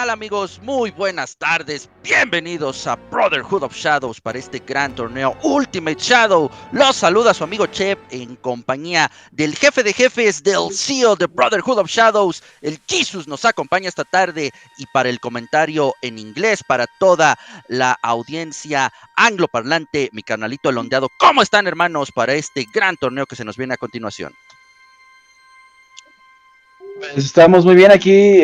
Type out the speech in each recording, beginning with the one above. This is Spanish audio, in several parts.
tal, amigos? Muy buenas tardes. Bienvenidos a Brotherhood of Shadows para este gran torneo Ultimate Shadow. Los saluda su amigo Chep en compañía del jefe de jefes, del CEO de Brotherhood of Shadows. El Jesus nos acompaña esta tarde, y para el comentario en inglés para toda la audiencia angloparlante, mi carnalito el ondeado. ¿Cómo están, hermanos, para este gran torneo que se nos viene a continuación? Pues estamos muy bien aquí.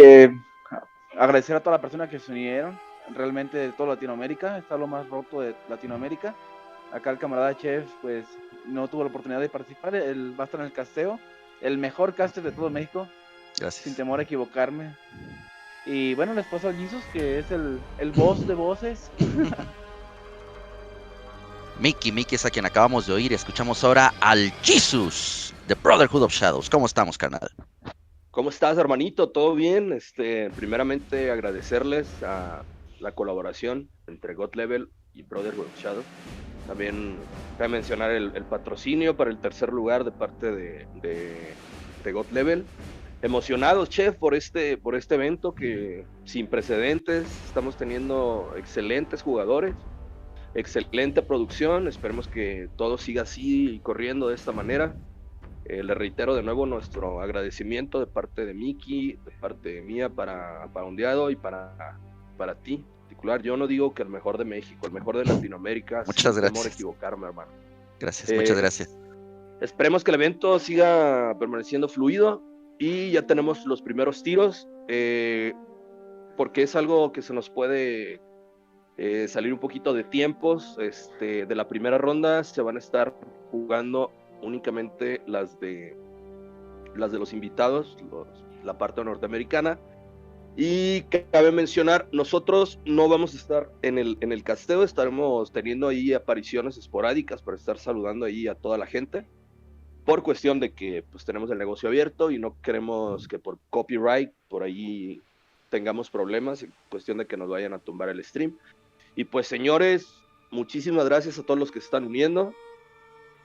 Agradecer a toda la persona que se unieron. Realmente de toda Latinoamérica. Está lo más roto de Latinoamérica. Acá el camarada Chef pues no tuvo la oportunidad de participar. Él va a estar en el casteo. El mejor caster de todo México. Gracias. Sin temor a equivocarme. Y bueno, les paso al Jesus, que es el boss de voces. Mickey es a quien acabamos de oír. Escuchamos ahora al Jesus de Brotherhood of Shadows. ¿Cómo estamos, carnal? ¿Cómo estás, hermanito? ¿Todo bien? Primeramente agradecerles a la colaboración entre God Level y Brotherhood of Shadows. También cabe mencionar el patrocinio para el tercer lugar de parte de God Level. Emocionados, Chef, por este evento que sin precedentes. Estamos teniendo excelentes jugadores, excelente producción. Esperemos que todo siga así y corriendo de esta manera. Le reitero de nuevo nuestro agradecimiento de parte de Miki, de parte mía para Ondeado y para ti en particular. Yo no digo que el mejor de México, el mejor de Latinoamérica. Muchas gracias. Sin temor a equivocarme, hermano. Gracias, muchas gracias. Esperemos que el evento siga permaneciendo fluido y ya tenemos los primeros tiros, porque es algo que se nos puede salir un poquito de tiempos. De la primera ronda se van a estar jugando únicamente las de los invitados, la parte norteamericana. Y cabe mencionar, nosotros no vamos a estar en el casteo, estaremos teniendo ahí apariciones esporádicas para estar saludando ahí a toda la gente, por cuestión de que pues tenemos el negocio abierto y no queremos que por copyright por ahí tengamos problemas, en cuestión de que nos vayan a tumbar el stream. Y pues, señores, muchísimas gracias a todos los que se están uniendo.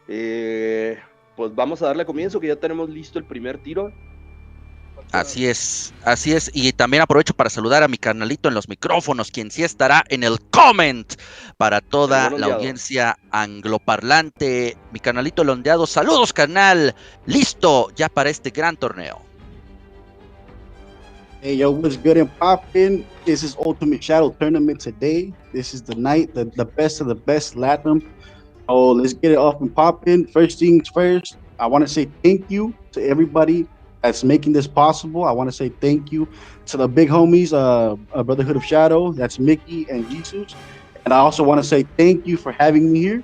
Pues vamos a darle comienzo, que ya tenemos listo el primer tiro. Así es, y también aprovecho para saludar a mi carnalito en los micrófonos, quien sí estará en el comment para toda la audiencia angloparlante. Mi carnalito el ondeado, saludos, carnal, listo ya para este gran torneo. Hey, yo, what's good and poppin'? This is Ultimate Shadow Tournament today. This is the night, the best of the best Latin. Oh, let's get it off and poppin'. First things first, I want to say thank you to everybody that's making this possible. I want to say thank you to the big homies, Brotherhood of Shadow, that's Mickey and Jesus. And I also want to say thank you for having me here.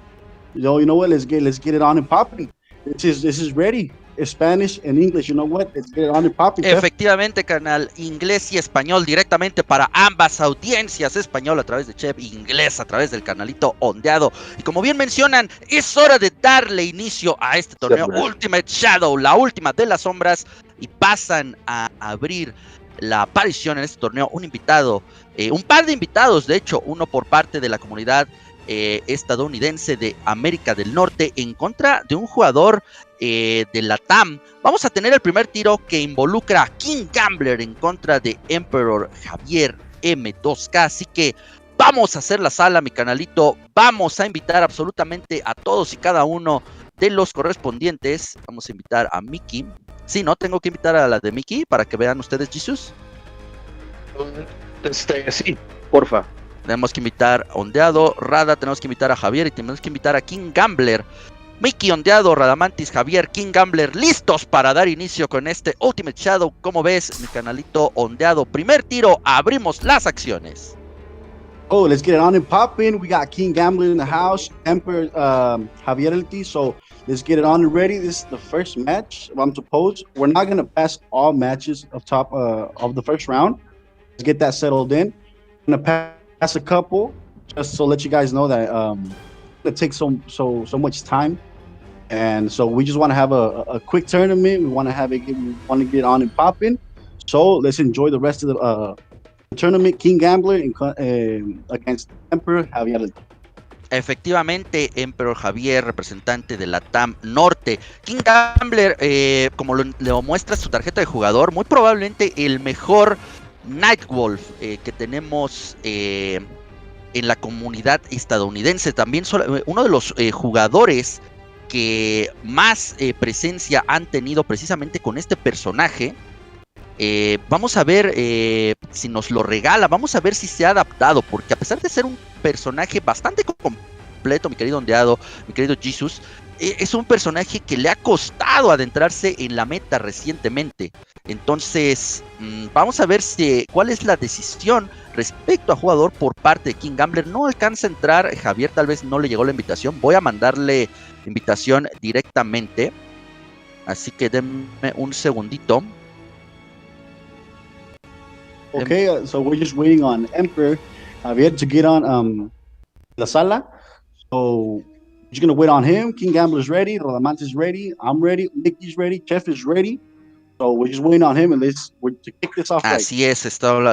You know what? Let's get it on and poppin'. This is ready. Spanish and English, you know what? Let's get it on and popping. Efectivamente, carnal, inglés y español directamente para ambas audiencias, español a través de Chef, inglés a través del canalito ondeado. Y como bien mencionan, es hora de darle inicio a este torneo Ultimate Shadow, la última de las sombras, y pasan a abrir la aparición en este torneo un invitado, un par de invitados, de hecho, uno por parte de la comunidad estadounidense de América del Norte en contra de un jugador de la TAM. Vamos a tener el primer tiro que involucra a King Gambler en contra de Emperor Javier M2K, así que vamos a hacer la sala, mi canalito, vamos a invitar absolutamente a todos y cada uno de los correspondientes. Vamos a invitar a Mickey. Sí, ¿no? Tengo que invitar a la de Mickey para que vean ustedes, Jesus. Sí, porfa. Tenemos que invitar a Ondeado, Rada, tenemos que invitar a Javier y tenemos que invitar a King Gambler. Mickey, Ondeado, Radamantis, Javier, King Gambler, listos para dar inicio con este Ultimate Shadow. ¿Cómo ves, mi canalito Ondeado? Primer tiro, abrimos las acciones. Oh, let's get it on and popping. We got King Gambler in the house, Emperor Javier LT. So let's get it on and ready. This is the first match. I'm supposed we're not gonna pass all matches of top of the first round. Let's get that settled in. I'm gonna pass a couple, just so let you guys know that it takes so much time, and so we just want to have a quick tournament. We want to get on and popping. So let's enjoy the rest of the tournament. King Gambler against Emperor Javier. Efectivamente, Emperor Javier, representante de la TAM Norte. King Gambler, como lo muestra su tarjeta de jugador, muy probablemente el mejor Nightwolf que tenemos en la comunidad estadounidense. También uno de los jugadores que más presencia han tenido precisamente con este personaje. Vamos a ver si nos lo regala, vamos a ver si se ha adaptado, porque a pesar de ser un personaje bastante completo, mi querido Ondeado, mi querido Jesus, es un personaje que le ha costado adentrarse en la meta recientemente. Entonces, vamos a ver cuál es la decisión respecto a jugador por parte de King Gambler. No alcanza a entrar, Javier tal vez no le llegó la invitación, voy a mandarle invitación directamente, así que denme un segundito. Okay, so we're just waiting on Emperor Javier to get on la sala. So we're just gonna wait on him. King Gambler's ready, Rolamante's ready, I'm ready, Mickey's ready, Chef is ready. So we're just waiting on him, and we're to kick this off. Así es,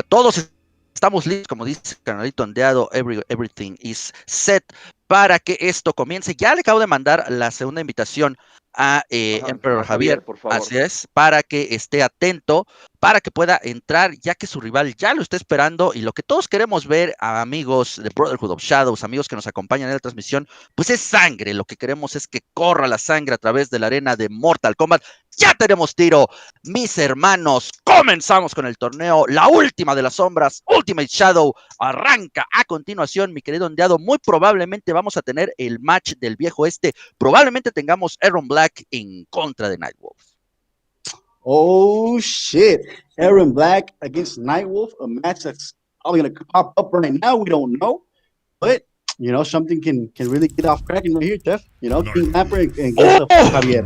todos estamos listos, como dice Canalito Ondeado, everything is set para que esto comience. Ya le acabo de mandar la segunda invitación a Emperor Javier, por favor. Así es, para que esté atento, para que pueda entrar, ya que su rival ya lo está esperando, y lo que todos queremos ver, amigos de Brotherhood of Shadows, amigos que nos acompañan en la transmisión, pues es sangre. Lo que queremos es que corra la sangre a través de la arena de Mortal Kombat. Ya tenemos tiro, mis hermanos. Comenzamos con el torneo, la última de las sombras, Ultimate Shadow, arranca a continuación, mi querido Ondeado. Muy probablemente vamos a tener el match del viejo este, probablemente tengamos Aaron Black en contra de Nightwolf. Oh shit, Aaron Black against Nightwolf, a match that's probably gonna pop up right now. We don't know, but you know something can really get off cracking right here, Jeff. You know, King Gambler against Javier.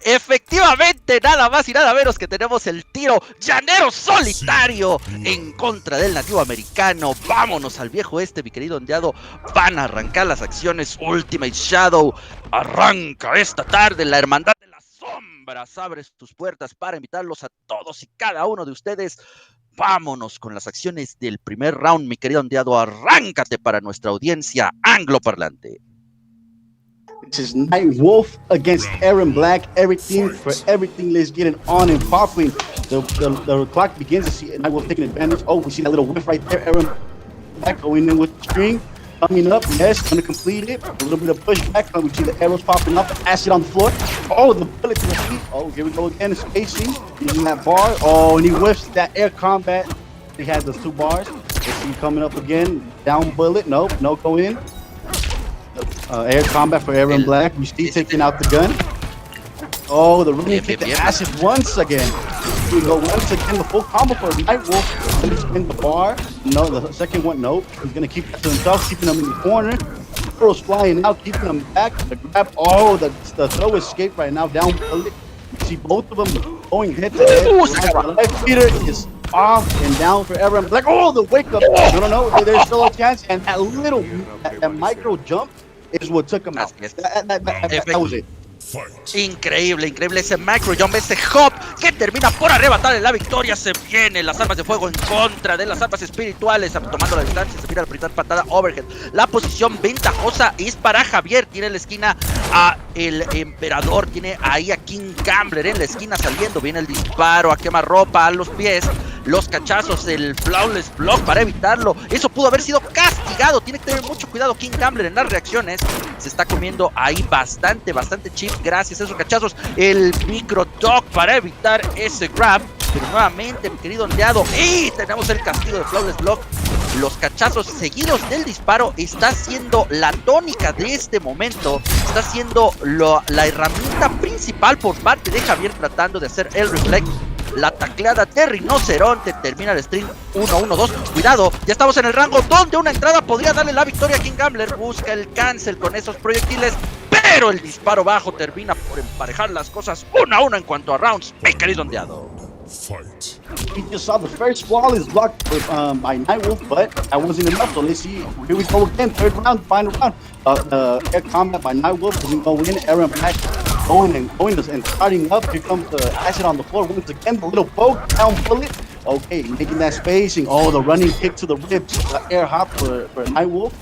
Efectivamente, nada más y nada menos que tenemos el tiro llanero solitario en contra del nativo americano. Vámonos al viejo este, mi querido Ondeado. Van a arrancar las acciones. Ultimate Shadow arranca esta tarde. La hermandad de las sombras abre sus puertas para invitarlos a todos y cada uno de ustedes. Vámonos con las acciones del primer round, mi querido Ondeado. Arráncate para nuestra audiencia angloparlante. This is Nightwolf against Aaron Black. Everything for everything. Let's get it on and popping. The clock begins to see Nightwolf taking advantage. Oh, we see that little whiff right there. Aaron Black going in with the string. Coming up, yes, gonna complete it. A little bit of pushback. We see the arrows popping up. Acid on the floor. Oh, the bullet to the feet. Oh, here we go again. Spacing. Using that bar. Oh, and he whiffs that air combat. He has those two bars. Let's see coming up again. Down bullet. Nope, no go in. Air combat for Aaron Black. We see taking out the gun. Oh, the running kick, the acid once again. Here we go once again. The full combo for Nightwolf. Gonna spin the bar. No, the second one, nope. He's gonna keep that to himself, keeping him in the corner. Arrows flying out, keeping him back. The grab. Oh, the throw escape right now. Down bullet. You see both of them going head to head. The left feeder is off and down for Aaron Black. Oh, the wake up. No. There's still a chance. And that little, that micro jump is what took him out. That was it. Increíble ese micro jump, ese hop que termina por arrebatarle la victoria. Se vienen las armas de fuego en contra de las armas espirituales, tomando la distancia. Se mira la primera patada overhead. La posición ventajosa es para Javier. Tiene en la esquina a el emperador, tiene ahí a King Gambler en la esquina saliendo. Viene el disparo a quemarropa a los pies, los cachazos, el flawless block para evitarlo. Eso pudo haber sido castigado. Tiene que tener mucho cuidado King Gambler en las reacciones. Se está comiendo ahí bastante chip gracias a esos cachazos. El micro dog para evitar ese grab. Pero nuevamente, mi querido Ondeado, y tenemos el castigo de flawless block. Los cachazos seguidos del disparo está siendo la tónica de este momento. Está siendo la herramienta principal por parte de Javier, tratando de hacer el reflect. La tacleada de rinoceronte termina el string 1-1-2. Cuidado, ya estamos en el rango donde una entrada podría darle la victoria a King Gambler. Busca el cancel con esos proyectiles, pero el disparo bajo termina por emparejar las cosas 1-1 en cuanto a rounds. Mi querido Ondeado. We just saw the first wall is blocked by Nightwolf, but that wasn't enough. So let's see. Here we go again. Third round, final round. The air combat by Nightwolf doesn't go in. Aaron Black going and starting up. Here comes the acid on the floor once again. The little poke, down bullet. Okay, making that spacing. Oh, the running kick to the ribs. Air hop for Nightwolf.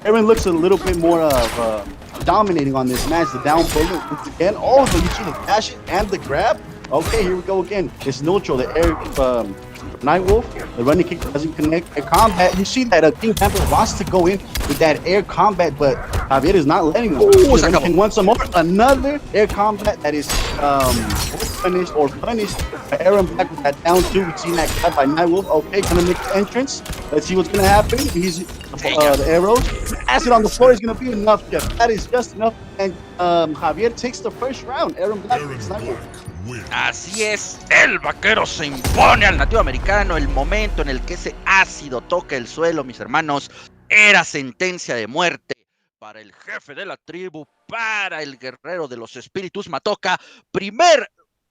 Aaron looks a little bit more of dominating on this match. The down bullet once again. Oh, so you see the dash and the grab. Okay, here we go again. It's neutral. The air Nightwolf. The running kick doesn't connect. Air combat. You see that King Gambler wants to go in with that air combat, but Javier is not letting him. The running king wants some more. Another air combat that is punished by Aaron Black with that down two. We see that cut by Nightwolf. Okay, gonna make the entrance. Let's see what's gonna happen. He's the arrows. Acid on the floor is gonna be enough. Jeff. That is just enough. And Javier takes the first round. Aaron Black is Nightwolf. Así es, el vaquero se impone al nativo americano. El momento en el que ese ácido toca el suelo, mis hermanos, era sentencia de muerte para el jefe de la tribu, para el guerrero de los espíritus Matoka.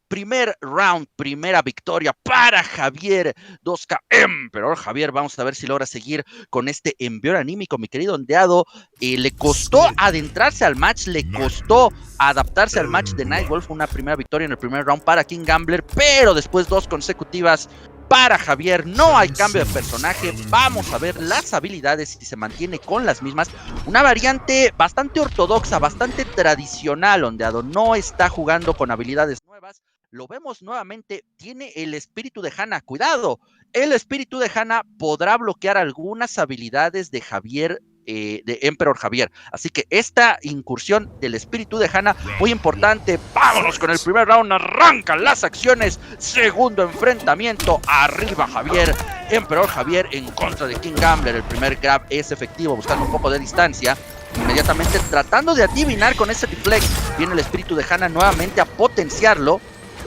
Primer round, primera victoria para Javier 2K Emperor. Javier, vamos a ver si logra seguir con este envío anímico, mi querido ondeado. Le costó adentrarse al match, le costó adaptarse al match de Nightwolf. Una primera victoria en el primer round para King Gambler, pero después 2 consecutivas para Javier. No hay cambio de personaje. Vamos a ver las habilidades si se mantiene con las mismas. Una variante bastante ortodoxa, bastante tradicional, ondeado. No está jugando con habilidades nuevas. Lo vemos nuevamente, tiene el espíritu de Hana. Cuidado, el espíritu de Hana podrá bloquear algunas habilidades de Javier, de Emperor Javier. Así que esta incursión del espíritu de Hana, muy importante. Vámonos con el primer round, arrancan las acciones. Segundo enfrentamiento, arriba Javier, Emperor Javier en contra de King Gambler. El primer grab es efectivo, buscando un poco de distancia. Inmediatamente tratando de adivinar con ese deflect. Viene el espíritu de Hana nuevamente a potenciarlo.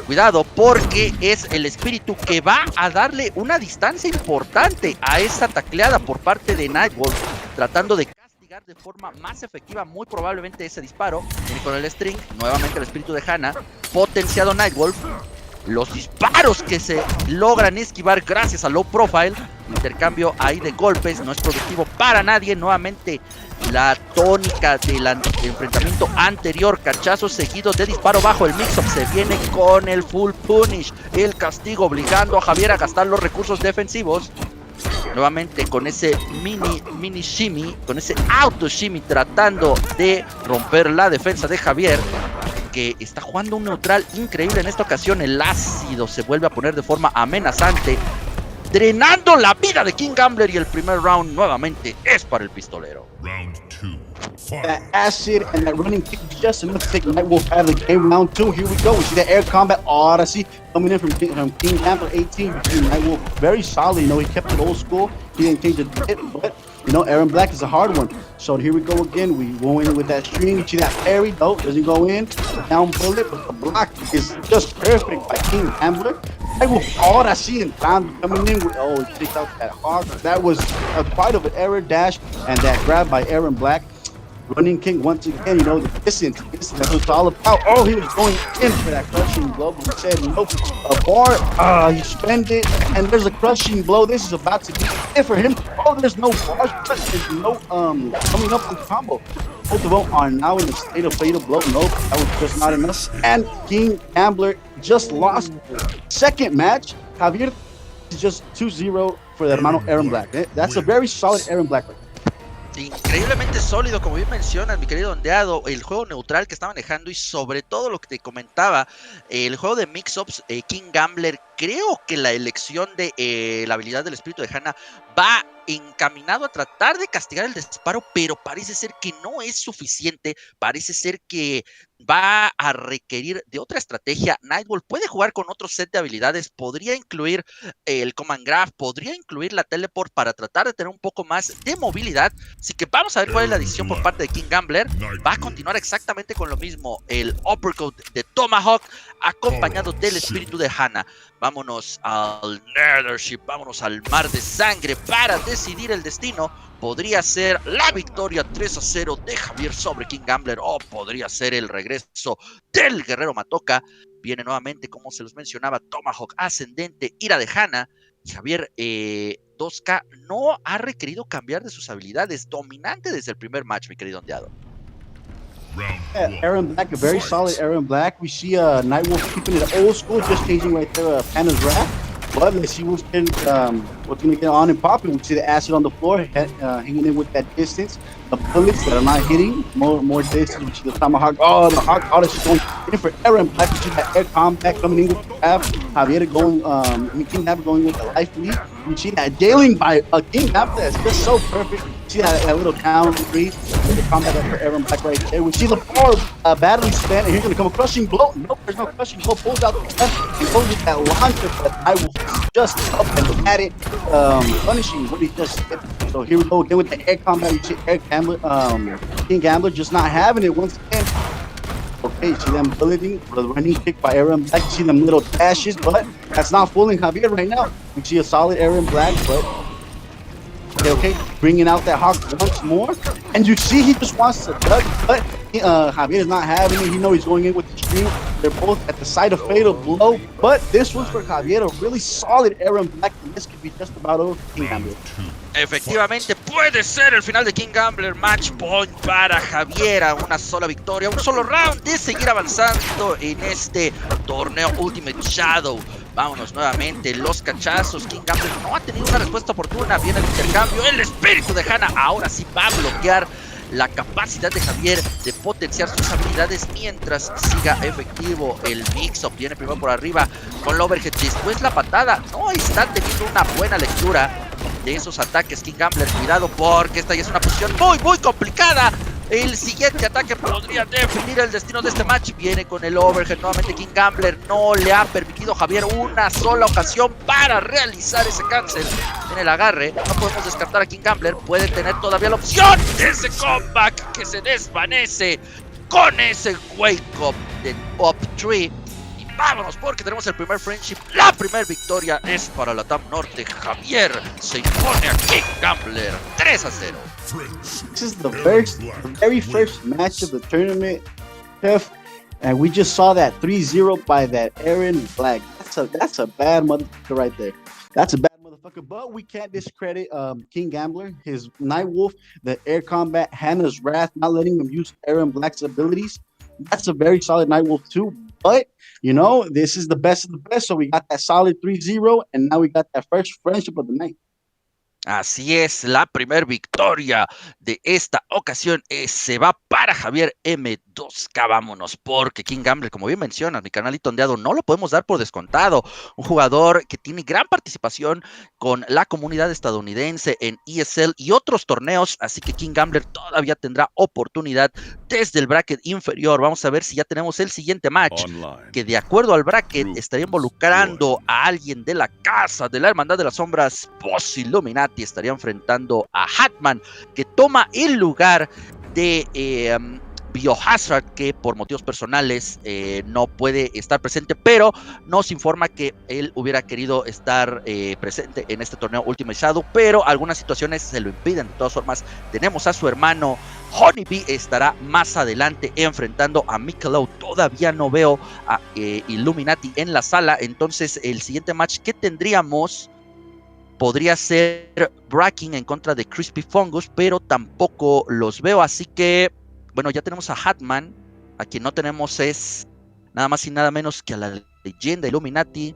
Cuidado, porque es el espíritu que va a darle una distancia importante a esa tacleada por parte de Nightwolf, tratando de castigar de forma más efectiva muy probablemente ese disparo. Y con el string, nuevamente el espíritu de Hana, potenciado Nightwolf. Los disparos que se logran esquivar gracias al low profile, intercambio ahí de golpes, no es productivo para nadie. Nuevamente la tónica del enfrentamiento anterior, cachazo seguido de disparo bajo el mix-up. Se viene con el full punish, el castigo, obligando a Javier a gastar los recursos defensivos. Nuevamente con ese mini shimmy, con ese auto shimmy, tratando de romper la defensa de Javier, que está jugando un neutral increíble en esta ocasión. El ácido se vuelve a poner de forma amenazante, drenando la vida de King Gambler, y el primer round nuevamente es para el pistolero. That acid and that running kick is just enough to take Nightwolf out of the game. Round 2, here we go. We see that air combat Odyssey coming in from King Gambler 18. Nightwolf very solid. He kept it old school. He didn't change the hit, but Aaron Black is a hard one. So here we go again. We go in with that string. You see that parry? No, doesn't go in. Down bullet, but the block is just perfect by King Gambler. Odyssey and coming in with, he takes out that hard. That was quite of an error dash, and that grab by Aaron Black. Running King once again, the distance, that's what it's all about. Oh, he was going in for that crushing blow, but he said no. A bar, he spent it, and there's a crushing blow. This is about to be it for him. Oh, there's no bars, but there's no coming up on combo. Both of them are now in the state of fatal blow. Nope, that was just not enough. And King Gambler just lost second match. Javier is just 2-0 for the hermano Aaron Black. That's a very solid Aaron Black. Increíblemente sólido, como bien mencionas, mi querido ondeado, el juego neutral que está manejando, y sobre todo lo que te comentaba, el juego de mix-ups. King Gambler, creo que la elección de la habilidad del espíritu de Hana va encaminado a tratar de castigar el disparo, pero parece ser que no es suficiente. Parece ser que va a requerir de otra estrategia. Nightwolf puede jugar con otro set de habilidades, podría incluir el Command Graph, podría incluir la Teleport para tratar de tener un poco más de movilidad. Así que vamos a ver cuál es la decisión por parte de King Gambler. Va a continuar exactamente con lo mismo, el uppercut de Tomahawk acompañado del espíritu de Hana. Vámonos al Nethership, vámonos al mar de sangre para decidir el destino. Podría ser la victoria 3-0 de Javier sobre King Gambler, o podría ser el regreso del guerrero Matoka. Viene nuevamente, como se los mencionaba, Tomahawk ascendente, ira de Hana. Javier 2K no ha requerido cambiar de sus habilidades, dominante desde el primer match, mi querido ondeado. Yeah, Aaron Black, a very solid Aaron Black. We see Nightwolf keeping it old school, just changing right there Pana's Wrath. But let's see what's getting what's going to get on and popping. We see the acid on the floor, hanging in with that distance. The bullets that are not hitting, more distance. We see the tomahawk. Oh, the hawk God is just going in for Aaron Black. We see that air combat coming in with the grab. Javier going, King Gambler going with the life lead. We see that jailing by King Gambler. That's just so perfect. We see that little down three with the combat for Aaron Black right there. We see the power battery spin, and here's going to come a crushing blow. Nope, there's no crushing blow. Pulls out the gun and goes with that launcher, but I will just up and at it, punishing what he just did. So here we go again with the air combat. You see King Gambler just not having it once again. Okay, see them building, the running kick by Aaron Black. You see them little dashes, but that's not fooling Javier right now. We see a solid Aaron Black, but okay, bringing out that hawk once more, and you see he just wants to duck, but Javier is not having it. He knows he's going in with the stream. They're both at the side of fatal blow, but this one's for Javier, a really solid Aaron Black, and this could be just about over for King Gambler. Efectivamente, puede ser el final de King Gambler. Match point para Javier, una sola victoria, un solo round de seguir avanzando en este torneo Ultimate Shadow. Vámonos nuevamente, los cachazos. King Gambler no ha tenido una respuesta oportuna. Viene el intercambio, el espíritu de Hannah ahora sí va a bloquear la capacidad de Javier de potenciar sus habilidades mientras siga efectivo el mix-up. Viene primero por arriba con el overhead, después la patada. No está teniendo una buena lectura de esos ataques King Gambler. Cuidado porque esta ya es una posición muy complicada. El siguiente ataque podría definir el destino de este match. Viene con el overhead nuevamente King Gambler. No le ha permitido a Javier una sola ocasión para realizar ese cancel en el agarre. No podemos descartar a King Gambler. Puede tener todavía la opción de ese comeback que se desvanece con ese wake up de Up 3. Vámonos porque tenemos el primer friendship. La primera victoria es para la TAM Norte. Javier se impone a King Gambler 3-0. This is the very first match of the tournament, Jeff, and we just saw that 3-0 by that Aaron Black. That's a bad motherfucker right there. That's a bad motherfucker, but we can't discredit King Gambler, his Nightwolf, the air combat, Hannah's Wrath, not letting him use Aaron Black's abilities. That's a very solid Nightwolf too, but you know, this is the best of the best, so we got that solid 3-0, and now we got that first friendship of the night. Así es, la primera victoria de esta ocasión se va para Javier M2K. Vámonos, porque King Gambler, como bien mencionas, mi canalito ondeado, no lo podemos dar por descontado. Un jugador que tiene gran participación con la comunidad estadounidense en ESL y otros torneos, así que King Gambler todavía tendrá oportunidad desde el bracket inferior. Vamos a ver si ya tenemos el siguiente match, que de acuerdo al bracket estaría involucrando a alguien de la casa de la Hermandad de las Sombras, Boss Illuminati. Estaría enfrentando a Hatman, que toma el lugar de Biohazard, que por motivos personales no puede estar presente, pero nos informa que él hubiera querido estar presente en este torneo Ultimate Shadow, pero algunas situaciones se lo impiden. De todas formas, tenemos a su hermano Honeybee, estará más adelante enfrentando a Michelow. Todavía no veo a Illuminati en la sala, entonces el siguiente match que tendríamos podría ser Bracking en contra de Crispy Fungus, pero tampoco los veo, así que bueno, ya tenemos a Hatman. A quien no tenemos es nada más y nada menos que a la leyenda Illuminati.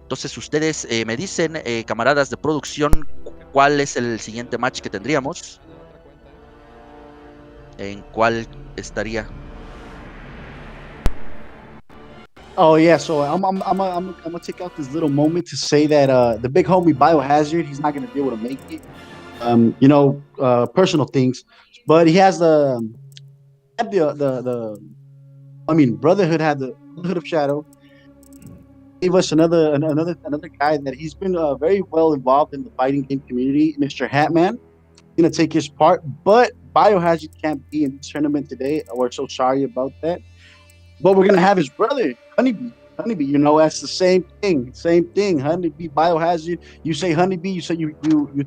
Entonces ustedes me dicen, camaradas de producción, cuál es el siguiente match que tendríamos. ¿En cuál estaría? Oh yeah, so I'm gonna take out this little moment to say that the big homie Biohazard, he's not gonna be able to make it. You know, personal things, but he has the I mean, Brotherhood had the Brotherhood of Shadow. Gave us another guy that he's been very well involved in the fighting game community, Mr. Hatman. He's gonna take his part, but Biohazard can't be in this tournament today. We're so sorry about that. But we're gonna have his brother, Honeybee. Honeybee, you know, that's the same thing. Honeybee, Biohazard. You say Honeybee, you say you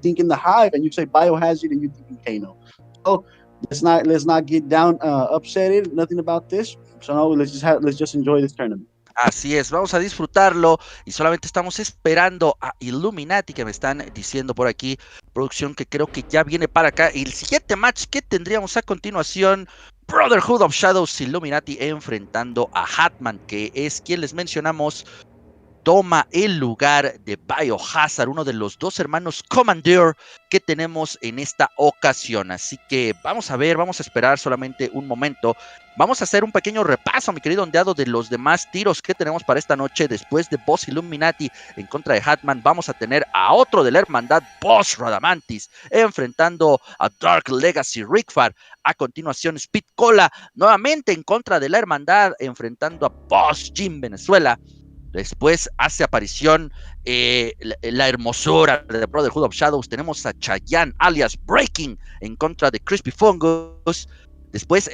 think in the Hive, and you say Biohazard, and you think in Kano. So let's not get down upset. Nothing about this. So no, let's just enjoy this tournament. Así es, vamos a disfrutarlo y solamente estamos esperando a Illuminati, que me están diciendo por aquí, producción, que creo que ya viene para acá. Y el siguiente match que tendríamos a continuación, Brotherhood of Shadows, Illuminati enfrentando a Hatman, que es quien les mencionamos, toma el lugar de Biohazard, uno de los dos hermanos Commander que tenemos en esta ocasión. Así que vamos a ver, vamos a esperar solamente un momento. Vamos a hacer un pequeño repaso, mi querido ondeado, de los demás tiros que tenemos para esta noche. Después de Boss Illuminati en contra de Hatman, vamos a tener a otro de la hermandad, Boss Radamantis, enfrentando a Dark Legacy Rickfar. A continuación, Speed Cola nuevamente en contra de la hermandad, enfrentando a Boss Jim Venezuela. Después hace aparición la hermosura de Brotherhood of Shadows. Tenemos a Chayanne alias Breaking en contra de Crispy Fungus. Después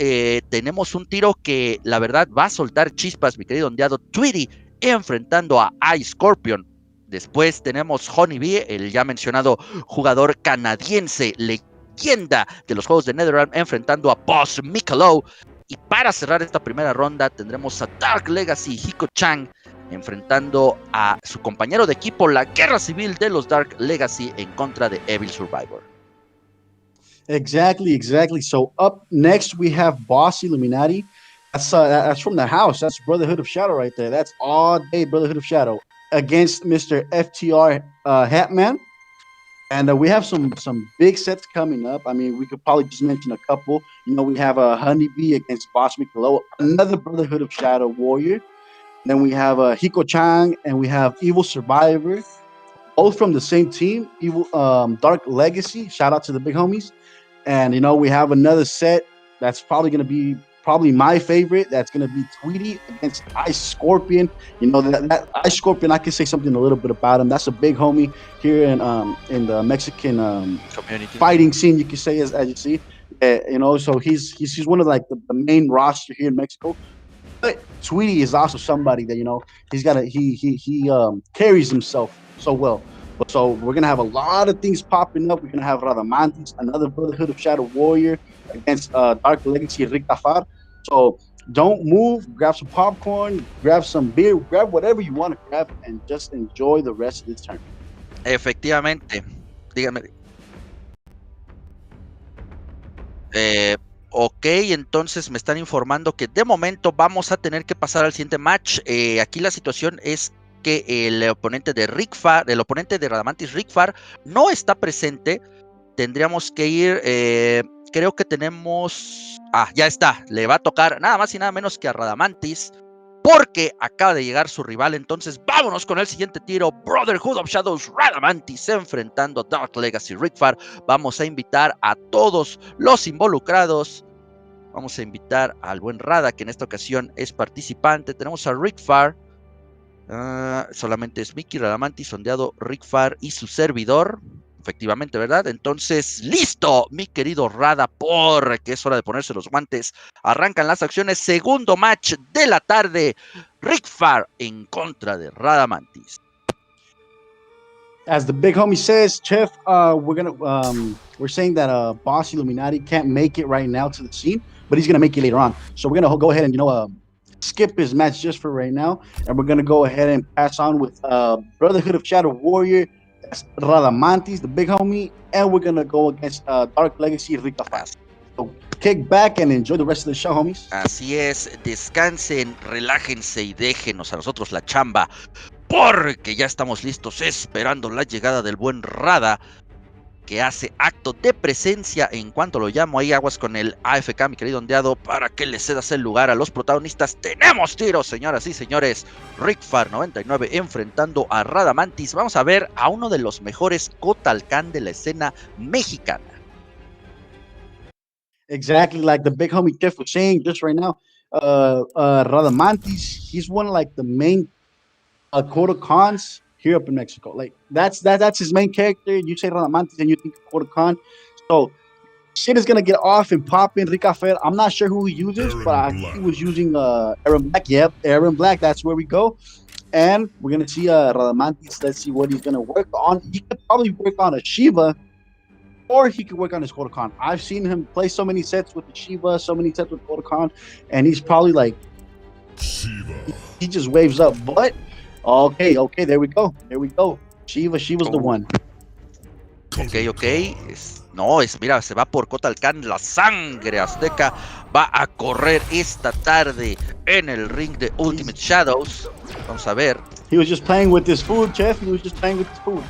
tenemos un tiro que la verdad va a soltar chispas, mi querido ondeado, Tweety enfrentando a Ice Scorpion. Después tenemos Honeybee, el ya mencionado jugador canadiense, leyenda de los juegos de NetherRealm, enfrentando a Boss Michelob. Y para cerrar esta primera ronda tendremos a Dark Legacy Hiko-chan enfrentando a su compañero de equipo, la guerra civil de los Dark Legacy, en contra de Evil Survivor. Exactly. So up next we have Boss Illuminati. That's from the house. That's Brotherhood of Shadow right there. That's all day Brotherhood of Shadow against Mr. FTR Hatman. And we have some big sets coming up. I mean, we could probably just mention a couple. You know, we have a Honeybee against Boss Michelob, another Brotherhood of Shadow warrior. Then we have Hiko-chan and we have Evil Survivor, both from the same team, Dark Legacy. Shout out to the big homies. And, you know, we have another set that's probably going to be my favorite. That's going to be Tweety against Ice Scorpion. You know, that Ice Scorpion, I can say something a little bit about him. That's a big homie here in the Mexican community fighting scene, you can say, as you see. You know, so he's one of like the main roster here in Mexico. But Tweety is also somebody that, you know, he carries himself so well. So we're gonna have a lot of things popping up. We're gonna have Radamantis, another Brotherhood of Shadow warrior against Dark Legacy Rickafar. So don't move. Grab some popcorn, grab some beer, grab whatever you want to grab, and just enjoy the rest of this tournament. Efectivamente, dígame. Ok, entonces me están informando que de momento vamos a tener que pasar al siguiente match. Aquí la situación es que el oponente de Radamantis Rickfar no está presente. Tendríamos que ir, creo que tenemos... ya está, le va a tocar nada más y nada menos que a Radamantis, porque acaba de llegar su rival. Entonces vámonos con el siguiente tiro. Brotherhood of Shadows Radamantis enfrentando a Dark Legacy Rickfar. Vamos a invitar a todos los involucrados. Vamos a invitar al buen Rada, que en esta ocasión es participante. Tenemos a Rickfar. Solamente es Mickey, Radamantis, sondeado, Rickfar y su servidor. Efectivamente, ¿verdad? Entonces, listo, mi querido Rada, porque es hora de ponerse los guantes. Arrancan las acciones. Segundo match de la tarde. Rickfar en contra de Radamantis. As the big homie says, Chef, we're saying that Boss Illuminati can't make it right now to the scene, but he's gonna make it later on. So we're gonna go ahead and skip his match just for right now, and we're gonna go ahead and pass on with Brotherhood of Shadow warrior. That's Radamantis, the big homie, and we're gonna go against Dark Legacy Rickafar. So kick back and enjoy the rest of the show, homies. Así es, descansen, relájense y déjenos a nosotros la chamba, porque ya estamos listos esperando la llegada del buen Rada, que hace acto de presencia en cuanto lo llamo. Ahí aguas con el AFK, mi querido ondeado, para que le cedas el lugar a los protagonistas. Tenemos tiros, señoras y señores. Rickfar 99 enfrentando a Radamantis. Vamos a ver a uno de los mejores Kotalkan de la escena mexicana. Exactly like the big homie Jeff was saying just right now. Radamantis, he's one of like the main Kotokans here up in Mexico. Like that's his main character. You say Radamantis and you think of Kotokan. So shit is gonna get off and pop in Rickafar. I'm not sure who he uses, but I think he was using Aaron Black. Yep, Aaron Black, that's where we go. And we're gonna see Radamantis. Let's see what he's gonna work on. He could probably work on a Shiva, or he could work on his Kotokan. I've seen him play so many sets with the Shiva, so many sets with Kotokan, and he's probably like Shiva. He just waves up, but okay, there we go. Shiva's the one. Ok. Mira, se va por Kotalkan. La sangre azteca va a correr esta tarde en el ring de Ultimate Shadows. Vamos a ver. He was just playing with his food, Chef. He was just playing with his food.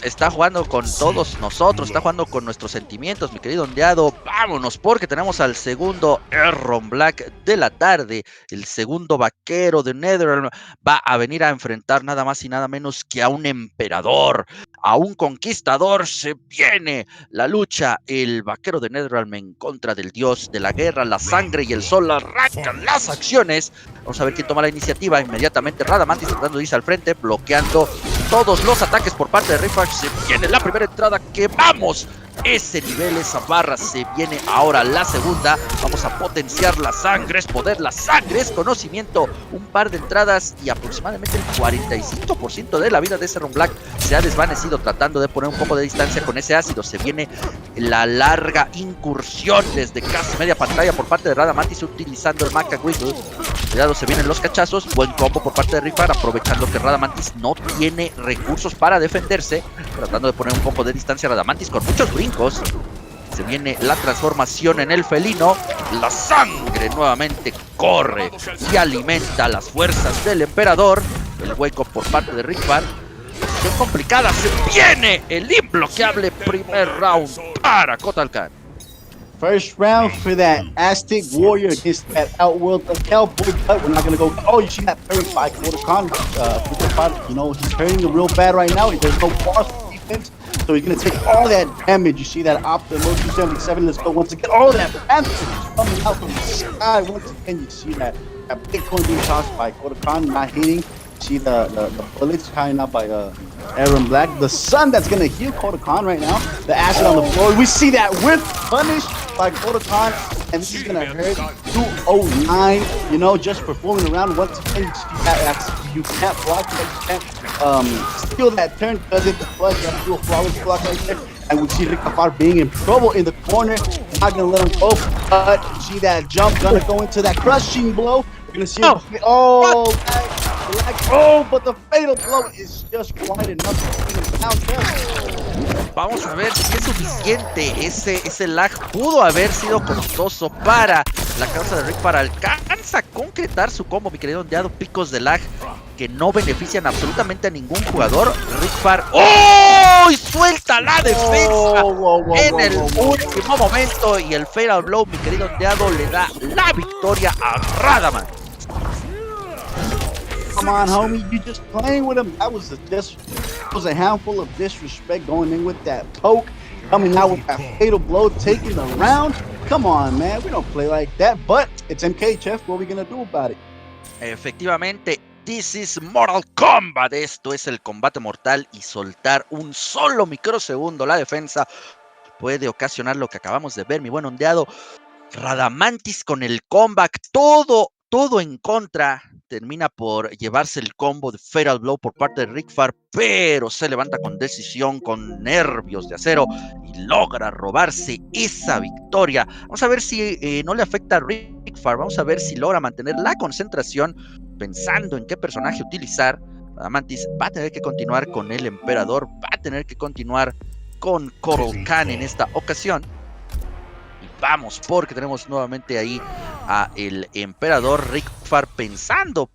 Está jugando con todos nosotros, está jugando con nuestros sentimientos, mi querido ondeado. Vámonos, porque tenemos al segundo Erron Black de la tarde. El segundo vaquero de Netherrealm va a venir a enfrentar nada más y nada menos que a un emperador, a un conquistador. Se viene la lucha, el vaquero de Netherrealm en contra del dios de la guerra, la sangre y el sol arrancan las acciones. Vamos a ver quién toma la iniciativa. Inmediatamente Radamantis tratando de irse al frente, bloqueando todos los ataques por parte de Rickfar. Se viene la primera entrada, que vamos, ese nivel, esa barra, se viene ahora la segunda. Vamos a potenciar la sangre, es poder, la sangre es conocimiento. Un par de entradas y aproximadamente el 45% de la vida de ese Ron Black se ha desvanecido tratando de poner un poco de distancia con ese ácido. Se viene la larga incursión desde casi media pantalla por parte de Radamantis utilizando el Maca Wiggle. Cuidado, se vienen los cachazos. Buen combo por parte de Rickfar, aprovechando que Radamantis no tiene recursos para defenderse, tratando de poner un poco de distancia a Radamantis con muchos brincos. Se viene la transformación en el felino. La sangre nuevamente corre y alimenta las fuerzas del emperador. El hueco por parte de Rickfar. Posición complicada. Se viene el imbloqueable primer round para Kotal Khan. First round for that Aztec warrior against that Outworld of Cowboy, but we're not gonna go. Oh, you see that parry by Kotal Khan? You know, he's hurting him real bad right now. There's no pause for defense, so he's gonna take all that damage. You see that op, the low 277. Let's go once again. All that damage coming out from the sky. Once again, you see that Bitcoin being tossed by Kotal Khan, not hitting. See the bullets coming out by Erron Black. The sun that's gonna heal Kotal Khan right now. The acid on the floor. We see that whip punish by Kotal Khan, and this is gonna hurt. 209. You know, just for fooling around. Once again, you can't block it. You can't steal that turn because it's a flush. You have to do a flawless block right there. And we see Rickfar being in trouble in the corner. Not gonna let him go. But you see that jump gonna go into that crushing blow. We're gonna see him. But the fatal blow is just quite enough to bring him down. Vamos a ver si es suficiente. Ese lag pudo haber sido costoso para la causa de Rickfar. Alcanza a concretar su combo, mi querido ondeado. Picos de lag que no benefician absolutamente a ningún jugador. Rickfar, ¡oh! Y suelta la defensa en el último momento. Y el fatal blow, mi querido ondeado, le da la victoria a Radaman. Come on, homie, you just playing with him. That was a handful of disrespect going in with that poke, coming out with that fatal blow, taking the round. Come on, man, we don't play like that. But it's MK, Chef. What are we gonna do about it? Efectivamente, this is Mortal Kombat. Esto es el combate mortal, y soltar un solo microsegundo la defensa puede ocasionar lo que acabamos de ver, mi buen ondeado. Radamantis con el comeback, todo en contra. Termina por llevarse el combo de Fatal Blow por parte de Rickfar, pero se levanta con decisión, con nervios de acero, y logra robarse esa victoria. Vamos a ver si no le afecta a Rickfar. Vamos a ver si logra mantener la concentración, pensando en qué personaje utilizar. Radamantis va a tener que continuar con el emperador, va a tener que continuar con Kotal Khan en esta ocasión. Vamos, porque tenemos nuevamente ahí a el emperador. Rickfar pensando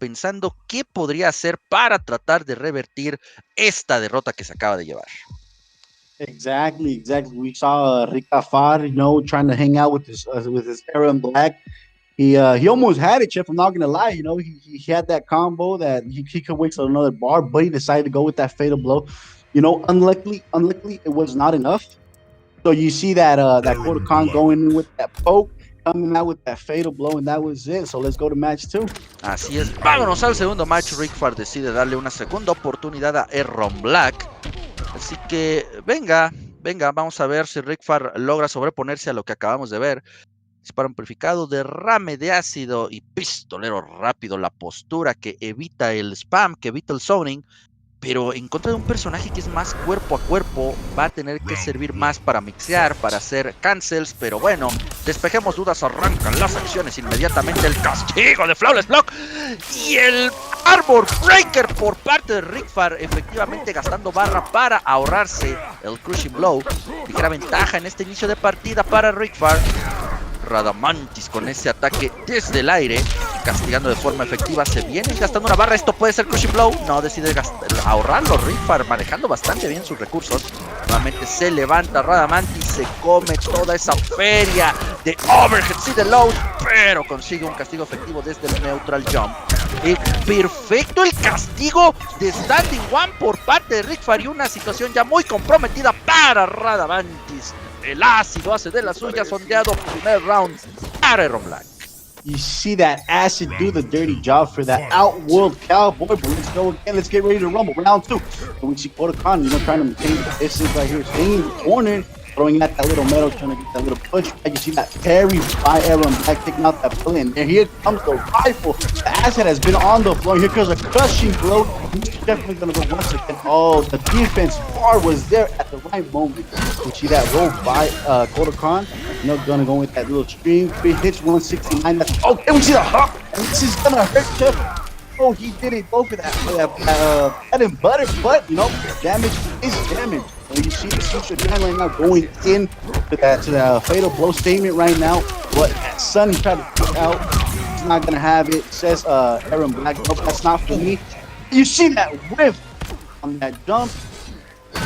qué podría hacer para tratar de revertir esta derrota que se acaba de llevar. Exactly. We saw Rickfar, you know, trying to hang out with his Erron Black. He almost had it, Chef. I'm not gonna lie. You know, he had that combo that he could wait till another bar, but he decided to go with that fatal blow. You know, unluckily, it was not enough. So you see that Kotal Khan going in with that poke, coming out with that fatal blow, and that was it. So let's go to match 2. Así es, vámonos al segundo match. Rickfar decide darle una segunda oportunidad a Erron Black. Así que venga, vamos a ver si Rickfar logra sobreponerse a lo que acabamos de ver. Disparo amplificado, derrame de ácido y pistolero rápido. La postura que evita el spam, que evita el zoning. Pero en contra de un personaje que es más cuerpo a cuerpo, va a tener que servir más para mixear, para hacer cancels. Pero bueno, despejemos dudas, arrancan las acciones inmediatamente. El castigo de Flawless Block y el Armor Breaker por parte de Rickfar, efectivamente gastando barra para ahorrarse el Crushing Blow. Ligera ventaja en este inicio de partida para Rickfar. Radamantis con ese ataque desde el aire, castigando de forma efectiva. Se viene gastando una barra. Esto puede ser Crushing Blow. No, decide ahorrarlo. Rickfar manejando bastante bien sus recursos. Nuevamente se levanta Radamantis, se come toda esa feria de overhead, sí, de load, pero consigue un castigo efectivo desde el neutral jump. Perfecto el castigo de Standing One por parte de Rickfar y una situación ya muy comprometida para Radamantis. El ácido hace de las suyas, sondeado primer round para Iron Black. You see that acid do the dirty job for that Outworld Cowboy, but let's go again. Let's get ready to rumble. Round 2. And we see Khan, trying to maintain the distance right here, staying in the corner, throwing out that little metal, trying to get that little push. You see that parry by Aaron Black, taking out that bullet. And here comes the rifle. The acid has been on the floor. Here comes a crushing blow. He's definitely going to go once again. Oh, the defense bar was there at the right moment. You see that roll by Khan. Gonna go with that little stream. 3 hits, 169. That's okay. We see the hop. And this is gonna hurt Jeff. Oh, he didn't go for that bread and butter, but damage is damage. And you see the future Dan right now going in to the fatal blow statement right now. But Sun tried to kick out. He's not gonna have it. Says Aaron Black. Nope, that's not for me. You see that whiff on that jump.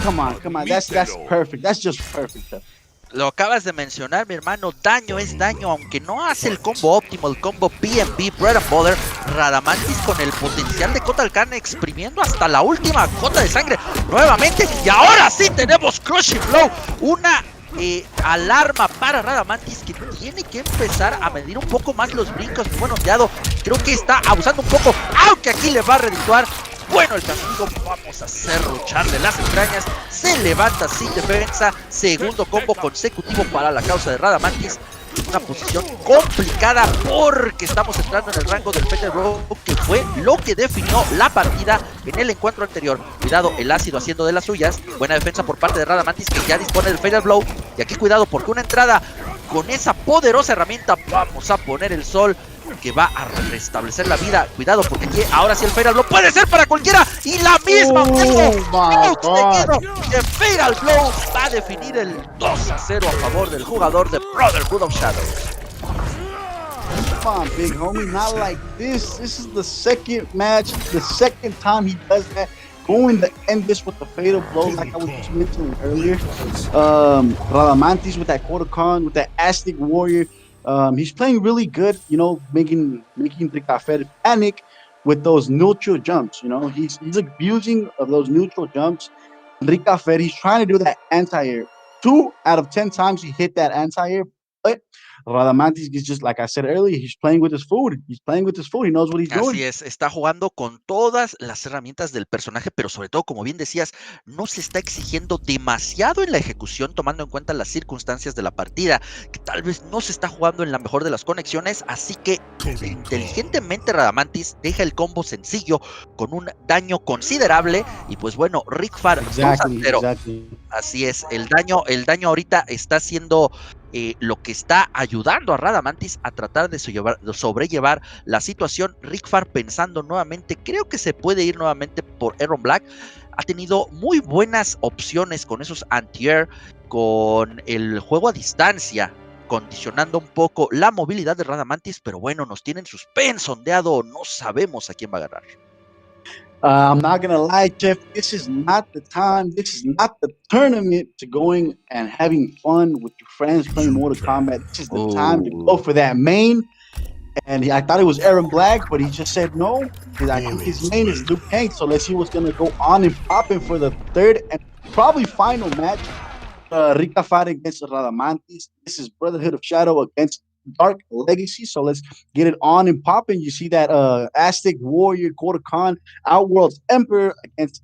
Come on. That's perfect. That's just perfect, Jeff. Lo acabas de mencionar, mi hermano. Daño es daño, aunque no hace el combo óptimo, el combo B&B, Bread and Butter. Radamantis con el potencial de Kotal Kahn exprimiendo hasta la última gota de sangre nuevamente. Y ahora sí tenemos Crushing Blow. Una alarma para Radamantis, que tiene que empezar a medir un poco más los brincos. Bueno, ondeado, creo que está abusando un poco, aunque aquí le va a redituar. Bueno, el castigo, vamos a hacer lucharle las entrañas. Se levanta sin defensa. Segundo combo consecutivo para la causa de Radamantis. Una posición complicada porque estamos entrando en el rango del Fatal Blow, que fue lo que definió la partida en el encuentro anterior. Cuidado, el ácido haciendo de las suyas. Buena defensa por parte de Radamantis, que ya dispone del Fatal Blow. Y aquí cuidado, porque una entrada con esa poderosa herramienta, vamos a poner el sol, que va a restablecer la vida. Cuidado, porque aquí ahora sí el Fatal Blow puede ser para cualquiera. Y la misma de Fatal Blow va a definir el 2-0 a favor del jugador de Brotherhood of Shadows. Come on, big homie, not like this. This is the second match, the second time he does that. Going to end this with the Fatal Blow, like I was just mentioning earlier. Radamantis with that Khan, with that Aztec Warrior. He's playing really good, making the Café panic with those neutral jumps. He's abusing of those neutral jumps. Rica Fer, he's trying to do that anti-air. 2 out of 10 times he hit that anti-air, but Radamantis is just, like I said earlier, he's playing with his food. He knows what he's doing. Así es, está jugando con todas las herramientas del personaje, pero sobre todo, como bien decías, no se está exigiendo demasiado en la ejecución, tomando en cuenta las circunstancias de la partida, que tal vez no se está jugando en la mejor de las conexiones, así que inteligentemente Radamantis deja el combo sencillo con un daño considerable, y pues bueno, Rickfar 2-0. Exactly. Así es, el daño ahorita está siendo lo que está ayudando a Radamantis a tratar de sobrellevar la situación. Rickfar pensando nuevamente, creo que se puede ir nuevamente por Aaron Black. Ha tenido muy buenas opciones con esos anti-air, con el juego a distancia, condicionando un poco la movilidad de Radamantis, pero bueno, nos tienen suspenso, ondeado, no sabemos a quién va a ganar. I'm not gonna lie, Jeff. This is not the time. This is not the tournament to going and having fun with your friends playing Mortal Kombat. This is the time to go for that main. And I thought it was Aaron Black, but he just said no. I think his main is Liu Kang. So let's see what's gonna go on and popping for the third and probably final match. Rica fight against Radamantis. This is Brotherhood of Shadow against Dark Legacy. So let's get it on and popping. You see that Aztec Warrior, Khan, Outworld's Emperor against,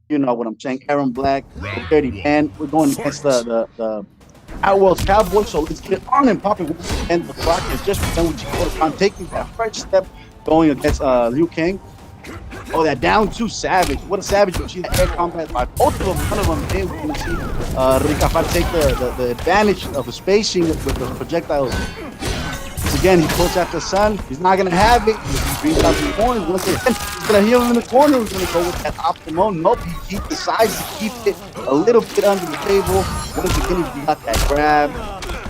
you know what I'm saying, Aaron Black, the Dirty Man. We're going against the Outworld's Cowboy. So let's get it on and popping. And the clock is just done with Khan taking that first step, going against Liu Kang. Oh, that down two savage. What a savage. You see the air combat by both of them. One of them came. You see Rica Fat take the advantage of the spacing with the projectiles. Again, he pulls out the sun. He's not going to have it. He brings out the corner. Once again, he's going to heal him in the corner. He's going to go with that optimal. Nope, he decides to keep it a little bit under the table. Once again, he got that grab.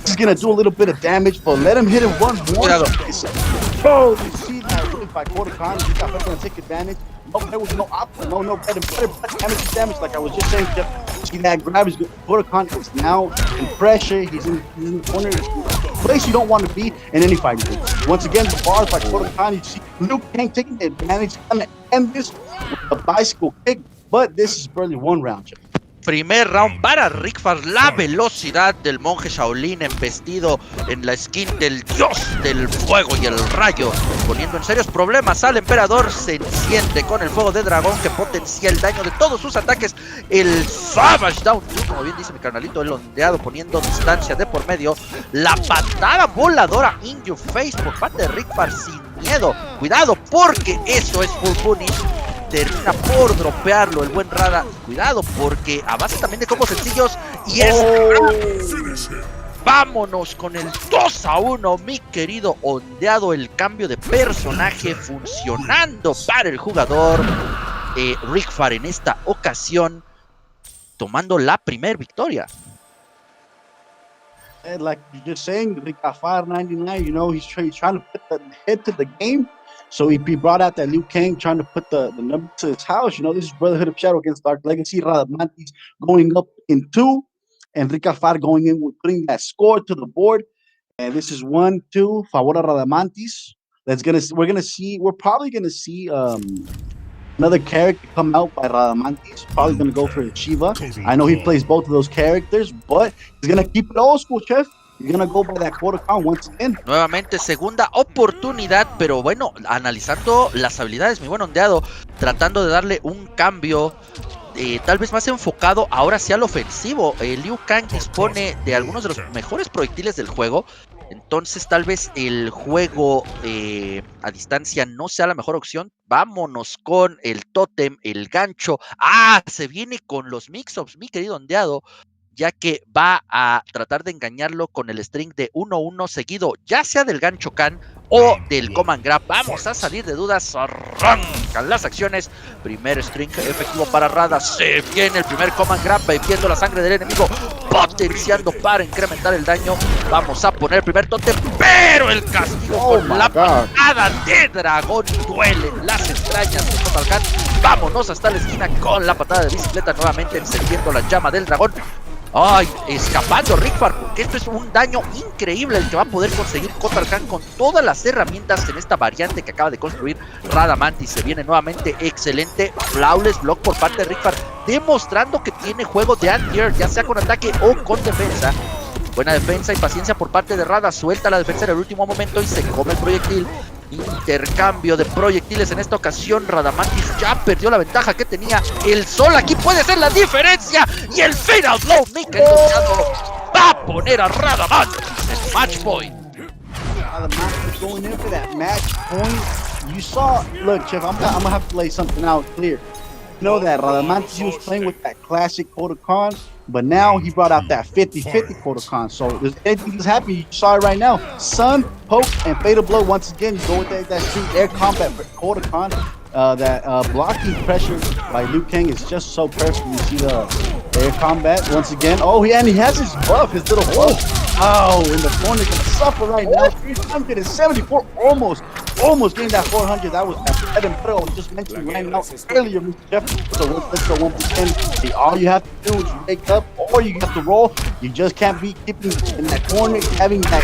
This is gonna do a little bit of damage, but let him hit him one more. Oh, you see that really by quarter con? He's gonna take advantage. No, there was no option. No better damage. Like I was just saying, Jeff. See that grab is good. Quarter con is now in pressure. He's in the corner. Place you don't want to be in any fighting game. Once again, the bars by quarter con. You see Liu Kang taking advantage. Gonna end this with a bicycle kick, but this is barely one round, Jeff. Primer round para Rickfar, la velocidad del monje Shaolin embestido en la skin del dios del fuego y el rayo, poniendo en serios problemas al emperador. Se enciende con el fuego de dragón que potencia el daño de todos sus ataques. El Savage Down, como bien dice mi carnalito, el ondeado poniendo distancia de por medio. La patada voladora in your face por parte de Rickfar sin miedo. Cuidado porque eso es full punish. Termina por dropearlo el buen Rada. Cuidado porque a base también de combos sencillos. Y es... Vámonos con el 2-1, mi querido ondeado. El cambio de personaje funcionando para el jugador Rickfar en esta ocasión, tomando la primer victoria. And like you're just saying, Rickfar 599, you know, he's trying to put the head to the game. So he brought out that Liu Kang, trying to put the number to his house. You know, this is Brotherhood of Shadow against Dark Legacy. Radamantis going up in 2, and Rickfar going in with putting that score to the board. And this is 1-2, favor a Radamantis. We're probably gonna see another character come out by Radamantis. Probably gonna go for Shiva. I know he plays both of those characters, but he's gonna keep it old school, Chef. You're gonna go by that quarter count once again. Nuevamente segunda oportunidad, pero bueno, analizando las habilidades, mi buen ondeado, tratando de darle un cambio tal vez más enfocado ahora sí al ofensivo. Liu Kang dispone de algunos de los mejores proyectiles del juego, entonces tal vez el juego a distancia no sea la mejor opción. Vámonos con el tótem, el gancho. Se viene con los mix-ups, mi querido ondeado, ya que va a tratar de engañarlo con el string de 1-1 seguido, ya sea del gancho can o del command grab. Vamos a salir de dudas, arrancan las acciones. Primer string efectivo para Rada, se viene el primer command grab, bebiendo la sangre del enemigo, potenciando para incrementar el daño. Vamos a poner el primer totem, pero el castigo con la patada de dragón duele las extrañas de Total Khan. Vámonos hasta la esquina con la patada de bicicleta, nuevamente encendiendo la llama del dragón. Escapando Rickfar, porque esto es un daño increíble el que va a poder conseguir Kotal Khan con todas las herramientas en esta variante que acaba de construir Radamantis. Se viene nuevamente excelente flawless block por parte de Rickfar, demostrando que tiene juego de anti-air, ya sea con ataque o con defensa. Buena defensa y paciencia por parte de Rada, suelta la defensa en el último momento y se come el proyectil. Intercambio de proyectiles en esta ocasión. Radamantis ya perdió la ventaja que tenía. El sol aquí puede ser la diferencia. Y el final blow, mi querido va a poner a Radamantis en match point. Radamantis going in for that match point. You saw, look, Chef, I'm gonna have to lay something out clear. You know that Radamantis, he was playing with that classic Kodokan, but now he brought out that 50-50 Kodokan. So there's anything that's happening, you saw it right now. Sun, poke, and fatal blow. Once again, you go with that street air combat for Kodokan. That blocking pressure by Liu Kang is just so perfect. You see the air combat once again. And he has his buff, his little buff. In the corner, gonna suffer right now. 374, almost getting that 400. That was that Ed and Pro just mentioned right now earlier, Mr. Jeff. So let's go 1%. All you have to do is wake up, or you have to roll. You just can't be keeping in that corner, having that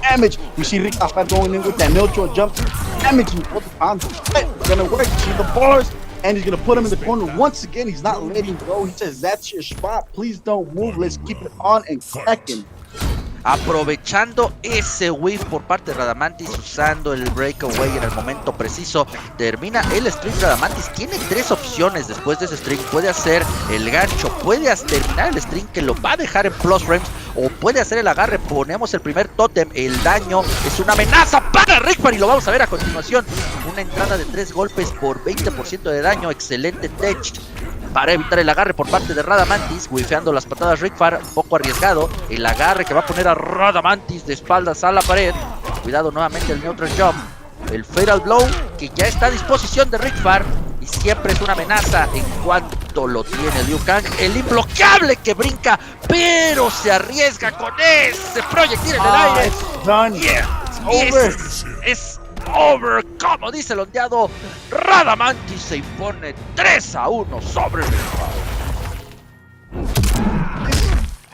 damage. You see Rickfar going in with that neutral jump, damaging both the times. It's gonna work. You see the bars, and he's gonna put him in the corner once again. He's not letting go. He says, "That's your spot. Please don't move. Let's keep it on and cracking." Aprovechando ese whiff por parte de Radamantis, usando el breakaway en el momento preciso, termina el string. Radamantis tiene 3 opciones después de ese string. Puede hacer el gancho, puede terminar el string que lo va a dejar en plus frames, o puede hacer el agarre. Ponemos el primer tótem, el daño es una amenaza para Rickfar y lo vamos a ver a continuación. Una entrada de 3 golpes por 20% de daño, excelente tech para evitar el agarre por parte de Radamantis, wifeando las patadas Rickfar, un poco arriesgado, el agarre que va a poner a Radamantis de espaldas a la pared. Cuidado nuevamente el neutral jump, el fatal blow que ya está a disposición de Rickfar y siempre es una amenaza en cuanto alto lo tiene Liu Kang, el imbloqueable que brinca, pero se arriesga con ese proyectil en el aire. It's done. Yeah, It's over. Es over, como dice el ondeado. Radamantis se impone 3-1 sobre Rival.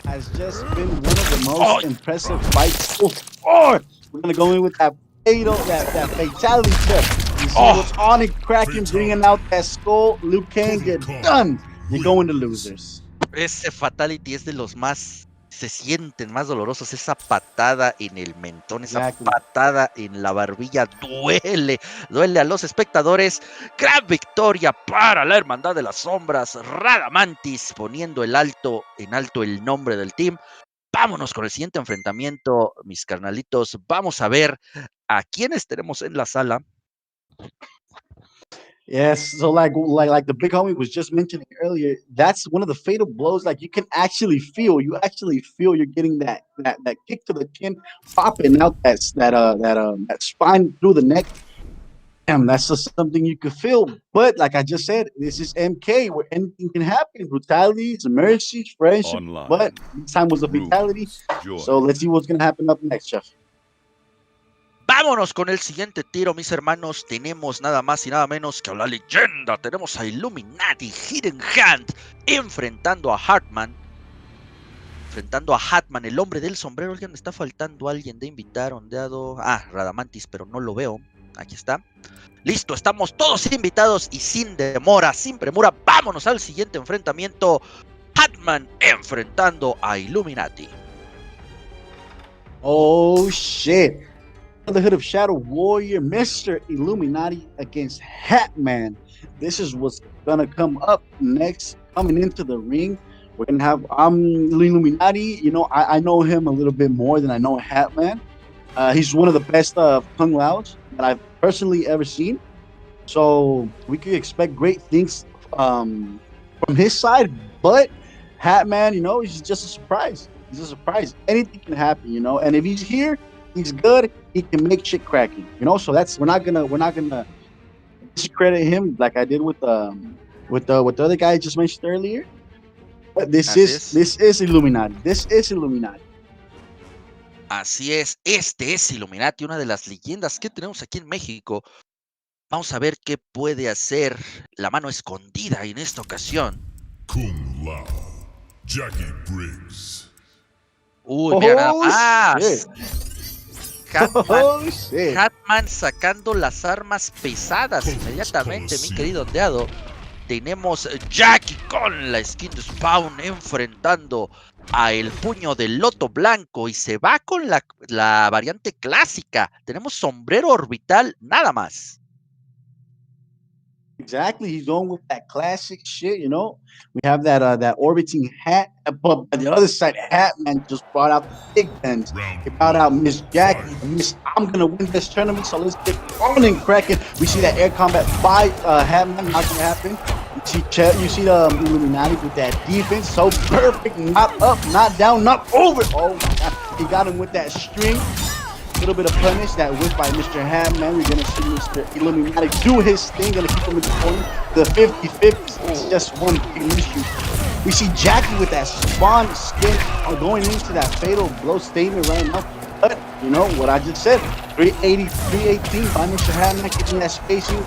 Has just been one of the most impressive fights so far. We're gonna go in with that fatality check. You see what's on it, Kraken bringing out that skull. Liu Kang get done. You're going to losers. Ese fatality es de los más, se sienten más dolorosos. Esa patada en el mentón, esa patada en la barbilla duele a los espectadores. Gran victoria para la Hermandad de las Sombras. Radamantis poniendo en alto el nombre del team. Vámonos con el siguiente enfrentamiento, mis carnalitos. Vamos a ver a quiénes tenemos en la sala. Yes, so like the big homie was just mentioning earlier, that's one of the fatal blows. Like you actually feel you're getting that kick to the chin, popping out that spine through the neck. Damn, that's just something you could feel. But like I just said, this is MK where anything can happen. Brutalities, mercies, friendship. Online. But this time was a fatality. So let's see what's gonna happen up next, Chef. Vámonos con el siguiente tiro, mis hermanos. Tenemos nada más y nada menos que a la leyenda. Tenemos a Illuminati Hidden Hand enfrentando a Hartman. El hombre del sombrero. Alguien, me está faltando alguien de invitar, ondeado. Radamantis, pero no lo veo. Aquí está. Listo, estamos todos invitados y sin demora, sin premura. Vámonos al siguiente enfrentamiento. Hartman enfrentando a Illuminati. Oh, shit. Brotherhood of Shadow Warrior, Mr. Illuminati against Hatman. This is what's gonna come up next. Coming into the ring, we're gonna have Illuminati. You know, I know him a little bit more than I know Hatman. He's one of the best Kung Laos that I've personally ever seen. So we could expect great things from his side. But Hatman, you know, he's just a surprise. He's a surprise. Anything can happen, you know. And if he's here, he's good. He can make shit cracking, you know. So we're not gonna discredit him like I did with the other guy I just mentioned earlier. But this is Illuminati. This is Illuminati. Así es, este es Illuminati, una de las leyendas que tenemos aquí en México. Vamos a ver qué puede hacer la mano escondida en esta ocasión. Kung Lao, Jackie Briggs. Mira nada más. Hatman sacando las armas pesadas inmediatamente, mi querido ondeado. Tenemos Jackie con la skin de Spawn enfrentando a el puño del loto blanco y se va con la variante clásica. Tenemos sombrero orbital nada más. Exactly, he's going with that classic shit, you know. We have that orbiting hat, but on the other side, Hatman just brought out the big guns. He brought out Miss Jackie, Miss I'm gonna win this tournament, so let's get on and cracking. We see that air combat by Hatman, not gonna happen. You see the Illuminati with that defense, so perfect, not up, not down, not over. Oh my God, he got him with that string. Little bit of punish, that whip by Mr. Hatman. We're gonna see Mr. Illuminati do his thing, gonna keep him in the corner. The 50-50 is just one big issue. We see Jackie with that spawn skin going into that fatal blow statement right now. But you know what I just said, 380, 318 by Mr. Hatman, keeping that spacing.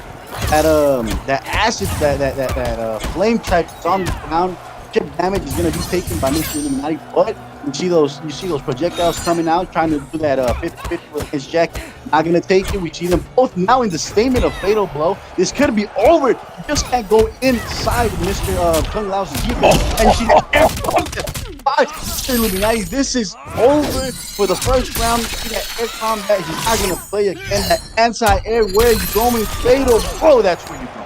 That acid, that flame type is on the ground. Chip damage is gonna be taken by Mr. Illuminati, but you see those projectiles coming out, trying to do that 50-50 against Jack. Not gonna take it. We see them both now in the statement of fatal blow. This could be over. You just can't go inside Mr. Kung Lao's defense. And you see that by Mr. Illuminati. This is over for the first round. You see that air combat. He's not gonna play again. That anti-air, where you going? Fatal blow. That's where you go.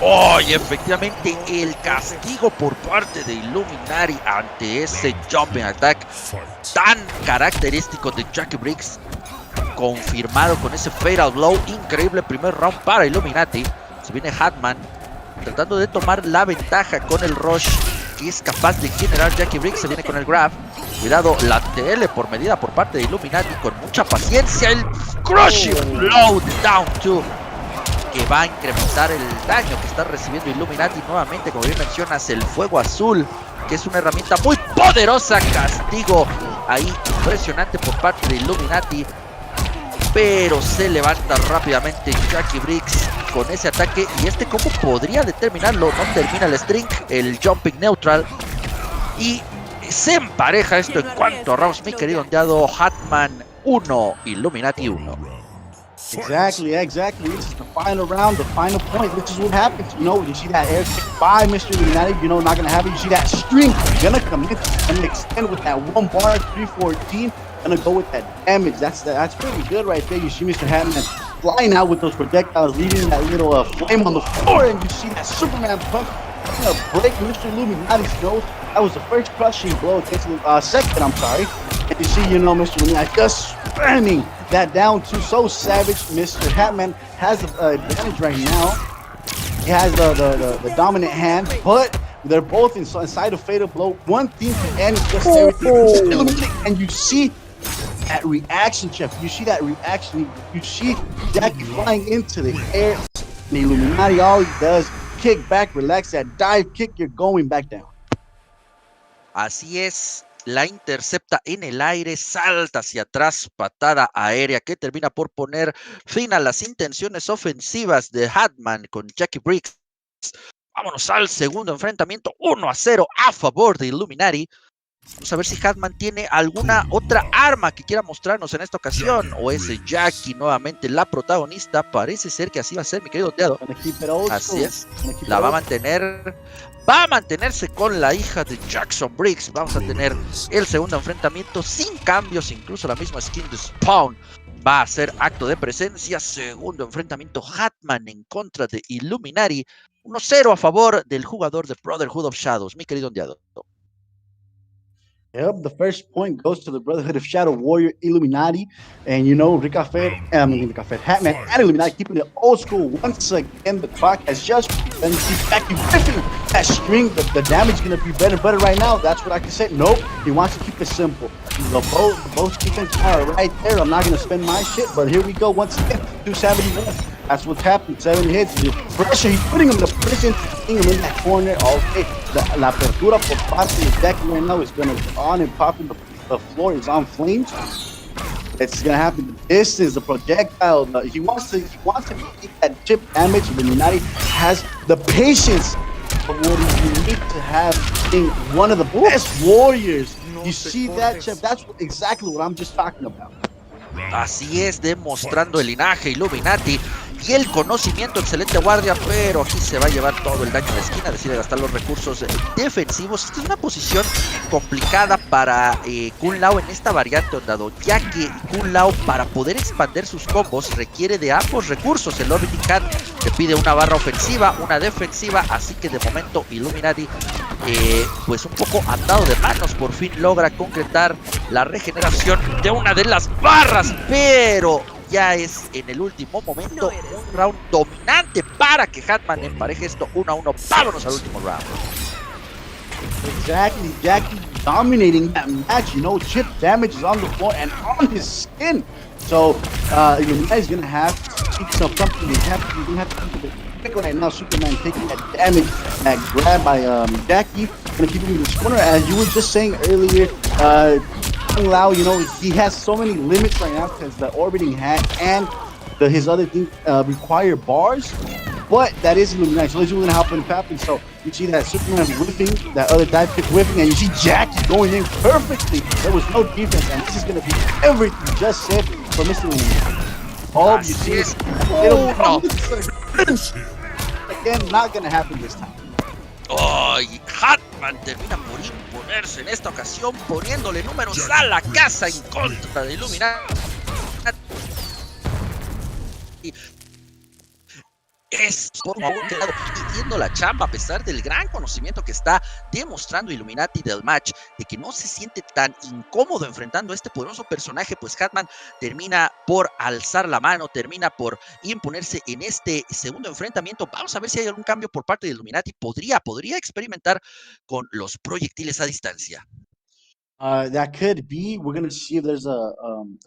Y efectivamente el castigo por parte de Illuminati ante ese jumping attack tan característico de Jackie Briggs, confirmado con ese fatal blow. Increíble primer round para Illuminati. Se viene Hatman tratando de tomar la ventaja con el rush que es capaz de generar Jackie Briggs. Se viene con el grab. Cuidado, la TL por medida por parte de Illuminati con mucha paciencia. El crushing blow down to que va a incrementar el daño que está recibiendo Illuminati nuevamente, como bien mencionas, el fuego azul, que es una herramienta muy poderosa, castigo ahí impresionante por parte de Illuminati, pero se levanta rápidamente Jackie Briggs con ese ataque, y cómo podría determinarlo, no termina el string, el jumping neutral, y se empareja esto en cuanto a rounds, mi querido ondeado. Hatman 1, Illuminati 1. Exactly. This is the final round, the final point. This is what happens. You see that air kick by Mr. Illuminati, not going to happen. You see that string going to come in and extend with that one bar, 314. Going to go with that damage. That's pretty good right there. You see Mr. Hatman flying out with those projectiles, leaving that little flame on the floor, and you see that Superman punch going to break Mr. Illuminati's nose. That was the first crushing blow. Second, I'm sorry. And you see, Mr. Illuminati just spamming that down too, so savage. Mr. Hatman has the advantage right now. He has the dominant hand, but they're both inside of fatal blow. One thing can end just everything. And you see that reaction, Jeff. You see that reaction. You see Jackie flying into the air. The Illuminati, all he does, kick back, relax that dive kick. You're going back down. Así es, la intercepta en el aire, salta hacia atrás, patada aérea que termina por poner fin a las intenciones ofensivas de Hatman con Jackie Briggs. Vámonos al segundo enfrentamiento, 1-0 a favor de Illuminati. Vamos a ver si Hatman tiene alguna otra arma que quiera mostrarnos en esta ocasión, o es Jackie nuevamente la protagonista. Parece ser que así va a ser, mi querido ondeado. Así es, la va a mantener. Va a mantenerse con la hija de Jackson Briggs. Vamos a tener el segundo enfrentamiento sin cambios, incluso la misma skin de Spawn va a ser acto de presencia. Segundo enfrentamiento, Hatman en contra de Illuminati. 1-0 a favor del jugador de Brotherhood of Shadows, mi querido ondeado. Yep, the first point goes to the Brotherhood of Shadow Warrior Illuminati. And Hatman and Illuminati keeping it old school. Once again, the clock has just been back ripping that string. The damage is going to be better and better right now. That's what I can say. Nope, he wants to keep it simple. Both defense are right there. I'm not going to spend my shit, but here we go once again. 271. That's what's happened. 7 hits. The pressure. He's putting him in the prison. Putting him in that corner. Okay. La apertura por parte de Jackie right now is going to on and popping. The floor is on flames. It's going to happen. The distance, the projectile. He wants to get that chip damage. Illuminati has the patience of what you need to have being one of the best warriors. You see that, Chef? That's exactly what I'm just talking about. Así es, demostrando el linaje Illuminati y el conocimiento, excelente guardia, pero aquí se va a llevar todo el daño en la esquina, decide gastar los recursos defensivos. Esta es una posición complicada para Kun Lao en esta variante, ondado, ya que Kun Lao, para poder expandir sus combos, requiere de ambos recursos. El Orbiting Cat te pide una barra ofensiva, una defensiva, así que de momento Illuminati pues un poco atado de manos, por fin logra concretar la regeneración de una de las barras, pero ya es en el último momento un round dominante para que Hatman empareje esto 1-1. Vámonos al último round. Exactly, Jackie dominating that match. Chip damage is on the floor and on his skin. So Illuminati is gonna have to keep something. He's gonna have to keep it quick right now. Superman taking that damage, that grab by Jackie, gonna keep him in this corner. As you were just saying earlier, Lao, he has so many limits right now because the orbiting hat and his other thing require bars, but that is Illuminati, so it's going to help him happen. So you see that Superman whiffing, that other dive kick whiffing, and you see Jackie going in perfectly. There was no defense, and this is going to be everything just said for Mr. Illuminati. All you see is again, not going to happen this time. Y Hatman termina por imponerse en esta ocasión, poniéndole números a la casa en contra de Illuminati. Es por favor haciendo la chamba, a pesar del gran conocimiento que está demostrando Illuminati del match, de que no se siente tan incómodo enfrentando a este poderoso personaje. Pues Hatman termina por alzar la mano, termina por imponerse en este segundo enfrentamiento. Vamos a ver si hay algún cambio por parte de Illuminati. Podría experimentar con los proyectiles a distancia. That could be. We're gonna see if there's a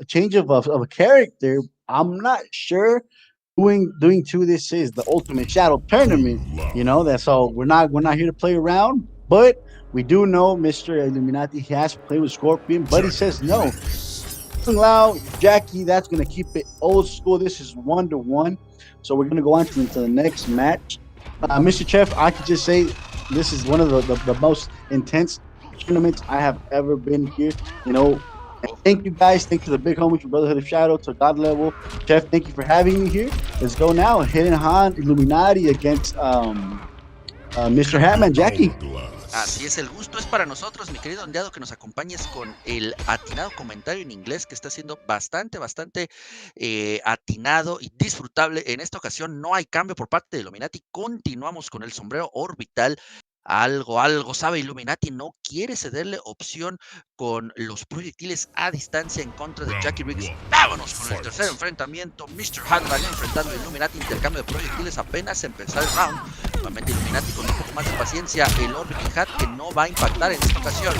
change of a character. I'm not sure. doing two. This is the Ultimate Shadow Tournament. You know that, so we're not here to play around, but we do know Mr. Illuminati has played with Scorpion, but he says no. Kung Lao, Jackie, that's gonna keep it old school. This is 1-1, so we're gonna go on to the next match. Mr. Chef, I could just say this is one of the most intense tournaments I have ever been here. You know, and thank you guys. Thank you to the big homies from Brotherhood of Shadow to God Level. Chef, thank you for having me here. Let's go now. Hidden Han Illuminati against Mr. Hatman, Jackie. Así es, el gusto es para nosotros, mi querido Ondeado, que nos acompañes con el atinado comentario en inglés que está siendo bastante atinado y disfrutable. En esta ocasión no hay cambio por parte de Illuminati, continuamos con el sombrero orbital. Algo sabe Illuminati, no quiere cederle opción con los proyectiles a distancia en contra de Jackie Riggs. Vámonos con el tercer enfrentamiento. Mr. Hatman enfrentando a Illuminati, intercambio de proyectiles apenas empezar el round. Nuevamente Illuminati con un poco más de paciencia. El Orbiting Hat que no va a impactar en esta ocasión.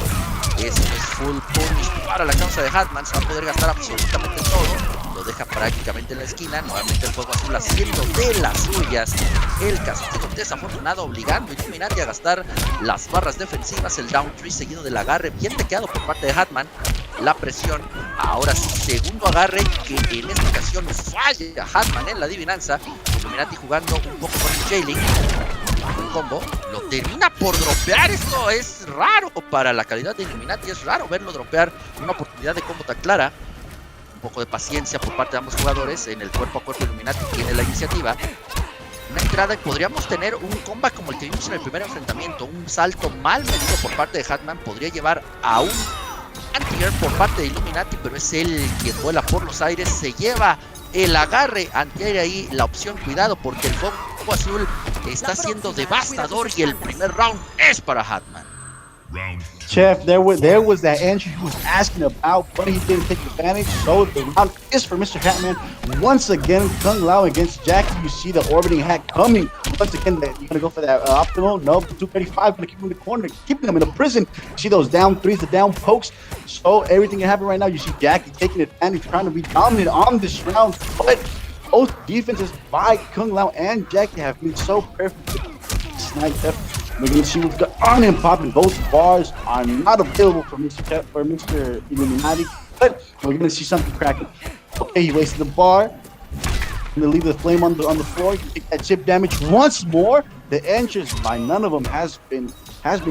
Esto es full punish para la causa de Hatman. Se va a poder gastar absolutamente todo. Lo deja prácticamente en la esquina. Nuevamente el fuego azul haciendo de las suyas. El castigo desafortunado obligando a Illuminati a gastar las barras defensivas. El down 3 seguido del agarre bien tequeado por parte de Hatman. La presión. Ahora sí, segundo agarre que en esta ocasión falla Hatman en la adivinanza. Illuminati jugando un poco con el Jailing. Un combo, lo termina por dropear. Esto es raro para la calidad de Illuminati. Es raro verlo dropear una oportunidad de combo tan clara. Un poco de paciencia por parte de ambos jugadores. En el cuerpo a cuerpo Illuminati tiene la iniciativa. Una entrada y podríamos tener un combat como el que vimos en el primer enfrentamiento. Un salto mal medido por parte de Hatman podría llevar a un anti-air por parte de Illuminati, pero es él quien vuela por los aires. Se lleva el agarre antiaire ahí. La opción, cuidado, porque el fuego azul está siendo devastador y el primer round es para Hatman. Chef, there was that entry he was asking about, but he didn't take advantage. So the round is for Mr. Hatman. Once again, Kung Lao against Jackie. You see the orbiting hat coming. Once again, you're gonna go for that optimal. No, 235. Gonna keep him in the corner, keeping him in a prison. You see those down threes, the down pokes. So everything can happen right now. You see Jackie taking advantage, trying to be dominant on this round, but both defenses by Kung Lao and Jackie have been so perfect. Snipe def. We're going to see what's going on and popping. Both bars are not available for Mr. Illuminati, but we're going to see something cracking. Okay, he wasted the bar. Going to leave the flame on the floor. You take that chip damage once more. The entrance by none of them has been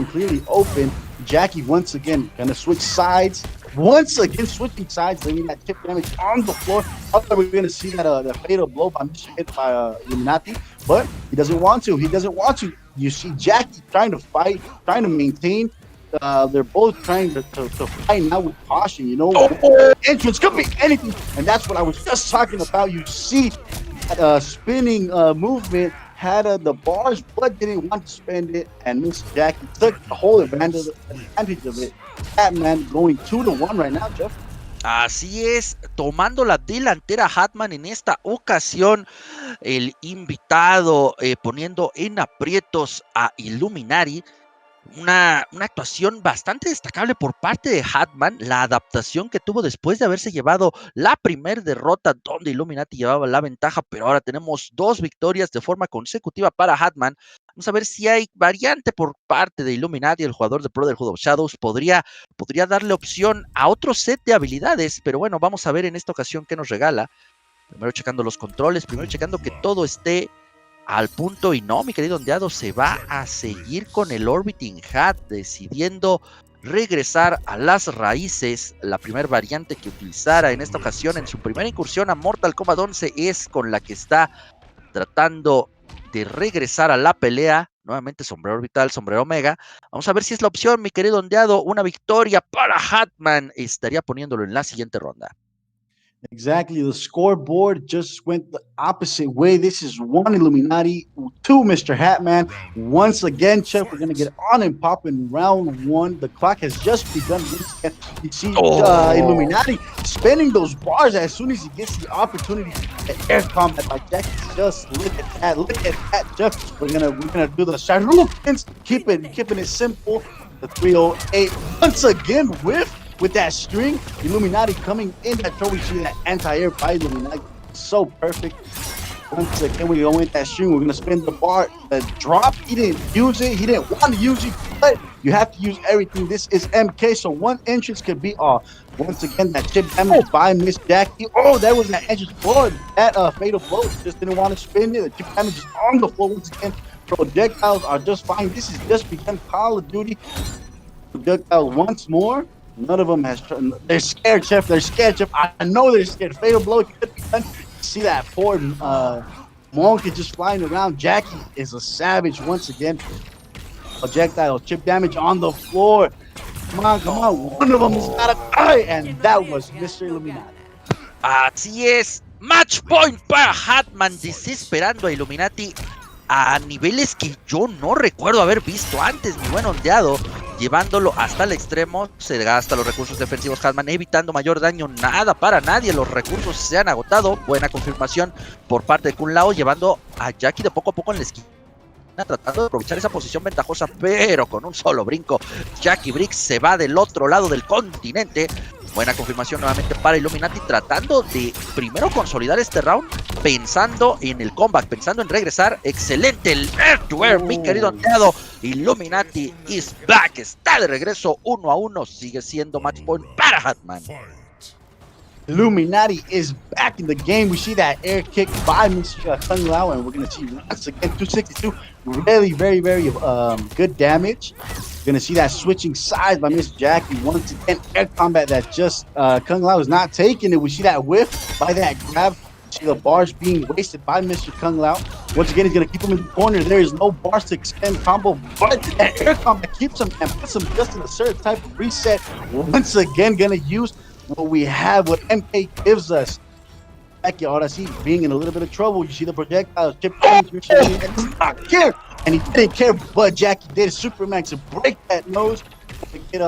clearly open. Jackie once again going to switch sides. Once again, switching sides, leaving that chip damage on the floor. We're going to see that fatal blow by Mr. Hit by Illuminati, but he doesn't want to. He doesn't want to. You see Jackie trying to fight, trying to maintain. They're both trying to fight now with caution. You know, entrance could be anything, and that's what I was just talking about. You see that spinning movement had the bars, but didn't want to spend it, and Miss Jackie took the whole advantage of it. Hatman going 2-1 right now, Jeff. Así es, tomando la delantera Hatman en esta ocasión, el invitado poniendo en aprietos a Illuminati. Una actuación bastante destacable por parte de Hatman, la adaptación que tuvo después de haberse llevado la primer derrota donde Illuminati llevaba la ventaja, pero ahora tenemos 2 victorias de forma consecutiva para Hatman. Vamos a ver si hay variante por parte de Illuminati. El jugador de Brotherhood of Shadows podría darle opción a otro set de habilidades, pero bueno, vamos a ver en esta ocasión qué nos regala. Primero checando los controles, primero checando que todo esté al punto, y no, mi querido Ondeado, se va a seguir con el Orbiting Hat, decidiendo regresar a las raíces. La primera variante que utilizara en esta ocasión en su primera incursión a Mortal Kombat 11 es con la que está tratando de regresar a la pelea. Nuevamente sombrero orbital, sombrero omega. Vamos a ver si es la opción, mi querido Ondeado. Una victoria para Hatman. Estaría poniéndolo en la siguiente ronda. Exactly. The scoreboard just went the opposite way. This is 1 Illuminati, 2 Mr. Hatman. Once again, Chef, we're going to get on and pop in round 1. The clock has just begun. You see Illuminati spending those bars as soon as he gets the opportunity. The air combat by Jack. Just look at that. Look at that, Jeff. We're gonna do the Shadow-pins, keeping it simple. The 308 once again with that string. Illuminati coming in that throw. We see that anti-air by Illuminati. So perfect. Once again, we go with that string. We're gonna spin the bar. The drop, he didn't use it. He didn't want to use it, but you have to use everything. This is MK, so one entrance could be off. Once again, that chip damage by Miss Jackie. Oh, that was that entrance floor. That fatal blow. Just didn't want to spin it. The chip damage is on the floor once again. Projectiles are just fine. This is just begun Call of Duty. Projectiles once more. None of them has. They're scared, Chef. They're scared, Chef. I know they're scared. Fatal blow could be done. See that poor Monk is just flying around. Jackie is a savage once again. Projectile chip damage on the floor. Come on, come on. One of them has got to die, and that was Mr. Illuminati. Así es. Match point para Hatman, desesperando a Illuminati a niveles que yo no recuerdo haber visto antes. Mi buen ondeado, llevándolo hasta el extremo, se gasta los recursos defensivos Hatman, evitando mayor daño, nada para nadie, los recursos se han agotado. Buena confirmación por parte de Kun Lao, llevando a Jackie de poco a poco en la esquina, tratando de aprovechar esa posición ventajosa, pero con un solo brinco, Jackie Briggs se va del otro lado del continente. Buena confirmación nuevamente para Illuminati, tratando de primero consolidar este round, pensando en el comeback, pensando en regresar. Excelente el air to air, mi querido ondeado. Illuminati is back, está de regreso 1-1, sigue siendo match point para Hatman. Illuminati is back in the game. We see that air kick by Mr. Kung Lao, and we're going to see once again 262. Really, very, very good damage. We're going to see that switching sides by Miss Jackie. Once again, air combat that just Kung Lao is not taking it. We see that whiff by that grab. We see the bars being wasted by Mr. Kung Lao. Once again, he's going to keep him in the corner. There is no bars to extend combo, but that air combat keeps him and puts him just in a certain type of reset. Once again, going to use what we have, what MK gives us. Jackie, ahora sí, being in a little bit of trouble. You see the projectiles, chip damage, and not care. And he didn't care, but Jackie did Superman to break that nose. To get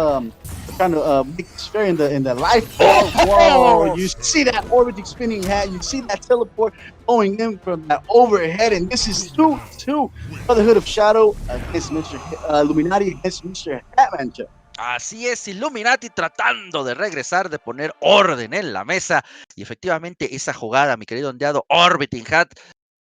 trying to make this fair in the life. Oh, whoa! You see that orbiting spinning hat. You see that teleport going in from that overhead, and this is 2-2. Brotherhood of Shadow against Mr. Illuminati against Mr. Hatman. Así es, Illuminati tratando de regresar, de poner orden en la mesa. Y efectivamente esa jugada, mi querido ondeado, Orbiting Hat,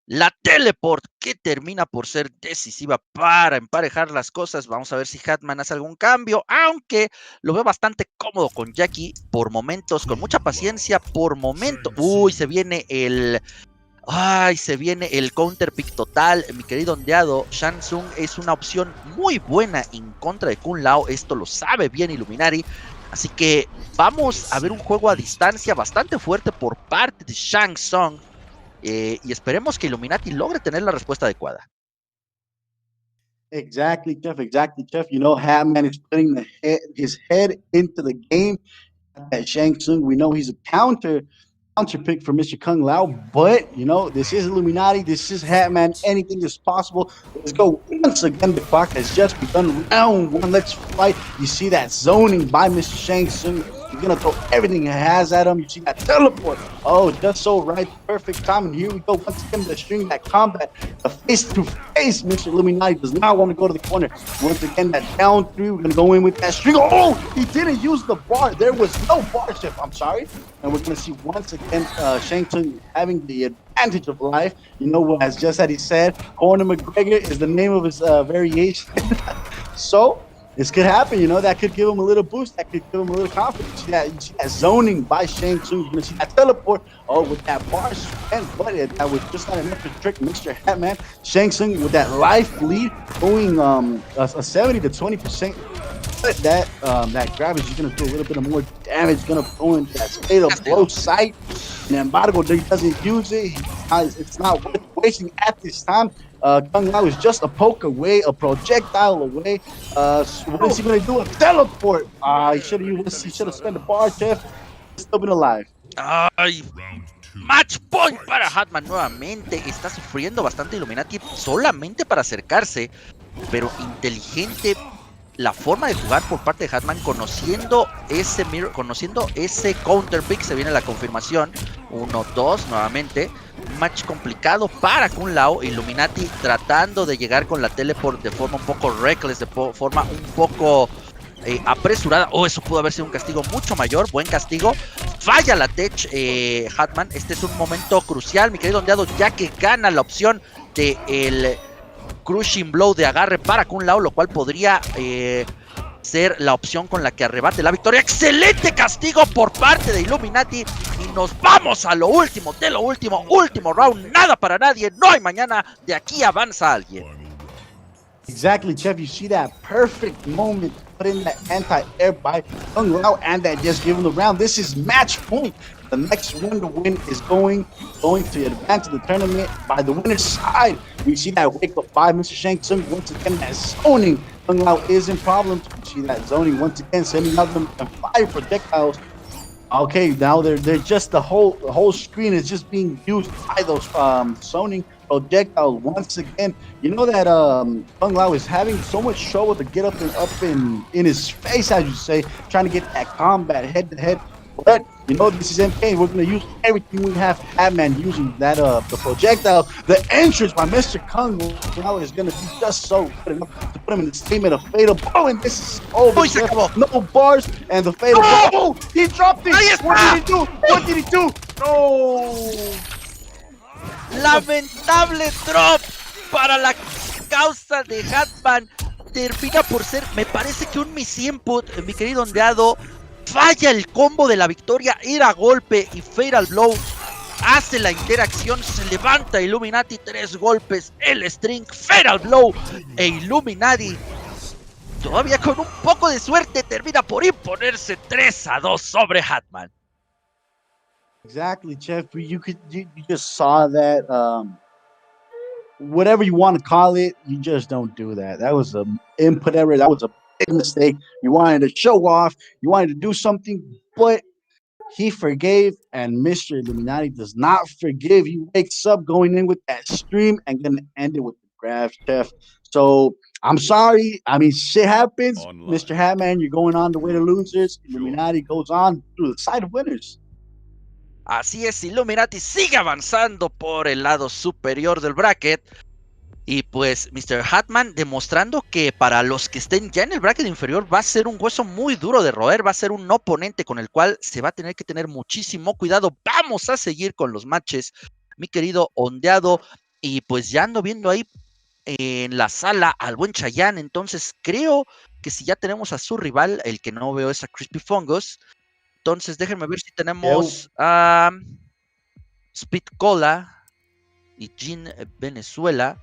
la teleport que termina por ser decisiva para emparejar las cosas. Vamos a ver si Hatman hace algún cambio, aunque lo veo bastante cómodo con Jackie por momentos, con mucha paciencia, por momentos. Uy, se viene el counter pick total, mi querido ondeado. Shang Tsung es una opción muy buena en contra de Kun Lao, esto lo sabe bien Illuminati, así que vamos a ver un juego a distancia bastante fuerte por parte de Shang Tsung, y esperemos que Illuminati logre tener la respuesta adecuada. Exactly, Jeff. You know, Hatman is putting his head into the game. At Shang Tsung, we know he's a counter pick for Mr. Kung Lao, but you know, this is Illuminati, this is Hatman, anything is possible. Let's go. Once again, the clock has just begun. Round one, let's fight. You see that zoning by Mr. Shang Tsung. He's gonna throw everything he has at him. You see that teleport. Oh, just so right, perfect time. And here we go. Once again, the string, that combat, the face to face. Mr. Illuminati does not want to go to the corner. Once again, that down three. We're gonna go in with that string. Oh, he didn't use the bar. There was no bar shift. I'm sorry. And we're gonna see once again Shang Tsung having the advantage of life. You know, as just as he said, Conor McGregor is the name of his variation. So this could happen, you know, that could give him a little boost, that could give him a little confidence. You see that zoning by Shang Tsung. You're going to see that teleport, with that bar and but that was just not enough to trick Mr. Hatman. Shang Tsung with that life lead going a 70 to 20%. That grab is just going to do a little bit of more damage, going to go into that fatal blow sight. And Embargo doesn't use it. It's not worth wasting at this time. Kung Lao is just a poke away, a projectile away. What is he going to do? A teleport. He should have spent the bar, Jeff. He's still been alive. Ay, match point para Hatman nuevamente. Está sufriendo bastante Illuminati solamente para acercarse, pero inteligente la forma de jugar por parte de Hatman, conociendo ese counter pick. Se viene la confirmación. 1-2 nuevamente. Match complicado para Kun Lao. Illuminati tratando de llegar con la teleport de forma un poco reckless, de forma un poco apresurada. Eso pudo haber sido un castigo mucho mayor. Buen castigo. Falla la tech, Hatman. Este es un momento crucial, mi querido ondeado, ya que gana la opción de el crushing blow de agarre para Kun Lao, lo cual podría ser la opción con la que arrebate la victoria. Excelente castigo por parte de Illuminati y nos vamos a lo último, de lo último, último round, nada para nadie, no hay mañana, de aquí avanza alguien. Exactly, Jeff. You see that perfect moment to put in that anti-air by Kung Lao and that just give him the round. This is match point. The next one to win is going to advance to the tournament by the winner's side. We see that wake up by Mr. Shang Tsung once again. That zoning. Kung Lao is in problems. We see that zoning once again, sending out them and 5 projectiles. Okay, now they're just the whole screen is just being used by those zoning projectiles once again. You know that Kung Lao is having so much trouble to get up in his face, as you say, trying to get that combat head to head. But you know, this is MK. We're gonna use everything we have. Batman using that the projectile. The entrance by Mr. Kung Lao is gonna be just so good enough to put him in the statement of fatal blow. And this is over. No bars and the fatal blow. Oh, he dropped it. What did he do? What did he do? No. Lamentable drop para la causa de Hatman. Termina por ser, me parece que un misinput, mi querido ondeado. Falla el combo de la victoria, era golpe y fatal blow. Hace la interacción, se levanta Illuminati, 3 golpes, el string, fatal blow e Illuminati, todavía con un poco de suerte, termina por imponerse 3-2 sobre Hatman. Exactly, Jeff. You just saw that. Whatever you want to call it, you just don't do that. That was an input error. That was a big mistake. You wanted to show off. You wanted to do something, but he forgave, and Mr. Illuminati does not forgive. He wakes up going in with that stream and gonna end it with the grab, Jeff. So I'm sorry. I mean, shit happens. Online. Mr. Hatman, you're going on the way to losers. Illuminati goes on through the side of winners. Así es, Illuminati sigue avanzando por el lado superior del bracket. Y pues Mr. Hatman demostrando que para los que estén ya en el bracket inferior va a ser un hueso muy duro de roer, va a ser un oponente con el cual se va a tener que tener muchísimo cuidado. Vamos a seguir con los matches, mi querido ondeado. Y pues ya ando viendo ahí en la sala al buen Chayanne, entonces creo que si ya tenemos a su rival, el que no veo es a Crispy Fungus. Entonces déjenme ver si tenemos a Speed Cola y Gin Venezuela.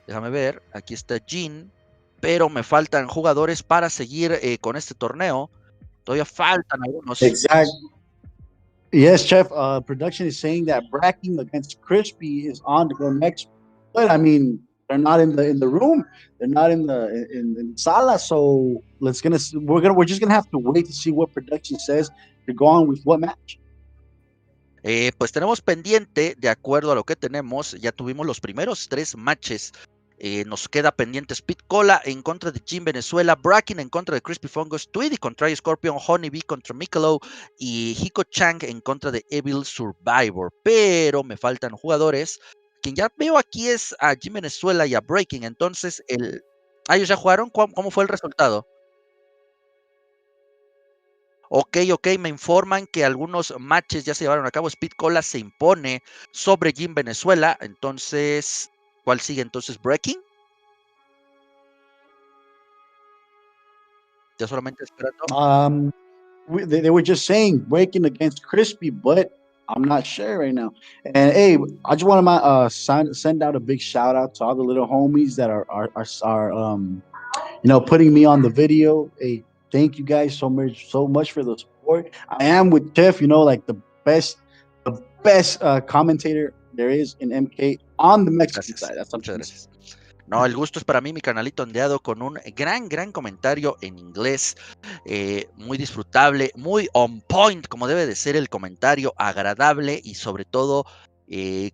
Déjame ver, aquí está Jin, pero me faltan jugadores para seguir con este torneo. Todavía faltan algunos. Exactly. Yes, Chef. Production is saying that Bracking against Crispy is on to go next, but I mean they're not in the room. They're not in the sala. So we're just gonna have to wait to see what production says to go on with what match. Pues tenemos pendiente, de acuerdo a lo que tenemos, ya tuvimos los primeros 3 matches. Nos queda pendiente Speed Cola en contra de Jim Venezuela, Bracken en contra de Crispy Fungus, Tweedy contra Scorpion, Honeybee contra Michelob y Hiko Chang en contra de Evil Survivor. Pero me faltan jugadores. Quien ya veo aquí es a Jim Venezuela y a Breaking. Entonces, ellos ya jugaron. ¿Cómo fue el resultado? Ok, me informan que algunos matches ya se llevaron a cabo. Speed Cola se impone sobre Jim Venezuela. Entonces, ¿cuál sigue entonces? ¿Breaking? Ya solamente esperando. They were just saying Breaking against Crispy, but I'm not sure right now. And hey, I just want to send out a big shout out to all the little homies that are putting me on the video. Hey, thank you guys so much for the support. I am with Jeff, like the best commentator there is in MK on the Mexican side. That's muchas gracias. No, el gusto es para mí, mi canalito ondeado, con un gran comentario en inglés, muy disfrutable, muy on point, como debe de ser el comentario, agradable y sobre todo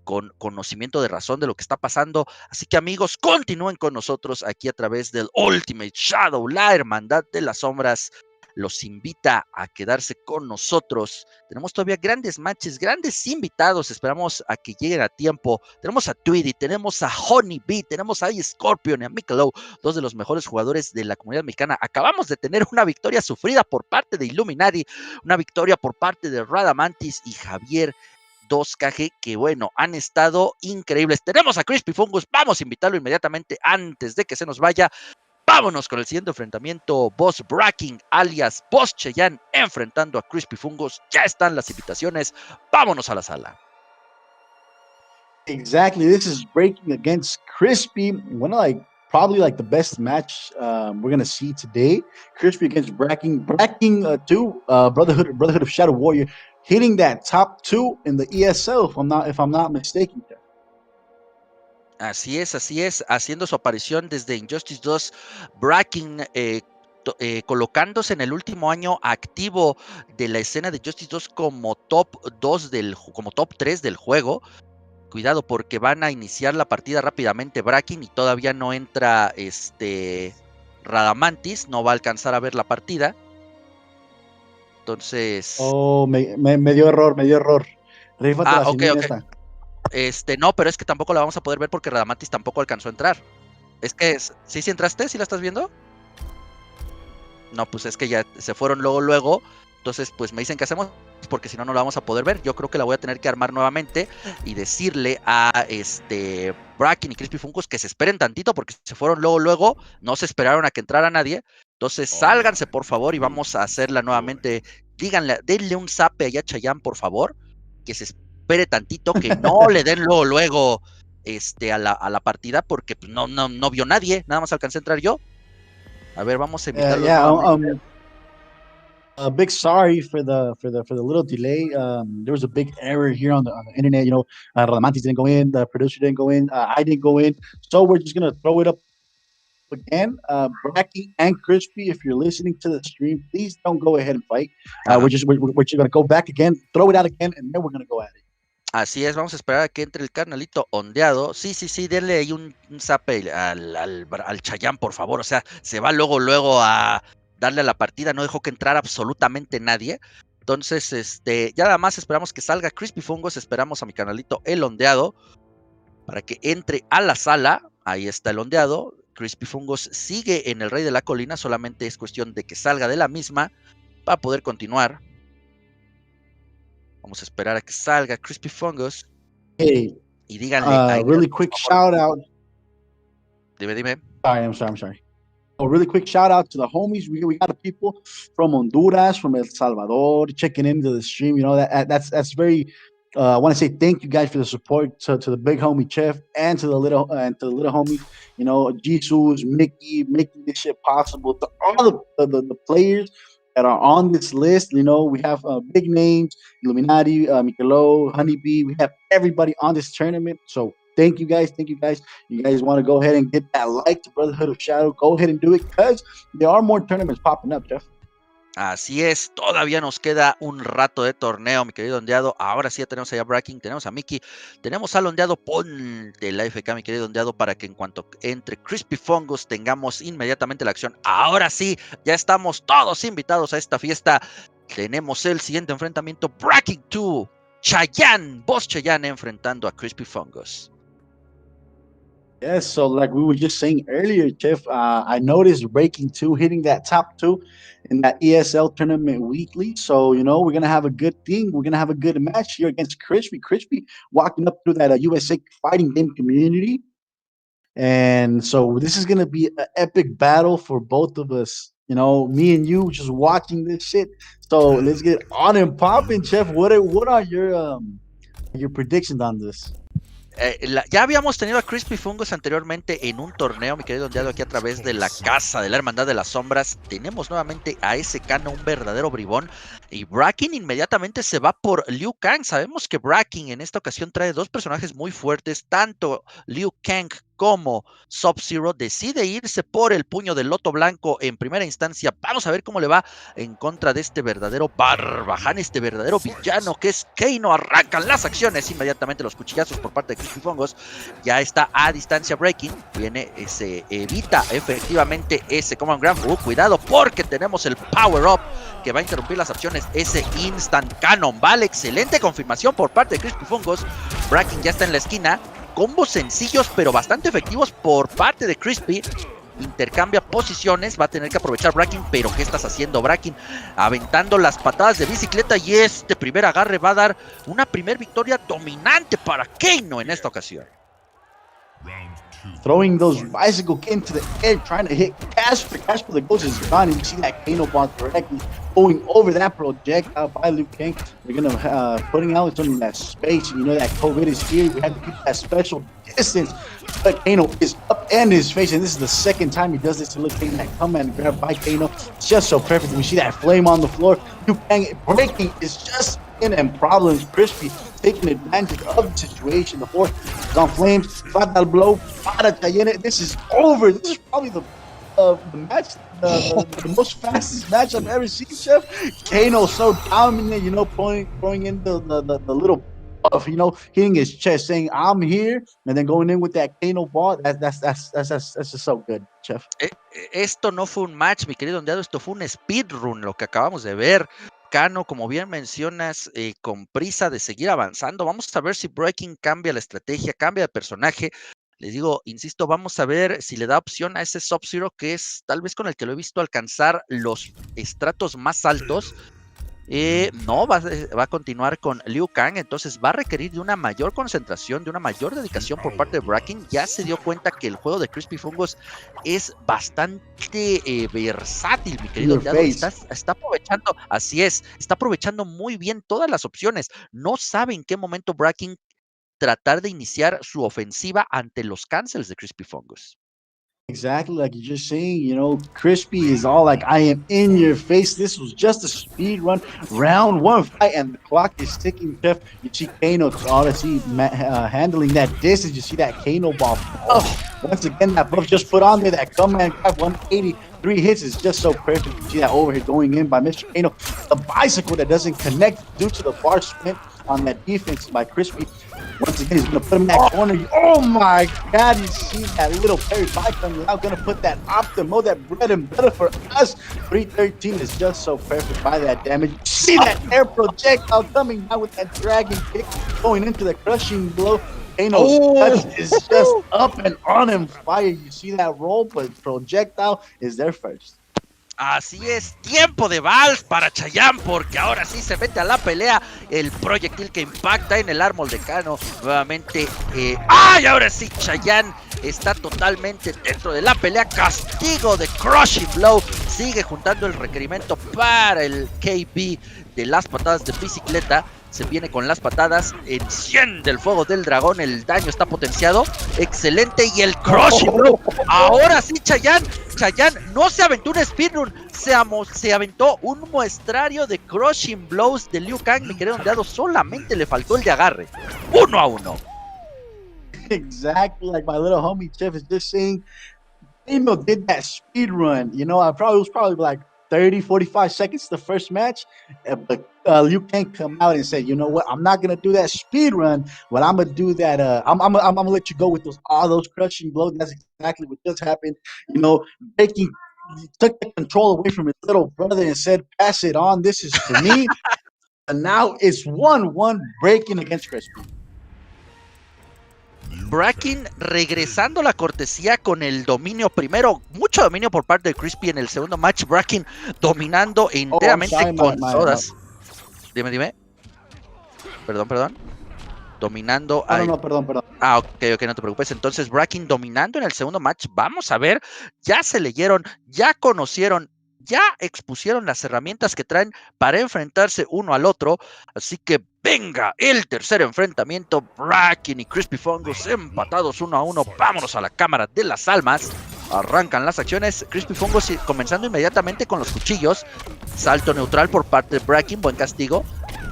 con conocimiento de razón de lo que está pasando. Así que amigos, continúen con nosotros aquí a través del Ultimate Shadow, la hermandad de las sombras. los invita a quedarse con nosotros. Tenemos todavía grandes matches, grandes invitados, esperamos a que lleguen a tiempo. Tenemos a Tweety, tenemos a Honey Bee, tenemos a Scorpion y a Michelob, dos de los mejores jugadores de la comunidad mexicana. Acabamos de tener una victoria sufrida por parte de Illuminati, una victoria por parte de Radamantis y Javier 2KG, que bueno, han estado increíbles. Tenemos a Crispy Fungus, vamos a invitarlo inmediatamente antes de que se nos vaya. Vámonos con el siguiente enfrentamiento. Boss Bracking alias Boss Cheyenne enfrentando a Crispy Fungus. Ya están las invitaciones. Vámonos a la sala. Exactly. This is Breaking against Crispy. One of probably the best match we're gonna see today. Crispy against Bracking 2, Brotherhood of Shadow Warrior, hitting that top 2 in the ESL, if I'm not mistaken. Así es, haciendo su aparición desde Injustice 2, Bracking colocándose en el último año activo de la escena de Justice 2 como top 3 del juego. Cuidado porque van a iniciar la partida rápidamente Bracking y todavía no entra Radamantis, no va a alcanzar a ver la partida. Entonces... Oh, me dio error. Rífate la ok. esta. No, pero es que tampoco la vamos a poder ver porque Radamantis tampoco alcanzó a entrar. Es que, ¿sí entraste? ¿Sí la estás viendo? No, pues es que ya se fueron luego. Entonces, pues me dicen que hacemos, porque si no, no la vamos a poder ver. Yo creo que la voy a tener que armar nuevamente y decirle a Bracken y Crispy Fungus que se esperen tantito porque se fueron luego. No se esperaron a que entrara nadie. Entonces, sálganse, por favor, y vamos a hacerla nuevamente. Denle un zape allá a Chayanne, por favor, que se espere tantito, que no le den luego a la partida, porque pues, no vio nadie, nada más alcancé a entrar yo. A ver, vamos a invitarlos. A big sorry for the little delay. There was a big error here on the internet. Radamantis didn't go in, the producer didn't go in, I didn't go in, so we're just gonna throw it up again. Bracky and Crispy, if you're listening to the stream, please don't go ahead and fight. We're just gonna go back again, throw it out again, and then we're gonna go at it. Así es, vamos a esperar a que entre el carnalito ondeado. Sí, denle ahí un zape al Chayanne, por favor. O sea, se va luego a darle a la partida, no dejó que entrara absolutamente nadie. Entonces, ya nada más esperamos que salga Crispy Fungus, esperamos a mi canalito el ondeado para que entre a la sala. Ahí está el ondeado. Crispy Fungus sigue en el Rey de la Colina, solamente es cuestión de que salga de la misma para poder continuar. Vamos a esperar a que salga Crispy Fungus. Hey, y díganle. Really quick shout out. Dime. I'm sorry. A really quick shout out to the homies. We got people from Honduras, from El Salvador, checking into the stream. That's very. I want to say thank you guys for the support to the big homie Chef and to the little homie. Jesus, Mickey, making this shit possible. To all the players that are on this list. We have big names, Illuminati, Michelob, Honeybee. We have everybody on this tournament. So thank you guys. You guys want to go ahead and get that like to Brotherhood of Shadow, go ahead and do it because there are more tournaments popping up, Jeff. Así es, todavía nos queda un rato de torneo, mi querido ondeado. Ahora sí ya tenemos allá a Bracking, tenemos a Mickey, tenemos al ondeado. Ponte la FK, mi querido ondeado, para que en cuanto entre Crispy Fungus tengamos inmediatamente la acción. Ahora sí, ya estamos todos invitados a esta fiesta. Tenemos el siguiente enfrentamiento, Bracking 2, Chayanne, Boss Chayanne enfrentando a Crispy Fungus. Yes, so like we were just saying earlier, Jeff, I noticed Breaking 2 hitting that top 2 in that ESL tournament weekly. So, we're going to have a good thing. We're going to have a good match here against Crispy. Crispy walking up through that USA fighting game community. And so this is going to be an epic battle for both of us. Me and you just watching this shit. So let's get on and popping, Jeff. What are your predictions on this? Ya habíamos tenido a Crispy Fungus anteriormente en un torneo, mi querido ondeado, aquí a través de la casa de la Hermandad de las Sombras. Tenemos nuevamente a ese Cano, un verdadero bribón, y Bracking inmediatamente se va por Liu Kang. Sabemos que Bracking en esta ocasión trae dos personajes muy fuertes, tanto Liu Kang como Sub-Zero decide irse por el puño del loto blanco en primera instancia. Vamos a ver cómo le va en contra de este verdadero barbaján, este verdadero villano que es Kano. Arrancan las acciones inmediatamente, los cuchillazos por parte de Crispy Fongos. Ya está a distancia Breaking, se evita efectivamente ese Command Grab. Cuidado porque tenemos el Power Up que va a interrumpir las opciones, ese Instant Cannon. Vale, excelente confirmación por parte de Crispy Fongos. Breaking ya está en la esquina. Combos sencillos pero bastante efectivos por parte de Crispy. Intercambia posiciones, va a tener que aprovechar Bracken, pero ¿qué estás haciendo, Bracken? Aventando las patadas de bicicleta y este primer agarre va a dar una primer victoria dominante para Kano en esta ocasión. Throwing those bicycle into the air, trying to hit Casper. Casper, the ghost is gone, and you see that Kano ball directly going over that projectile by Liu Kang. They're gonna putting out some of that space. You know that COVID is here. We have to keep that special distance. But Kano is up and his face, and this is the second time he does this to Liu Kang. That come and grab by Kano, it's just so perfect. We see that flame on the floor. Liu Kang breaking is just and problems. Crispy taking advantage of the situation. The fourth is on flames. Fatal blow. This is over. This is probably the match, the most fastest match I've ever seen, Chef. Kano so dominant, you know, throwing in the little buff, you know, hitting his chest, saying I'm here, and then going in with that Kano ball. That's just so good, Chef. Esto no fue un match, mi querido Ondeado, esto fue un speedrun, lo que acabamos de ver. Kano, como bien mencionas, con prisa de seguir avanzando. Vamos a ver si Breaking cambia la estrategia, cambia de personaje. Les digo, insisto, vamos a ver si le da opción a ese Sub-Zero, que es tal vez con el que lo he visto alcanzar los estratos más altos. No, va a continuar con Liu Kang, entonces va a requerir de una mayor concentración, de una mayor dedicación por parte de Bracken. Ya se dio cuenta que el juego de Crispy Fongos es bastante versátil, mi querido Ondeado. Está aprovechando, así es, está aprovechando muy bien todas las opciones. No sabe en qué momento Bracken tratar de iniciar su ofensiva ante los cancels de Crispy Fongos. Exactly, like you're just saying, you know, Crispy is all like, I am in your face. This was just a speed run, round one fight, and the clock is ticking, Chef. You see Kano, handling that distance. You see that Kano ball. Once again, that buff just put on there, that command grab, 183 hits is just so perfect. You see that overhead going in by Mr. Kano. The bicycle that doesn't connect due to the bar spent on that defense by Crispy. Once again, he's going to put him in that corner. Oh my God, you see that little parry by coming out. Going to put that Optimo, that bread and butter for us. 313 is just so perfect by that damage. You see that air projectile coming down with that dragon kick, going into the crushing blow. Kano's touch is just up and on fire. You see that roll, but projectile is there first. Así es, tiempo de vals para Chayanne, porque ahora sí se mete a la pelea el proyectil que impacta en el árbol de Kano. Nuevamente, ahora sí Chayanne está totalmente dentro de la pelea. Castigo de Crushing Blow. Sigue juntando el requerimiento para el KB de las patadas de bicicleta. Se viene con las patadas, enciende el fuego del dragón, el daño está potenciado, excelente, y el Crushing Blow. Ahora sí Chayanne no se aventó un speedrun, se aventó un muestrario de Crushing Blows de Liu Kang, mi querido Ondeado. Solamente le faltó el de agarre, 1-1. Exactly, like my little homie Chef is just saying, Kano did that speed run, you know, it was probably like 30-45 seconds the first match, but Liu Kang come out and say, you know what, I'm not gonna do that speed run, but I'm gonna do that. I'm gonna let you go with all those crushing blows. That's exactly what just happened. You know, took the control away from his little brother and said, "Pass it on. This is for me." And now it's 1-1 Breaking against Crispy. Bracken regresando la cortesía con el dominio primero, mucho dominio por parte de Crispy en el segundo match. Bracken dominando enteramente con todas. Dime. Perdón. Dominando. No, perdón. Ok, no te preocupes. Entonces, Bracken dominando en el segundo match. Vamos a ver, ya se leyeron, ya conocieron, ya expusieron las herramientas que traen para enfrentarse uno al otro. Así que venga el tercer enfrentamiento. Bracken y Crispy Fongos empatados 1-1. Vámonos a la cámara de las almas. Arrancan las acciones. Crispy Fongos comenzando inmediatamente con los cuchillos. Salto neutral por parte de Bracken. Buen castigo.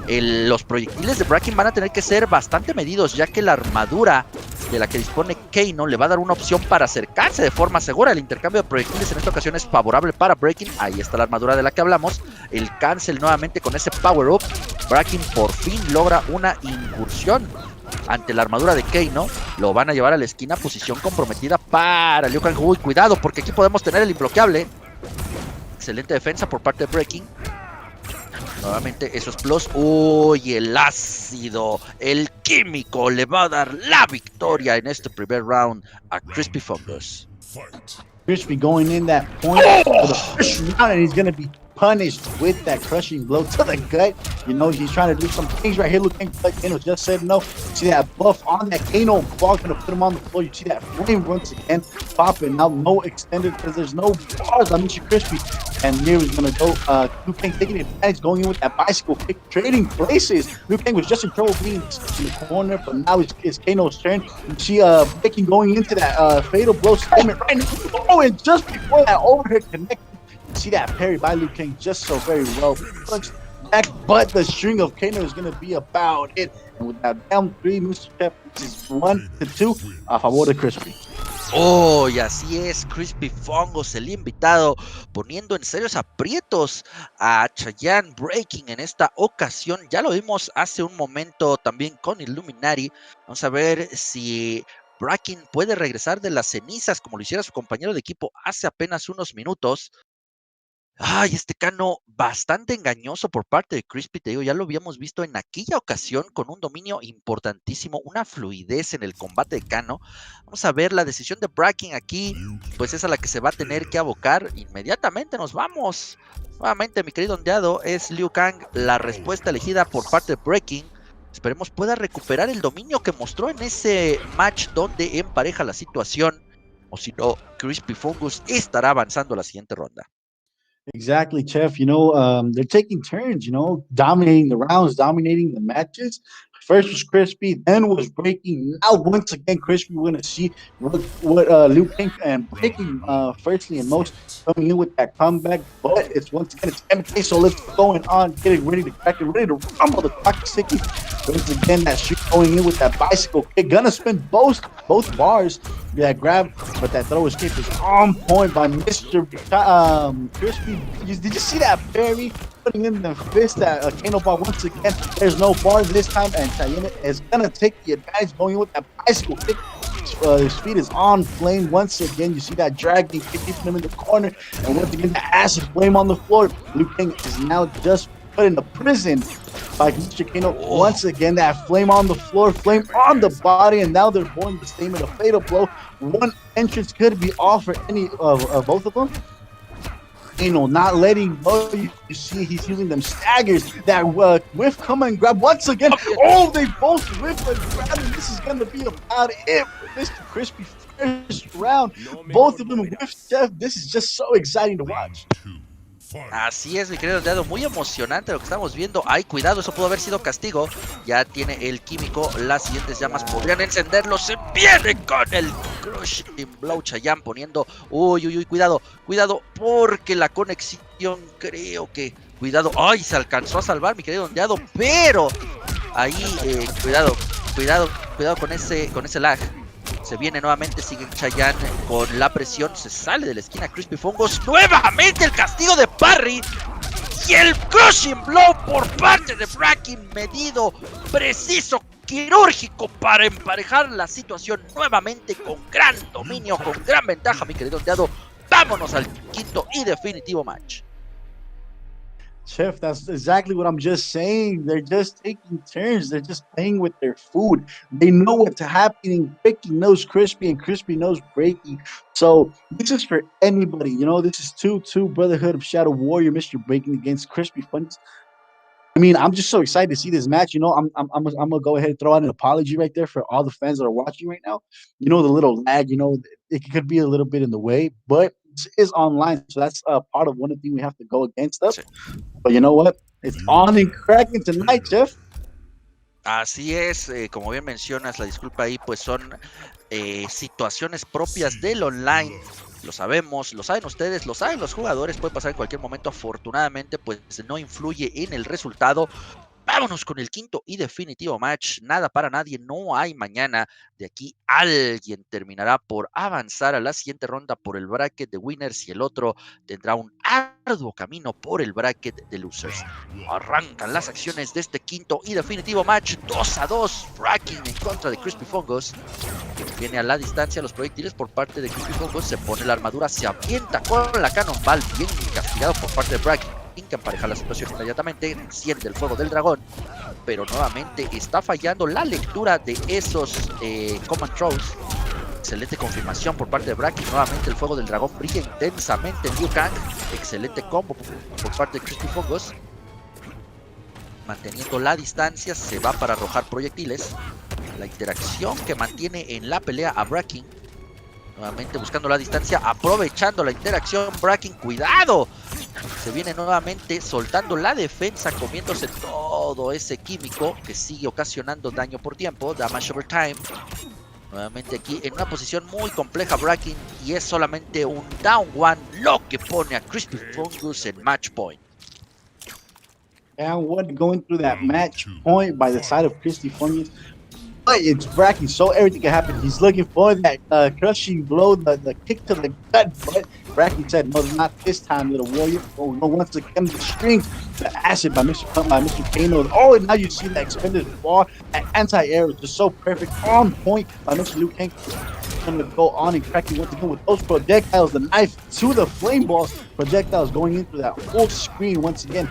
Los proyectiles de Bracken van a tener que ser bastante medidos, ya que la armadura de la que dispone Kano le va a dar una opción para acercarse de forma segura. El intercambio de proyectiles en esta ocasión es favorable para Breaking. Ahí está la armadura de la que hablamos. El cancel nuevamente con ese power up. Breaking por fin logra una incursión ante la armadura de Kano. Lo van a llevar a la esquina, posición comprometida para Liu Kang. Uy, cuidado, porque aquí podemos tener el imbloqueable. Excelente defensa por parte de Breaking. Nuevamente esos plus. Uy, el ácido, el químico le va a dar la victoria en este primer round a Crispy Fungus. Crispy going in that point for the first round, and he's going to be punished with that crushing blow to the gut. You know, he's trying to do some things right here. Look, Kano just said no. See that buff on that Kano ball, going to put him on the floor. You see that flame once again popping. Now no extended because there's no bars on Mr. Crispy. And here he's going to go. Liu Kang taking advantage, going in with that bicycle kick, trading places. Liu Kang was just in trouble being in the corner, but now it's Kano's turn. You see Breaking going into that fatal blow statement right now. Oh, and just before that overhead connect, you see that parry by Liu Kang just so very well punched back, but the string of Kano is going to be about it. And with that down 3, Mr. Pep, which is 1-2 a favor de Crispy. Oh, y así es, Crispy Fungus, el invitado, poniendo en serios aprietos a Chayanne Breaking en esta ocasión. Ya lo vimos hace un momento también con Illuminati. Vamos a ver si Breaking puede regresar de las cenizas como lo hiciera su compañero de equipo hace apenas unos minutos. Ay, este Kano bastante engañoso por parte de Crispy, te digo, ya lo habíamos visto en aquella ocasión con un dominio importantísimo, una fluidez en el combate de Kano. Vamos a ver la decisión de Breaking aquí, pues es a la que se va a tener que abocar. Inmediatamente nos vamos. Nuevamente, mi querido ondeado, es Liu Kang la respuesta elegida por parte de Breaking. Esperemos pueda recuperar el dominio que mostró en ese match donde empareja la situación, o si no, Crispy Fungus estará avanzando a la siguiente ronda. Exactly, Chef. You know, they're taking turns, you know, dominating the rounds, dominating the matches. First was Crispy, then was Breaking. Now, once again, Crispy, we're going to see what Liu Kang and Breaking, firstly and most, coming in with that comeback. But it's once again, it's MK, so let's going on, getting ready to crack it, ready to rumble. The clock is ticking. Once again, that shoot going in with that bicycle kick. Gonna spin both bars. That grab, but that throw escape is on point by Mr. Crispy. Did you see that parry? Putting in the fist that Kano ball once again. There's no bar this time, and Cheyenne is gonna take the advantage going in with that bicycle kick. His feet is on flame once again. You see that dragging kick, keeping him in the corner, and once again, the acid flame on the floor. Liu Kang is now just put into prison by Mr. Kano. Once again, that flame on the floor, flame on the body, and now they're going to statement a fatal blow. One entrance could be off for any of both of them. Kano not letting go. You see he's using them staggers. That whiff come and grab once again. Oh, they both whiff and grab, and this is going to be about it for Mr. Crispy first round. Both of them whiff, Chef. This is just so exciting to watch. Así es, mi querido ondeado, muy emocionante lo que estamos viendo. Ay, cuidado, eso pudo haber sido castigo. Ya tiene el químico, las siguientes llamas podrían encenderlo. Se viene con el Crushing Blow, Chayanne poniendo, uy, cuidado, porque la conexión creo que, cuidado, ay, se alcanzó a salvar, mi querido ondeado, pero ahí, cuidado con ese lag. Se viene nuevamente, sigue Chayanne con la presión, se sale de la esquina Crispy Fungus, nuevamente el castigo de parry y el Crushing Blow por parte de Breaking, medido, preciso, quirúrgico para emparejar la situación nuevamente con gran dominio, con gran ventaja, mi querido ondeado. Vámonos al quinto y definitivo match. Chef, that's exactly what I'm just saying. They're just taking turns. They're just playing with their food. They know what's happening. Breaking knows Crispy, and Crispy knows Breaking. So this is for anybody. You know, this is 2-2 Brotherhood of Shadow Warrior, Mr. Breaking against Crispy Fungus. I mean, I'm just so excited to see this match. You know, I'm gonna go ahead and throw out an apology right there for all the fans that are watching right now. You know, the little lag. You know, it could be a little bit in the way, but this is online, so that's part of one of the things we have to go against us. But you know what? It's on and cracking tonight, Jeff. Así es, como bien mencionas, la disculpa ahí, pues son situaciones propias del online. Lo sabemos, lo saben ustedes, lo saben los jugadores, puede pasar en cualquier momento. Afortunadamente, pues no influye en el resultado. vámonos con el quinto y definitivo match. Nada para nadie, no hay mañana. De aquí alguien terminará por avanzar a la siguiente ronda por el bracket de winners y el otro tendrá un arduo camino por el bracket de losers. Arrancan las acciones de este quinto y definitivo match. 2-2, Fracking en contra de Crispy Fongos, que viene a la distancia los proyectiles por parte de Crispy Fongos. Se pone la armadura, se avienta con la Cannonball, bien castigado por parte de Fracking, que empareja la situación inmediatamente, enciende el fuego del dragón, pero nuevamente está fallando la lectura de esos command throws. Excelente confirmación por parte de Bracken, nuevamente el fuego del dragón brilla intensamente en Liu Kang. Excelente combo por parte de Crispy Fongos, manteniendo la distancia, se va para arrojar proyectiles. La interacción que mantiene en la pelea a Bracken, nuevamente buscando la distancia, aprovechando la interacción. Bracken, cuidado, se viene nuevamente soltando la defensa, comiéndose todo ese químico que sigue ocasionando daño por tiempo, damage over time. Nuevamente aquí en una posición muy compleja Bracken, y es solamente un down one lo que pone a Crispy Fungus en match point. And what going through that match point by the side of Christy Fungus. But it's Bracken, so everything can happen. He's looking for that crushing blow, the kick to the gut. But Bracken said, no, not this time, little warrior. Oh, no, once again, the string, the acid by Mr. Kano. Oh, and now you see that expended ball. That anti-air is just so perfect, on point by Mr. Liu Kang. Going to go on and cracking once again with those projectiles, the knife to the flame balls. Projectiles going into that full screen once again.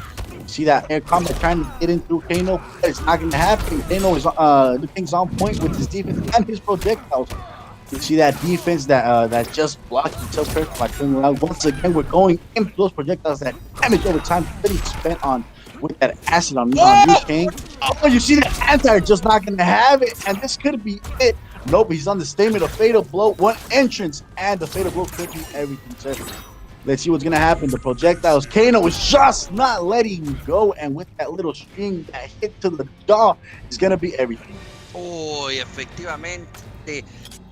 See that air combat trying to get in through Kano, but it's not going to happen. Kano is Liu Kang's on point with his defense and his projectiles. You see that defense that just blocked himself perfect by turning around. Once again, we're going into those projectiles that damage over time, pretty spent on with that acid on Liu Kang. Oh, you see that anti just not going to have it, and this could be it. Nope, he's on the statement of fatal blow, one entrance, and the fatal blow could be everything, sir. Let's see what's going to happen. The projectiles, Kano is just not letting go, and with that little string that hit to the jaw is going to be everything. Uy, efectivamente,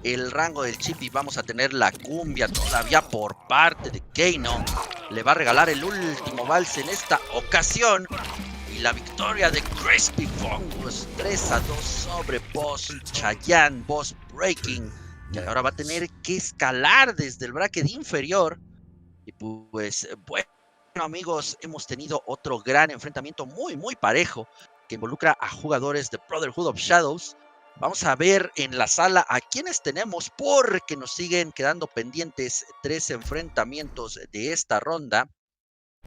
el rango del chip, y vamos a tener la cumbia todavía por parte de Kano. Le va a regalar el último vals en esta ocasión. Y la victoria de Crispy Fungus, 3-2 sobre Boss Chayanne, Boss Breaking, que ahora va a tener que escalar desde el bracket inferior. Y pues bueno, amigos, hemos tenido otro gran enfrentamiento muy parejo que involucra a jugadores de Brotherhood of Shadows. Vamos a ver en la sala a quienes tenemos, porque nos siguen quedando pendientes 3 enfrentamientos de esta ronda.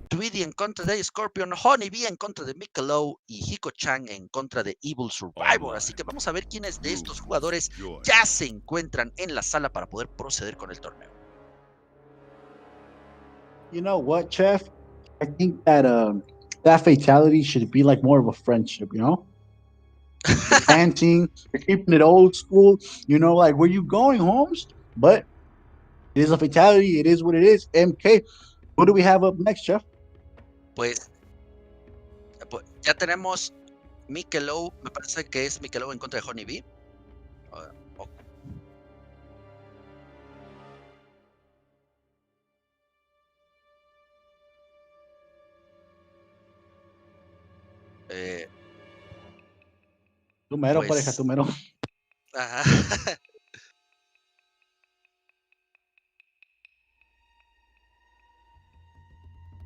Tweedy en contra de Scorpion, Honeybee en contra de Michelow y Hiko-chan en contra de Evil Survivor. Así que vamos a ver quiénes de estos jugadores ya se encuentran en la sala para poder proceder con el torneo. You know what, Chef? I think that that fatality should be like more of a friendship, you know? You're dancing, you're keeping it old school, you know, like where you going, Holmes? But it is a fatality, it is what it is. MK, what do we have up next, Chef? Pues ya tenemos Michelow, me parece que es Michelow en contra de Honeybee. Tu mero, pues, pareja, tu mero.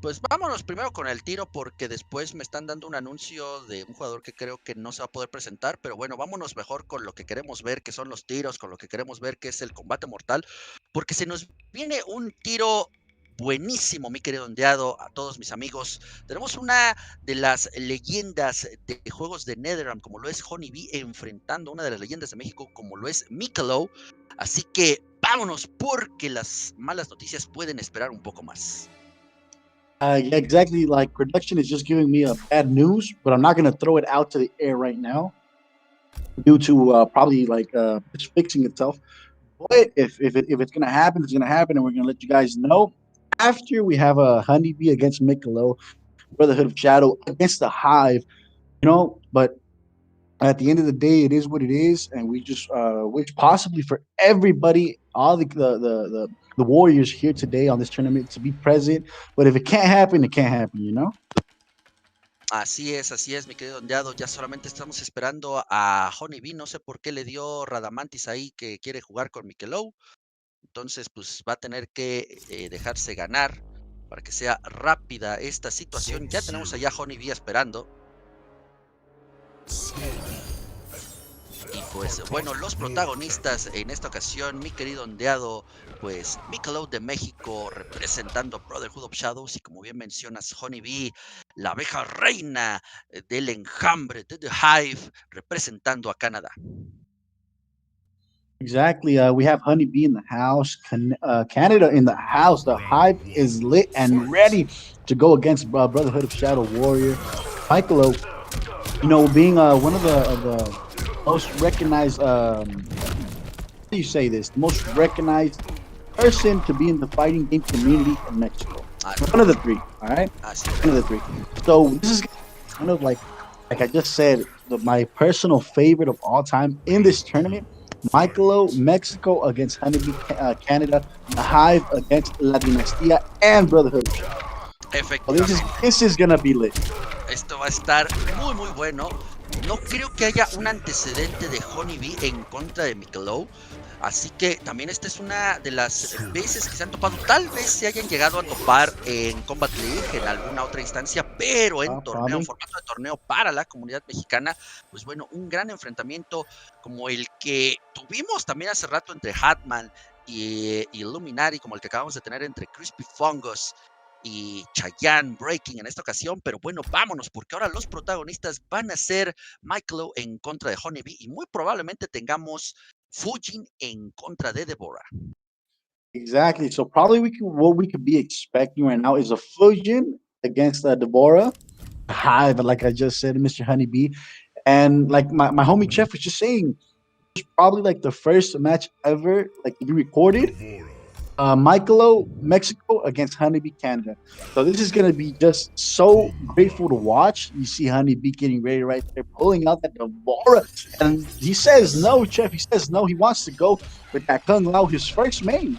Pues vámonos primero con el tiro, porque después me están dando un anuncio de un jugador que creo que no se va a poder presentar. Pero bueno, vámonos mejor con lo que queremos ver, que son los tiros, con lo que queremos ver, que es el combate mortal, porque se nos viene un tiro buenísimo, mi querido ondeado, a todos mis amigos. Tenemos una de las leyendas de juegos de NetherRealm, como lo es Honeybee, enfrentando a una de las leyendas de México, como lo es Michelow. Así que vámonos, porque las malas noticias pueden esperar un poco más. Yeah, exactly. Like production is just giving me a bad news, but I'm not gonna throw it out to the air right now due to probably like it's fixing itself. But if it's gonna happen, it's gonna happen, and we're gonna let you guys know after we have a Honeybee against Michelow, Brotherhood of Shadow against the Hive. You know, but at the end of the day, it is what it is, and we just wish possibly for everybody, all the Warriors here today on this tournament to be present. But if it can't happen, it can't happen, you know? Así es, mi querido Ondeado. Ya solamente estamos esperando a Honeybee. No sé por qué le dio Radamantis ahí que quiere jugar con Mikelou. Entonces, pues va a tener que dejarse ganar para que sea rápida esta situación. Ya tenemos allá a Honeybee esperando. Y pues bueno, los protagonistas en esta ocasión, mi querido Ondeado, pues Michelob de México representando Brotherhood of Shadows y como bien mencionas, Honeybee, la abeja reina del enjambre de The Hive, representando a Canadá. Exactly. We have Honeybee in the house, Canada in the house. The Hive is lit and ready to go against Brotherhood of Shadow Warrior. Michaelo, being one of the most recognized, how do you say this? The most recognized person to be in the fighting game community in Mexico. One of the three, all right? One of the three. So this is kind of like I just said, my personal favorite of all time in this tournament. Michaelo, Mexico against Honeybee, Canada, the Hive against La Dinastía and Brotherhood. Efectivamente. So this is gonna be lit. Esto va a estar muy muy bueno. No creo que haya un antecedente de Honeybee en contra de Michelob. Así que también esta es una de las veces que se han topado. Tal vez se hayan llegado a topar en Combat League en alguna otra instancia, pero en torneo, formato de torneo para la comunidad mexicana, pues bueno, un gran enfrentamiento como el que tuvimos también hace rato entre Hatman y Illuminati, como el que acabamos de tener entre Crispy Fungus y Chayanne Breaking en esta ocasión, pero bueno, vámonos, porque ahora los protagonistas van a ser Michelob en contra de Honeybee y muy probablemente tengamos Fujin en contra de Deborah. Exactly. So probably what we could be expecting right now is a Fusion against Deborah. Hive, like I just said, Mr. Honeybee. And like my homie Chef was just saying, it's probably like the first match ever, like to be recorded. Michaelo, Mexico against Honeybee, Canada. So this is going to be just so grateful to watch. You see Honeybee getting ready right there, pulling out that Deborah. And he says no, Chef. He says no. He wants to go with that Kung Lao, his first main.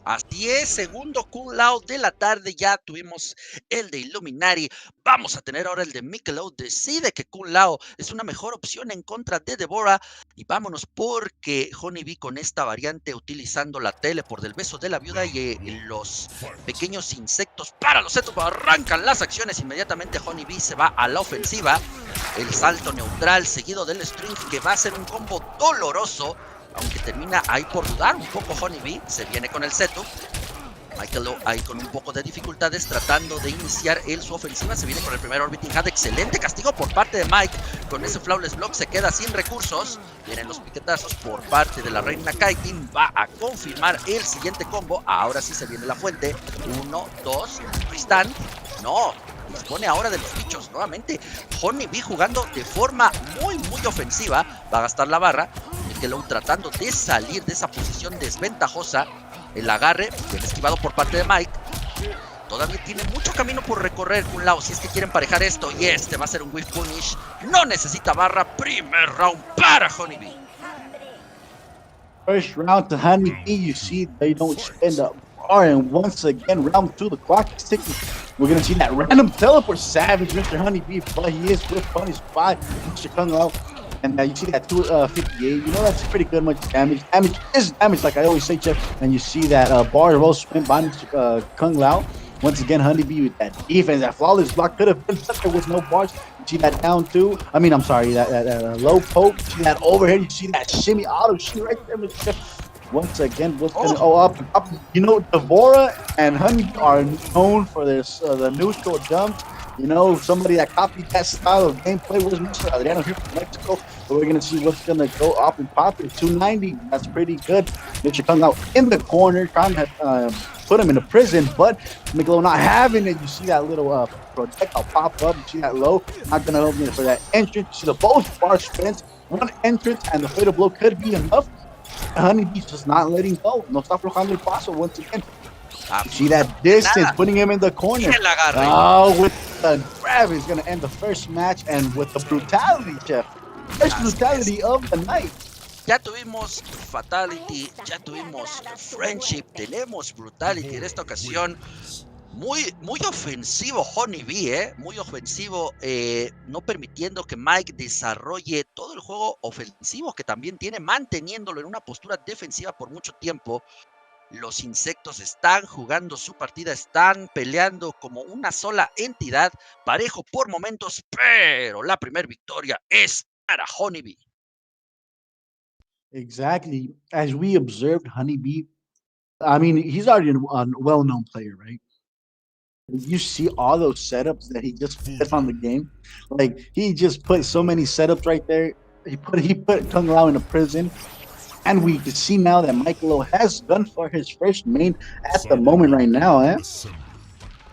Así es, segundo Kung Lao de la tarde, ya tuvimos el de Illuminati, vamos a tener ahora el de Michelob, decide que Kung Lao es una mejor opción en contra de Deborah y vámonos porque Honeybee con esta variante utilizando la teleport del beso de la viuda y los pequeños insectos para los setos arrancan las acciones, inmediatamente Honeybee se va a la ofensiva, el salto neutral seguido del string que va a ser un combo doloroso. Aunque termina ahí por dudar un poco Honeybee, se viene con el setup. Michelob ahí con un poco de dificultades tratando de iniciar su ofensiva. Se viene con el primer Orbiting Hat. Excelente castigo por parte de Mike. Con ese Flawless Block se queda sin recursos. Vienen los piquetazos por parte de la reina Kaitin. Va a confirmar el siguiente combo. Ahora sí se viene la fuente. 1, 2, freestand. No, dispone ahora de los bichos. Nuevamente Honeybee jugando de forma muy ofensiva. Va a gastar la barra. Michelob tratando de salir de esa posición desventajosa. El agarre, bien esquivado por parte de Mike. Todavía tiene mucho camino por recorrer Kung Lao si es que quiere emparejar esto. Y este va a ser un Whiff Punish. No necesita barra. Primer round para Honeybee. First round to Honeybee. You see they don't spend a bar. And once again, round 2, the clock is ticking. We're going to see that random teleport savage Mr. Honeybee. But he is Whiff Punish by Mr. Kung Lao. And you see that 258. You know that's pretty good much damage. Damage is damage, like I always say, Jeff. And you see that bar roll spin by Mr. Kung Lao. Once again, Honeybee with that defense. That flawless block could have been stuck there with no bars. You see that down two. I'm sorry, that low poke. You see that overhead. You see that shimmy auto shimmy right there, Mr. Jeff. Once again, what's going to up? You know, Deborah and Honeybee are known for this the neutral jump. You know, somebody that copied that style of gameplay was Mr. Adriano here from Mexico. So we're going to see what's going to go up and pop at 290. That's pretty good. Mr. Kung Lao in the corner, trying to put him in a prison, but Michelob not having it. You see that little projectile pop up. You see that low. Not going to help me for that entrance. You see the both bar spins. One entrance, and the fatal blow could be enough. Honeybee's just not letting go. No está aflojando el paso once again. You see that distance, putting him in the corner. With the grab, he's going to end the first match, and with the brutality, Jeff. First brutality of the night. Ya tuvimos Fatality, ya tuvimos Friendship, tenemos Brutality en esta ocasión. Muy ofensivo Honeybee, muy ofensivo, no permitiendo que Mike desarrolle todo el juego ofensivo que también tiene, manteniéndolo en una postura defensiva por mucho tiempo. Los insectos están jugando su partida, están peleando como una sola entidad, parejo por momentos, pero la primera victoria es para Honeybee. Exactly. As we observed, Honeybee, I mean, he's already a well-known player, right? You see all those setups that he just put on the game. Like he just put so many setups right there. He put Kung Lao in a prison. And we can see now that Michael has gone for his first main at the moment right now, eh?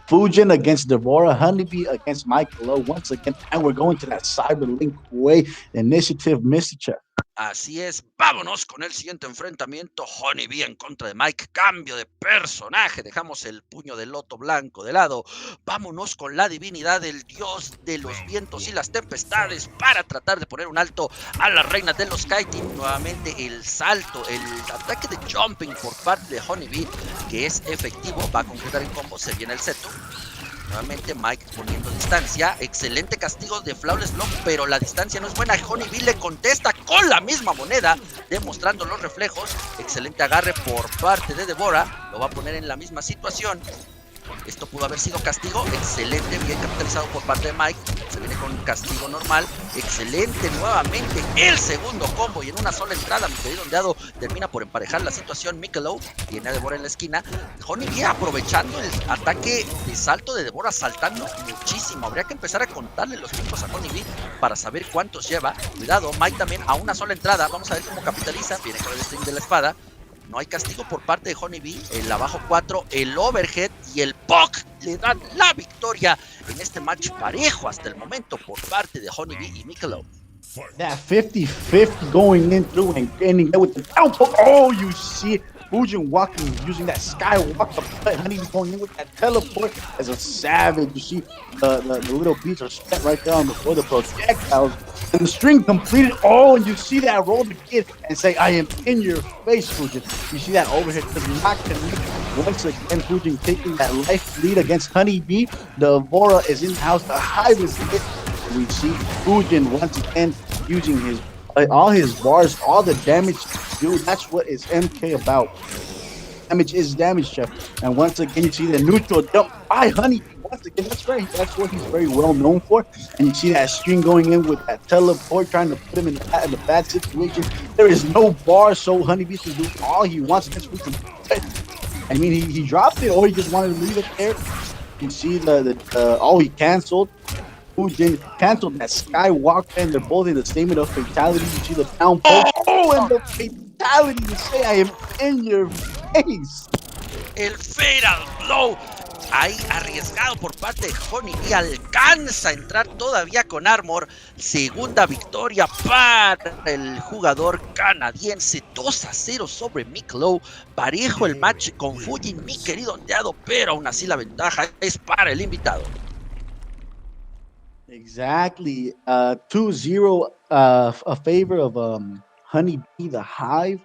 Fujin against Devora, Honeybee against Michael once again, and we're going to that Cyberlink Way initiative, Mr. Chef. Así es, vámonos con el siguiente enfrentamiento, Honeybee en contra de Mike, cambio de personaje, dejamos el puño de loto blanco de lado, vámonos con la divinidad del dios de los vientos y las tempestades para tratar de poner un alto a la reina de los kiting. Nuevamente el salto, el ataque de jumping por parte de Honeybee, que es efectivo, va a concretar en combo, se viene el seto. Nuevamente Mike poniendo distancia, excelente castigo de Flawless Block, pero la distancia no es buena. Honeybee le contesta con la misma moneda, demostrando los reflejos. Excelente agarre por parte de Devora, lo va a poner en la misma situación. Esto pudo haber sido castigo, excelente, bien capitalizado por parte de Mike. Se viene con un castigo normal, excelente nuevamente el segundo combo y en una sola entrada, mi querido Ondeado termina por emparejar la situación. Mikelow viene a Devora en la esquina. Honeybee aprovechando el ataque de salto de Devora, saltando muchísimo. Habría que empezar a contarle los tiempos a Honeybee para saber cuántos lleva. Cuidado, Mike también a una sola entrada. Vamos a ver cómo capitaliza. Viene con el string de la espada. No hay castigo por parte de Honeybee. El abajo 4, el overhead y el puck le dan la victoria en este match parejo hasta el momento por parte de Honeybee y Mikelow. That 50-50 going in through and ending there with the down poke. Oh, you see Fujin walking, using that skywalk to put Honeybee going in with that teleport as a savage. You see the little beats are spent right there on the projectiles. And the string completed. Oh, and you see that roll the kid and say, I am in your face, Fujin. You see that overhead does not connect. Once again, Fujin taking that life lead against Honeybee. The Vora is in the house. The hive is hit. We see Fujin once again using his all his bars, all the damage. Dude, that's what is MK about. Damage is damage, Chef. And once again, you see the neutral jump by Honeybee. Once again, that's what he's very well known for. And you see that string going in with that teleport, trying to put him in a bad situation. There is no bar, so Honeybee can do all he wants against Fujin. I mean, he dropped it, or he just wanted to leave it there. You see he canceled. Fujin canceled that skywalk, and they're both in the statement of fatality. You see the down poke. Oh, and the fatality to say, I am in your face. El fatal blow, ahí arriesgado por parte de Honeybee, alcanza a entrar todavía con armor. Segunda victoria para el jugador canadiense, 2-0 sobre Mikelow. Parejo el match con Fujin, mi querido Ondeado, pero aún así la ventaja es para el invitado. Exactly. 2-0 a favor of Honeybee, the Hive.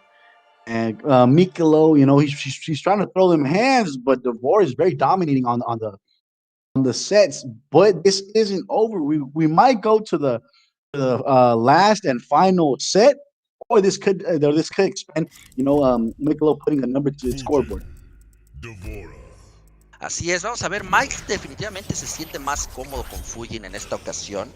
And Mikelo, you know, she's trying to throw them hands, but Devore is very dominating on the sets. But this isn't over. We might go to the last and final set, or this could expand. You know, Mikelo putting a number to the scoreboard. Devora. Así es, vamos a ver, Mike definitivamente se siente más cómodo con Fujin en esta ocasión.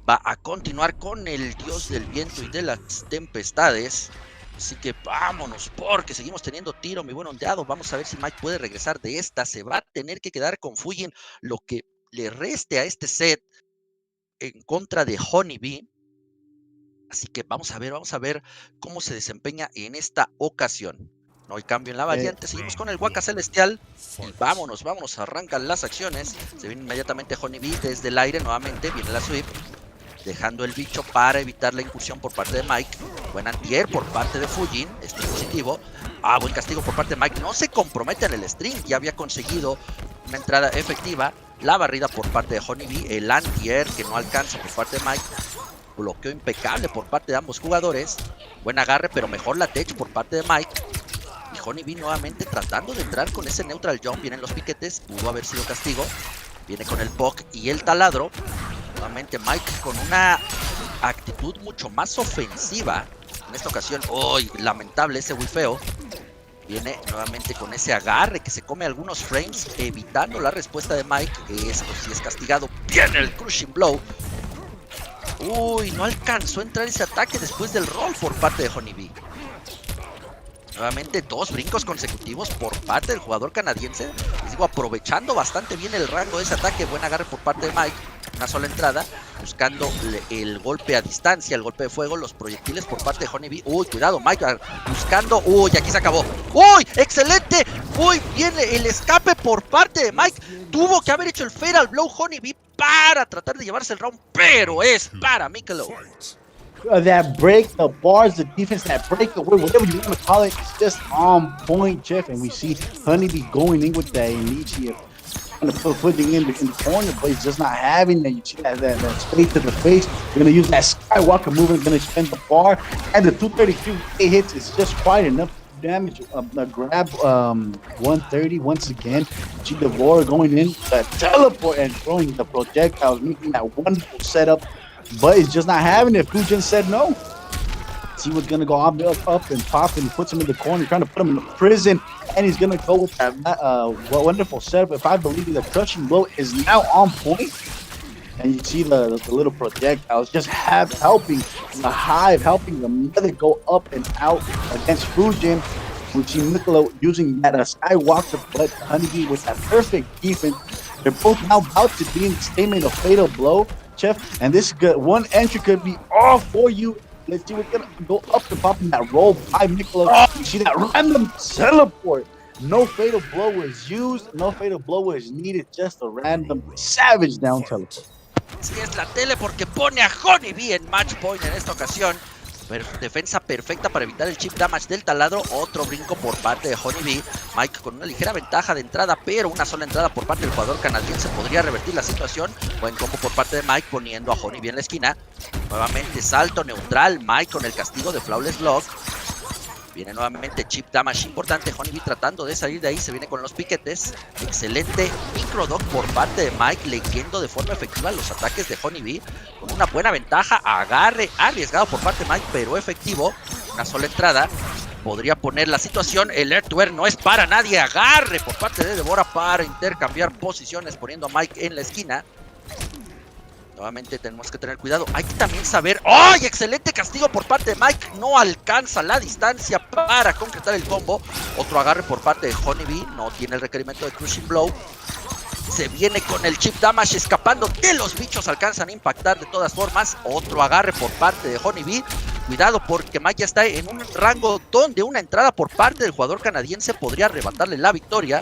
Va a continuar con el dios del viento y de las tempestades. Así que vámonos, porque seguimos teniendo tiro, mi buen Ondeado. Vamos a ver si Mike puede regresar de esta. Se va a tener que quedar con Fujin lo que le reste a este set en contra de Honeybee. Así que vamos a ver cómo se desempeña en esta ocasión. No hay cambio en la variante, seguimos con el Waka Celestial y vámonos, arrancan las acciones. Se viene inmediatamente Honeybee desde el aire, nuevamente viene la sweep, dejando el bicho para evitar la incursión por parte de Mike. Buen antier por parte de Fujin, esto es positivo. Buen castigo por parte de Mike, no se compromete en el string, ya había conseguido una entrada efectiva. La barrida por parte de Honeybee, el antier que no alcanza por parte de Mike. Bloqueo impecable por parte de ambos jugadores. Buen agarre, pero mejor la tech por parte de Mike. Y Honeybee nuevamente tratando de entrar con ese neutral jump. Vienen los piquetes, pudo haber sido castigo. Viene con el puck y el taladro. Nuevamente Mike con una actitud mucho más ofensiva. En esta ocasión, ¡uy! Lamentable ese wifeo. Viene nuevamente con ese agarre que se come algunos frames, evitando la respuesta de Mike. Esto sí es castigado. Viene el crushing blow. Uy, no alcanzó a entrar ese ataque después del roll por parte de Honeybee. Nuevamente 2 brincos consecutivos por parte del jugador canadiense. Les digo, aprovechando bastante bien el rango de ese ataque. Buen agarre por parte de Mike. Una sola entrada, buscando el golpe a distancia, el golpe de fuego, los proyectiles por parte de Honeybee. Uy, cuidado, Mike buscando. Uy, aquí se acabó. Uy, excelente. Uy, viene el escape por parte de Mike. Tuvo que haber hecho el fatal blow Honeybee para tratar de llevarse el round, pero es para Michelob. That break, the bars, the defense, that breakaway, whatever you want to call it, it's just on point, Jeff. And we see Honeybee going in with that initiative, trying to put footing in the corner, but he's just not having that. You see that space to the face. We're going to use that Skywalker movement, going to spend the bar, and the 233 hits is just quite enough damage. Grab 130 once again. See Devora going in, the teleport and throwing the projectiles, making that wonderful setup. But he's just not having it. Fujin said no. See what's gonna go up and pop, and he puts him in the corner, trying to put him in prison, and he's gonna go with that wonderful setup. If I believe the crushing blow is now on point, and you see the little projectiles just helping the Hive, helping the Mother go up and out against Fujin. We see Niccolo using that Skywalker, but Honeybee with that perfect defense. They're both now about to be in the statement of fatal blow, Chef, and this one entry could be all for you. Let's see what's gonna go up to pop in that roll by Niccolo. You see that random teleport. No fatal blow was used, no fatal blow was needed, just a random savage down teleport. Sí, es la tele porque pone a Honeybee en match point en esta ocasión. Defensa perfecta para evitar el chip damage del taladro. Otro brinco por parte de Honeybee. Mike con una ligera ventaja de entrada, pero una sola entrada por parte del jugador canadiense podría revertir la situación. Buen combo por parte de Mike poniendo a Honeybee en la esquina. Nuevamente salto neutral. Mike con el castigo de Flawless Block. Viene nuevamente chip damage importante. Honeybee tratando de salir de ahí. Se viene con los piquetes. Excelente microdog por parte de Mike, leyendo de forma efectiva los ataques de Honeybee. Con una buena ventaja. Agarre arriesgado por parte de Mike, pero efectivo. Una sola entrada. Podría poner la situación. El air to air no es para nadie. Agarre por parte de Devora para intercambiar posiciones, poniendo a Mike en la esquina. Nuevamente tenemos que tener cuidado. Hay que también saber... ¡Ay! Excelente castigo por parte de Mike. No alcanza la distancia para concretar el combo. Otro agarre por parte de Honeybee. No tiene el requerimiento de Crushing Blow. Se viene con el chip damage escapando de los bichos. Alcanzan a impactar de todas formas. Otro agarre por parte de Honeybee. Cuidado porque Mike ya está en un rango donde una entrada por parte del jugador canadiense podría arrebatarle la victoria.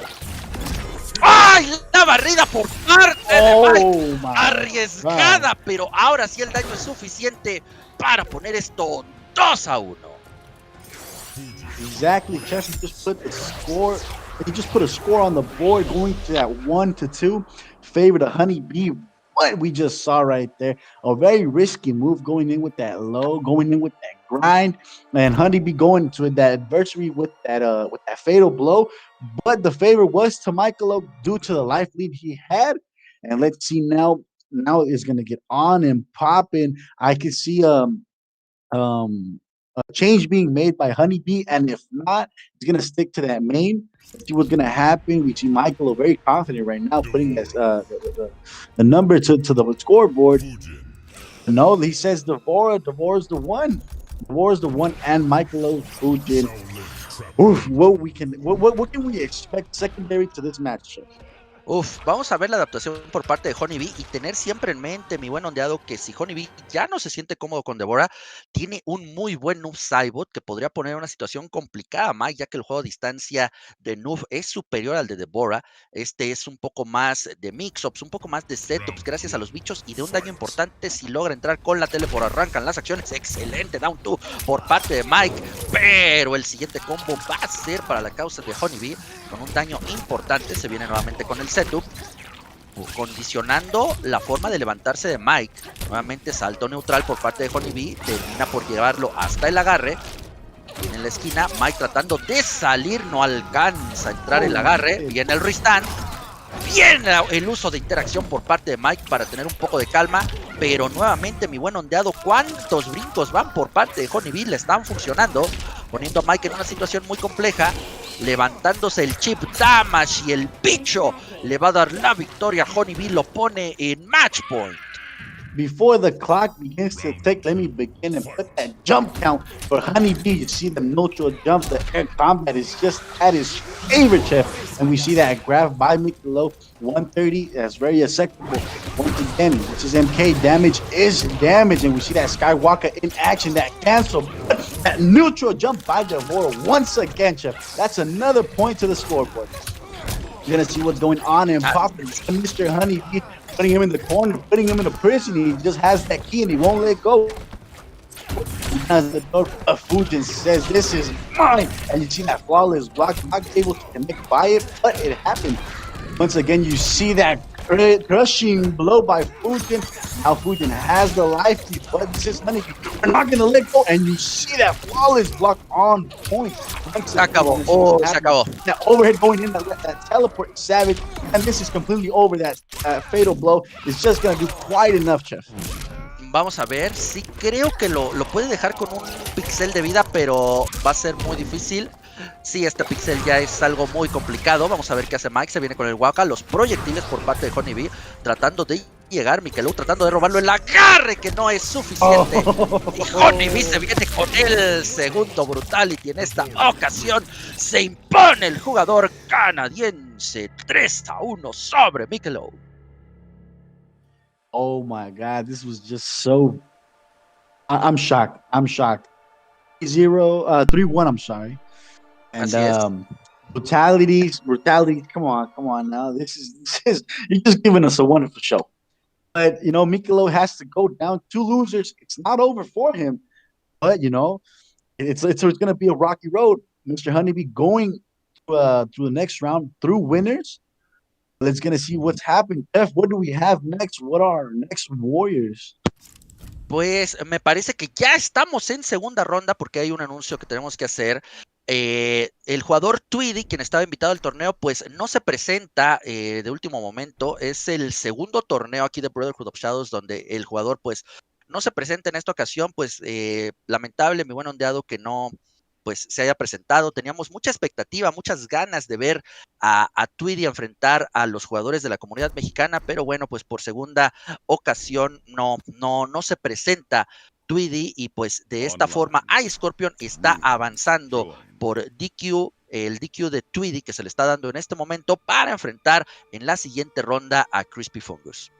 ¡Ay! La barrida por parte de Mike. Arriesgada, pero ahora sí el daño es suficiente para poner esto 2-1. Exactly, Chef. He just put the score. He just put a score on the board, going to that 1-2 favor to Honeybee. What we just saw right there, a very risky move, going in with that low, going in with that grind, and Honeybee going to that adversary with that fatal blow. But the favor was to Michaelo due to the life lead he had. And let's see now is going to get on and popping. I can see a change being made by Honeybee, and if not, he's going to stick to that main. Let's see what's going to happen. We see Michaelo very confident right now, putting this, the number to the scoreboard. No, he says Devora's the one. Devora's the one, and Michaelo's Fujin. Uf, what can we expect secondary to this match? Vamos a ver la adaptación por parte de Honeybee y tener siempre en mente, mi buen ondeado, que si Honeybee ya no se siente cómodo con Devora, tiene un muy buen noob sidebot que podría poner en una situación complicada a Mike, ya que el juego a distancia de noob es superior al de Devora. Este es un poco más de mix-ups, un poco más de setups gracias a los bichos y de un daño importante si logra entrar con la teleport. Arrancan las acciones, excelente down 2 por parte de Mike, pero el siguiente combo va a ser para la causa de Honeybee con un daño importante. Se viene nuevamente con el setup, condicionando la forma de levantarse de Mike. Nuevamente salto neutral por parte de Honeybee, termina por llevarlo hasta el agarre. Viene en la esquina. Mike tratando de salir, no alcanza a entrar el agarre. Viene el restand. Bien el uso de interacción por parte de Mike para tener un poco de calma, pero nuevamente mi buen ondeado, cuántos brincos van por parte de Honeybee, le están funcionando, poniendo a Mike en una situación muy compleja, levantándose el chip damage y el bicho le va a dar la victoria a Honeybee, lo pone en match point. Before the clock begins to tick, let me begin and put that jump count for Honeybee. You see the neutral jumps, the air combat is just at his favorite, Chef. And we see that graph by Michelob 130. That's very acceptable. Once again, which is MK. Damage is damage. And we see that Skywalker in action, that cancel. That neutral jump by Devora once again, Chef. That's another point to the scoreboard. You're going to see what's going on and popping. Mr. Honeybee putting him in the corner, putting him in the prison. He just has that key and he won't let go. As the door of Fujin says, "This is mine," and you see that flawless block, not able to connect by it, but it happened. Once again, you see that crushing blow by Fujin. Now Fujin has the life lead, but this is Honeybee. We're not gonna let go, and you see that flawless block on point. Se acabó. Oh, se acabó. That overhead going in, that teleport savage, and this is completely over. That fatal blow is just gonna do quite enough, Chef. Vamos a ver, sí creo que lo puede dejar con un pixel de vida, pero va a ser muy difícil. Sí, este pixel ya es algo muy complicado. Vamos a ver qué hace Mike, se viene con el Waka, los proyectiles por parte de Honeybee, tratando de llegar, Mikelou tratando de robarlo el agarre, que no es suficiente. Y Honeybee se viene con el segundo Brutality en esta ocasión. Se impone el jugador canadiense 3-1 sobre Mikelou. Oh my God, this was just so. I'm shocked. I'm shocked. 3-1. I'm sorry. And brutality. Come on now. This is. You're just giving us a wonderful show. But you know, Mikelou has to go down 2 losers. It's not over for him. But you know, it's going to be a rocky road. Mr. Honeybee going through the next round through winners. Let's gonna see what's happening. Jeff, what do we have next? What are our next Warriors? Pues me parece que ya estamos en segunda ronda porque hay un anuncio que tenemos que hacer. El jugador Tweedy, quien estaba invitado al torneo, pues no se presenta de último momento. Es el segundo torneo aquí de Brotherhood of Shadows donde el jugador pues no se presenta en esta ocasión. Pues lamentable, mi buen ondeado, que no pues se haya presentado. Teníamos mucha expectativa, muchas ganas de ver a Tweedy enfrentar a los jugadores de la comunidad mexicana, pero bueno, pues por segunda ocasión no se presenta Tweedy y pues de esta forma iScorpion está avanzando por DQ, el DQ de Tweedy que se le está dando en este momento para enfrentar en la siguiente ronda a Crispy Fungus.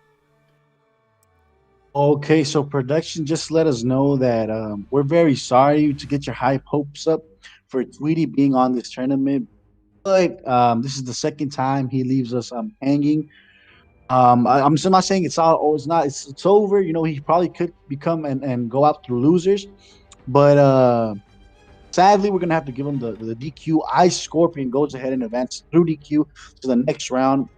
Okay, so production just let us know that we're very sorry to get your high hopes up for Tweedy being on this tournament, but this is the second time he leaves us hanging. I'm still not saying it's all, or it's not. It's over. You know, he probably could become and go out through losers, but sadly, we're gonna have to give him the DQ. iScorpion goes ahead and advances through DQ to the next round.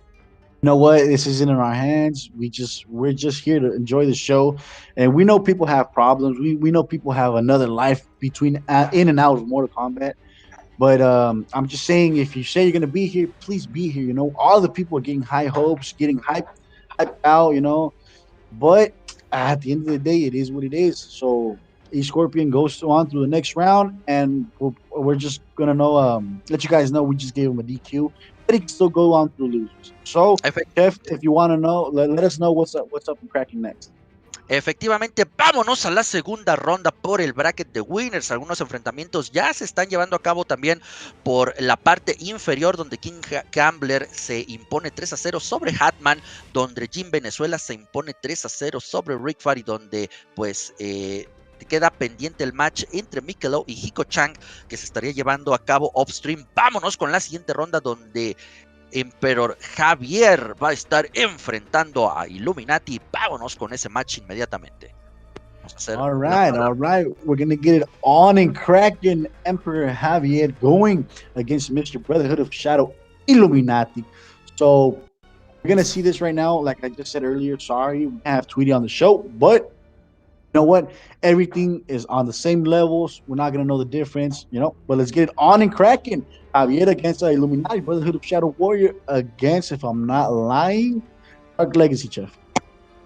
You know what? This isn't in our hands. We're just here to enjoy the show, and we know people have problems. We know people have another life between in and out of Mortal Kombat. But I'm just saying, if you say you're gonna be here, please be here. You know, all the people are getting high hopes, getting hyped out. You know, but at the end of the day, it is what it is. So Scorpion goes on through the next round, and we're just gonna let you guys know we just gave him a DQ, but he can still go on through losers. So, Jeff, if you want to know, let us know what's up and cracking next. Efectivamente, vámonos a la segunda ronda por el bracket de winners. Algunos enfrentamientos ya se están llevando a cabo también por la parte inferior, donde King Gambler se impone 3-0 sobre Hatman, donde Jim Venezuela se impone 3-0 sobre Rick Fari, donde pues queda pendiente el match entre Mikelou y Hiko Chang, que se estaría llevando a cabo offstream. Vámonos con la siguiente ronda, donde Emperor Javier va a estar enfrentando a Illuminati. Vámonos con ese match inmediatamente. All right. We're going to get it on and cracking. Emperor Javier going against Mr. Brotherhood of Shadow Illuminati. So we're going to see this right now. Like I just said earlier, sorry, we have Tweety on the show, but know what? Everything is on the same levels. We're not gonna know the difference, you know. But let's get it on and cracking. Javier against Illuminati, Brotherhood of Shadow Warrior against, if I'm not lying, Dark Legacy, Chef.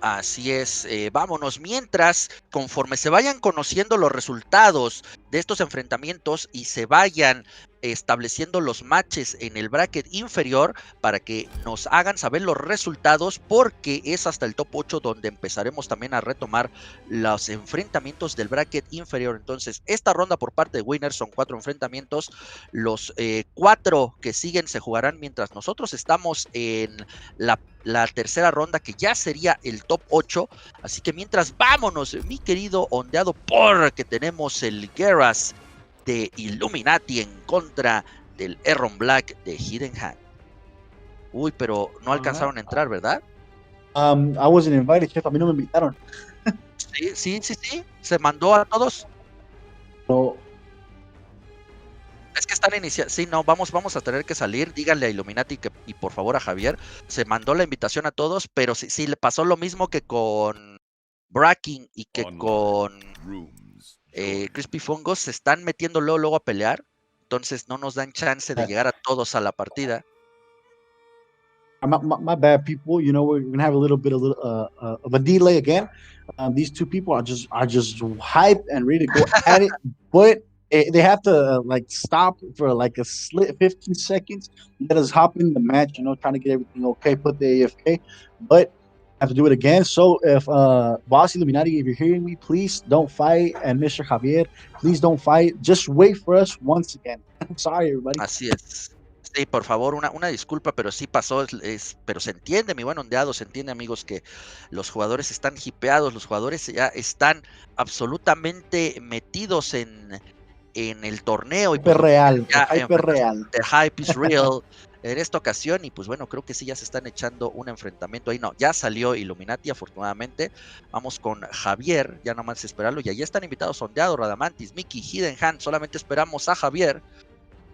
Así es, vámonos. Mientras, conforme se vayan conociendo los resultados de estos enfrentamientos y se vayan estableciendo los matches en el bracket inferior para que nos hagan saber los resultados, porque es hasta el top 8 donde empezaremos también a retomar los enfrentamientos del bracket inferior. Entonces, esta ronda por parte de Winners son 4 enfrentamientos. Los 4 que siguen se jugarán mientras nosotros estamos en la tercera ronda, que ya sería el top 8. Así que mientras, vámonos, mi querido ondeado, porque tenemos el Guerras de Illuminati en contra del Erron Black de Hidden Hand. Uy, pero no alcanzaron a entrar, ¿verdad? I wasn't invited, Chef. A mí no me invitaron. Sí. Se mandó a todos. No. Es que están iniciando. Sí, no, vamos a tener que salir. Díganle a Illuminati y por favor a Javier. Se mandó la invitación a todos, pero sí le pasó lo mismo que con Bracking y que con Crispy Fungos. Se están metiendo luego a pelear. Entonces no nos dan chance de llegar a todos a la partida. My bad, people. You know, we're gonna have a little bit of a delay again. These two people are just hyped and ready to go at it, but they have to like stop for like a slit 15 seconds, let us hop in the match, you know, trying to get everything okay, put the AFK, but have to do it again. So if Boss Illuminati, if you're hearing me, please don't fight, and Mr. Javier, please don't fight. Just wait for us once again. I'm sorry, everybody. Así es. Sí, por favor, una disculpa, pero sí pasó, pero se entiende, mi buen ondeado, se entiende, amigos, que los jugadores están hipeados, los jugadores ya están absolutamente metidos en el torneo. Hype real, hype real. The hype is real en esta ocasión, y pues bueno, creo que sí ya se están echando un enfrentamiento ahí. No, ya salió Illuminati, afortunadamente. Vamos con Javier, ya nomás esperarlo, y ahí están invitados ondeado, Radamantis, Mickey, Hidden Hand. Solamente esperamos a Javier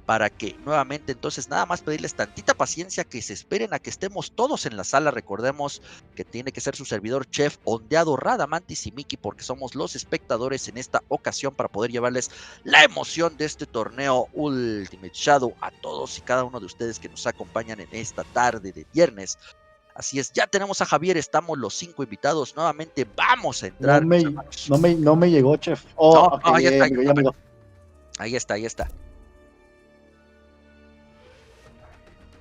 para que nuevamente, entonces nada más pedirles tantita paciencia, que se esperen a que estemos todos en la sala. Recordemos que tiene que ser su servidor Chef, ondeado, Radamantis y Mickey, porque somos los espectadores en esta ocasión, para poder llevarles la emoción de este torneo Ultimate Shadow a todos y cada uno de ustedes que nos acompañan en esta tarde de viernes. Así es, ya tenemos a Javier, estamos los 5 invitados nuevamente, vamos a entrar. No me llegó, Chef. Oh, no, okay, ya me llegó. Ahí está.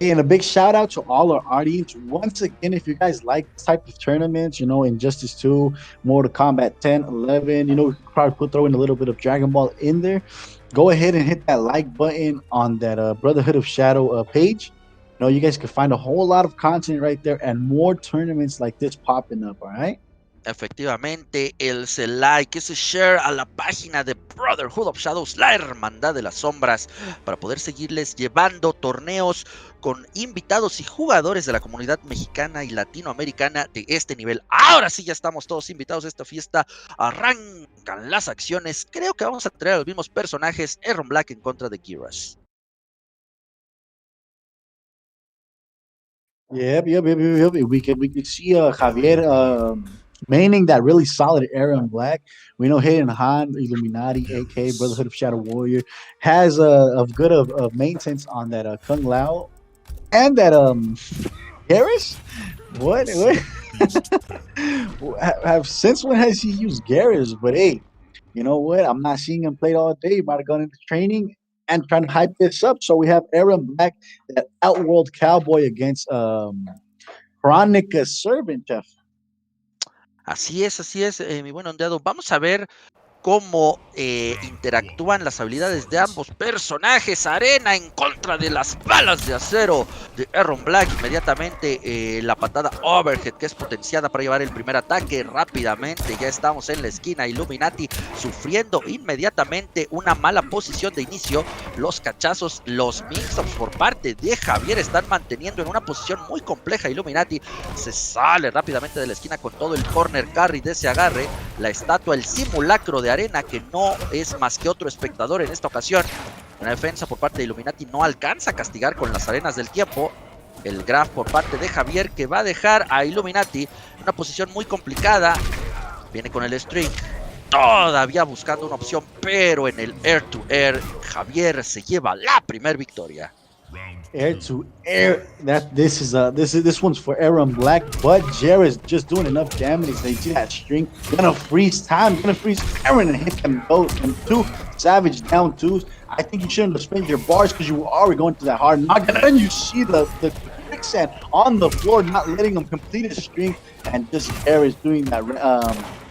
And a big shout out to all our audience. Once again, if you guys like this type of tournaments, you know, Injustice 2, Mortal Kombat 10, 11, you know, we could probably throw in a little bit of Dragon Ball in there. Go ahead and hit that like button on that Brotherhood of Shadow page. You know, you guys can find a whole lot of content right there and more tournaments like this popping up, all right? Efectivamente, ese like, ese share a la página de Brotherhood of Shadows, la hermandad de las sombras, para poder seguirles llevando torneos con invitados y jugadores de la comunidad mexicana y latinoamericana de este nivel. Ahora sí, ya estamos todos invitados a esta fiesta. Arrancan las acciones. Creo que vamos a traer a los mismos personajes. Erron Black en contra de Giras. Yep. We can see Javier maining that really solid Aaron Black. We know Hidden Hand, Illuminati, AK, Brotherhood of Shadow Warrior, has a good of maintenance on that Kung Lao and that Garrus. What? Since when has he used Garrus? But hey, you know what? I'm not seeing him play all day. Might have gone into training and trying to hype this up. So we have Aaron Black, that Outworld Cowboy, against Chronica Servant, Jeff. Así es, mi buen ondeado. Vamos a ver cómo interactúan las habilidades de ambos personajes. Arena en contra de las balas de acero de Erron Black. Inmediatamente la patada overhead, que es potenciada para llevar el primer ataque rápidamente. Ya estamos en la esquina. Illuminati sufriendo inmediatamente una mala posición de inicio. Los cachazos, los mix-ups por parte de Javier están manteniendo en una posición muy compleja. Illuminati se sale rápidamente de la esquina con todo el corner carry de ese agarre. La estatua, el simulacro de Arena, que no es más que otro espectador en esta ocasión. Una defensa por parte de Illuminati no alcanza a castigar con las arenas del tiempo. El grab por parte de Javier, que va a dejar a Illuminati en una posición muy complicada. Viene con el string. todavía buscando una opción, pero en el air to air, Javier se lleva la primer victoria. Air to air. This one's for Aaron Black, but Jared's just doing enough damage. They see that string, gonna freeze time, gonna freeze Aaron and hit them both. And two savage down twos. I think you shouldn't have spent your bars because you were already going to that hard knock. And then you see the quicksand on the floor, not letting him complete his string, and just Jared's doing that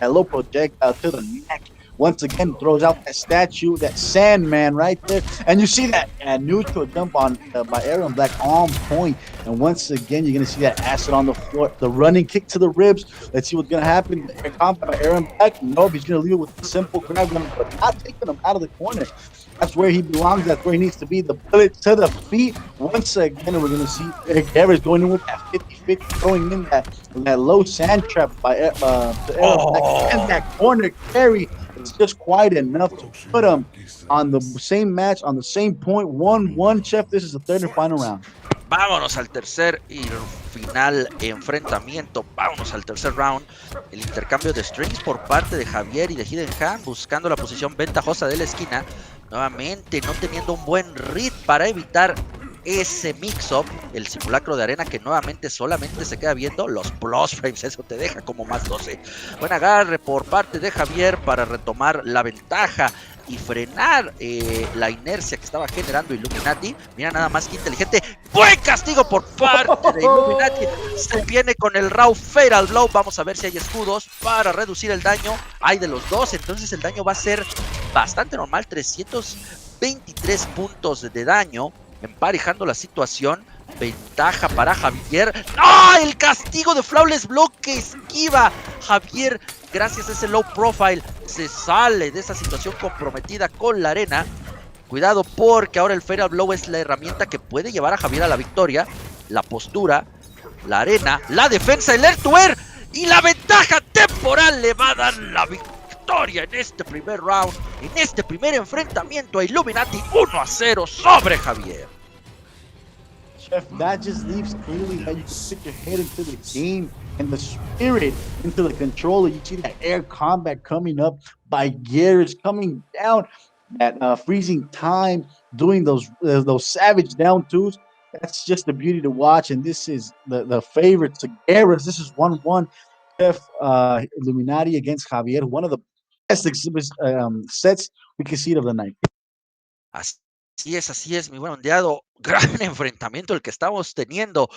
low projectile to the neck. Once again, throws out that statue, that Sandman right there. And you see that neutral jump on by Aaron Black on point. And once again, you're going to see that acid on the floor. The running kick to the ribs. Let's see what's going to happen. Combat by Aaron Black. Nope, he's going to leave it with a simple grab, but not taking him out of the corner. That's where he belongs. That's where he needs to be. The bullet to the feet. Once again, we're going to see Eric Harris going in with that 50-50, throwing in that low sand trap by Aaron Black. And that corner carry. It's just quite enough to put him on the same match, on the same point, 1-1, Chef. This is the third and final round. Vámonos al tercer y final enfrentamiento. Vámonos al tercer round. El intercambio de strings por parte de Javier y de Hidden Hand, buscando la posición ventajosa de la esquina. Nuevamente no teniendo un buen read para evitar ese mix-up, el simulacro de arena que nuevamente solamente se queda viendo los plus frames, eso te deja como más 12. Buen agarre por parte de Javier para retomar la ventaja y frenar la inercia que estaba generando Illuminati. Mira nada más que inteligente, buen castigo por parte de Illuminati. Se viene con el raw fatal blow. Vamos a ver si hay escudos para reducir el daño. Hay de los dos, entonces el daño va a ser bastante normal, 323 puntos de daño. Emparejando la situación, ventaja para Javier. ¡Ah! El castigo de Flawless Block que esquiva Javier. Gracias a ese low profile se sale de esa situación comprometida con la arena. Cuidado porque ahora el Fatal Blow es la herramienta que puede llevar a Javier a la victoria. La postura, la arena, la defensa, el air to air y la ventaja temporal le va a dar la victoria en este primer round, en este primer enfrentamiento a Illuminati 1-0 sobre Javier. Chef, that just leaves clearly that you can stick your head into the game and the spirit into the controller. You see that air combat coming up by Garrett's coming down, that freezing time, doing those savage down twos. That's just the beauty to watch, and this is the favorite to Garrett's. This is 1-1. Chef, Illuminati against Javier, one of the best sets we can see of the night. Así es, mi buen ondeado. Gran enfrentamiento el que estamos teniendo.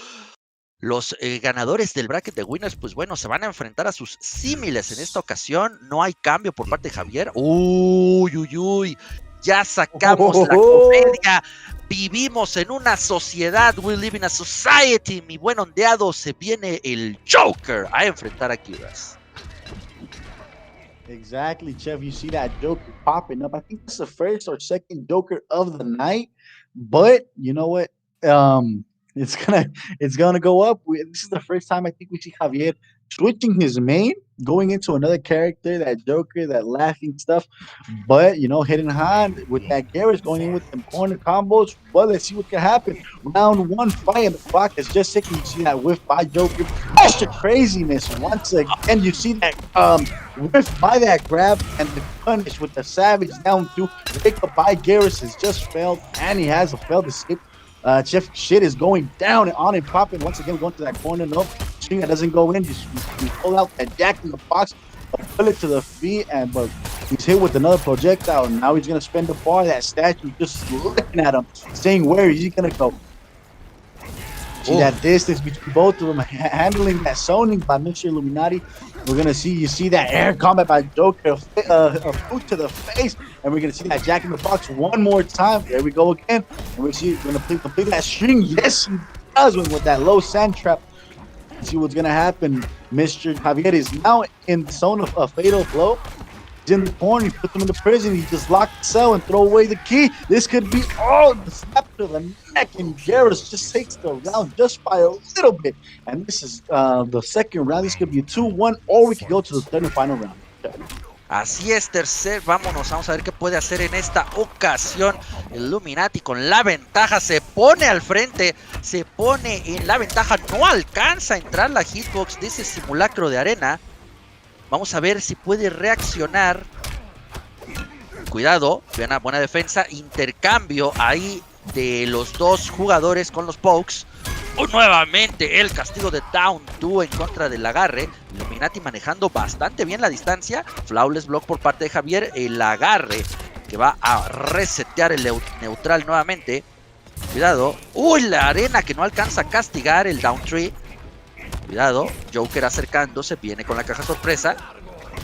Los ganadores del bracket de winners, pues bueno, se van a enfrentar a sus símiles en esta ocasión. No hay cambio por parte de Javier. Uy. Ya sacamos la comedia. Vivimos en una sociedad. We live in a society. Mi buen ondeado, se viene el Joker a enfrentar a Kiras. Exactly, Chef. You see that Joker popping up. I think it's the first or second Joker of the night. But you know what? It's gonna go up. This is the first time I think we see Javier switching his main, going into another character, that Joker, that laughing stuff. But you know, Hidden Hand with that Garrett's going in with them corner combos. Well, let's see what can happen. Round one fight, and the clock is just ticking. You see that whiff by Joker. Extra craziness once again. You see that whiff by that grab and the punish with the savage down two. Pick up by Garrett has just failed, and he has a failed escape. Chef shit is going down and on and popping. Once again, going to that corner. Nope. String that doesn't go in. You pull out that jack in the box, a bullet to the feet, but he's hit with another projectile. And now he's going to spend the bar. That statue just looking at him, saying, where is he going to go? See that distance between both of them, handling that zoning by Mr. Illuminati. We're going to see, you see that air combat by Joker, a boot to the face, and we're going to see that jack in the box one more time. There we go again. And we see, we're going to complete that string. Yes, he does with that low sand trap. See what's going to happen. Mr. Javier is now in the zone of a fatal blow. He's in the corner. He puts him in the prison. He just locked the cell and throw away the key. This could be all the snap to the neck, and Garrett just takes the round just by a little bit. And this is the second round. This could be a 2-1, or we could go to the third and final round. Así es, tercer. Vamos a ver qué puede hacer en esta ocasión. Illuminati con la ventaja se pone al frente, se pone en la ventaja. No alcanza a entrar la hitbox de ese simulacro de arena. Vamos a ver si puede reaccionar Cuidado, buena defensa, intercambio ahí de los dos jugadores con los pokes. Nuevamente el castigo de Down 2 en contra del agarre. Illuminati manejando bastante bien la distancia. Flawless block por parte de Javier. El agarre que va a resetear el neutral nuevamente. Cuidado. Uy, la arena que no alcanza a castigar el Down 3. Cuidado, Joker acercándose. Viene con la caja sorpresa.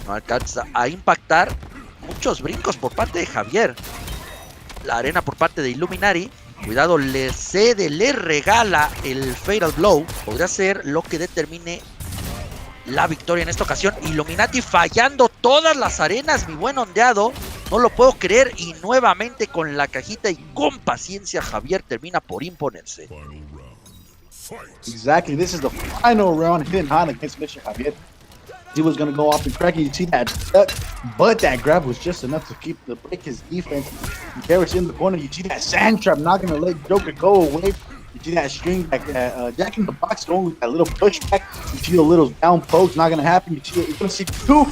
No alcanza a impactar. Muchos brincos por parte de Javier. La arena por parte de Illuminati. Cuidado, le cede, le regala el Fatal Blow. Podría ser lo que determine la victoria en esta ocasión. Illuminati fallando todas las arenas, mi buen ondeado. No lo puedo creer. Y nuevamente con la cajita y con paciencia, Javier termina por imponerse. Exactly. This is the final round hit on against Mr. Javier. He was going to go off and crack it. You see that duck, but that grab was just enough to break his defense. Garrett's in the corner. You see that sand trap not going to let Joker go away. You see that string back, Jack in the Box going with that little pushback. You see the little down pokes, not going to happen. You're going to see two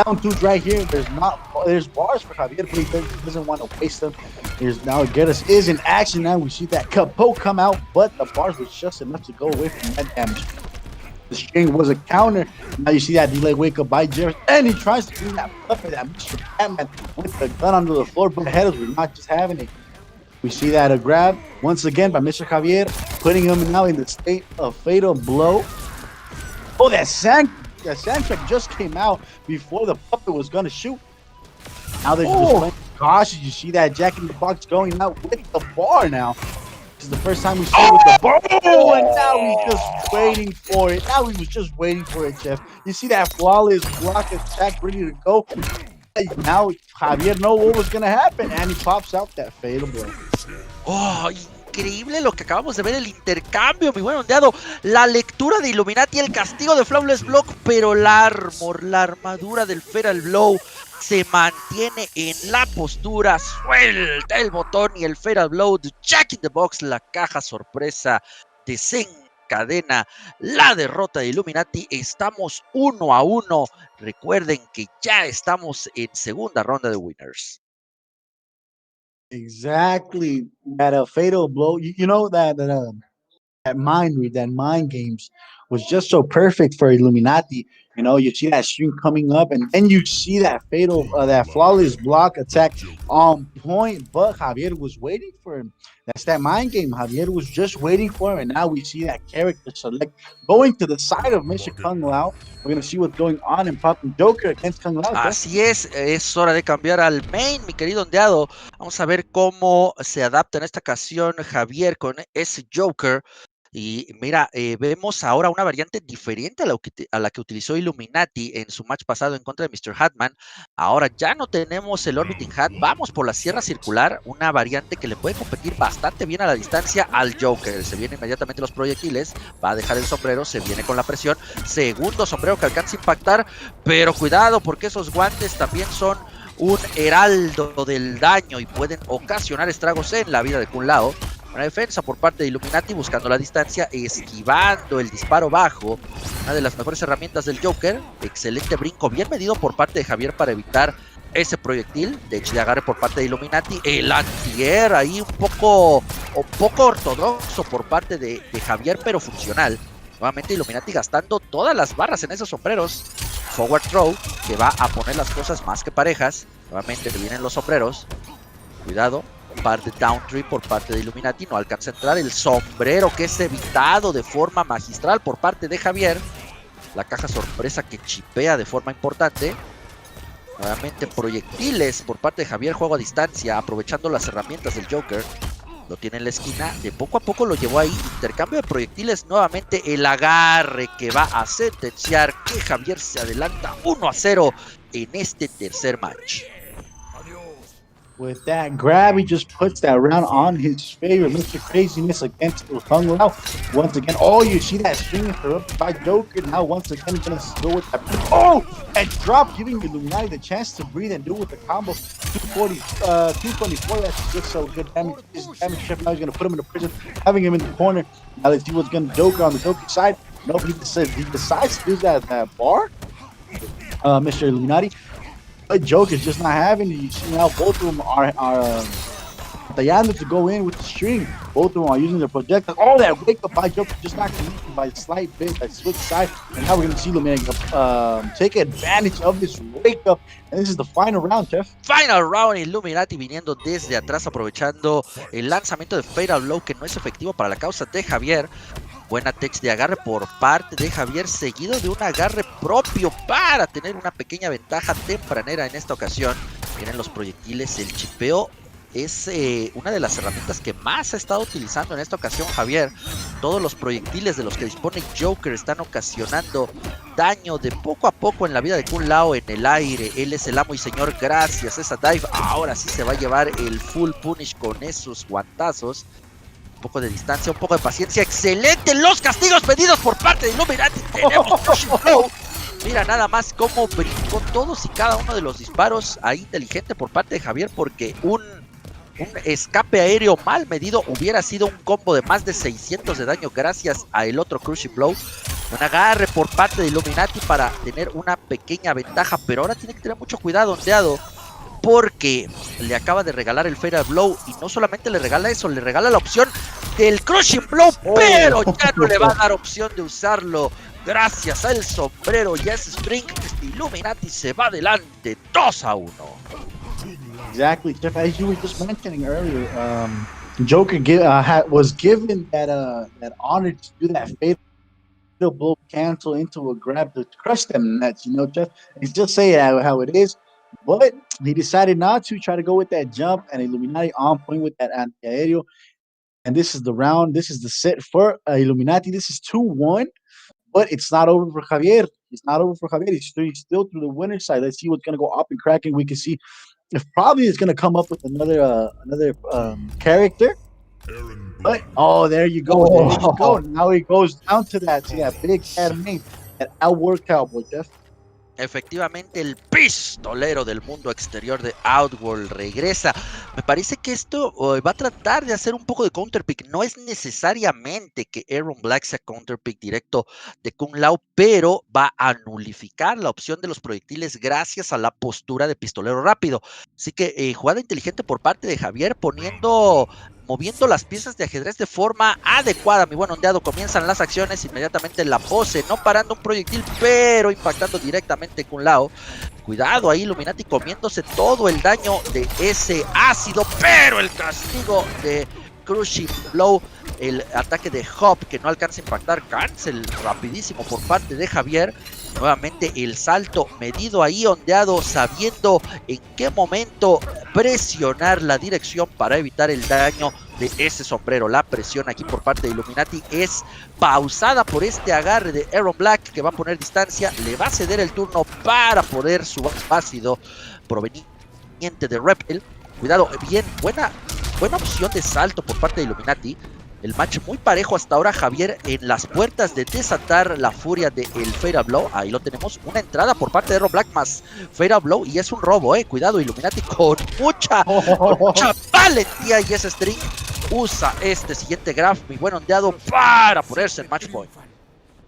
down twos right here. There's bars for Javier, but he doesn't want to waste them. Here's now Garrett is in action now. We see that poke come out, but the bars was just enough to go away from that damage. The string was a counter. Now you see that delay wake up by Jarrett, and he tries to do that buffer that Mr. Batman with the gun onto the floor, but headers were not just having it. We see that a grab once again by Mr. Javier, putting him now in the state of fatal blow. Oh, that sand track just came out before the puppet was gonna shoot. Now they're just playing cautious. You see that Jack in the Box going out with the bar now. This is the first time we see it with the bar. Oh, and now he's just waiting for it. Now he was just waiting for it, Jeff. You see that flawless block attack ready to go. Now Javier know what was going to happen, and he pops out that fatal blow. Oh, increíble lo que acabamos de ver, el intercambio, mi buen ondeado. La lectura de Illuminati, el castigo de Flawless Block, pero la armadura del Fatal Blow se mantiene en la postura. Suelta el botón y el Fatal Blow de Jack in the Box, la caja sorpresa, desencadena la derrota de Illuminati. Estamos 1-1. Recuerden que ya estamos en segunda ronda de Winners. Exactly. That fatal blow. You know that mind read, that mind games was just so perfect for Illuminati. You know, you see that string coming up, and then you see that fatal, that flawless block attack on point. But Javier was waiting for him. That's that mind game. Javier was just waiting for him, and now we see that character select going to the side of Mr. Kung Lao. We're going to see what's going on in Popping Joker against Kung Lao. Así es hora de cambiar al main, mi querido ondeado. Vamos a ver cómo se adapta en esta ocasión Javier con ese Joker. Y mira, vemos ahora una variante diferente a la que utilizó Illuminati en su match pasado en contra de Mr. Hatman. Ahora ya no tenemos el Orbiting Hat, vamos por la sierra circular, una variante que le puede competir bastante bien a la distancia al Joker. Se vienen inmediatamente los proyectiles, va a dejar el sombrero, se viene con la presión, segundo sombrero que alcanza a impactar, pero cuidado porque esos guantes también son un heraldo del daño y pueden ocasionar estragos en la vida de Kung Lao. Una defensa por parte de Illuminati buscando la distancia, esquivando el disparo bajo. Una de las mejores herramientas del Joker. Excelente brinco, bien medido por parte de Javier para evitar ese proyectil. De hecho, de agarre por parte de Illuminati. El anti-air ahí un poco ortodoxo por parte de Javier, pero funcional. Nuevamente Illuminati gastando todas las barras en esos sombreros. Forward throw, que va a poner las cosas más que parejas. Nuevamente vienen los sombreros. Cuidado. Par de down 3 por parte de Illuminati, no alcanza a entrar el sombrero que es evitado de forma magistral por parte de Javier, la caja sorpresa que chipea de forma importante, nuevamente proyectiles por parte de Javier, juego a distancia, aprovechando las herramientas del Joker, lo tiene en la esquina, de poco a poco lo llevó ahí, intercambio de proyectiles, nuevamente el agarre que va a sentenciar que Javier se adelanta 1-0 en este tercer match. With that grab, he just puts that round on his favorite, Mr. Craziness against Kung Lao. Once again, oh, you see that string interrupted by Joker. Now, once again, he's going to go with that. Oh, that drop, giving Illuminati the chance to breathe and do with the combo. 224, that's just so good damage. His damage chef now he's going to put him in the prison, having him in the corner. Now, let's see what's going to Joker on the Joker side. Nope, he decides to use that bar, Mr. Illuminati. But Joker's just not having it. You see now both of them are batallando to go in with the string. Both of them are using their projectile. Oh, that wake up by Joker just not connected by a slight bit. That switch side. And now we're going to see Illuminati take advantage of this wake up. And this is the final round, Jeff. Final round, Illuminati viniendo desde atrás, aprovechando el lanzamiento de Fatal Blow, que no es efectivo para la causa de Javier. Buena tech de agarre por parte de Javier, seguido de un agarre propio para tener una pequeña ventaja tempranera en esta ocasión. Vienen los proyectiles, el chipeo es una de las herramientas que más ha estado utilizando en esta ocasión Javier. Todos los proyectiles de los que dispone Joker están ocasionando daño de poco a poco en la vida de Kung Lao en el aire. Él es el amo y señor gracias a esa dive. Ahora sí se va a llevar el full punish con esos guantazos. Un poco de distancia, un poco de paciencia. ¡Excelente! Los castigos pedidos por parte de Illuminati. Tenemos Crushing Blow. Mira nada más cómo brincó todos y cada uno de los disparos. Ahí inteligente por parte de Javier, porque un escape aéreo mal medido hubiera sido un combo de más de 600 de daño gracias a el otro Crushing Blow. Un agarre por parte de Illuminati para tener una pequeña ventaja, pero ahora tiene que tener mucho cuidado, Ondeado, porque le acaba de regalar el Fatal Blow y no solamente le regala eso, le regala la opción del Crushing Blow, pero ya no le va a dar opción de usarlo gracias al sombrero y a ese string. Illuminati se va adelante 2-1. Exactly, Jeff. As you were just mentioning earlier, Joker was given that honor to do that fatal blow, cancel into a grab to crush them nets. You know, Jeff. It's just say how it is. But he decided not to try to go with that jump, and Illuminati on point with that anti-aerial. And this is the round. This is the set for Illuminati. This is 2-1, but it's not over for Javier. It's not over for Javier. He's still through the winner's side. Let's see what's going to go up and cracking. We can see if probably is going to come up with another character. But there you go. There you go. Now he goes down to that big anime, that Outward Cowboy, Jeff. Efectivamente, el pistolero del mundo exterior de Outworld regresa. Me parece que esto va a tratar de hacer un poco de counterpick. No es necesariamente que Aaron Black sea counterpick directo de Kung Lao, pero va a nulificar la opción de los proyectiles gracias a la postura de pistolero rápido. Así que jugada inteligente por parte de Javier, moviendo las piezas de ajedrez de forma adecuada. Mi buen Ondeado, comienzan las acciones, inmediatamente la pose, no parando un proyectil, pero impactando directamente Kung Lao. Cuidado ahí, Illuminati comiéndose todo el daño de ese ácido, pero el castigo de Crushing Blow, el ataque de Hop que no alcanza a impactar, cancel rapidísimo por parte de Javier. Nuevamente el salto medido ahí, Ondeado, sabiendo en qué momento presionar la dirección para evitar el daño de ese sombrero. La presión aquí por parte de Illuminati es pausada por este agarre de Aaron Black, que va a poner distancia, le va a ceder el turno para poder su ácido proveniente de Repel. Cuidado, bien, buena opción de salto por parte de Illuminati. El match muy parejo hasta ahora, Javier en las puertas de desatar la furia del Fatal Blow. Ahí lo tenemos, una entrada por parte de Aaron Black más Fatal Blow y es un robo, cuidado, Illuminati con mucha valentía y ese string usa este siguiente graph, mi buen Ondeado, para ponerse en match point.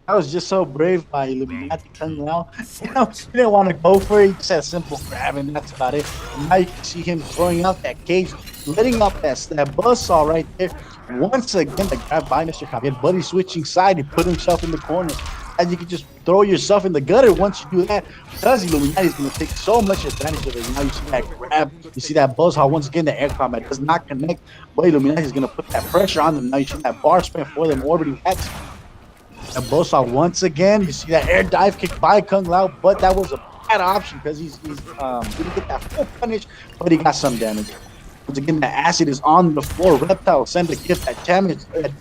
That was just so brave by Illuminati coming out. You know, he didn't want to go for it. He just had a simple grab, and that's about it. And now you can see him throwing out that cage, letting up that buzzsaw right there. Once again, the grab by Mr. Javier, but he's switching side. He put himself in the corner. And you can just throw yourself in the gutter once you do that, because Illuminati is going to take so much advantage of it. Now you see that grab, you see that buzzsaw. Once again, the air combat does not connect, but Illuminati is going to put that pressure on them. Now you see that bar spin for them orbiting that. And buzzsaw once again. You see that air dive kick by Kung Lao, but that was a bad option because he didn't get that full punish, but he got some damage. Once again, the acid is on the floor. Reptile send a gift that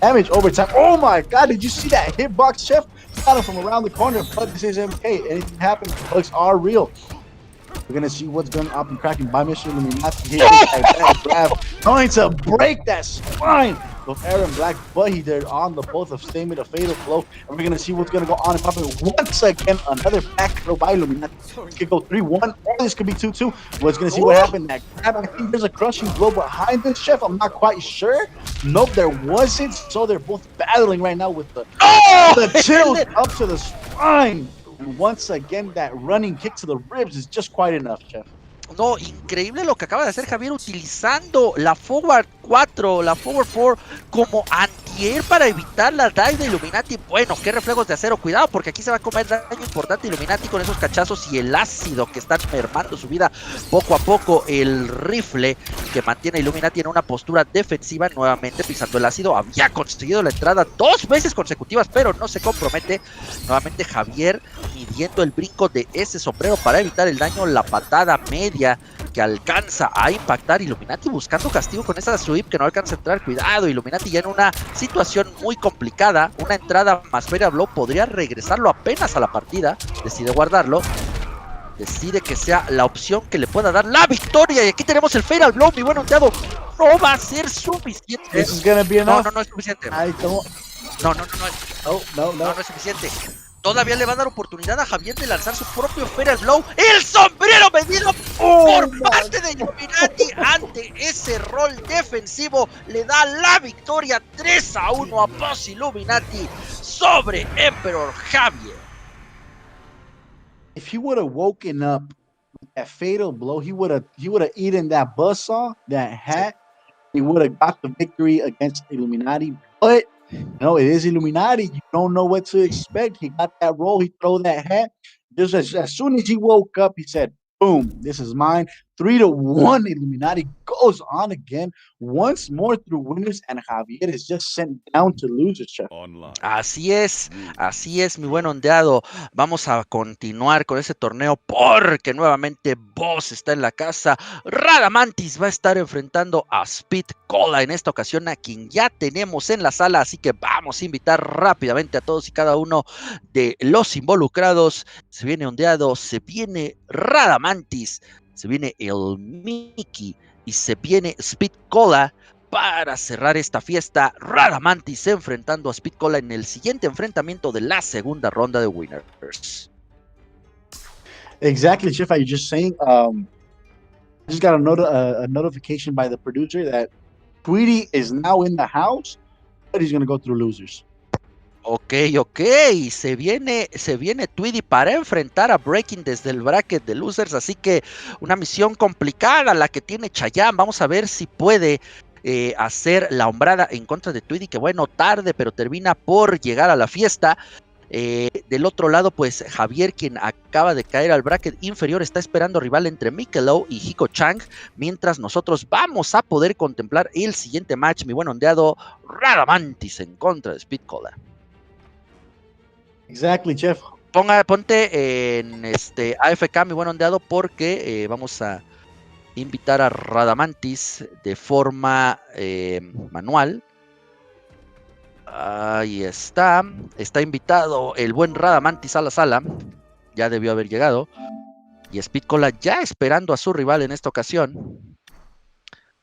damage over time. Oh my God! Did you see that hitbox, Chef? Got him from around the corner, but this is MK. Anything happens, the bugs are real. We're gonna see what's going up and cracking by Mr. Illuminati. Hit that grab, going to break that spine of Aaron Black, but he did on the both of Stamen, a fatal blow, and we're gonna see what's gonna go on and popping once again. Another back throw by Illuminati. This could go 3-1, or this could be 2-2. We're gonna see what happened. That grab, I think there's a crushing blow behind this, Chef. I'm not quite sure. Nope, there wasn't. So they're both battling right now with the chills up to the spine. And once again, that running kick to the ribs is just quite enough, Chef. No, increíble lo que acaba de hacer Javier utilizando la Forward 4, la Forward 4 como anti-air para evitar la dive de Illuminati. Bueno, qué reflejos de acero, cuidado porque aquí se va a comer daño importante Illuminati con esos cachazos y el ácido que están mermando su vida poco a poco. El rifle que mantiene a Illuminati en una postura defensiva, nuevamente pisando el ácido. Había conseguido la entrada 2 veces consecutivas, pero no se compromete. Nuevamente Javier midiendo el brinco de ese sombrero para evitar el daño, la patada media que alcanza a impactar. Illuminati buscando castigo con esa sweep que no alcanza a entrar. Cuidado, Illuminati ya en una situación muy complicada. Una entrada más Fatal Blow podría regresarlo apenas a la partida. Decide guardarlo. Decide que sea la opción que le pueda dar la victoria. Y aquí tenemos el Fatal Blow, mi buen ondeado. No va a ser suficiente. This is gonna be enough. No es suficiente. I don't... No es suficiente. Todavía le va a dar oportunidad a Javier de lanzar su propio Fatal Blow. ¡El sombrero medido por parte de Illuminati! Ante ese rol defensivo le da la victoria 3-1 a Boss Illuminati sobre Emperor Javier. If he would have woken up with that fatal blow, he would have eaten that buzzsaw, that hat. He would have got the victory against Illuminati. But no, it is Illuminati. You don't know what to expect. He got that roll. He throw that hat. Just as soon as he woke up, he said, boom, this is mine. 3-1. Illuminati goes on again once more through winners, and Javier is just sent down to losers, Chef. Así es, mi buen ondeado. Vamos a continuar con ese torneo porque nuevamente Boss está en la casa. Radamantis va a estar enfrentando a Speed Cola en esta ocasión, a quien ya tenemos en la sala, así que vamos a invitar rápidamente a todos y cada uno de los involucrados. Se viene ondeado, se viene Radamantis, se viene el Mickey y se viene Speed Cola para cerrar esta fiesta. Radamantis enfrentando a Speed Cola en el siguiente enfrentamiento de la segunda ronda de Winners. Exactly, Chef. I was just saying. I just got a notification by the producer that Tweety is now in the house, but he's going to go through losers. Ok, se viene Tweedy para enfrentar a Breaking desde el bracket de losers, así que una misión complicada la que tiene Chayanne. Vamos a ver si puede hacer la hombrada en contra de Tweedy, que bueno, tarde, pero termina por llegar a la fiesta. Del otro lado, pues Javier, quien acaba de caer al bracket inferior, está esperando rival entre Mikelow y Hiko Chang, mientras nosotros vamos a poder contemplar el siguiente match, mi buen ondeado, Radamantis en contra de Speed Cola. Exactly, Jeff. Ponte en AFK, mi buen ondeado, porque vamos a invitar a Radamantis de forma manual. Ahí está invitado el buen Radamantis a la sala, ya debió haber llegado, y Speed Cola ya esperando a su rival en esta ocasión.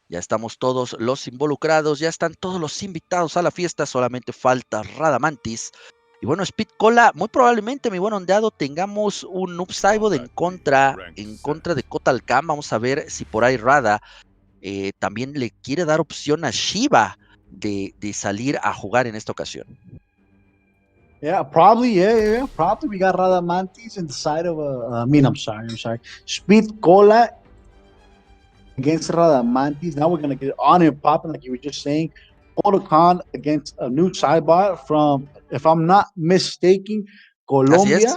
Ya estamos todos los involucrados, ya están todos los invitados a la fiesta, solamente falta Radamantis. Y bueno, Speed Cola, muy probablemente, mi buen ondeado, tengamos un Noob Saibot en contra de Kotal Kahn. Vamos a ver si por ahí Rada también le quiere dar opción a Shiva de salir a jugar en esta ocasión. Yeah, probably. Probably we got Radamantis inside of I'm sorry. Speed Cola against Radamantis. Now we're going to get it on and popping, like you were just saying. Kotal Kahn against a new sidebot from, if I'm not mistaken, Colombia.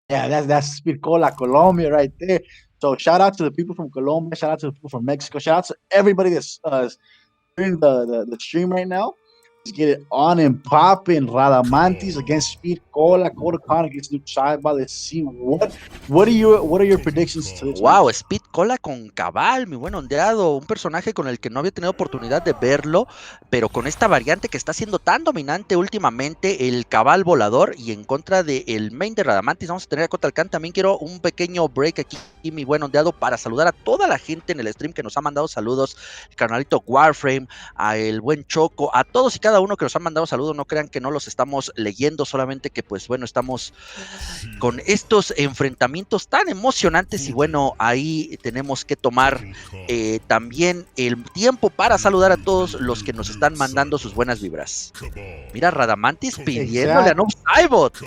Yeah, that's Speed Cola, Colombia right there. So shout out to the people from Colombia. Shout out to the people from Mexico. Shout out to everybody that's during the stream right now. Let's get it on and popping. Radamantis against Speed Cola, Kotal Kahn against New Sidebot. Let's see what are your predictions to this? Wow, Speed Cola con Cabal, mi buen ondeado, un personaje con el que no había tenido oportunidad de verlo, pero con esta variante que está siendo tan dominante últimamente, el Cabal volador, y en contra del main de Radamantis vamos a tener a Kotal Kahn. También quiero un pequeño break aquí, mi buen ondeado, para saludar a toda la gente en el stream que nos ha mandado saludos, el canalito Warframe, a el buen Choco, a todos y cada uno que nos han mandado saludos. No crean que no los estamos leyendo, solamente que pues bueno, estamos con estos enfrentamientos tan emocionantes y bueno, ahí tenemos que tomar también el tiempo para saludar a todos los que nos están mandando sus buenas vibras. Mira, Radamantis pidiéndole a Noob Saibot.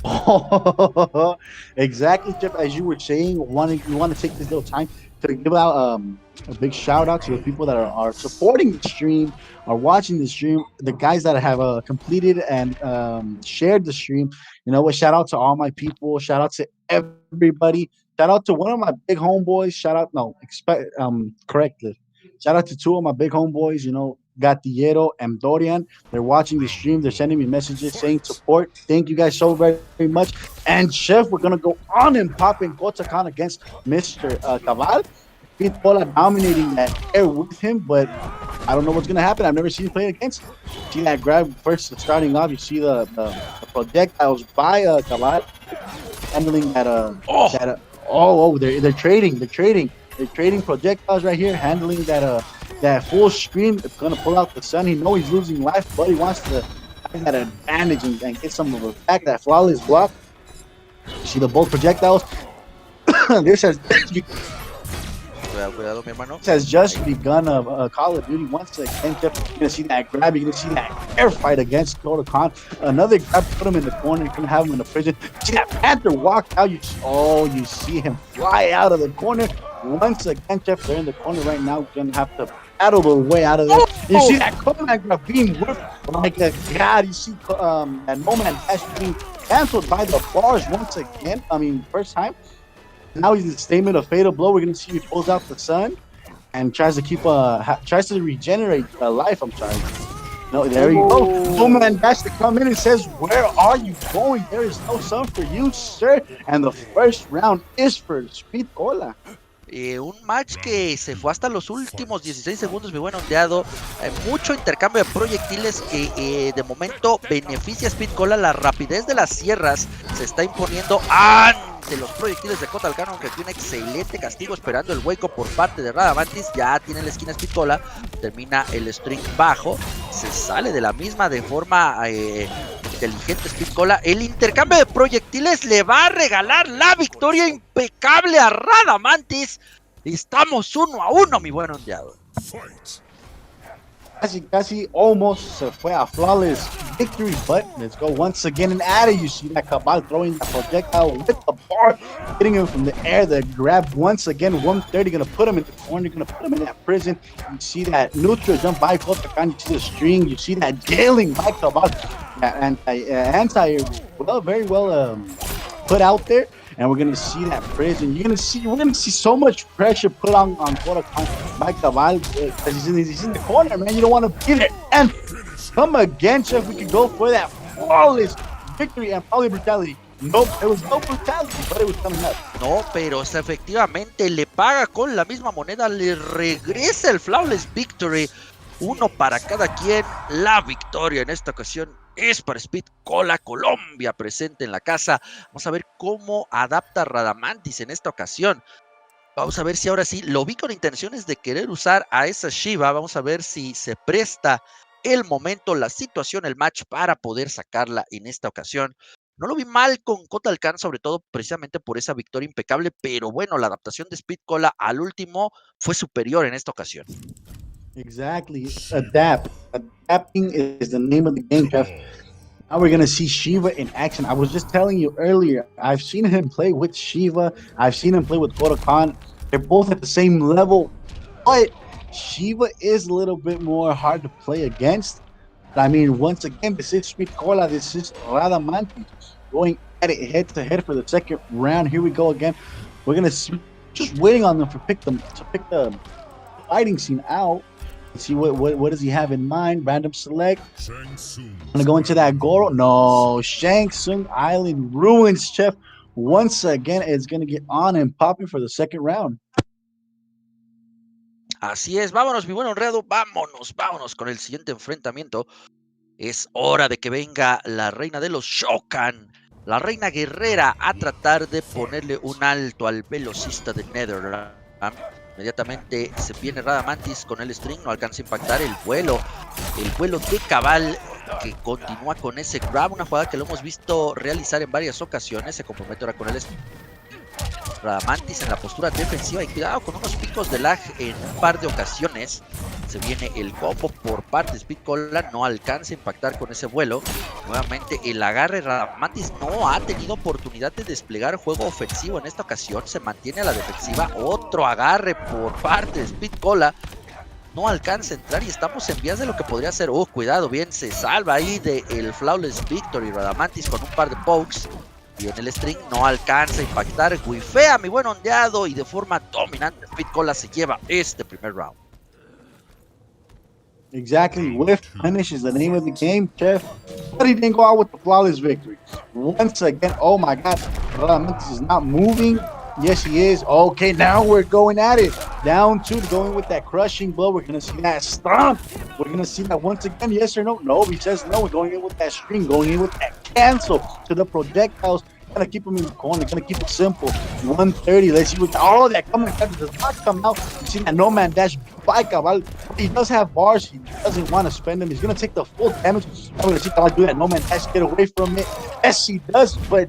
Oh, exactly, Jeff. As you were saying, we want to take this little time to give out a big shout out to the people that are supporting the stream, are watching the stream, the guys that have completed and shared the stream. You know what? Shout out to all my people. Shout out to everybody. Shout out to one of my big homeboys. Shout out, no, correctly. Shout out to two of my big homeboys. You know, Gatillero and Dorian. They're watching the stream. They're sending me messages saying support. Thank you guys so very much. And Chef, we're gonna go on and pop in Kotakan against Mr. Cabal. Pete Pola dominating that air with him, but I don't know what's gonna happen. I've never seen him play against. See that grab first starting off. You see the projectiles by Cabal handling that they're trading projectiles right here, handling that full screen. It's gonna pull out the sun. He knows he's losing life, but he wants to have that advantage and get some of it back. That flawless block. You see the both projectiles. This has Cuidado, mi hermano. just begun Call of Duty once again. You're gonna see that grab. You're gonna see that air fight against Kota Khan. Another grab, put him in the corner. You're gonna have him in the prison. See that Panther walk out. You see him fly out of the corner once again. Jeff, they're in the corner right now. You're gonna have to battle their way out of there. You see that Conan grab being whipped like a god. You see that No Man Dash being canceled by the bars once again. I mean, first time. Now he's in the statement of fatal blow. We're gonna see he pulls out the sun and tries to regenerate life. I'm sorry. No, there you go. No Man Dash to come in and says, "Where are you going? There is no sun for you, sir." And the first round is for Speed Cola. Un match que se fue hasta los últimos 16 segundos, mi buen ondeado. Mucho intercambio de proyectiles que de momento beneficia a Speed Cola. La rapidez de las sierras se está imponiendo ante los proyectiles de Kotal Kahn, aunque aquí un excelente castigo esperando el hueco por parte de Radamantis. Ya tiene la esquina Speed Cola, termina el string bajo, se sale de la misma de forma inteligente Speed Cola. El intercambio de proyectiles le va a regalar la victoria impecable a Radamantis. Estamos 1-1, mi buen ondeado. Casi almost se fue a flawless victory, but let's go once again and at it. You see that Cabal throwing that projectile with the bar, hitting him from the air. The grab once again, 130, gonna put him in the corner, gonna put him in that prison. You see that neutral jump by Kota Khan, you see the string, you see that jailing by Cabal. Anti very well put out there. And we're gonna see that prison. We're gonna see so much pressure put on Kota Khan by Cabal because he's in the corner, man. You don't want to get it. And come again, Chef. We could go for that flawless victory and probably brutality. Nope, it was no brutality, but it was coming up. No, pero efectivamente le paga con la misma moneda, le regresa el flawless victory. Uno para cada quien. La victoria en esta ocasión es para Speed Cola Colombia, presente en la casa. Vamos a ver cómo adapta Radamantis en esta ocasión. Vamos a ver si ahora sí lo vi con intenciones de querer usar a esa Shiva. Vamos a ver si se presta el momento, la situación, el match para poder sacarla en esta ocasión. No lo vi mal con Kotal Kahn, sobre todo precisamente por esa victoria impecable, pero bueno, la adaptación de Speed Cola al último fue superior en esta ocasión. Exactly. Adapting is the name of the game, Jeff. Now we're going to see Shiva in action. I was just telling you earlier, I've seen him play with Shiva. I've seen him play with Kota Khan. They're both at the same level, but Shiva is a little bit more hard to play against. I mean, once again, this is Speed Cola. This is Radamantis going at it head to head for the second round. Here we go again. We're going to see, just waiting on them to pick the fighting scene out. Let's see what does he have in mind. Random select. Gonna go into that Goro. No, Shang Tsung Island ruins Chef. Once again, it's gonna get on and popping for the second round. Así es, vámonos, mi buen honrado, vámonos con el siguiente enfrentamiento. Es hora de que venga la reina de los Shokan, la reina guerrera, a tratar de ponerle un alto al velocista de Netherrealm. Inmediatamente se viene Radamantis con el string, no alcanza a impactar el vuelo de Cabal, que continúa con ese grab, una jugada que lo hemos visto realizar en varias ocasiones. Se compromete ahora con el string. Radamantis en la postura defensiva y cuidado con unos picos de lag en un par de ocasiones. Se viene el combo por parte de Speed Cola, no alcanza a impactar con ese vuelo. Nuevamente el agarre, Radamantis no ha tenido oportunidad de desplegar juego ofensivo en esta ocasión, se mantiene a la defensiva. Otro agarre por parte de Speed Cola, no alcanza a entrar y estamos en vías de lo que podría ser. Cuidado, bien, se salva ahí del Flawless Victory Radamantis con un par de pokes. Y en el string no alcanza a impactar, guifea mi buen ondeado y de forma dominante Speed Cola se lleva este primer round. Exactly. Whiff punish is the name of the game, Chef. But he didn't go out with the flawless victory. Once again, oh my God, Radamantis is not moving. Yes, he is. Okay, now we're going at it. Down two, going with that crushing blow. We're going to see that stomp. We're going to see that once again. Yes or no? No, he says no. We're going in with that string, going in with that cancel to the projectiles. Gonna keep him in the corner. Gonna keep it simple. 130. Let's see what all that coming does not come out. You see that no man dash by Cabal. He does have bars. He doesn't want to spend them. He's gonna take the full damage. I'm gonna see Cabal do that no man dash. Get away from it. Yes, he does, but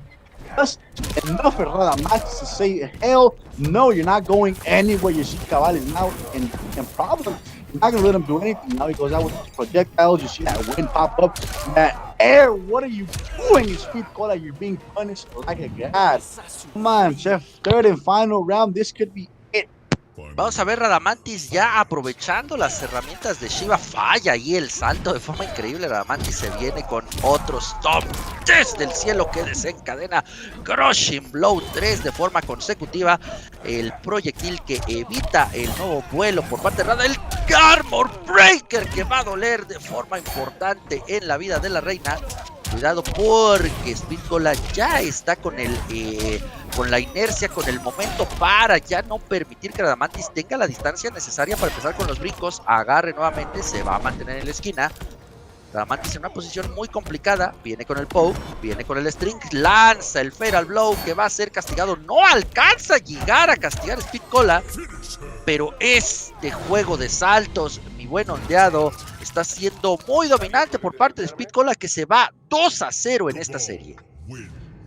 just enough for Radamantis to say, hell no, you're not going anywhere. You see Cabal is now in problem. You're not gonna let him do anything. Now he goes out with his projectiles. You see that wind pop up. That air. What are you doing? Speed Cola, you're being punished like a god. Come on, Chef. Third and final round. This could be it. Vamos a ver Radamantis ya aprovechando las herramientas de Shiva. Falla ahí el salto de forma increíble. Radamantis se viene con otro stop desde el cielo que desencadena Crushing Blow 3 de forma consecutiva. El proyectil que evita el nuevo vuelo por parte de Rada. El Armor Breaker que va a doler de forma importante en la vida de la reina. Cuidado porque Speed Cola ya está con la inercia, con el momento para ya no permitir que Radamantis tenga la distancia necesaria para empezar con los brincos. Agarre nuevamente, se va a mantener en la esquina. Radamantis en una posición muy complicada. Viene con el poke, viene con el string, lanza el Fatal Blow que va a ser castigado. No alcanza a llegar a castigar a Speed Cola, pero este juego de saltos, mi buen ondeado, está siendo muy dominante por parte de Speed Cola, que se va 2-0 en esta serie.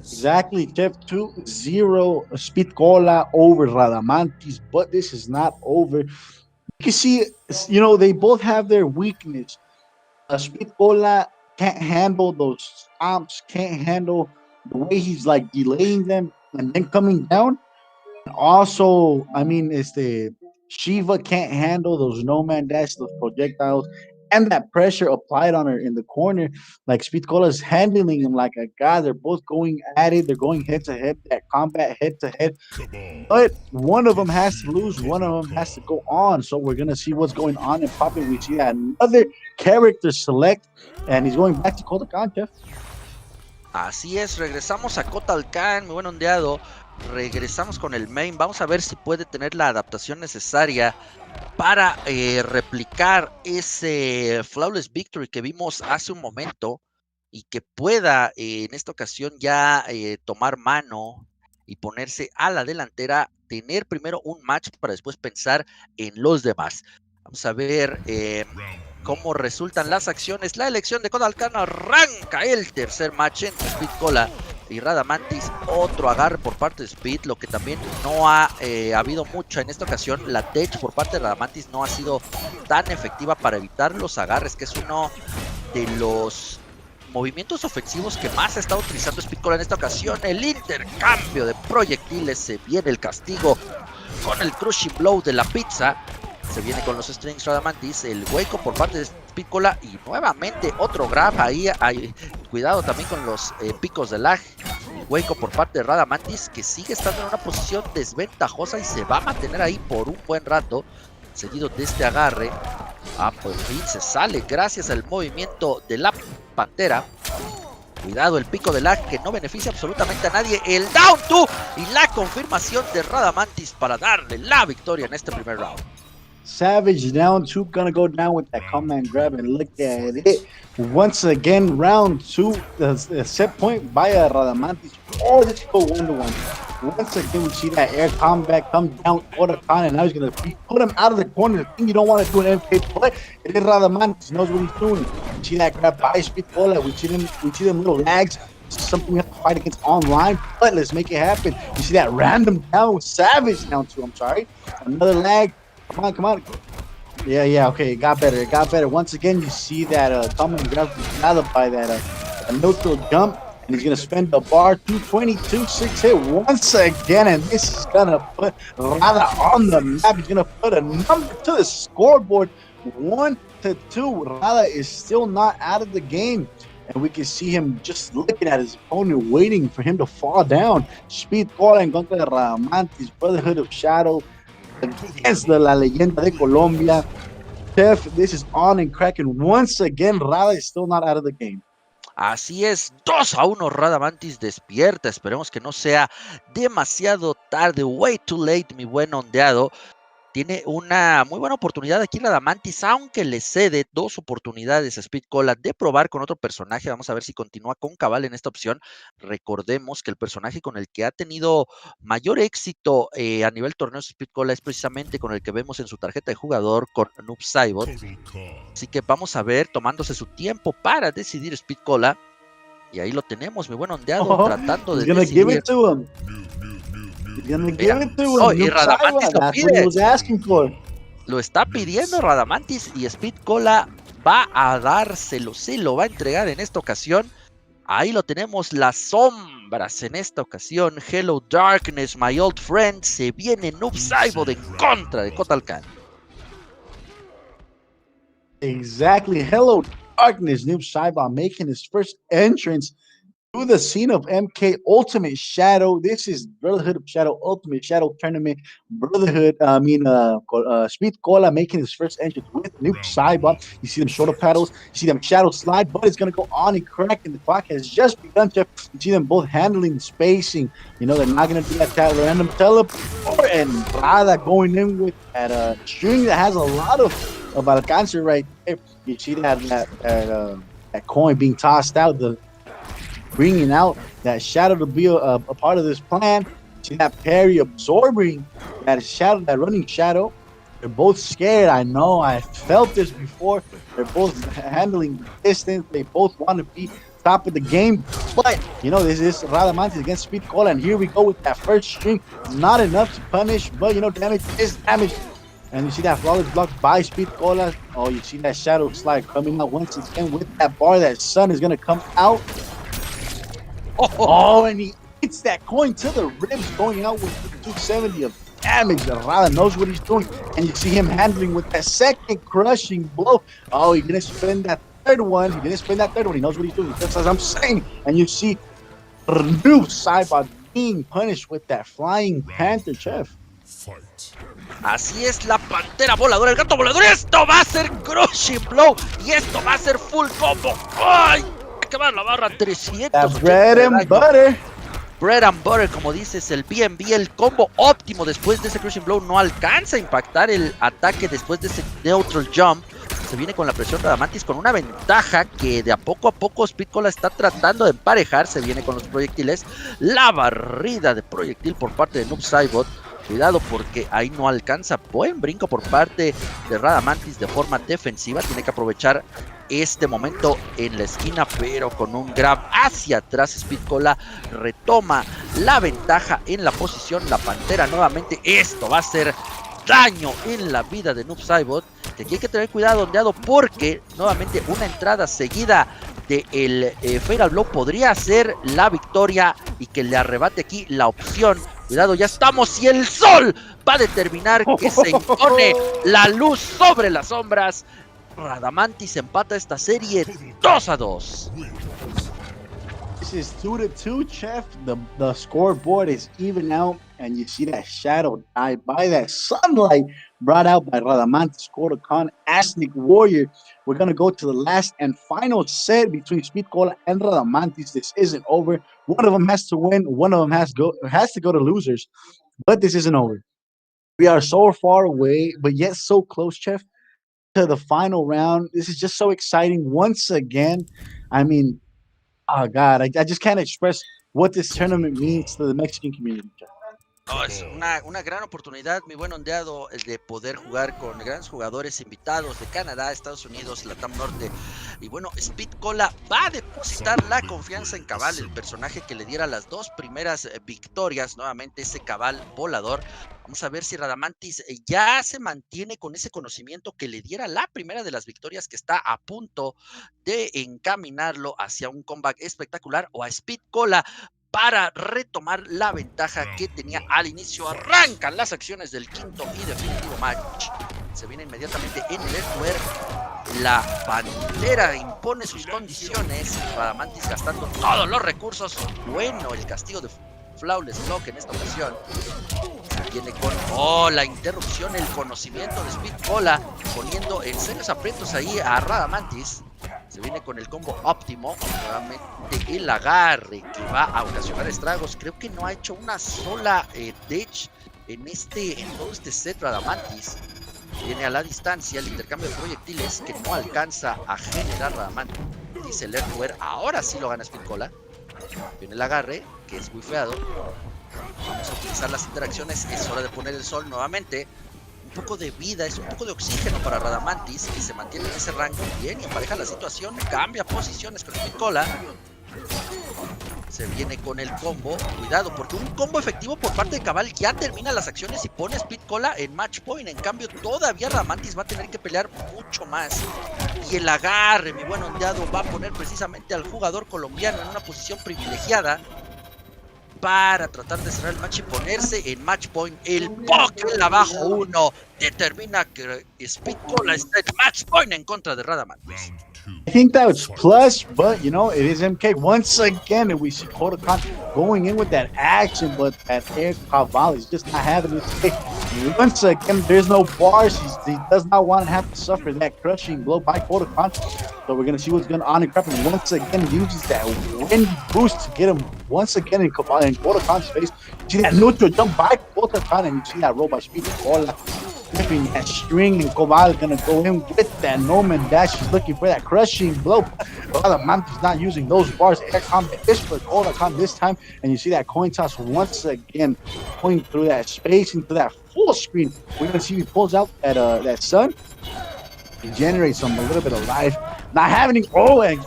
Exactly, Chef. 2-0 Speed Cola over Radamantis, but this is not over. You can see, you know, they both have their weakness. Speed Cola can't handle those stomps, can't handle the way he's like delaying them and then coming down. Also, I mean, it's the Shiva can't handle those no man dash, those projectiles, and that pressure applied on her in the corner. Like Speed Cola is handling him like a god. They're both going at it. They're going head to head, that combat head to head. But one of them has to lose. One of them has to go on. So we're gonna see what's going on in Popping. We see that another character select, and he's going back to Kotal Khan, Jeff. Así es, regresamos a Kotal Khan, mi buen ondeado. Regresamos con el main. Vamos a ver si puede tener la adaptación necesaria para replicar ese Flawless Victory que vimos hace un momento y que pueda en esta ocasión ya tomar mano y ponerse a la delantera, tener primero un match para después pensar en los demás. Vamos a ver cómo resultan las acciones. La elección de Kotal Khan, arranca el tercer match entre Speed Cola y Radamantis. Otro agarre por parte de Speed, lo que también no ha habido mucho en esta ocasión. La tech por parte de Radamantis no ha sido tan efectiva para evitar los agarres, que es uno de los movimientos ofensivos que más ha estado utilizando Speed Cola en esta ocasión. El intercambio de proyectiles, se viene el castigo con el Crushing Blow de la pizza. Se viene con los strings Radamantis, el hueco por parte de Speed Cola y nuevamente otro grab ahí. Cuidado también con los picos de lag. Hueco por parte de Radamantis, que sigue estando en una posición desventajosa y se va a mantener ahí por un buen rato, seguido de este agarre. Por fin se sale gracias al movimiento de la pantera. Cuidado el pico de lag que no beneficia absolutamente a nadie. El down 2 y la confirmación de Radamantis para darle la victoria en este primer round. Savage down two, gonna go down with that command grab, and look at it. Once again, round two, the set point by Radamantis. Oh, let's go 1-1. Once again, we see that air combat come down Kotal Khan, and now he's gonna put him out of the corner. The thing you don't want to do in MK play, it is Radamantis knows what he's doing. We see that grab by Speed Cola. We see them little lags. Something we have to fight against online, but let's make it happen. You see that random down with Savage down two. I'm sorry, another lag. Come on. Yeah, okay, it got better. Once again, you see that common grab by that a neutral jump, and he's gonna spend the bar 222 6 hit once again, and this is gonna put Rada on the map. He's gonna put a number to the scoreboard, 1-2. Rada is still not out of the game. And we can see him just looking at his opponent, waiting for him to fall down. Speed Cola en contra de Radamantis, Brotherhood of Shadow against the La Leyenda de Colombia. Chef, this is on and cracking once again. Rada is still not out of the game. Así es, 2-1 Radamantis despierta, esperemos que no sea demasiado tarde, way too late mi buen ondeado. Tiene una muy buena oportunidad aquí Radamantis, aunque le cede 2 oportunidades a Speed Cola de probar con otro personaje. Vamos a ver si continúa con cabal en esta opción. Recordemos que el personaje con el que ha tenido mayor éxito a nivel torneo Speed Cola es precisamente con el que vemos en su tarjeta de jugador con Noob Saibot. Así que vamos a ver, tomándose su tiempo para decidir Speed Cola. Y ahí lo tenemos, mi buen ondeado, tratando de decidir. Give it to him. He's gonna give it to him. Oh, y Radamantis lo That's pide. what he was asking for. Lo está pidiendo Radamantis y Speed Cola va a dárselo, se lo va a entregar en esta ocasión. Ahí lo tenemos, las sombras en esta ocasión. Hello Darkness, my old friend. Se viene Noob Saibot en contra de Kotal Kahn. Exactly. Hello, Darkness. Noob Saibot making his first entrance to the scene of MK Ultimate Shadow. This is Brotherhood of Shadow Ultimate Shadow Tournament. Speed Cola making his first entrance with Noob Saibot. You see them shoulder paddles. You see them shadow slide, but it's going to go on and crack, and the clock has just begun. You see them both handling the spacing. You know, they're not going to do that random teleport, and Rada going in with that string that has a lot of alcance right there. You see that coin being tossed out, bringing out that shadow to be a part of this plan. See that parry absorbing that shadow, that running shadow. They're both scared. I know. I felt this before. They're both handling the distance. They both want to be top of the game. But, you know, this is Radamantis against Speed Cola. And here we go with that first string. Not enough to punish, but, you know, damage is damage. And you see that flawless block by Speed Cola. Oh, you see that shadow slide coming out once again with that bar. That sun is going to come out. Oh, and he hits that coin to the ribs, going out with 270 of damage. Rada knows what he's doing, and you see him handling with that second crushing blow. Oh, he didn't spend that third one. He knows what he's doing. That's as I'm saying. And you see Noob Saibot being punished with that flying panther, Chef. Así es, la pantera voladora, el gato volador. Esto va a ser crushing blow y esto va a ser full combo. ¡Ay! Acabar la barra 300. Bread and butter. Bread and butter, como dices, el BNB, el combo óptimo después de ese crushing blow. No alcanza a impactar el ataque después de ese neutral jump. Se viene con la presión Radamantis con una ventaja que de a poco Speed Cola está tratando de emparejar. Se viene con los proyectiles. La barrida de proyectil por parte de Noob Saibot. Cuidado porque ahí no alcanza. Buen brinco por parte de Radamantis de forma defensiva. Tiene que aprovechar este momento en la esquina, pero con un grab hacia atrás. Speed Cola retoma la ventaja en la posición. La pantera nuevamente. Esto va a ser daño en la vida de Noob Saibot. Que aquí hay que tener cuidado, ondeado, porque nuevamente una entrada seguida de el Fatal Blow podría ser la victoria y que le arrebate aquí la opción. Cuidado, ya estamos y el sol va a determinar que se impone la luz sobre las sombras. Radamantis empata esta serie 2-2. This is 2-2, Chef. The scoreboard is even out, and you see that shadow die by that sunlight brought out by Radamantis, Kotal Kahn, Aztec Warrior. We're going to go to the last and final set between Speed Cola and Radamantis. This isn't over. One of them has to win. One of them has to go to losers. But this isn't over. We are so far away, but yet so close, Chef, to the final round. This is just so exciting. Once again, I mean, oh, God, I just can't express what this tournament means to the Mexican community, Chef. Oh, es una gran oportunidad, mi buen ondeado, el de poder jugar con grandes jugadores invitados de Canadá, Estados Unidos, Latam Norte. Y bueno, Speed Cola va de depositar la confianza en Cabal, el personaje que le diera las 2 primeras victorias, nuevamente ese Cabal volador. Vamos a ver si Radamantis ya se mantiene con ese conocimiento que le diera la primera de las victorias, que está a punto de encaminarlo hacia un comeback espectacular, o a Speed Cola para retomar la ventaja que tenía al inicio. Arrancan las acciones del quinto y definitivo match. Se viene inmediatamente en el Earthware. La Pantera impone sus condiciones. Radamantis gastando todos los recursos. Bueno, el castigo de Flawless Block en esta ocasión. Viene con la interrupción, el conocimiento de Speed Cola, poniendo en serios aprietos ahí a Radamantis. Se viene con el combo óptimo, nuevamente el agarre que va a ocasionar estragos. Creo que no ha hecho una sola ditch en todo este set Radamantis. Viene a la distancia el intercambio de proyectiles que no alcanza a generar Radamantis. Dice el Earthware, ahora sí lo gana Speed Cola. Viene el agarre, que es muy feado. Vamos a utilizar las interacciones, es hora de poner el sol nuevamente. Un poco de vida, es un poco de oxígeno para Radamantis, que se mantiene en ese rango bien y empareja la situación, cambia posiciones con Speed Cola. Se viene con el combo, cuidado, porque un combo efectivo por parte de Cabal ya termina las acciones y pone Speed Cola en match point. En cambio, todavía Radamantis va a tener que pelear mucho más. Y el agarre, mi buen ondeado, va a poner precisamente al jugador colombiano en una posición privilegiada para tratar de cerrar el match y ponerse en match point. El Poké abajo 1 determina que Speed Cola está en match point en contra de Radamantis. I think that was plus, but you know, it is MK. Once again, and we see Kodokan going in with that action, but that air Caval is just not having it today. Once again, there's no bars. He does not want to have to suffer that crushing blow by Kodokan. So we're going to see what's going on in Crap. And once again, uses that wind boost to get him once again in Kodokan's face. You see that neutral jump by Kodokan, and you see that roll by Speed Cola. Flipping that string, and Koval gonna go in with that Norman dash. He's looking for that crushing blow. Radamantis not using those bars. Air combat is for Kodokan this time, and you see that coin toss once again going through that space into that full screen. We're gonna see he pulls out that sun. He generates a little bit of life. Not having Koval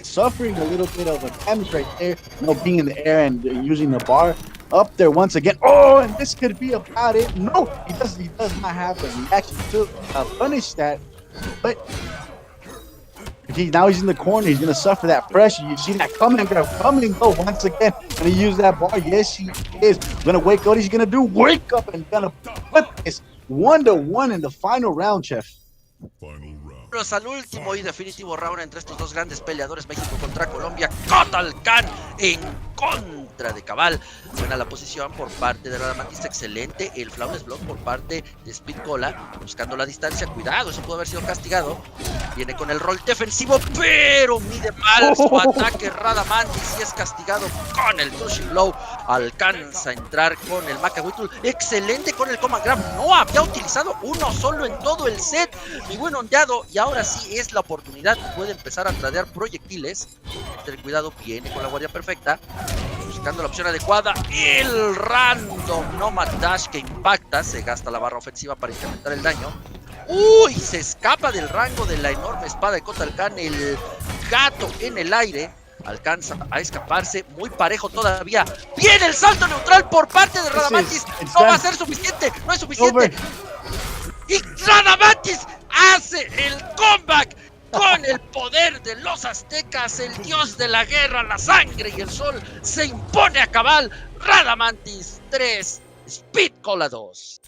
suffering a little bit of a damage right there. You know, being in the air and using the bar. Up there once again. Oh, and this could be about it. No, he does not have the reaction to punish that. But now he's in the corner. He's gonna suffer that pressure. You see that coming though once again. Gonna use that bar. Yes, he is gonna wake up. He's gonna do wake up and gonna put this 1-1 in the final round, Chef. Final round. Al último y definitivo round entre estos dos grandes peleadores, México contra Colombia. Kotalkan en contra de Cabal. Buena la posición por parte de Radamantis, excelente el Flawless Block por parte de Speed Cola, buscando la distancia, cuidado, eso pudo haber sido castigado. Viene con el rol defensivo, pero mide mal su ataque Radamantis y es castigado con el Crushing Blow. Alcanza a entrar con el Macahuitl, excelente con el Command Grab, no había utilizado uno solo en todo el set, mi buen ondeado, y ahora sí es la oportunidad, puede empezar a tradear proyectiles. Ten cuidado, viene con la guardia perfecta, buscando la opción adecuada, el random Nomad Dash que impacta, se gasta la barra ofensiva para incrementar el daño. Uy, se escapa del rango de la enorme espada de Kotalkan, el gato en el aire, alcanza a escaparse, muy parejo todavía. Viene el salto neutral por parte de Radamantis, no va a ser suficiente, no es suficiente. Y Radamantis hace el comeback con el poder de los aztecas, el dios de la guerra, la sangre y el sol se impone a Cabal. Radamantis 3, Speed Cola 2.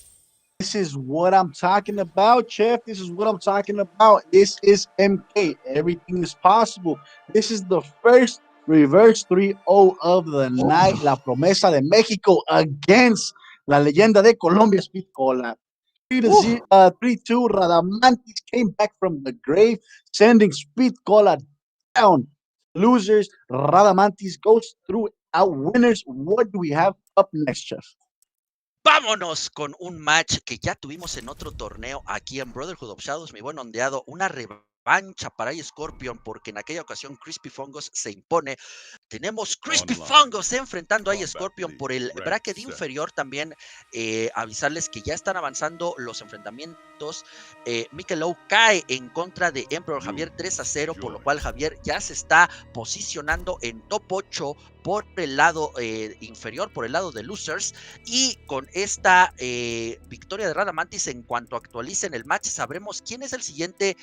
This is what I'm talking about, Chef. This is what I'm talking about. This is MK. Everything is possible. This is the first reverse 3-0 of the night. La promesa de México against la leyenda de Colombia, Speed Cola. 3-2, Radamantis came back from the grave, sending Speed Cola down. Losers, Radamantis goes through out winners. What do we have up next, Chef? Vámonos con un match que ya tuvimos en otro torneo aquí en Brotherhood of Shadows, mi buen ondeado, una revancha revancha para Scorpion, porque en aquella ocasión Crispy Fungos se impone. Tenemos Crispy Fungos enfrentando a Scorpion por el bracket inferior. También avisarles que ya están avanzando los enfrentamientos. Mikelou cae en contra de Emperor Javier 3-0, por lo cual Javier ya se está posicionando en top 8 por el lado inferior, por el lado de losers. Y con esta victoria de Radamantis, en cuanto actualicen el match, sabremos quién es el siguiente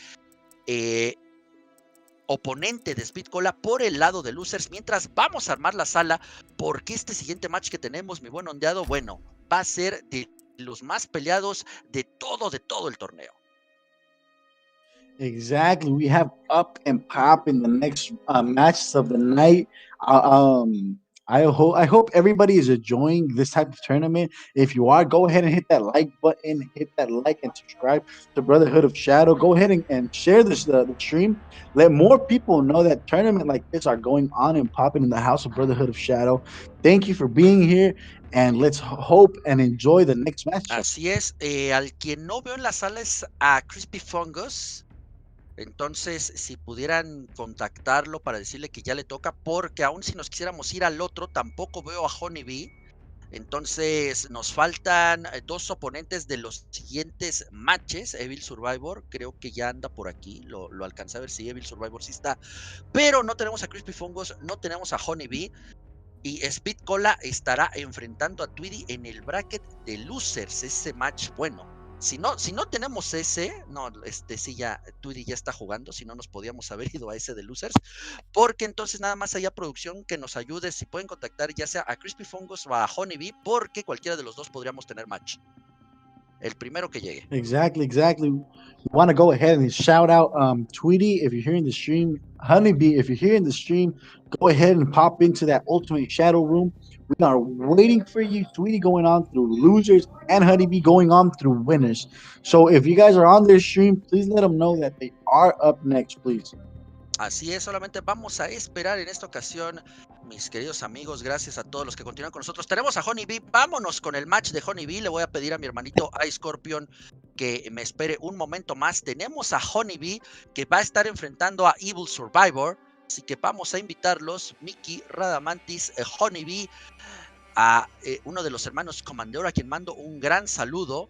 oponente de Speed Cola por el lado de losers, mientras vamos a armar la sala, porque este siguiente match que tenemos, mi buen ondeado, bueno, va a ser de los más peleados de todo el torneo. Exactly. We have up and pop in the next matches of the night. I hope everybody is enjoying this type of tournament. If you are, go ahead and hit that like button, hit that like and subscribe to Brotherhood of Shadow. Go ahead and share this the stream. Let more people know that tournament like this are going on and popping in the House of Brotherhood of Shadow. Thank you for being here, and let's hope and enjoy the next match. Así es. Al quien no veo en la sala es a Crispy Fungos. Entonces, si pudieran contactarlo para decirle que ya le toca, porque aún si nos quisiéramos ir al otro, tampoco veo a Honeybee. Entonces, nos faltan dos oponentes de los siguientes matches. Evil Survivor, creo que ya anda por aquí. Lo alcancé a ver si Evil Survivor sí está. Pero no tenemos a Crispy Fungos, no tenemos a Honeybee. Y Speed Cola estará enfrentando a Tweedy en el bracket de losers. Ese match, bueno. Si no tenemos ese, no, sí, ya Tweedy ya está jugando, si no nos podíamos haber ido a ese de losers, porque entonces nada más haya producción que nos ayude, si pueden contactar ya sea a Crispy Fungos o a Honeybee, porque cualquiera de los dos podríamos tener match. El primero que llegue. Exactly. We want to go ahead and shout out Tweety if you're hearing the stream, Honeybee if you're hearing the stream, go ahead and pop into that Ultimate Shadow room. We are waiting for you, Tweety going on through losers and Honeybee going on through winners. So if you guys are on their stream, please let them know that they are up next, please. Así es, solamente vamos a esperar en esta ocasión, mis queridos amigos. Gracias a todos los que continúan con nosotros. Tenemos a Honeybee, vámonos con el match de Honeybee. Le voy a pedir a mi hermanito Scorpion que me espere un momento más. Tenemos a Honeybee que va a estar enfrentando a Evil Survivor, así que vamos a invitarlos, Mickey, Radamantis, Honeybee, a uno de los hermanos Comandero, a quien mando un gran saludo.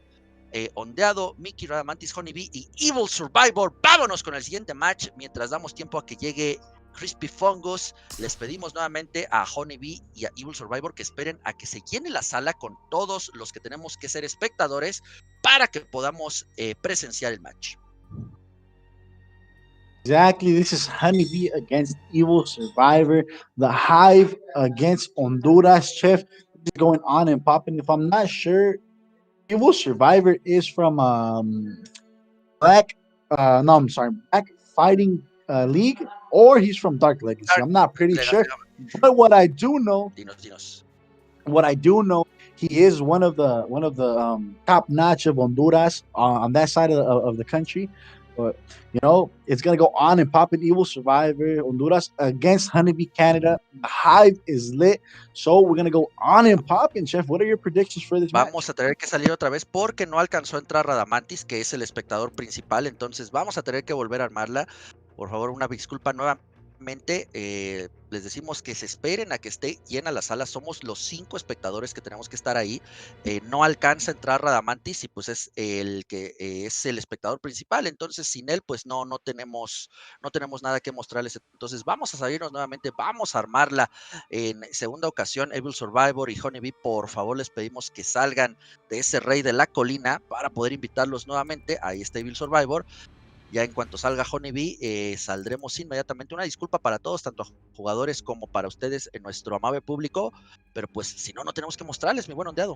Ondeado, Mickey, Radamantis, Honeybee y Evil Survivor. Vámonos con el siguiente match. Mientras damos tiempo a que llegue Crispy Fungos, les pedimos nuevamente a Honeybee y a Evil Survivor que esperen a que se llene la sala con todos los que tenemos que ser espectadores para que podamos presenciar el match. Exactly. This is Honeybee against Evil Survivor. The Hive against Honduras. Chef, this is going on and popping. If I'm not sure, Evil Survivor is from Black Fighting League, or he's from Dark Legacy. I'm not pretty sure. But what I do know, he is one of the top notch of Honduras on that side of the country. But you know, it's gonna go on and pop in. Evil Survivor Honduras against Honeybee Canada. The Hive is lit, so we're gonna go on and pop in. Chef, what are your predictions for this Vamos match? a tener que salir otra vez porque no alcanzó a entrar Radamantis, que es el espectador principal. Entonces vamos a tener que volver a armarla. Por favor, una disculpa nuevamente. Les decimos que se esperen a que esté llena la sala. Somos los 5 espectadores que tenemos que estar ahí. No alcanza a entrar Radamantis y pues es el que es el espectador principal. Entonces sin él pues no tenemos nada que mostrarles. Entonces vamos a salirnos nuevamente, vamos a armarla en segunda ocasión. Evil Survivor y Honeybee, por favor les pedimos que salgan de ese rey de la colina para poder invitarlos nuevamente. Ahí está Evil Survivor. Ya en cuanto salga Honeybee, saldremos inmediatamente. Una disculpa para todos, tanto jugadores como para ustedes, en nuestro amable público. Pero pues, si no tenemos que mostrarles, mi buen ondeado.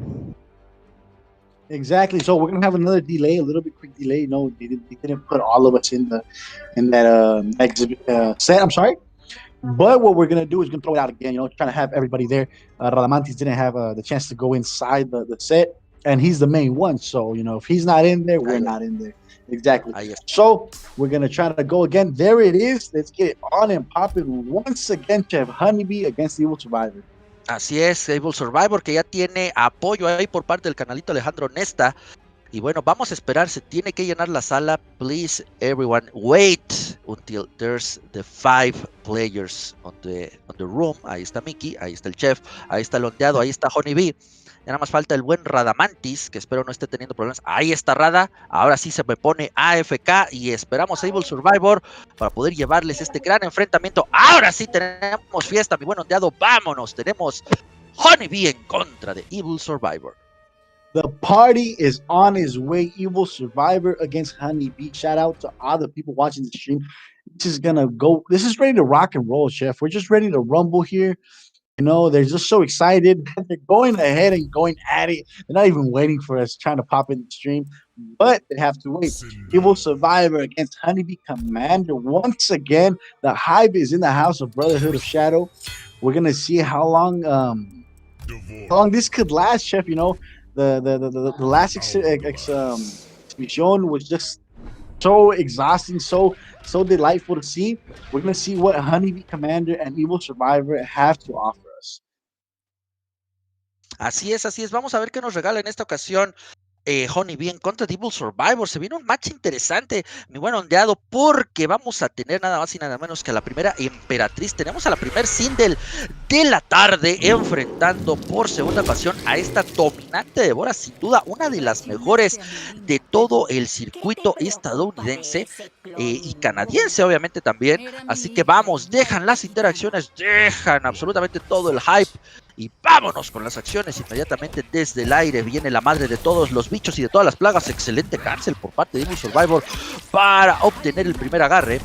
Exactly. So we're gonna have another delay, a little bit quick delay. No, they didn't put all of us in that exhibit set. I'm sorry. But what we're gonna do is gonna throw it out again. You know, trying to have everybody there. Radamantis didn't have the chance to go inside the set, and he's the main one. So you know, if he's not in there, we're not in there. Exactly. So we're gonna try to go again. There it is. Let's get it on and popping once again. Chef Honeybee against Evil Survivor. Así es, Evil Survivor, que ya tiene apoyo ahí por parte del canalito Alejandro Nesta. Y bueno, vamos a esperar, se tiene que llenar la sala. Please, everyone, wait until there's the 5 players on the room. Ahí está Mickey, ahí está el chef, ahí está el ondeado, ahí está Honeybee. Ya nada más falta el buen Radamantis, que espero no esté teniendo problemas. Ahí está Rada, ahora sí se me pone AFK y esperamos a Evil Survivor para poder llevarles este gran enfrentamiento. Ahora sí tenemos fiesta, mi buen ondeado, vámonos. Tenemos Honeybee en contra de Evil Survivor. The party is on its way. Evil Survivor against Honeybee. Shout out to all the people watching the stream. This is gonna go. This is ready to rock and roll, Chef. We're just ready to rumble here. You know, they're just so excited. They're going ahead and going at it. They're not even waiting for us trying to pop in the stream, but they have to wait. Evil Survivor against Honeybee Commander. Once again, the Hive is in the house of Brotherhood of Shadow. We're gonna see how long this could last, Chef. You know, the last exhibition was just so exhausting, so delightful to see. We're gonna see what Honeybee Commander and Evil Survivor have to offer us. Así es, así es. Vamos a ver qué nos regala en esta ocasión Honeybee en contra de Evil Survivor. Se viene un match interesante, mi buen ondeado, porque vamos a tener nada más y nada menos que a la primera emperatriz. Tenemos a la primer Sindel de la tarde enfrentando por segunda ocasión a esta dominante Devora, sin duda una de las mejores de todo el circuito estadounidense y canadiense obviamente también. Así que vamos, dejan las interacciones, dejan absolutamente todo el hype y vámonos con las acciones inmediatamente desde el aire. Viene la madre de todos los bichos y de todas las plagas. Excelente cancel por parte de Evil Survivor para obtener el primer agarre.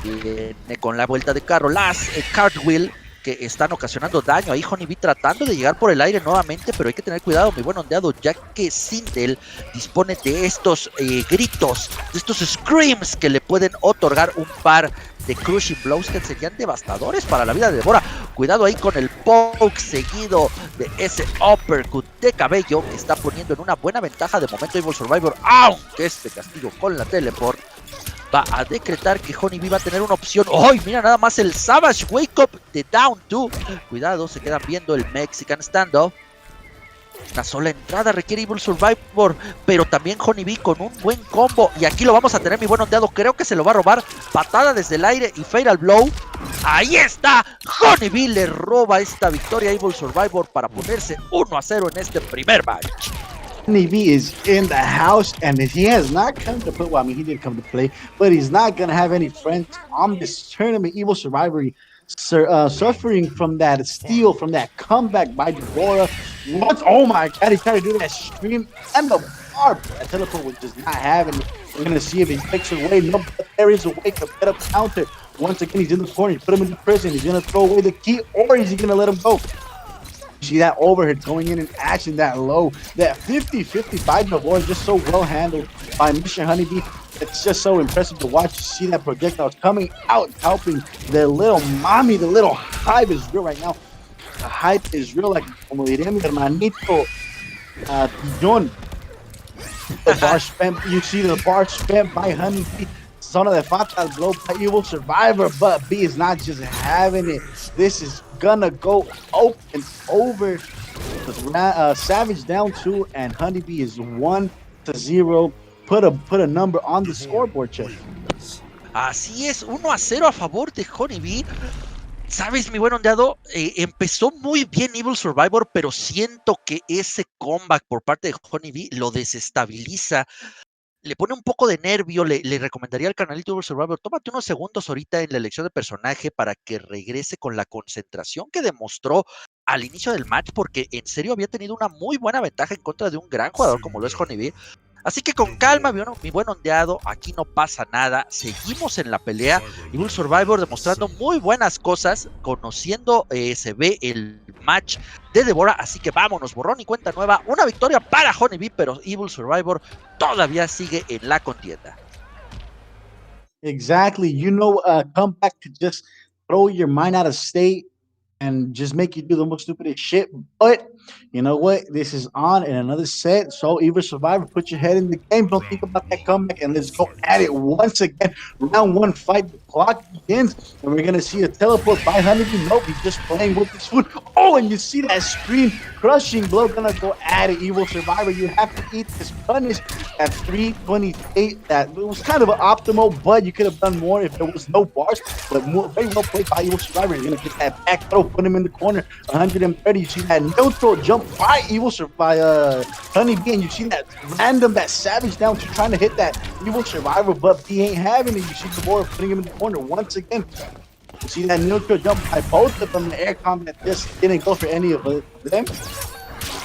Viene con la vuelta de carro, las cartwheel que están ocasionando daño. Ahí Honeybee tratando de llegar por el aire nuevamente, pero hay que tener cuidado, mi buen ondeado, ya que Sindel dispone de estos gritos, de estos screams que le pueden otorgar un par de crushing blows que serían devastadores para la vida de Devora. Cuidado ahí con el poke seguido de ese uppercut de cabello que está poniendo en una buena ventaja de momento Evil Survivor, aunque este castigo con la teleport va a decretar que Honeybee va a tener una opción. ¡Ay! Mira nada más el Savage Wake Up de Down 2. Cuidado, se quedan viendo el Mexican Standoff. Una sola entrada requiere Evil Survivor, pero también Honeybee con un buen combo. Y aquí lo vamos a tener, mi buen ondeado. Creo que se lo va a robar. Patada desde el aire y Fatal Blow. Ahí está. Honeybee le roba esta victoria a Evil Survivor para ponerse 1-0 en este primer match. Honeybee is in the house, and he has not come to play. Well, I mean, he did come to play, but he's not going to have any friends on this tournament. Evil Survivor suffering from that steal, from that comeback by Devora. Oh my God, he's trying to do that stream and the bar. That teleport was just not having it. We're going to see if he takes it away. No, but there is a way to get up counter. Once again, he's in the corner. Put him in the prison. He's going to throw away the key, or is he going to let him go? See that overhead going in and action that low. That 50-50 by Devora is just so well handled by Mission Honeybee. It's just so impressive to watch. You see that projectile coming out, helping the little mommy. The little hype is real right now. The hype is real, like como diría mi hermanito John. The bar spent. You see the bar spent by Honeybee. Zona de fatal blow by Evil Survivor, but B is not just having it. This is gonna go open over. Savage down 2, and Honeybee is 1-0. Put a number on the scoreboard, Chef. Así es, 1-0 a favor de Honeybee. Sabes, mi buen ondeado, empezó muy bien Evil Survivor, pero siento que ese comeback por parte de Honeybee lo desestabiliza. Le pone un poco de nervio. Le recomendaría al canalito Evil Survivor, tómate unos segundos ahorita en la elección de personaje para que regrese con la concentración que demostró al inicio del match, porque en serio había tenido una muy buena ventaja en contra de un gran jugador como lo es Honeybee. Así que con calma, mi buen ondeado, aquí no pasa nada, seguimos en la pelea. Evil Survivor demostrando muy buenas cosas, conociendo, se ve el match de Devora, así que vámonos, borrón y cuenta nueva, una victoria para Honeybee, pero Evil Survivor todavía sigue en la contienda. Exactly, you know, comeback to just throw your mind out of state and just make you do the most stupidest shit. But you know what? This is on in another set. So Evil Survivor, put your head in the game. Don't think about that comeback, and let's go at it once again. Round 1 fight. The clock begins, and we're gonna see a teleport by Honeybee. Nope, he's just playing with his food. Oh, and you see that scream crushing blow gonna go at it. Evil Survivor, you have to eat this punish at 328. That it was kind of an optimal, but you could have done more if there was no bars. But very well played by Evil Survivor. You're gonna get that back throw, put him in the corner. 130. You see that neutral jump by Honeybee, and you see that random, that savage down to trying to hit that Evil Survivor, but he ain't having it. You see Devora putting him in the corner once again. You see that neutral jump by both of them. The air combat just didn't go for any of them.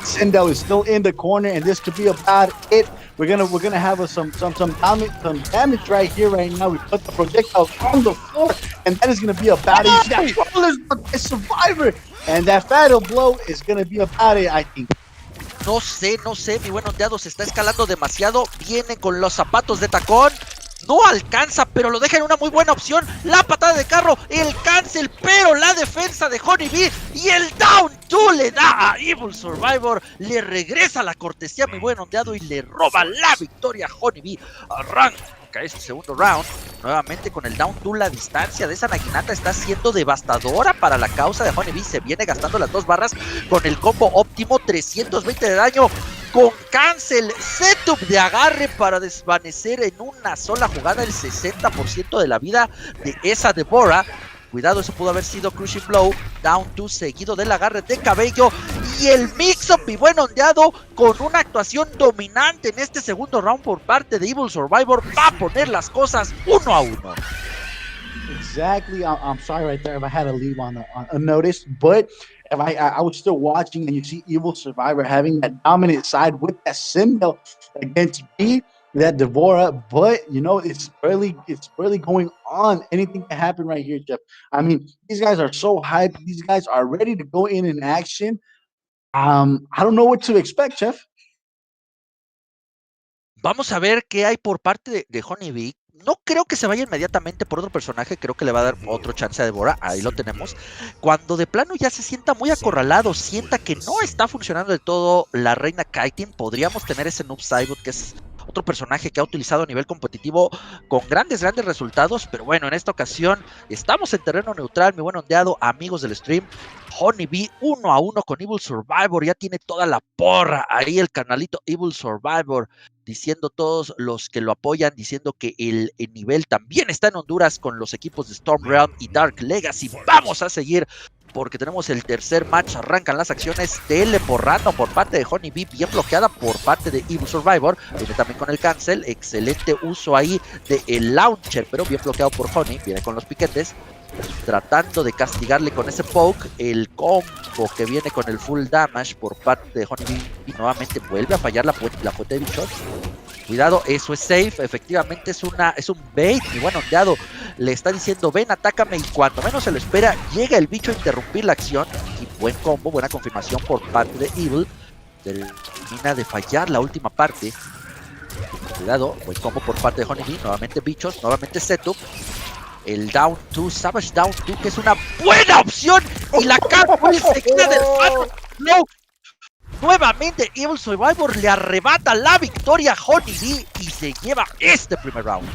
Sindel is still in the corner, and this could be about it. We're gonna have some damage right here, right now. We put the projectile on the floor, and that is gonna be about it. You see that flawless Survivor, and that fatal blow is gonna be about it, I think. No sé, mi buen ondeado se está escalando demasiado. Viene con los zapatos de tacón. No alcanza, pero lo deja en una muy buena opción. La patada de carro, el cancel, pero la defensa de Honeybee y el down 2 le da a Evil Survivor. Le regresa la cortesía, mi buen ondeado, y le roba la victoria a Honeybee. Arranca este segundo round. Nuevamente con el down 2, la distancia de esa naginata está siendo devastadora para la causa de Honeybee. Se viene gastando las 2 barras con el combo óptimo, 320 de daño. Con cancel, setup de agarre para desvanecer en una sola jugada el 60% de la vida de esa Devora. Cuidado, eso pudo haber sido Crushing Blow. Down 2 seguido del agarre de cabello. Y el mix-up, mi buen ondeado, con una actuación dominante en este segundo round por parte de Evil Survivor, va a poner las cosas 1-1. Exactly. I'm sorry right there if I had to leave on unnoticed, but if I was still watching, and you see Evil Survivor having that dominant side with that Sindel against B, that Devora, but you know it's barely going on. Anything can happen right here, Jeff. I mean, these guys are so hyped. These guys are ready to go in action. I don't know what to expect, Jeff. Vamos a ver qué hay por parte de Honeybee. No creo que se vaya inmediatamente por otro personaje, creo que le va a dar otro chance a Devora, ahí lo tenemos. Cuando de plano ya se sienta muy acorralado, sienta que no está funcionando de todo la reina Kiting, podríamos tener ese Noob Saibot, que es otro personaje que ha utilizado a nivel competitivo con grandes resultados, pero bueno, en esta ocasión estamos en terreno neutral, mi buen ondeado, amigos del stream. Honeybee 1-1 con Evil Survivor, ya tiene toda la porra ahí el canalito Evil Survivor, diciendo todos los que lo apoyan, diciendo que el nivel también está en Honduras con los equipos de Storm Realm y Dark Legacy. Vamos a seguir porque tenemos el tercer match, arrancan las acciones, teleporrando por parte de Honeybee, bien bloqueada por parte de Evil Survivor, viene también con el cancel, excelente uso ahí del launcher, pero bien bloqueado por Honey, viene con los piquetes, tratando de castigarle con ese poke, el combo que viene con el full damage por parte de Honeybee, y nuevamente vuelve a fallar la fuente de bichos. Cuidado, eso es safe, efectivamente es un bait, y bueno, ondeado le está diciendo ven, atácame, y cuando menos se lo espera, llega el bicho a interrumpir la acción, y buen combo, buena confirmación por parte de Evil, termina de fallar la última parte. Cuidado, buen combo por parte de Honeybee, nuevamente bichos, nuevamente setup, el down 2, Savage down 2, que es una buena opción, y la carga seguida del Phantom Blow. Nuevamente Evil Survivor le arrebata la victoria a Honeybee y se lleva este primer round.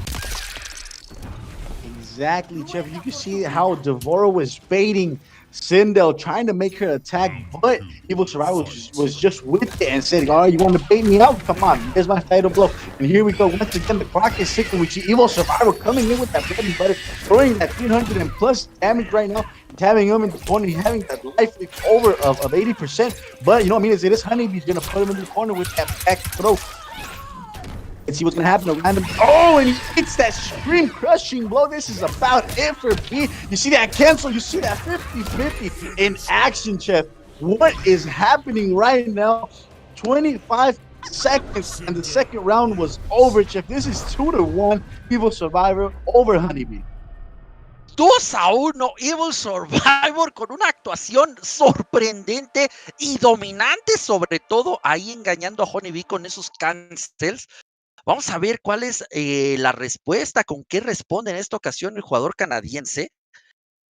Exactly, Jeff. You can see how Devora was baiting Sindel, trying to make her attack, but Evil Survivor was just with it and said, "Oh, you want to bait me out? Come on, here's my fatal blow." And here we go. Once again, the clock is ticking. We see Evil Survivor coming in with that bread and butter, throwing that 300 and plus damage right now, tabbing him in the corner. He's having that life over of 80%. But you know what I mean? It is Honeybee's going to put him in the corner with that back throw. Let's see what's going to happen. A random. Oh, and he hits that scream crushing blow. This is about it for B. You see that cancel? You see that 50-50 in action, Chef. What is happening right now? 25 seconds, and the second round was over, Chef. This is 2-1. Evil Survivor over Honeybee. 2-1, Evil Survivor con una actuación sorprendente y dominante, sobre todo ahí engañando a Honeybee con esos cancels. Vamos a ver cuál es la respuesta, con qué responde en esta ocasión el jugador canadiense.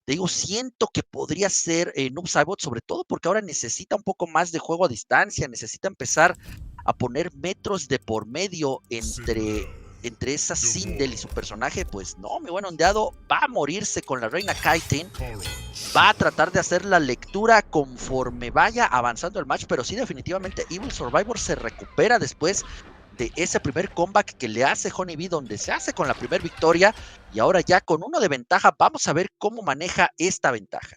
Te digo, siento que podría ser Noob Saibot, sobre todo porque ahora necesita un poco más de juego a distancia, necesita empezar a poner metros de por medio entre entre esa Sindel y su personaje, pues no, mi buen ondeado, va a morirse con la reina Kaiten, va a tratar de hacer la lectura conforme vaya avanzando el match, pero sí definitivamente Evil Survivor se recupera después de ese primer comeback que le hace Honeybee, donde se hace con la primera victoria, y ahora ya con uno de ventaja, vamos a ver cómo maneja esta ventaja.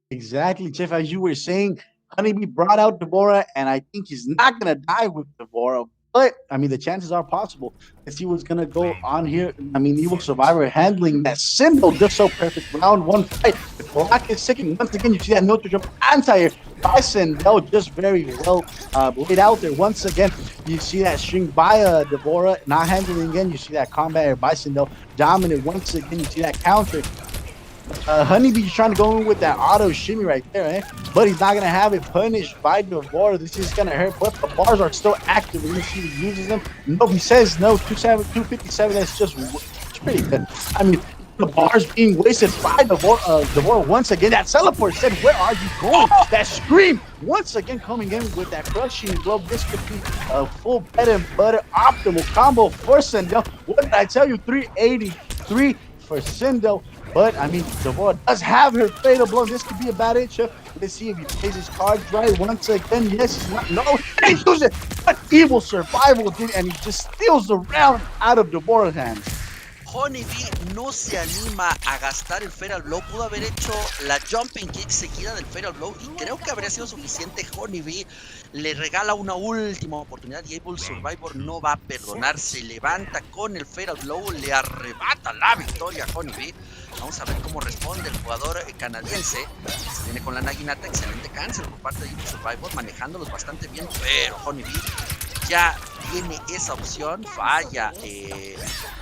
Exactly, Jeff. As you were saying, Honeybee brought out Deborah, and I think he's not gonna die with Deborah. But I mean, the chances are possible. Let's see what's gonna go on here. I mean, Evil Survivor handling that symbol just so perfect. Round one fight. The clock is ticking. Once again, you see that Notre Dame anti Bison Bell just very well laid out there. Once again, you see that string by Deborah not handling again. You see that combat Bison Bell dominant. Once again, you see that counter. Honeybee's trying to go in with that auto shimmy right there, eh? But he's not going to have it punished by Devorah. This is going to hurt, but the bars are still active. We're going to see if he uses them. No, he says no. 257, that's just it's pretty good. I mean, the bars being wasted by Devorah once again. That teleport said, where are you going? That scream once again coming in with that crushing glove. This could be a full bread and butter optimal combo for Sindel. What did I tell you? 383 for Sindel. But, I mean, Deborah does have her fatal blow. This could be a bad hit. Let's see if he plays his cards right. Once again, yes, he's not. No, and he uses it. But Evil Survival did, and he just steals the round out of Deborah's hands. Honeybee no se anima a gastar el Fatal Blow, pudo haber hecho la Jumping Kick seguida del Fatal Blow y creo que habría sido suficiente. Honeybee le regala una última oportunidad y Evil Survivor no va a perdonar, se levanta con el Fatal Blow, le arrebata la victoria a Honeybee. Vamos a ver cómo responde el jugador canadiense. Se viene con la naginata, excelente cancel por parte de Evil Survivor, manejándolos bastante bien, pero Honeybee ya tiene esa opción, falla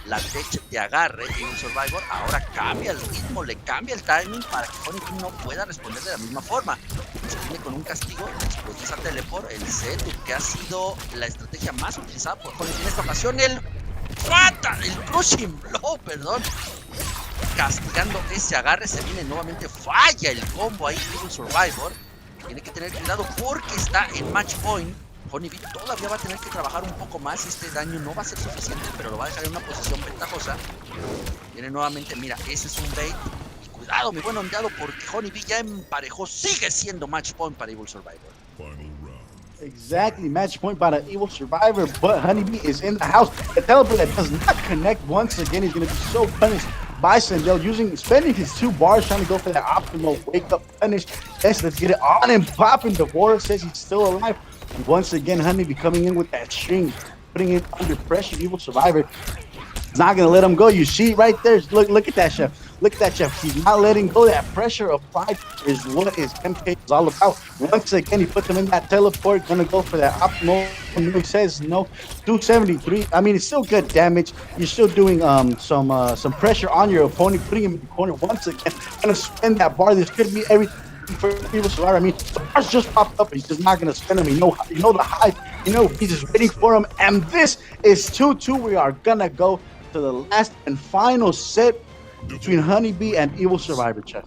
la tech de agarre en un Survivor, ahora cambia el ritmo, le cambia el timing para que Honeybee no pueda responder de la misma forma. Se viene con un castigo después de esa teleport, el setup que ha sido la estrategia más utilizada por Honeybee en esta ocasión, el crushing blow, perdón. Castigando ese agarre, se viene nuevamente, falla el combo ahí Evil Survivor. Tiene que tener cuidado porque está en match point. Honeybee todavía va a tener que trabajar un poco más. Este daño no va a ser suficiente, pero lo va a dejar en una posición ventajosa. Viene nuevamente, mira, ese es un bait. Y cuidado, mi buen ondeado, porque Honeybee ya emparejó. Sigue siendo match point para Evil Survivor. Exactly, match point by the Evil Survivor, but Honeybee is in the house. The teleport that does not connect once again is going to be so punished by Sindel, spending his 2 bars trying to go for that optimal wake up punish. Yes, let's get it on and popping. Devorah says he's still alive. And once again, Honeybee coming in with that string, putting it under pressure. Evil Survivor is not going to let him go. You see right there. Look at that, Chef. Look at that, Chef. He's not letting go. That pressure applied is what his MK is all about. Once again, he put them in that teleport. Going to go for that optimal. He says no. 273. I mean, it's still good damage. You're still doing some pressure on your opponent, putting him in the corner once again. Going to spend that bar. This could be everything for Evil Survivor. I mean, the bars just popped up. He's just not going to spend them. You know the hype. You know, he's just waiting for him. And this is 2-2. We are going to go to the last and final set between Honeybee and Evil Survivor, Chef.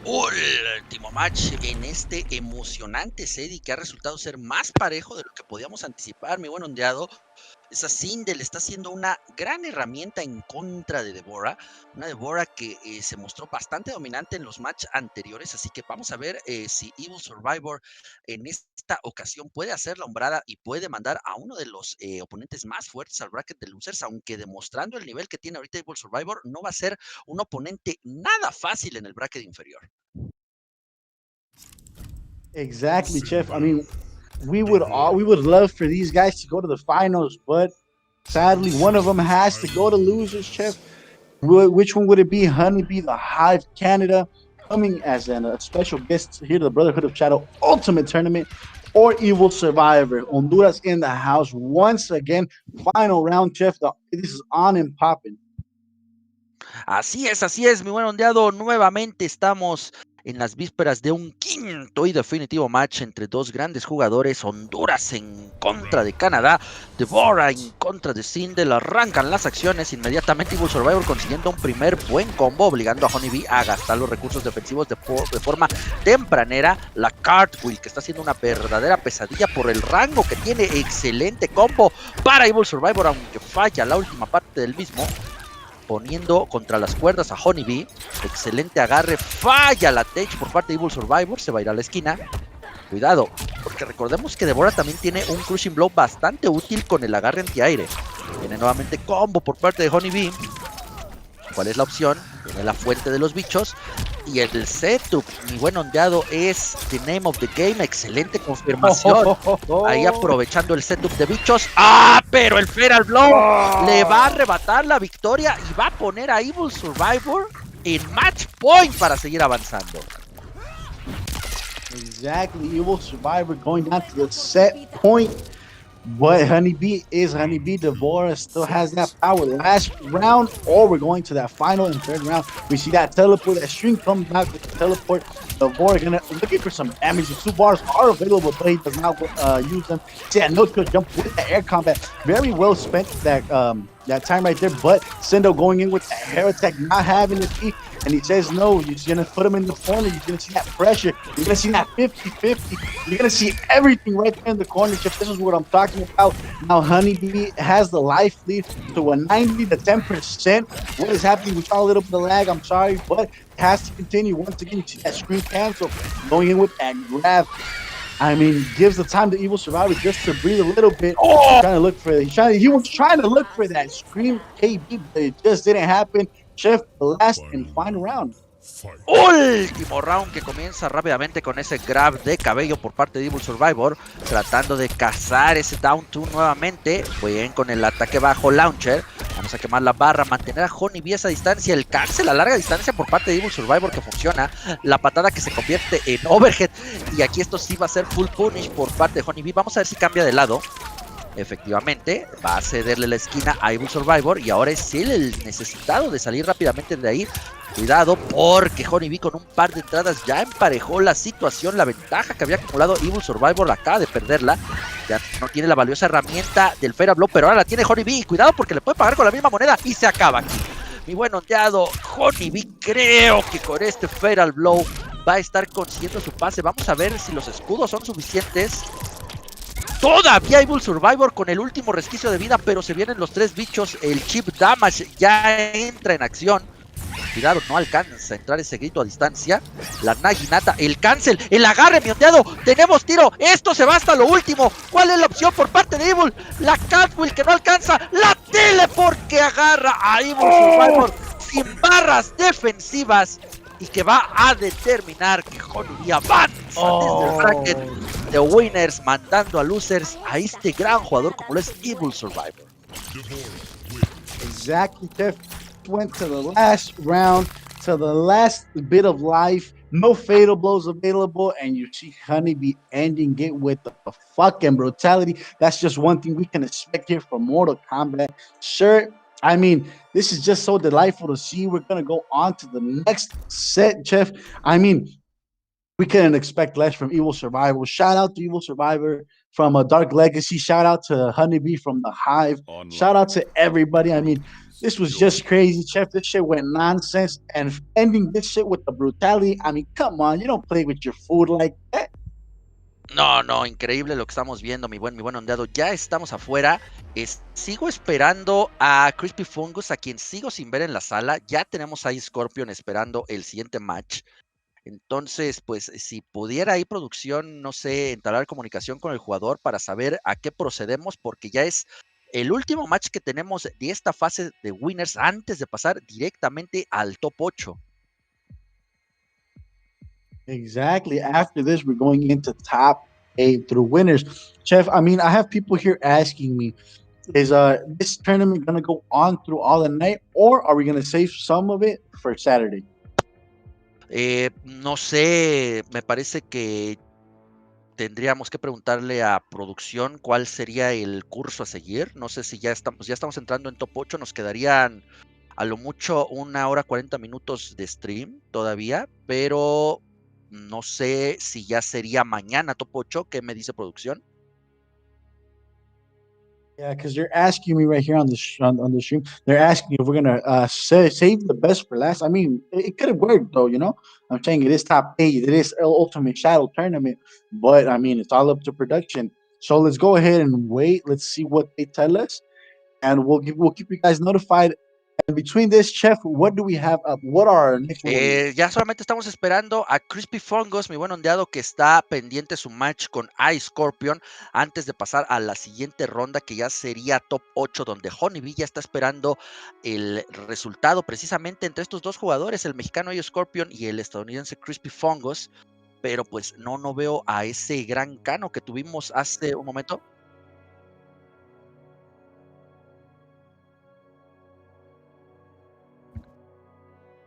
Último match en este emocionante serie que ha resultado ser más parejo de lo que podíamos anticipar, mi buen ondeado. Esa Sindel está siendo una gran herramienta en contra de Deborah, una Deborah que se mostró bastante dominante en los matches anteriores, así que vamos a ver si Evil Survivor en esta ocasión puede hacer la hombrada y puede mandar a uno de los oponentes más fuertes al bracket de losers, aunque demostrando el nivel que tiene ahorita Evil Survivor, no va a ser un oponente nada fácil en el bracket inferior. Exactly, Chef. I mean, we would love for these guys to go to the finals, but sadly, one of them has to go to losers, Chef. Which one would it be? Honeybee, the Hive Canada, coming as a special guest here to the Brotherhood of Shadow Ultimate Tournament, or Evil Survivor. Honduras in the house once again. Final round, Chef. This is on and popping. Así es, mi buen ondeado. Nuevamente estamos en las vísperas de un quinto y definitivo match entre dos grandes jugadores, Honduras en contra de Canadá, Deborah en contra de Sindel, arrancan las acciones, inmediatamente Evil Survivor consiguiendo un primer buen combo, obligando a Honeybee a gastar los recursos defensivos de forma tempranera, la Cartwheel que está haciendo una verdadera pesadilla por el rango que tiene, excelente combo para Evil Survivor, aunque falla la última parte del mismo, poniendo contra las cuerdas a Honeybee, excelente agarre, falla la tech por parte de Evil Survivor, se va a ir a la esquina, cuidado, porque recordemos que Deborah también tiene un Crushing Blow bastante útil con el agarre antiaire, viene nuevamente combo por parte de Honeybee, ¿cuál es la opción? Viene la fuente de los bichos, y el setup, mi buen ondeado, es the name of the game, excelente confirmación, ahí aprovechando el setup de bichos, pero el Feral Blow le va a arrebatar la victoria y va a poner a Evil Survivor en match point para seguir avanzando. Exactly, Evil Survivor going down to the set point. But Honeybee is Honeybee. Deborah still has that power. Last round, or we're going to that final and third round. We see that teleport. That string comes back with the teleport. Deborah looking for some damage. The 2 bars are available, but he does not use them. See that no kill jump with the air combat. Very well spent that time right there. But Sendo going in with the hair attack, not having the key. And he says no, you're going to put him in the corner. You're going to see that pressure. You're going to see that 50-50. You're going to see everything right there in the corner. This is what I'm talking about. Now, Honeybee has the life lead to a 90 to 10%. What is happening? We saw a little bit of lag. I'm sorry, but it has to continue. Once again, you see that screen cancel. Going in with that grab. I mean, gives the time to Evil Survivor just to breathe a little bit. Trying to look for he was trying to look for that scream KB, but it just didn't happen. Chef, the last and final round. Último round que comienza rápidamente con ese grab de cabello por parte de Evil Survivor, tratando de cazar ese down 2 nuevamente. Bien con el ataque bajo launcher. Vamos a quemar la barra, mantener a Honeybee a esa distancia, el cancel a larga distancia por parte de Evil Survivor que funciona, la patada que se convierte en overhead, y aquí esto sí va a ser full punish por parte de Honeybee. Vamos a ver si cambia de lado. Efectivamente, va a cederle la esquina a Evil Survivor y ahora es él el necesitado de salir rápidamente de ahí. Cuidado porque Honeybee con un par de entradas ya emparejó la situación, la ventaja que había acumulado Evil Survivor acaba de perderla, ya no tiene la valiosa herramienta del Feral Blow, pero ahora la tiene Honeybee, cuidado porque le puede pagar con la misma moneda y se acaba aquí. Mi buen ondeado, Honeybee creo que con este Feral Blow va a estar consiguiendo su pase, vamos a ver si los escudos son suficientes. Todavía Evil Survivor con el último resquicio de vida, pero se vienen los 3 bichos, el chip damage ya entra en acción. Cuidado, no alcanza a entrar ese grito a distancia. La naginata, el cancel, el agarre, mi ondeado. Tenemos tiro, esto se va hasta lo último. ¿Cuál es la opción por parte de Evil? La Catwheel que no alcanza, la teleport que agarra a Evil Survivor sin barras defensivas y que va a determinar que Honeybee avanza desde el bracket de winners, mandando a losers a este gran jugador como lo es Evil Survivor. Exactly, Jeff. Went to the last round, to the last bit of life. No fatal blows available, and you see Honeybee ending it with the fucking brutality. That's just one thing we can expect here from Mortal Kombat. Sure, I mean, this is just so delightful to see. We're gonna go on to the next set, Jeff. I mean, we couldn't expect less from Evil Survivor. Shout out to Evil Survivor from a Dark Legacy. Shout out to Honeybee from the Hive. Shout out to everybody. I mean, this was just crazy, Chef. This shit went nonsense. And ending this shit with the brutality. I mean, come on. You don't play with your food like that. No, increíble lo que estamos viendo, mi buen ondeado. Ya estamos afuera. Sigo esperando a Crispy Fungus, a quien sigo sin ver en la sala. Ya tenemos ahí Scorpion esperando el siguiente match. Entonces, pues, si pudiera ahí producción, no sé, entablar comunicación con el jugador para saber a qué procedemos, porque ya es el último match que tenemos de esta fase de winners antes de pasar directamente al top 8. Exactly. After this, we're going into top 8 through winners. Chef, I mean, I have people here asking me, is this tournament going to go on through all the night, or are we going to save some of it for Saturday? No sé, me parece que tendríamos que preguntarle a producción cuál sería el curso a seguir. No sé si ya estamos entrando en top 8, nos quedarían a lo mucho 1 hora 40 minutos de stream todavía, pero No sé si ya sería mañana top 8. ¿Qué me dice producción? Yeah, because they're asking me right here on on the stream. They're asking if we're gonna save the best for last. I mean, it could have worked though. I'm saying it is top 8. It is Ultimate Shadow Tournament, but I mean, it's all up to production. So let's go ahead and wait. Let's see what they tell us, and we'll keep you guys notified. And between this, Chef, what do we have up? What are our next warriors? Ya solamente estamos esperando a Crispy Fungus, mi buen ondeado, que está pendiente su match con iScorpion antes de pasar a la siguiente ronda, que ya sería top 8, donde Honeybee ya está esperando el resultado precisamente entre estos dos jugadores, el mexicano iScorpion y el estadounidense Crispy Fungus. Pero pues no veo a ese gran Cano que tuvimos hace un momento.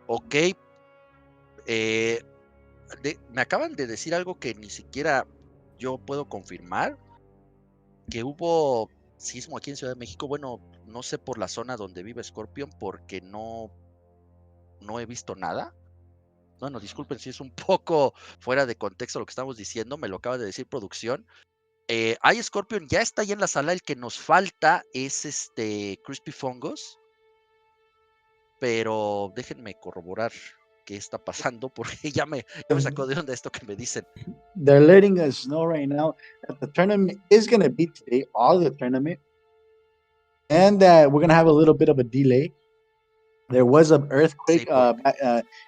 Ok, me acaban de decir algo que ni siquiera yo puedo confirmar, que hubo sismo aquí en Ciudad de México. Bueno, no sé por la zona donde vive Scorpion, porque no he visto nada. Bueno, disculpen si es un poco fuera de contexto lo que estamos diciendo, me lo acaba de decir producción. Scorpion ya está ahí en la sala, el que nos falta es Crispy Fungus, pero déjenme corroborar qué está pasando, porque ya me sacó de onda esto que me dicen. They're letting us know right now that the tournament is gonna be today, all the tournament, and that we're gonna have a little bit of a delay. There was an earthquake Sí, por,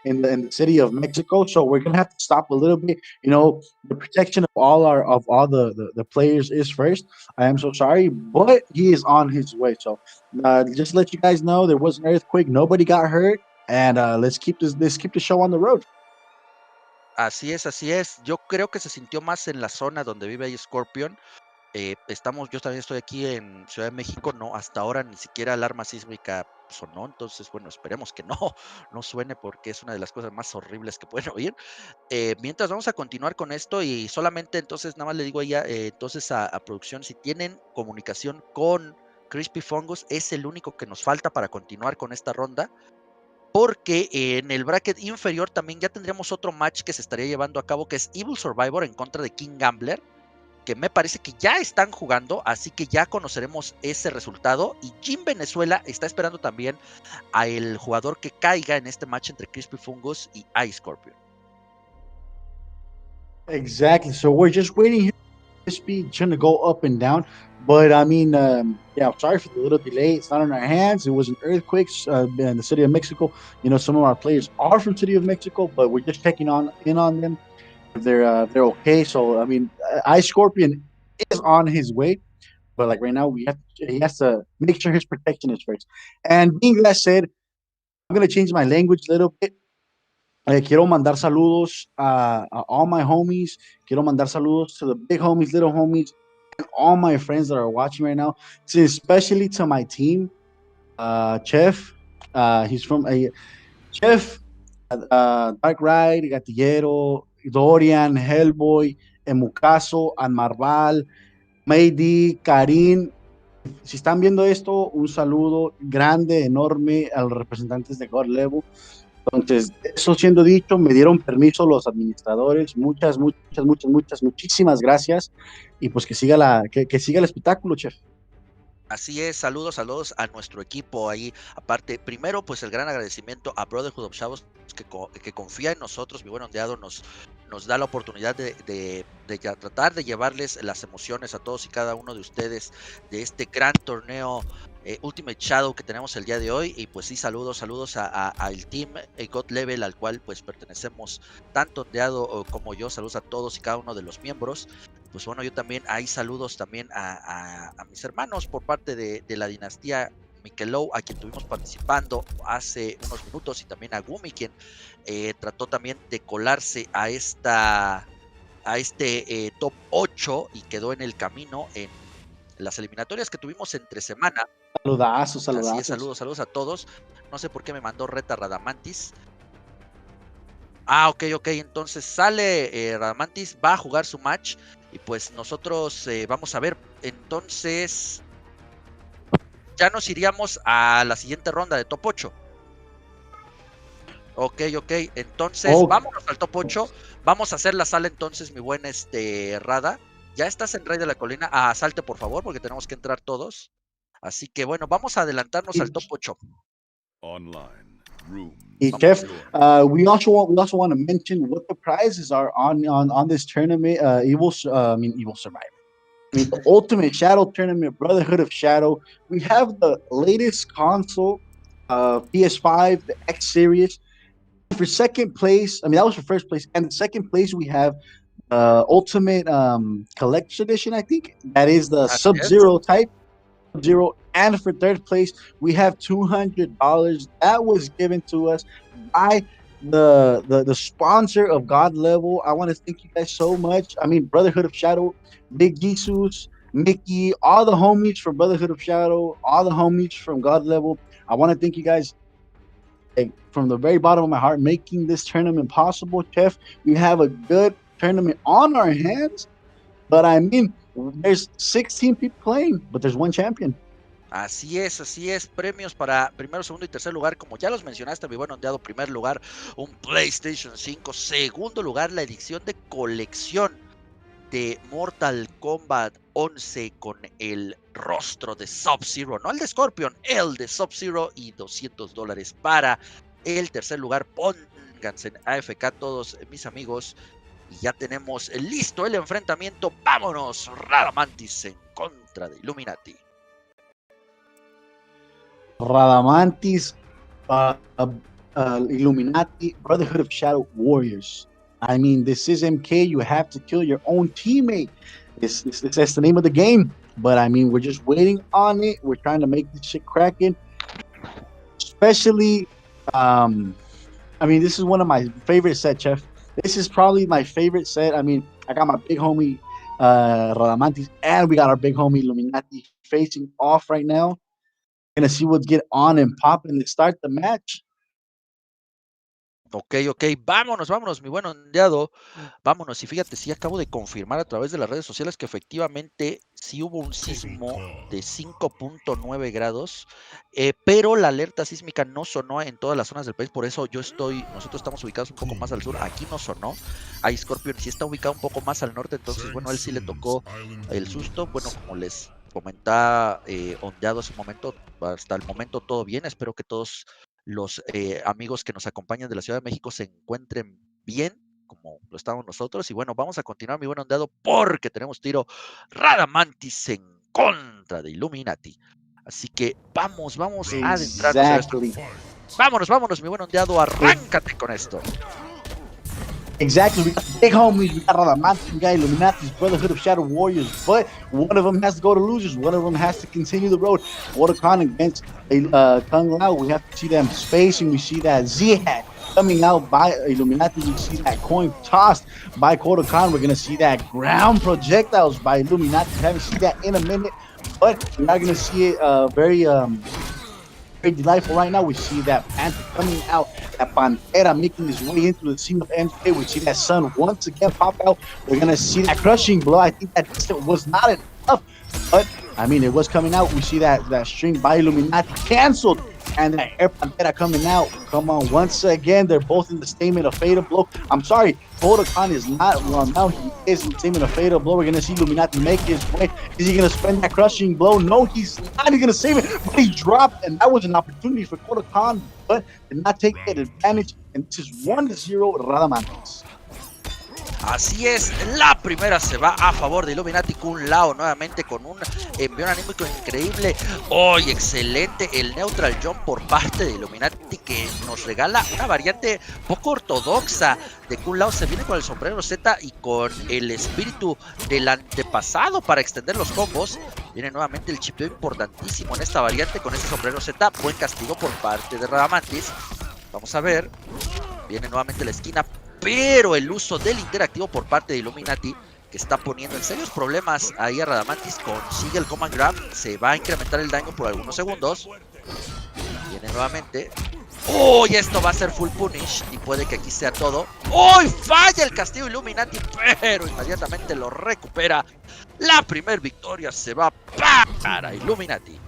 in the city of Mexico, so we're gonna have to stop a little bit. The protection of all the players is first. I am so sorry, but he is on his way. So just let you guys know there was an earthquake. Nobody got hurt, and let's keep the show on the road. así es, así es. Yo creo que se sintió más en la zona donde vive Scorpion. Yo también estoy aquí en Ciudad de México, no, hasta ahora ni siquiera alarma sísmica sonó, entonces bueno, esperemos que no suene, porque es una de las cosas más horribles que pueden oír. Mientras vamos a continuar con esto, y solamente entonces nada más le digo entonces a producción, si tienen comunicación con Crispy Fungus, es el único que nos falta para continuar con esta ronda, porque en el bracket inferior también ya tendríamos otro match que se estaría llevando a cabo, que es Evil Survivor en contra de King Gambler, que me parece que ya están jugando, así que ya conoceremos ese resultado. Y Jim Venezuela está esperando también a el jugador que caiga en este match entre Crispy Fungus y iScorpion. Exactly. So we're just waiting here. Speed trying to go up and down, but I mean, yeah. Sorry for the little delay. It's not in our hands. It was an earthquake in the city of Mexico. Some of our players are from city of Mexico, but we're just checking in on them. They're okay. So I mean, iScorpion is on his way, but like right now, he has to make sure his protection is first. And being that said, I'm gonna change my language a little bit. Quiero mandar saludos a all my homies. Quiero mandar saludos to the big homies, little homies, and all my friends that are watching right now. Especially to my team, Chef. He's from a Chef, Dark Ride, Gatillero, Dorian, Hellboy, Emucaso, Anmarval, Meidi, Karim. Si están viendo esto, un saludo grande, enorme a los representantes de God Level. Entonces, eso siendo dicho, me dieron permiso los administradores. Muchísimas gracias. Y pues que siga el espectáculo, chef. Así es, saludos a nuestro equipo ahí. Aparte, primero, pues el gran agradecimiento a Brotherhood of Shadows, que confía en nosotros, mi buen ondeado, nos da la oportunidad de tratar de llevarles las emociones a todos y cada uno de ustedes de este gran torneo Ultimate Shadow que tenemos el día de hoy. Y pues sí, saludos al team God Level, al cual pues pertenecemos tanto ondeado como yo. Saludos a todos y cada uno de los miembros. Pues bueno, yo también hay saludos también a mis hermanos por parte de la dinastía Mikelou, a quien tuvimos participando hace unos minutos, y también a Gumi, quien trató también de colarse a este top 8 y quedó en el camino en las eliminatorias que tuvimos entre semana. Saludazos. Así es, saludos a todos. No sé por qué me mandó Reta Radamantis. Ok, entonces sale Radamantis, va a jugar su match, y pues nosotros vamos a ver. Entonces ya nos iríamos a la siguiente ronda de top 8. Ok. Entonces, vámonos al top 8. Vamos a hacer la sala entonces, mi buen Rada. Ya estás en Rey de la Colina. Salte, por favor, porque tenemos que entrar todos. Así que bueno, vamos a adelantarnos al top 8. Online. Room. Hey, Jeff, we also want to mention what the prizes are on this tournament. Evil Survivor. I mean, the Ultimate Shadow Tournament, Brotherhood of Shadow. We have the latest console, PS5, the X Series. For second place, I mean, that was for first place. And the second place, we have Ultimate Collection Edition, I think. That is the Sub-Zero type. Sub-Zero. And for third place, we have $200 that was given to us by the sponsor of God Level. I want to thank you guys so much. I mean, Brotherhood of Shadow, Big Jesus, Mickey, all the homies from Brotherhood of Shadow, all the homies from God Level. I want to thank you guys from the very bottom of my heart making this tournament possible, Chef. We have a good tournament on our hands, but I mean, there's 16 people playing, but there's one champion. Así es, premios para primero, segundo y tercer lugar, como ya los mencionaste, mi buen ondeado. Primer lugar, un PlayStation 5, segundo lugar, la edición de colección de Mortal Kombat 11 con el rostro de Sub-Zero, no el de Scorpion, el de Sub-Zero, y $200 para el tercer lugar. Pónganse en AFK todos, mis amigos, y ya tenemos listo el enfrentamiento. Vámonos, Radamantis en contra de Illuminati. Radamantis, Illuminati, Brotherhood of Shadow Warriors. I mean, this is MK. You have to kill your own teammate. That's the name of the game. But I mean, we're just waiting on it. We're trying to make this shit cracking. Especially, I mean, this is one of my favorite sets, Chef. This is probably my favorite set. I mean, I got my big homie Radamantis, and we got our big homie Illuminati facing off right now. Gonna see what's get on and popping to start the match. Ok, vámonos, mi buen ondeado, vámonos. Y fíjate, sí acabo de confirmar a través de las redes sociales que efectivamente sí hubo un sismo de 5.9 grados, pero la alerta sísmica no sonó en todas las zonas del país. Por eso nosotros estamos ubicados un poco más al sur, aquí no sonó. Ahí Scorpion sí está ubicado un poco más al norte, entonces bueno, a él sí le tocó el susto. Bueno, como les comentaba ondeado hace un momento, hasta el momento todo bien. Espero que todos los amigos que nos acompañan de la Ciudad de México se encuentren bien, como lo estamos nosotros. Y bueno, vamos a continuar, mi buen ondeado, porque tenemos tiro Radamantis en contra de Illuminati. Así que vamos a adentrarnos en esto. Vámonos, mi buen ondeado, arráncate con esto. Exactly. We got big homies. We got Radamantis. We got Illuminati's Brotherhood of Shadow Warriors. But one of them has to go to losers. One of them has to continue the road. Khan against Kung Lao. We have to see them spacing. We see that Z-Hat coming out by Illuminati. We see that coin tossed by Khan. We're going to see that ground projectiles by Illuminati. We haven't seen that in a minute. But we're not going to see it very delightful right now. We see that Panther coming out, that Pantera making his way into the scene of MK. We see that Sun once again pop out. We're gonna see that crushing blow. I think that was not enough, but I mean, it was coming out. We see that string by Illuminati canceled, and that Air Pantera coming out. Come on, once again, they're both in the statement of Fatal Blow. I'm sorry, Khan is not, well, now he is in the statement of Fatal Blow. We're going to see Illuminati make his way. Is he going to spend that crushing blow? No, he's not. He's going to save it, but he dropped, and that was an opportunity for Khan, but did not take that advantage, and this is 1-0 Radamantis. Así es, la primera se va a favor de Illuminati. Kun Lao nuevamente con un envío anímico increíble. Excelente el neutral jump por parte de Illuminati, que nos regala una variante poco ortodoxa de Kun Lao. Se viene con el sombrero Z y con el espíritu del antepasado para extender los combos. Viene nuevamente el chipeo importantísimo en esta variante con ese sombrero Z. Buen castigo por parte de Radamantis. Vamos a ver, viene nuevamente la esquina, pero el uso del interactivo por parte de Illuminati, que está poniendo en serios problemas ahí a Radamantis. Consigue el command grab, se va a incrementar el daño por algunos segundos. Viene nuevamente. Y esto va a ser full punish y puede que aquí sea todo. Falla el castigo Illuminati, pero inmediatamente lo recupera. La primer victoria se va para Illuminati.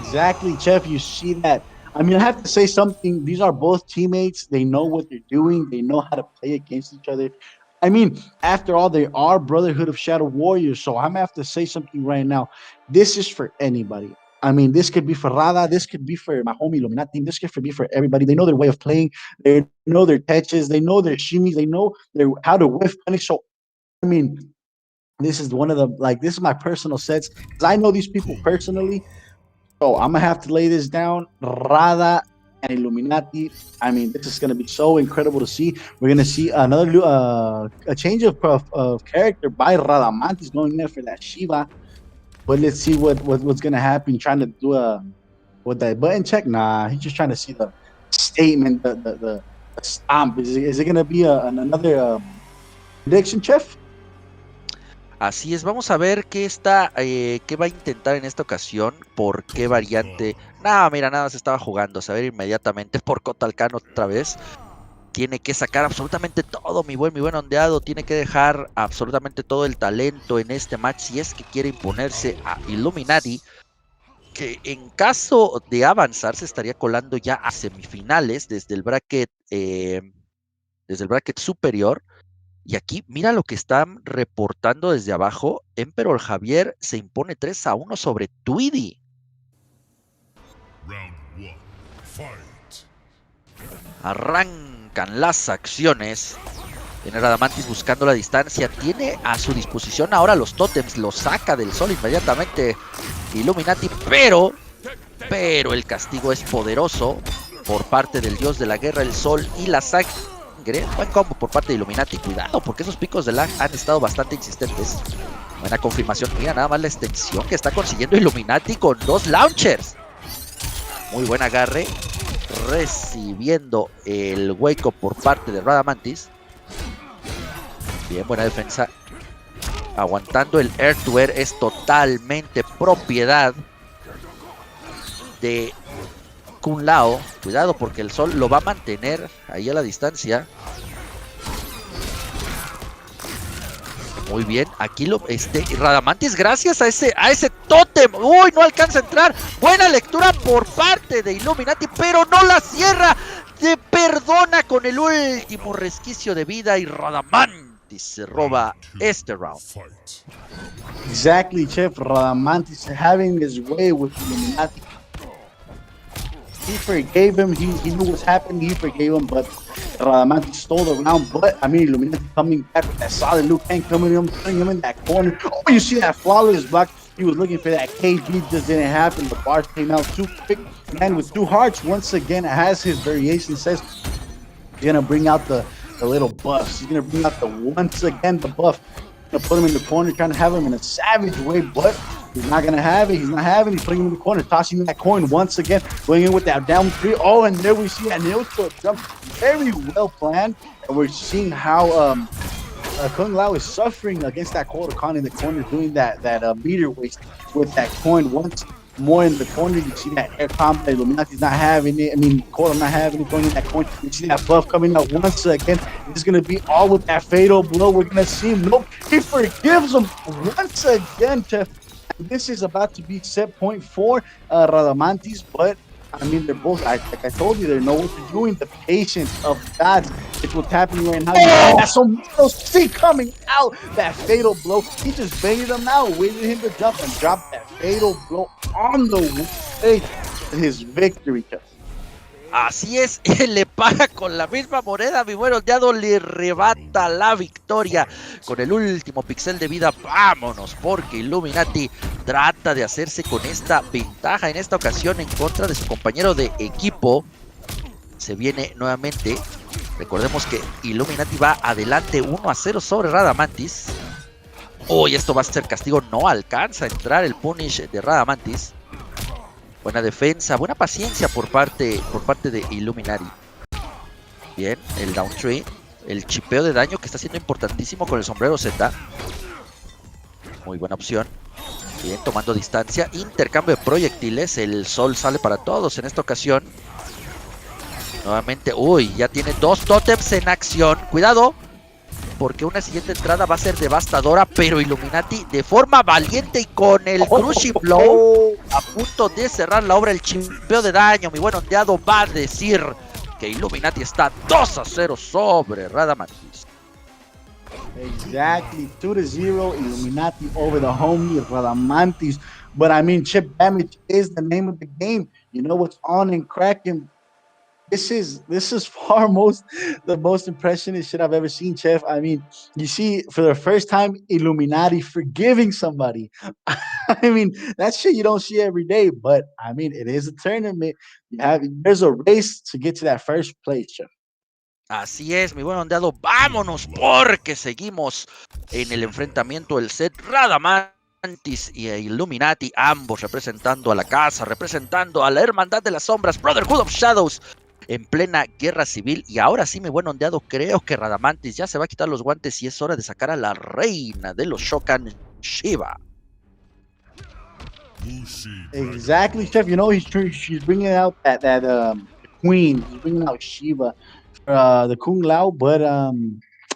Exactly, Chef. You see that I mean, I have to say something. These are both teammates. They know what they're doing. They know how to play against each other. I mean, after all, they are Brotherhood of Shadow Warriors. So I'm gonna have to say something right now. This is for anybody. I mean, this could be for Rada. This could be for my homie Illuminati. This could be for everybody. They know their way of playing. They know their touches. They know their shimmies. They know their how to whiff punish. So I mean, this is one of the like this is my personal sets because I know these people personally. So I'm gonna have to lay this down. Rada and Illuminati. I mean, this is gonna be so incredible to see. We're gonna see another a change of character by Radamantis going there for that Shiva. But let's see what's gonna happen. Trying to do a with that button check. Nah, he's just trying to see the statement, the stomp. Is it gonna be another prediction, Chef? Así es, vamos a ver qué va a intentar en esta ocasión, por qué variante. No, mira, nada se estaba jugando, a saber inmediatamente por Cotalcán otra vez. Tiene que sacar absolutamente todo, mi buen ondeado, tiene que dejar absolutamente todo el talento en este match si es que quiere imponerse a Illuminati, que en caso de avanzar se estaría colando ya a semifinales desde el bracket superior. Y aquí, mira lo que están reportando desde abajo. Emperor Javier se impone 3-1 sobre Tweedy. Round 1. Fight. Arrancan las acciones. Viene Radamantis buscando la distancia. Tiene a su disposición ahora los tótems. Lo saca del sol inmediatamente Illuminati. Pero el castigo es poderoso por parte del dios de la guerra, el sol y la sangre. Buen combo por parte de Illuminati. Cuidado, porque esos picos de lag han estado bastante insistentes. Buena confirmación. Mira nada más la extensión que está consiguiendo Illuminati con 2 launchers. Muy buen agarre. Recibiendo el wake up por parte de Radamantis. Bien, buena defensa. Aguantando el air to air. Es totalmente propiedad de Kun Lao. Cuidado porque el sol lo va a mantener ahí a la distancia. Muy bien, aquí Radamantis gracias a ese tótem. Uy, no alcanza a entrar. Buena lectura por parte de Illuminati, pero no la cierra. Se perdona con el último resquicio de vida y Radamantis se roba este round. Exactly, Chef. Radamantis having his way with Illuminati. He forgave him. He knew what's happening. He forgave him, but Radamantis stole the round. But I mean, Illuminati coming back with that solid Luke Kang coming him, putting him in that corner. Oh, you see that flawless block? He was looking for that KG, just didn't happen. The bars came out too quick. Man with 2 hearts once again has his variation. Says he's gonna bring out the little buffs. He's gonna bring out once again the buff. Gonna put him in the corner, trying to have him in a savage way, but he's not gonna have it. He's not having it. He's putting him in the corner, tossing that coin once again, going in with that down 3. Oh, and there we see that nail stroke jump, very well planned, and we're seeing how Kung Lao is suffering against that Kodokan in the corner, doing that meter waste with that coin once more in the corner. You see that air combo. Illuminati's not having it. I mean, Kodo not having it, going in that coin. You see that buff coming out once again. This is going to be all with that fatal blow. We're going to see him. Nope. He forgives him once again, Chef. This is about to be set point for Radamantis, but I mean, they're both, like I told you, they know what they're doing. The patience of God. It's what's happening right now. That's so see coming out. That fatal blow. He just baited him out, waited him to jump and drop that fatal blow on the way to his victory. Así es, le paga con la misma moneda, mi buen ondeado, le arrebata la victoria con el último pixel de vida. Vámonos, porque Illuminati trata de hacerse con esta ventaja en esta ocasión en contra de su compañero de equipo. Se viene nuevamente, recordemos que Illuminati va adelante 1-0 sobre Radamantis. Uy, esto va a ser castigo, no alcanza a entrar el punish de Radamantis. Buena defensa, buena paciencia por parte de Illuminati. Bien, el down 3, el chipeo de daño que está siendo importantísimo con el sombrero Z. Muy buena opción. Bien, tomando distancia, intercambio de proyectiles, el sol sale para todos en esta ocasión. Nuevamente, uy, ya tiene 2 tótems en acción. Cuidado, porque una siguiente entrada va a ser devastadora, pero Illuminati de forma valiente y con el Crushing Blow a punto de cerrar la obra, el chimpeo de daño, mi buen ondeado va a decir que Illuminati está 2-0 sobre Radamantis. Exactly, 2-0, Illuminati over the homie Radamantis. But I mean, chip damage is the name of the game. You know what's on and cracking. This is far the most impressionist shit I've ever seen, Chef. I mean, you see for the first time Illuminati forgiving somebody. I mean, that shit you don't see every day, but I mean, it is a tournament. There's a race to get to that first place, Chef. Así es, mi buen ondeado, vámonos porque seguimos en el enfrentamiento del set Radamantis y Illuminati, ambos representando a la casa, representando a la Hermandad de las Sombras, Brotherhood of Shadows, en plena guerra civil. Y ahora sí, mi buen ondeado, creo que Radamantis ya se va a quitar los guantes y es hora de sacar a la reina de los Shokan, Shiva. Exactly, Chef. You know, she's bringing out that queen. She's bringing out Shiva, the Kung Lao. But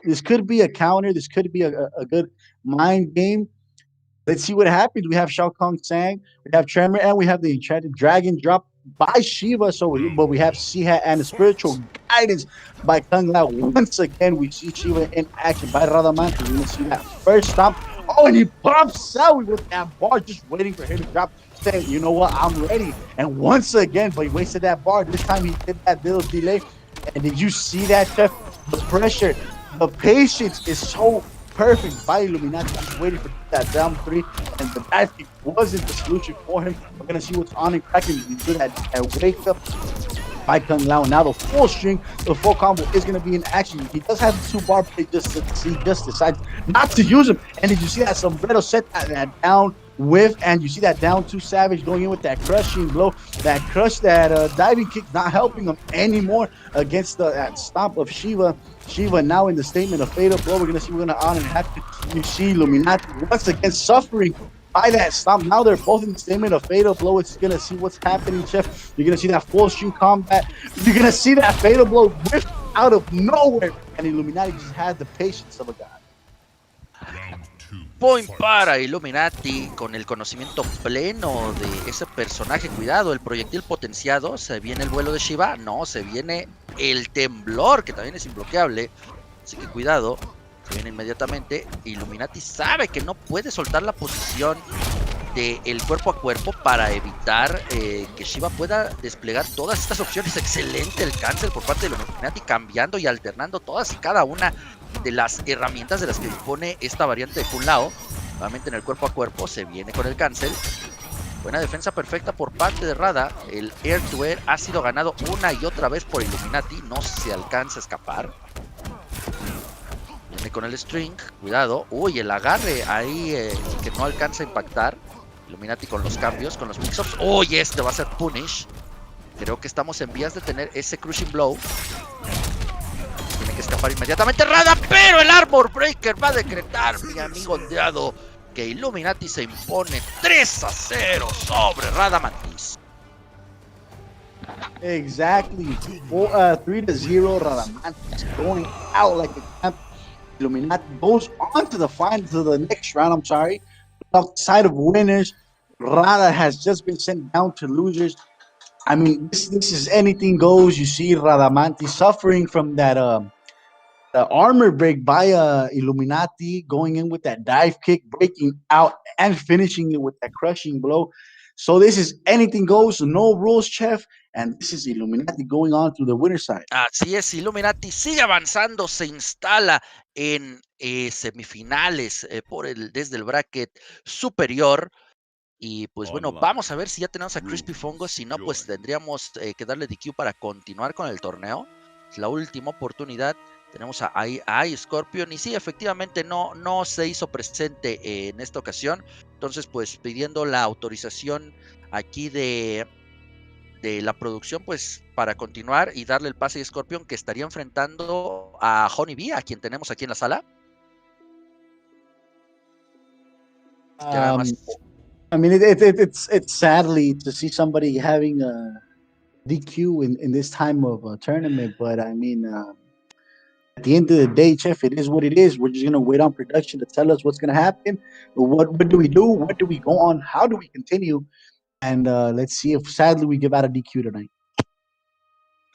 this could be a counter. This could be a good mind game. Let's see what happens. We have Shao Kong Sang, we have Tremor, and we have the Enchanted Dragon drop by Shiva. But we have Siha and the Spiritual Guidance by Kung Lao. Once again, we see Shiva in action by Radaman. We're going to see that first stomp. Oh, and he pops out with that bar, just waiting for him to drop, saying, you know what, I'm ready. And once again, but he wasted that bar. This time he did that little delay. And did you see that, Chef? The pressure, the patience is so perfect by Illuminati. He's waiting for that down three, and the dive kick wasn't the solution for him. We're gonna see what's on and cracking. He did that wake up by Kung Lao. Now the full string, the full combo is gonna be in action. He does have the 2-bar, but he just decides not to use them. And did you see that Sombrero set that down whiff, and you see that down 2 Savage going in with that crushing blow, that diving kick not helping him anymore against that stomp of Shiva. Shiva now in the statement of fatal blow. We're gonna see we're gonna on and happen. You see Illuminati once again suffering by that stomp. Now they're both in the statement of fatal blow. It's gonna see what's happening, Chef. You're gonna see that full string combat. You're gonna see that fatal blow whipped out of nowhere, and Illuminati just has the patience of a god. Point para Illuminati con el conocimiento pleno de ese personaje. Cuidado, el proyectil potenciado. ¿Se viene el vuelo de Shiva? No, se viene el temblor, que también es imbloqueable. Así que cuidado, se viene inmediatamente. Illuminati sabe que no puede soltar la posición del cuerpo a cuerpo para evitar que Shiva pueda desplegar todas estas opciones. Excelente el cancel por parte de Illuminati, cambiando y alternando todas y cada una de las herramientas de las que dispone esta variante de Kung Lao. Nuevamente en el cuerpo a cuerpo se viene con el cancel. Buena defensa perfecta por parte de Rada. El air to air ha sido ganado una y otra vez por Illuminati. No se alcanza a escapar. Viene con el string. Cuidado. Uy, el agarre ahí que no alcanza a impactar. Illuminati con los cambios, con los mix-ups. Uy, este va a ser punish. Creo que estamos en vías de tener ese crushing blow. Tiene que escapar inmediatamente Rada, pero el Armor Breaker va a decretar, mi amigo ondeado, que Illuminati se impone 3-0 sobre Radamantis. Exactly. 3-0. Radamantis going out like a champ. Illuminati goes on to the next round. I'm sorry. Outside of winners, Rada has just been sent down to losers. I mean, this is anything goes. You see Radamanti suffering from that the armor break by Illuminati, going in with that dive kick, breaking out and finishing it with that crushing blow. So this is anything goes, no rules, Chef, and this is Illuminati going on to the winner side. Así es, Illuminati sigue avanzando, se instala en semifinales desde el bracket superior. Y pues bueno, vamos a ver si ya tenemos a Crispy Fungo. Si no, pues tendríamos que darle DQ para continuar con el torneo. Es la última oportunidad. Tenemos a Scorpion. Y sí, efectivamente no se hizo presente en esta ocasión. Entonces, pues pidiendo la autorización aquí de la producción, pues para continuar y darle el pase a Scorpion, que estaría enfrentando a Honeybee, a quien tenemos aquí en la sala. I mean, it's sadly to see somebody having a DQ in this time of a tournament, but I mean, At the end of the day, Chef, it is what it is. We're just gonna wait on production to tell us what's gonna happen. What do we do? What do we go on? How do we continue? And let's see if sadly we give out a DQ tonight.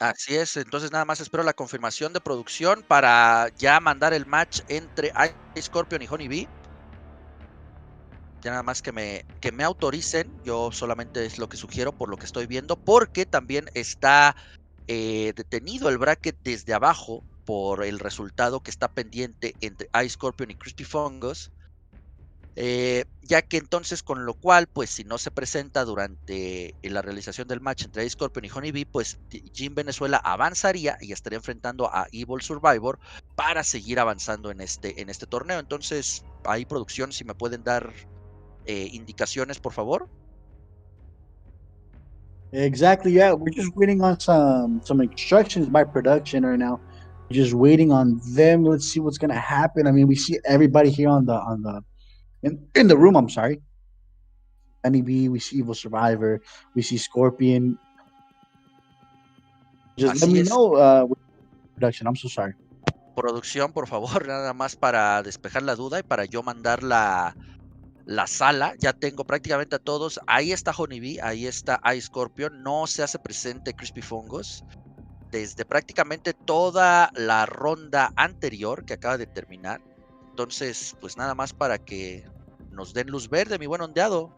Así es, entonces nada más espero la confirmación de producción para ya mandar el match entre Scorpion y Honeybee. Ya nada más que me autoricen, yo solamente es lo que sugiero por lo que estoy viendo, porque también está detenido el bracket desde abajo por el resultado que está pendiente entre Scorpion y Crispy Fungus. Ya que entonces con lo cual, pues si no se presenta durante la realización del match entre Scorpion y Honeybee, pues Jim Venezuela avanzaría y estaría enfrentando a Evil Survivor para seguir avanzando en este torneo. Entonces, ahí producción, si me pueden dar indicaciones, por favor. Exactly. Yeah, we're just waiting on some instructions by production right now. We're just waiting on them. Let's see what's gonna happen. I mean, we see everybody here in the room. I'm sorry. Honeybee, we see Evil Survivor, we see Scorpion. Just let Así me es. know with production. I'm so sorry. Producción, por favor, nada más para despejar la duda y para yo mandar la sala. Ya tengo prácticamente a todos. Ahí está Honeybee, ahí está Scorpion. No se hace presente Crispy Fungus desde prácticamente toda la ronda anterior que acaba de terminar. Entonces, pues nada más para que nos den luz verde, mi buen ondeado.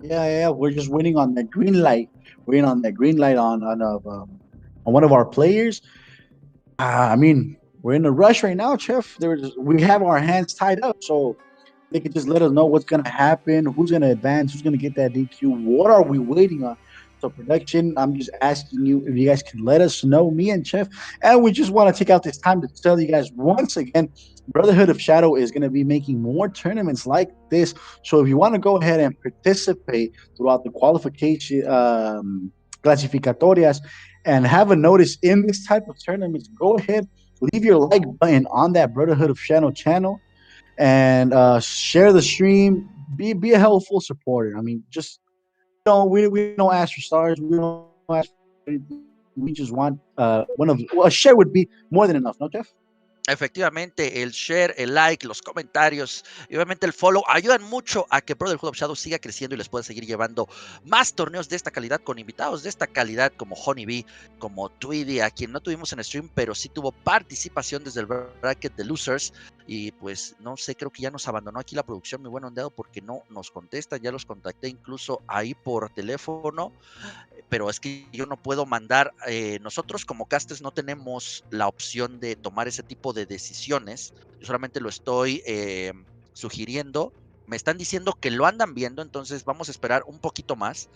Yeah. We're just waiting on the green light. Waiting on the green light on one of our players. I mean, we're in a rush right now, Chef. We have our hands tied up, so they could just let us know what's gonna happen, who's gonna advance, who's gonna get that DQ. What are we waiting on? So production, I'm just asking you if you guys can let us know, me and Chef, and we just want to take out this time to tell you guys once again, Brotherhood of Shadow is going to be making more tournaments like this. So if you want to go ahead and participate throughout the qualification clasificatorias and have a notice in this type of tournaments, go ahead, leave your like button on that Brotherhood of Shadow channel and share the stream. Be a helpful supporter. I mean, just we don't ask for stars. We don't ask for anything. We just want a share would be more than enough, no, Jeff? Efectivamente, el share, el like, los comentarios y obviamente el follow ayudan mucho a que Brotherhood of Shadow siga creciendo y les pueda seguir llevando más torneos de esta calidad con invitados de esta calidad como Honeybee, como Tweedy, a quien no tuvimos en stream, pero sí tuvo participación desde el bracket de Losers. Y pues no sé, creo que ya nos abandonó aquí la producción, mi buen ondeado, porque no nos contestan. Ya los contacté incluso ahí por teléfono, pero es que yo no puedo mandar, nosotros como casters no tenemos la opción de tomar ese tipo de decisiones. Yo solamente lo estoy sugiriendo. Me están diciendo que lo andan viendo, entonces vamos a esperar un poquito más.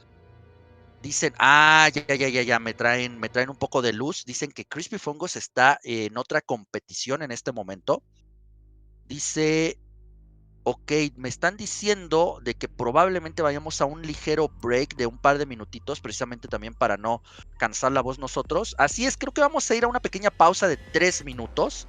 Dicen, ya, me traen un poco de luz. Dicen que Crispy Fungus está en otra competición en este momento. Dice, ok, me están diciendo de que probablemente vayamos a un ligero break de un par de minutitos, precisamente también para no cansar la voz nosotros. Así es, creo que vamos a ir a una pequeña pausa de 3 minutos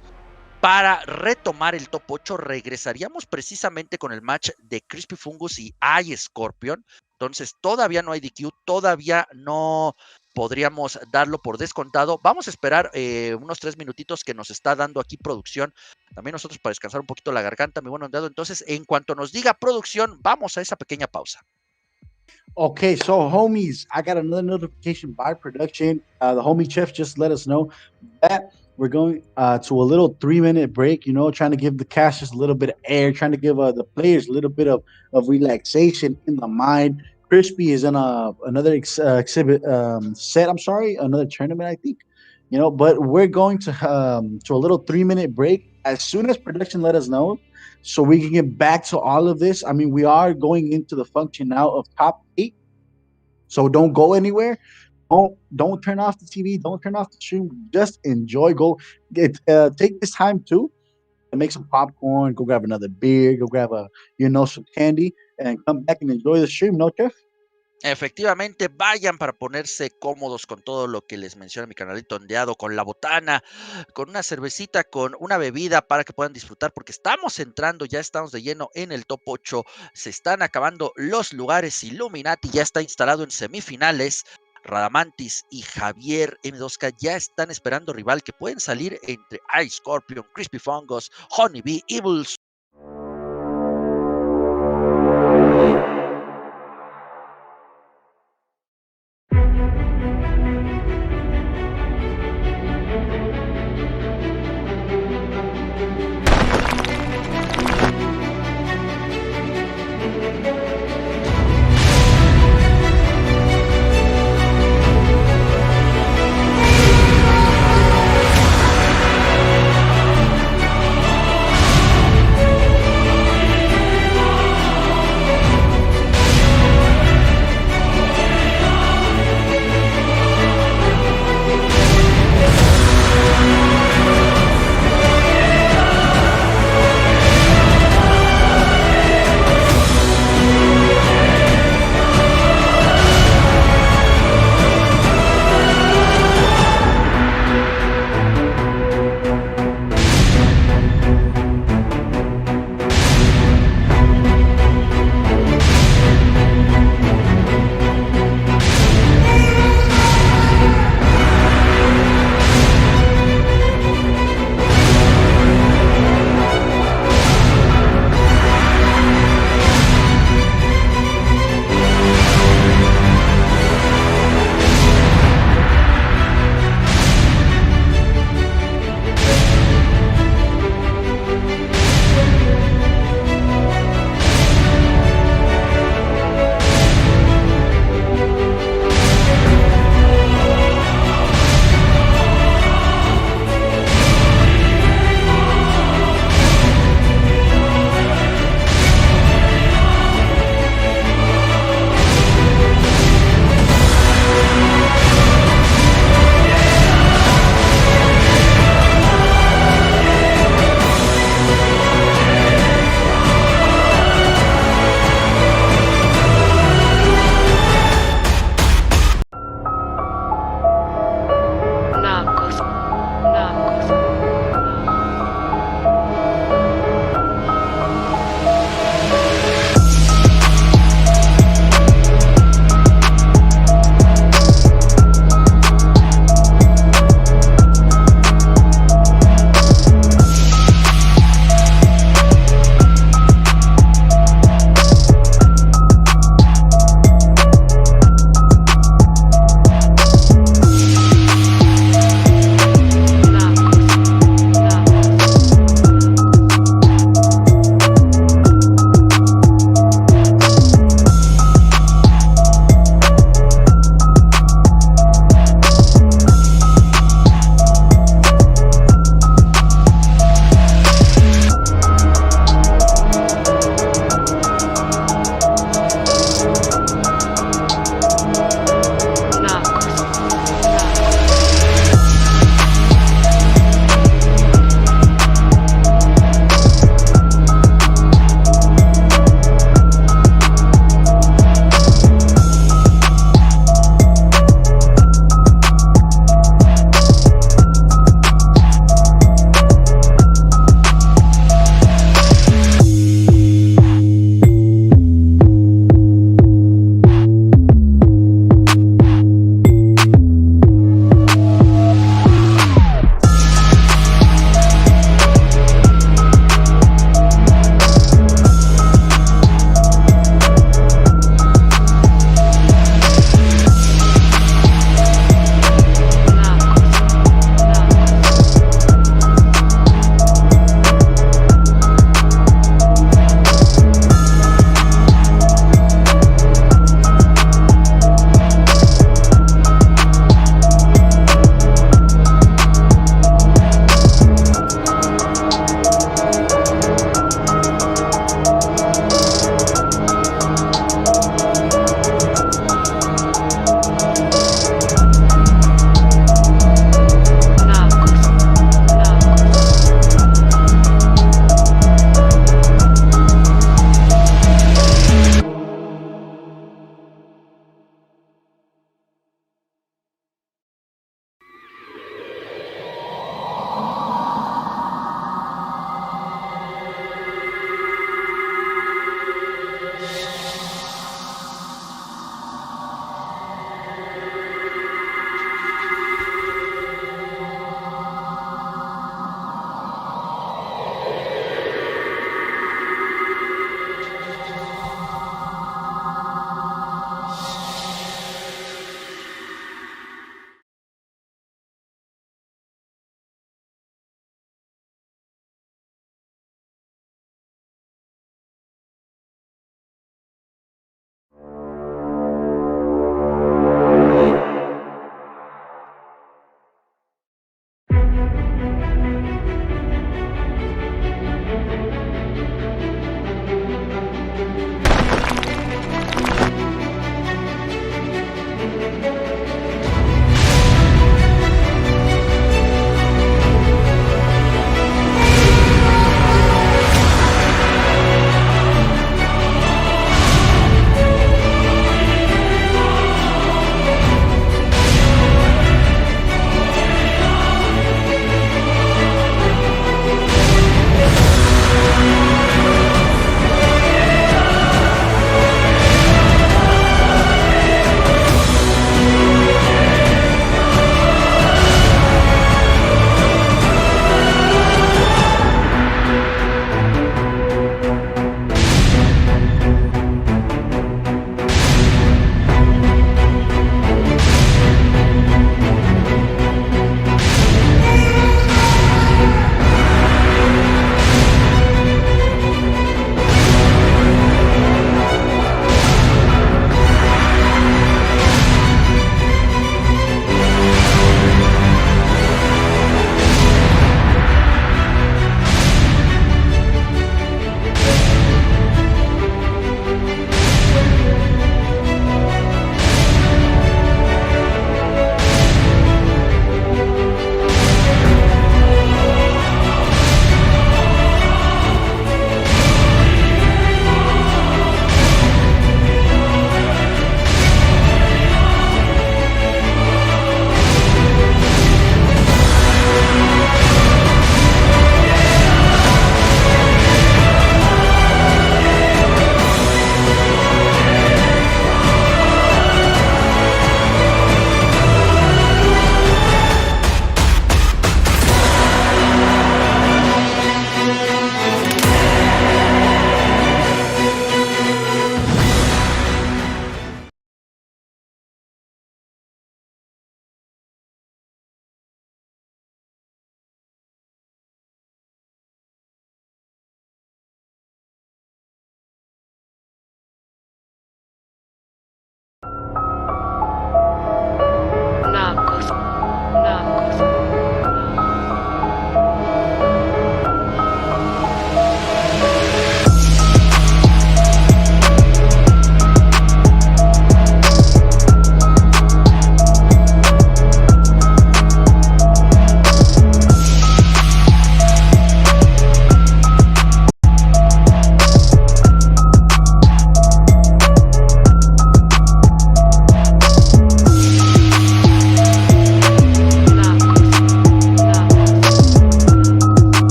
para retomar el top 8. Regresaríamos precisamente con el match de Crispy Fungus y Scorpion. Entonces todavía no hay DQ, todavía no podríamos darlo por descontado. Vamos a esperar unos 3 minutitos que nos está dando aquí producción. También nosotros para descansar un poquito la garganta, mi buen ondeado. Entonces, en cuanto nos diga producción, vamos a esa pequeña pausa. Okay, so homies, I got another notification by production. The homie Chef just let us know that we're going to a little 3-minute break, trying to give the cast just a little bit of air, trying to give the players a little bit of relaxation in the mind. Crispy is in another exhibit set. I'm sorry, another tournament, I think. But we're going to a little 3-minute break as soon as production let us know, so we can get back to all of this. I mean, we are going into the function now of top 8, so don't go anywhere. Don't turn off the TV. Don't turn off the stream. Just enjoy. Take this time too to make some popcorn. Go grab another beer. Go grab some candy, and come back and enjoy the stream. No, Jeff? Efectivamente, vayan para ponerse cómodos con todo lo que les menciona mi canalito ondeado, con la botana, con una cervecita, con una bebida para que puedan disfrutar, porque estamos entrando, ya estamos de lleno en el top 8, se están acabando los lugares, Illuminati ya está instalado en semifinales, Radamantis y Javier M2K ya están esperando rival que pueden salir entre Ice Scorpion, Crispy Fungus, Honeybee, Evil.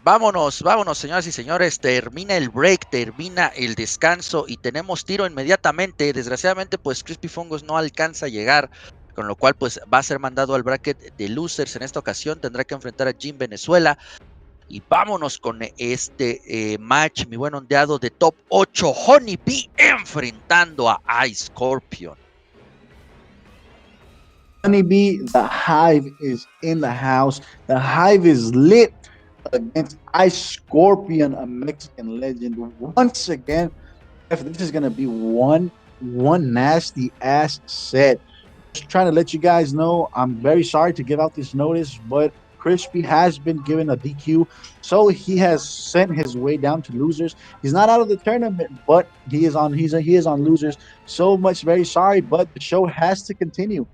Vámonos, señoras y señores, termina el break, termina el descanso y tenemos tiro inmediatamente. Desgraciadamente, pues Crispy Fungos no alcanza a llegar, con lo cual pues va a ser mandado al bracket de losers en esta ocasión. Tendrá que enfrentar a Jim Venezuela. Y vámonos con este match, mi buen ondeado de top 8, Honey Bee enfrentando a Ice Scorpion. Honeybee, the Hive is in the house. The Hive is lit against Ice Scorpion, a Mexican legend. Once again, this is gonna be one nasty ass set. Just trying to let you guys know, I'm very sorry to give out this notice, but Crispy has been given a DQ, so he has sent his way down to losers. He's not out of the tournament, but he is on losers. So much very sorry, but the show has to continue.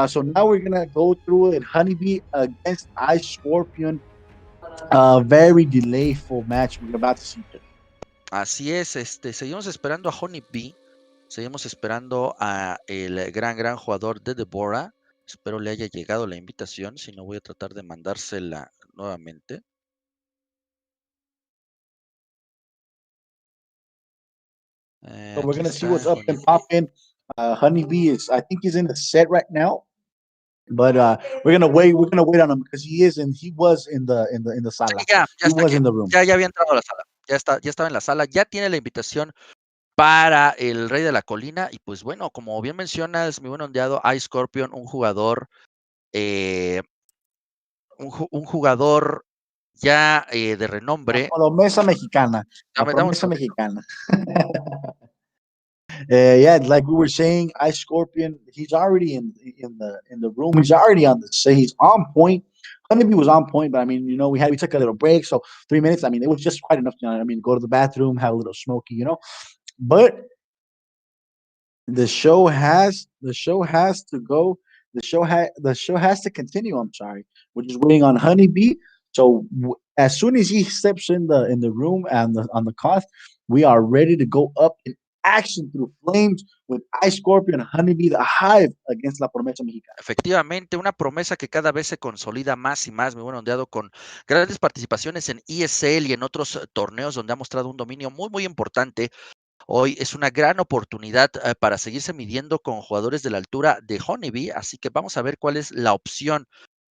So now we're gonna go through it. Honeybee against Ice Scorpion. Very delayful match we're about to see. Así es, seguimos esperando a Honey Bee, seguimos esperando a el gran jugador de Deborah. Espero le haya llegado la invitación, si no voy a tratar de mandársela nuevamente. So we're gonna see what's up and popping. Honeybee is, I think he's in the set right now, but we're gonna wait. We're gonna wait on him because he was in the sala. Sí, ya He está was aquí. in the room. Ya había entrado a la sala. Ya estaba en la sala. Ya tiene la invitación para el Rey de la Colina. Y pues bueno, como bien mencionas, mi buen ondeado, Ice Scorpion, un jugador un jugador ya de renombre. La promesa mexicana. La Dame promesa mexicana. Yeah, like we were saying, Ice Scorpion, he's already in the room. He's already on the say he's on point. Honeybee was on point, but I mean, we took a little break, so 3 minutes. I mean, it was just quite enough. I mean, go to the bathroom, have a little smoky, But the show has to go. The show has to continue. I'm sorry, we're just waiting on Honeybee. So as soon as he steps in the room and on the cloth, we are ready to go up in action through flames with Ice Scorpion and Honeybee, the Hive against La Promesa Mexicana. Efectivamente, una promesa que cada vez se consolida más y más, mi buen ondeado, con grandes participaciones en ESL y en otros torneos donde ha mostrado un dominio muy importante. Hoy es una gran oportunidad para seguirse midiendo con jugadores de la altura de Honeybee, así que vamos a ver cuál es la opción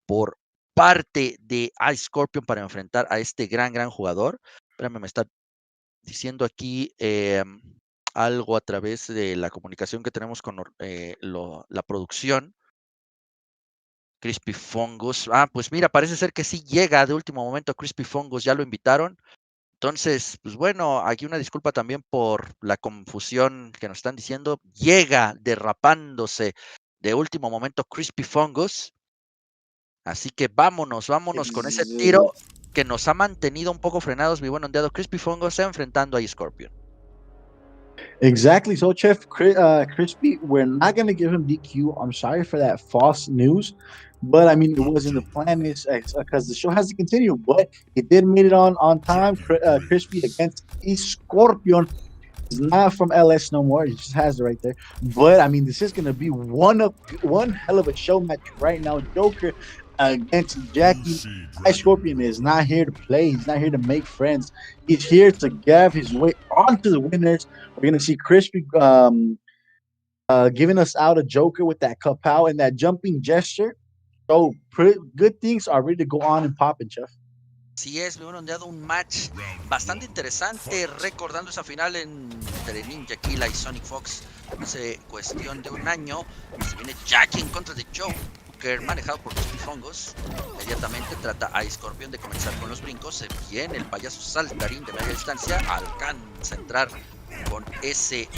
por parte de Ice Scorpion para enfrentar a este gran jugador. Espérame, me está diciendo aquí algo a través de la comunicación que tenemos con la producción. Crispy Fungus. Pues mira, parece ser que sí llega de último momento Crispy Fungus, ya lo invitaron. Entonces, pues bueno, aquí una disculpa también por la confusión que nos están diciendo. Llega derrapándose de último momento Crispy Fungus. Así que vámonos con ese tiro que nos ha mantenido un poco frenados, mi buen ondeado. Crispy Fungus enfrentando a Scorpion. Exactly. So, Chef Crispy, we're not going to give him DQ. I'm sorry for that false news. But, I mean, it wasn't the plan because the show has to continue. But he did make it on time. Crispy against Scorpion. He's not from LS no more. He just has it right there. But, I mean, this is going to be one hell of a show match right now. Joker against Jackie. Ice Scorpion is not here to play. He's not here to make friends. He's here to gab his way onto the winners. We're going to see Crispy giving us out a Joker with that kapow and that jumping gesture. So good things are ready to go on and popping, Chef. Así es, me han ondeado un match bastante interesante, recordando esa final entre Ninja Killa y Sonic Fox hace cuestión de un año. Se viene Jackie en contra de Joker, manejado por Crispy Fungos. Inmediatamente trata a Scorpion de comenzar con los brincos. Se viene el payaso saltarín de media distancia, alcanza a entrar con ese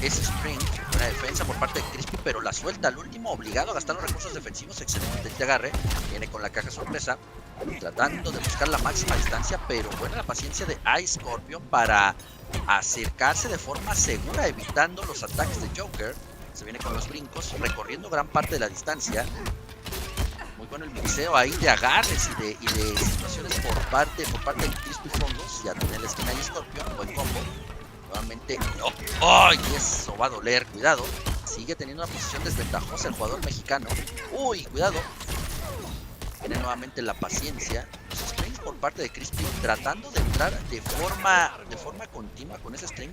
string, una defensa por parte de Crispy, pero la suelta al último, obligado a gastar los recursos defensivos. Excelente este agarre, viene con la caja sorpresa, tratando de buscar la máxima distancia, pero buena la paciencia de Ice Scorpion para acercarse de forma segura, evitando los ataques de Joker. Se viene con los brincos, recorriendo gran parte de la distancia. Muy bueno el mixeo ahí de agarres y de situaciones por parte de Crispy Fungos. Ya tiene la esquina de Scorpion, buen combo. Nuevamente, y eso va a doler, cuidado. Sigue teniendo una posición desventajosa el jugador mexicano. Cuidado. Viene nuevamente la paciencia. Los springs por parte de Crispy, tratando de entrar de forma continua con ese stream.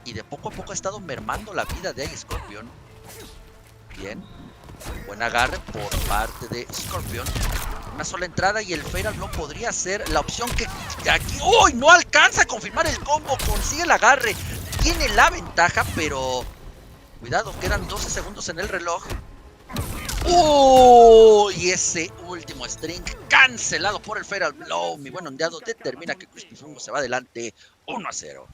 Y de poco a poco ha estado mermando la vida de Scorpion. Bien. Buen agarre por parte de Scorpion. Una sola entrada y el Feral no podría ser la opción que aquí... ¡Uy! No alcanza a confirmar el combo. Consigue el agarre. Tiene la ventaja, pero... Cuidado, quedan 12 segundos en el reloj. Y ese último string cancelado por el Feral Blow. Mi buen ondeado determina que Crispy Fungo se va adelante 1-0.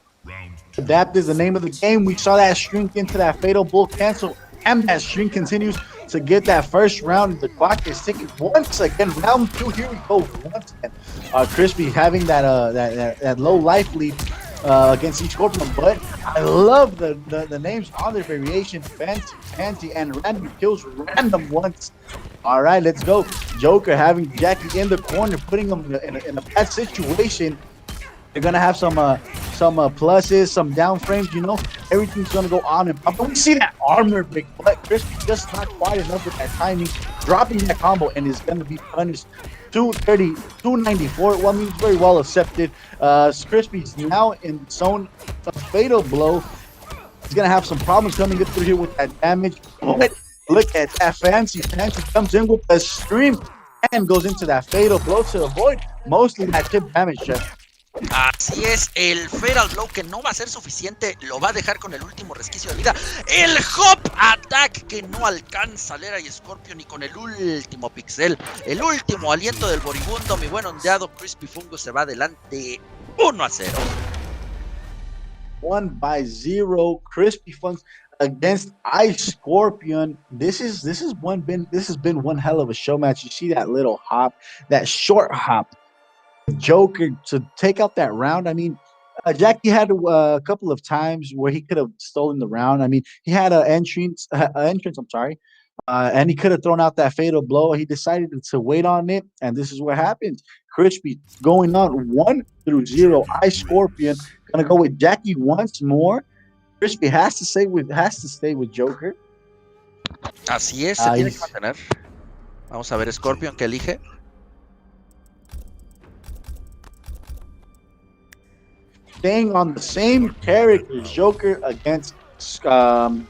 Adapt is the name of the game. We saw that string into that fatal bull cancel, and that string continues to get that first round. The clock is ticking once again. Round 2, here we go once again. Crispy having that low life lead against each Scorpion, but I love the names on their variation. Fancy, and random kills, random ones. All right, let's go. Joker having Jackie in the corner, putting him in a bad situation. They're gonna have some pluses, some down frames, you know. Everything's gonna go on and pop. But we see that armor big, but Crispy just not quite enough with that timing, dropping that combo, and is gonna be punished. 230, 294. Well, I mean, it's very well accepted. Crispy's now in zone of fatal blow. He's gonna have some problems coming through here with that damage. But look at that fancy comes in with a stream and goes into that fatal blow to avoid mostly that chip damage, Chef. Así es, el Feral Blow que no va a ser suficiente, lo va a dejar con el último resquicio de vida. El Hop Attack que no alcanza a leer a Scorpion, y con el último pixel, el último aliento del moribundo, mi buen ondeado Crispy Fungo se va adelante 1-0. 1-0, Crispy Fungo against Ice Scorpion. This has been one hell of a show match. You see that little hop, that short hop. Joker to take out that round. I mean, Jackie had a couple of times where he could have stolen the round. I mean, he had an entrance. I'm sorry, and he could have thrown out that fatal blow. He decided to wait on it, and this is what happened. Crispy going on 1-0. Ice Scorpion gonna go with Jackie once more. Crispy has to stay with Joker. Así es, se tiene que mantener. Vamos a ver Scorpion que elige. Staying on the same character, Joker against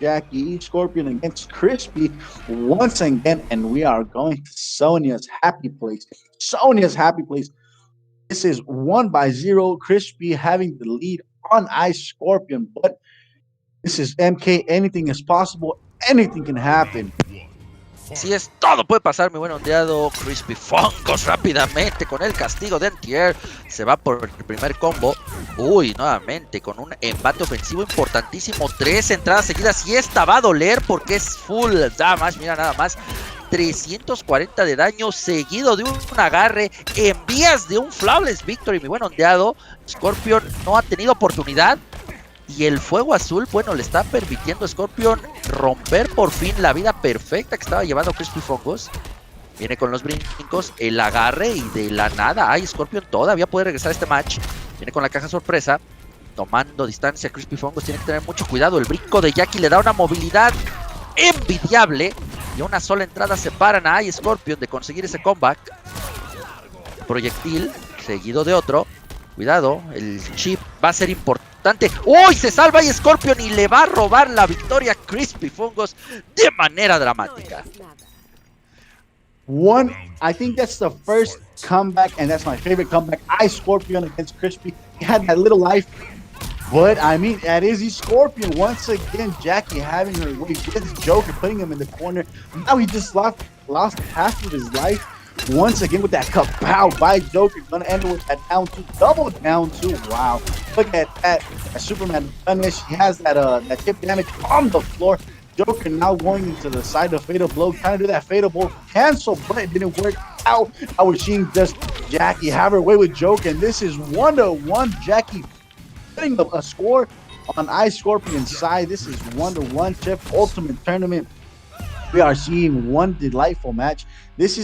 Jackie, Scorpion against Crispy once again, and we are going to Sonya's happy place. This is 1-0. Crispy having the lead on Ice Scorpion, but this is MK. Anything is possible. Anything can happen. Así es, todo puede pasar, mi buen ondeado. Crispy Fungos rápidamente con el castigo de antier. Se va por el primer combo. Nuevamente con un embate ofensivo importantísimo. 3 entradas seguidas y esta va a doler porque es full damage. Mira nada más. 340 de daño seguido de un agarre en vías de un flawless victory, mi buen ondeado. Scorpion no ha tenido oportunidad. Y el fuego azul, le está permitiendo a Scorpion romper por fin la vida perfecta que estaba llevando Crispy Fungos. Viene con los brincos, el agarre y de la nada, Scorpion todavía puede regresar a este match. Viene con la caja sorpresa, tomando distancia. Crispy Fungos tiene que tener mucho cuidado. El brinco de Jackie le da una movilidad envidiable. Y una sola entrada separan a Scorpion de conseguir ese comeback. Proyectil, seguido de otro. Cuidado, el chip va a ser importante. Se salva ahí Scorpion y le va a robar la victoria a Crispy Fungos de manera dramática. I think that's the first comeback, and that's my favorite comeback. Scorpion against Crispy. He had that little life, but I mean, that is Scorpion. Once again, Jackie having her way with Joker, putting him in the corner. Now he just lost half of his life. Once again with that kapow by Joker, gonna end it with that down 2, double down 2. Wow, look at that Superman finish. He has that chip damage on the floor. Joker now going into the side of fatal blow, trying to do that fatal blow cancel, but it didn't work out. Our machine just Jackie have her way with Joker, and this is 1-1. Jackie putting a score on Ice Scorpion's side. This is 1-1. Chef Ultimate Tournament. We are seeing one delightful match. This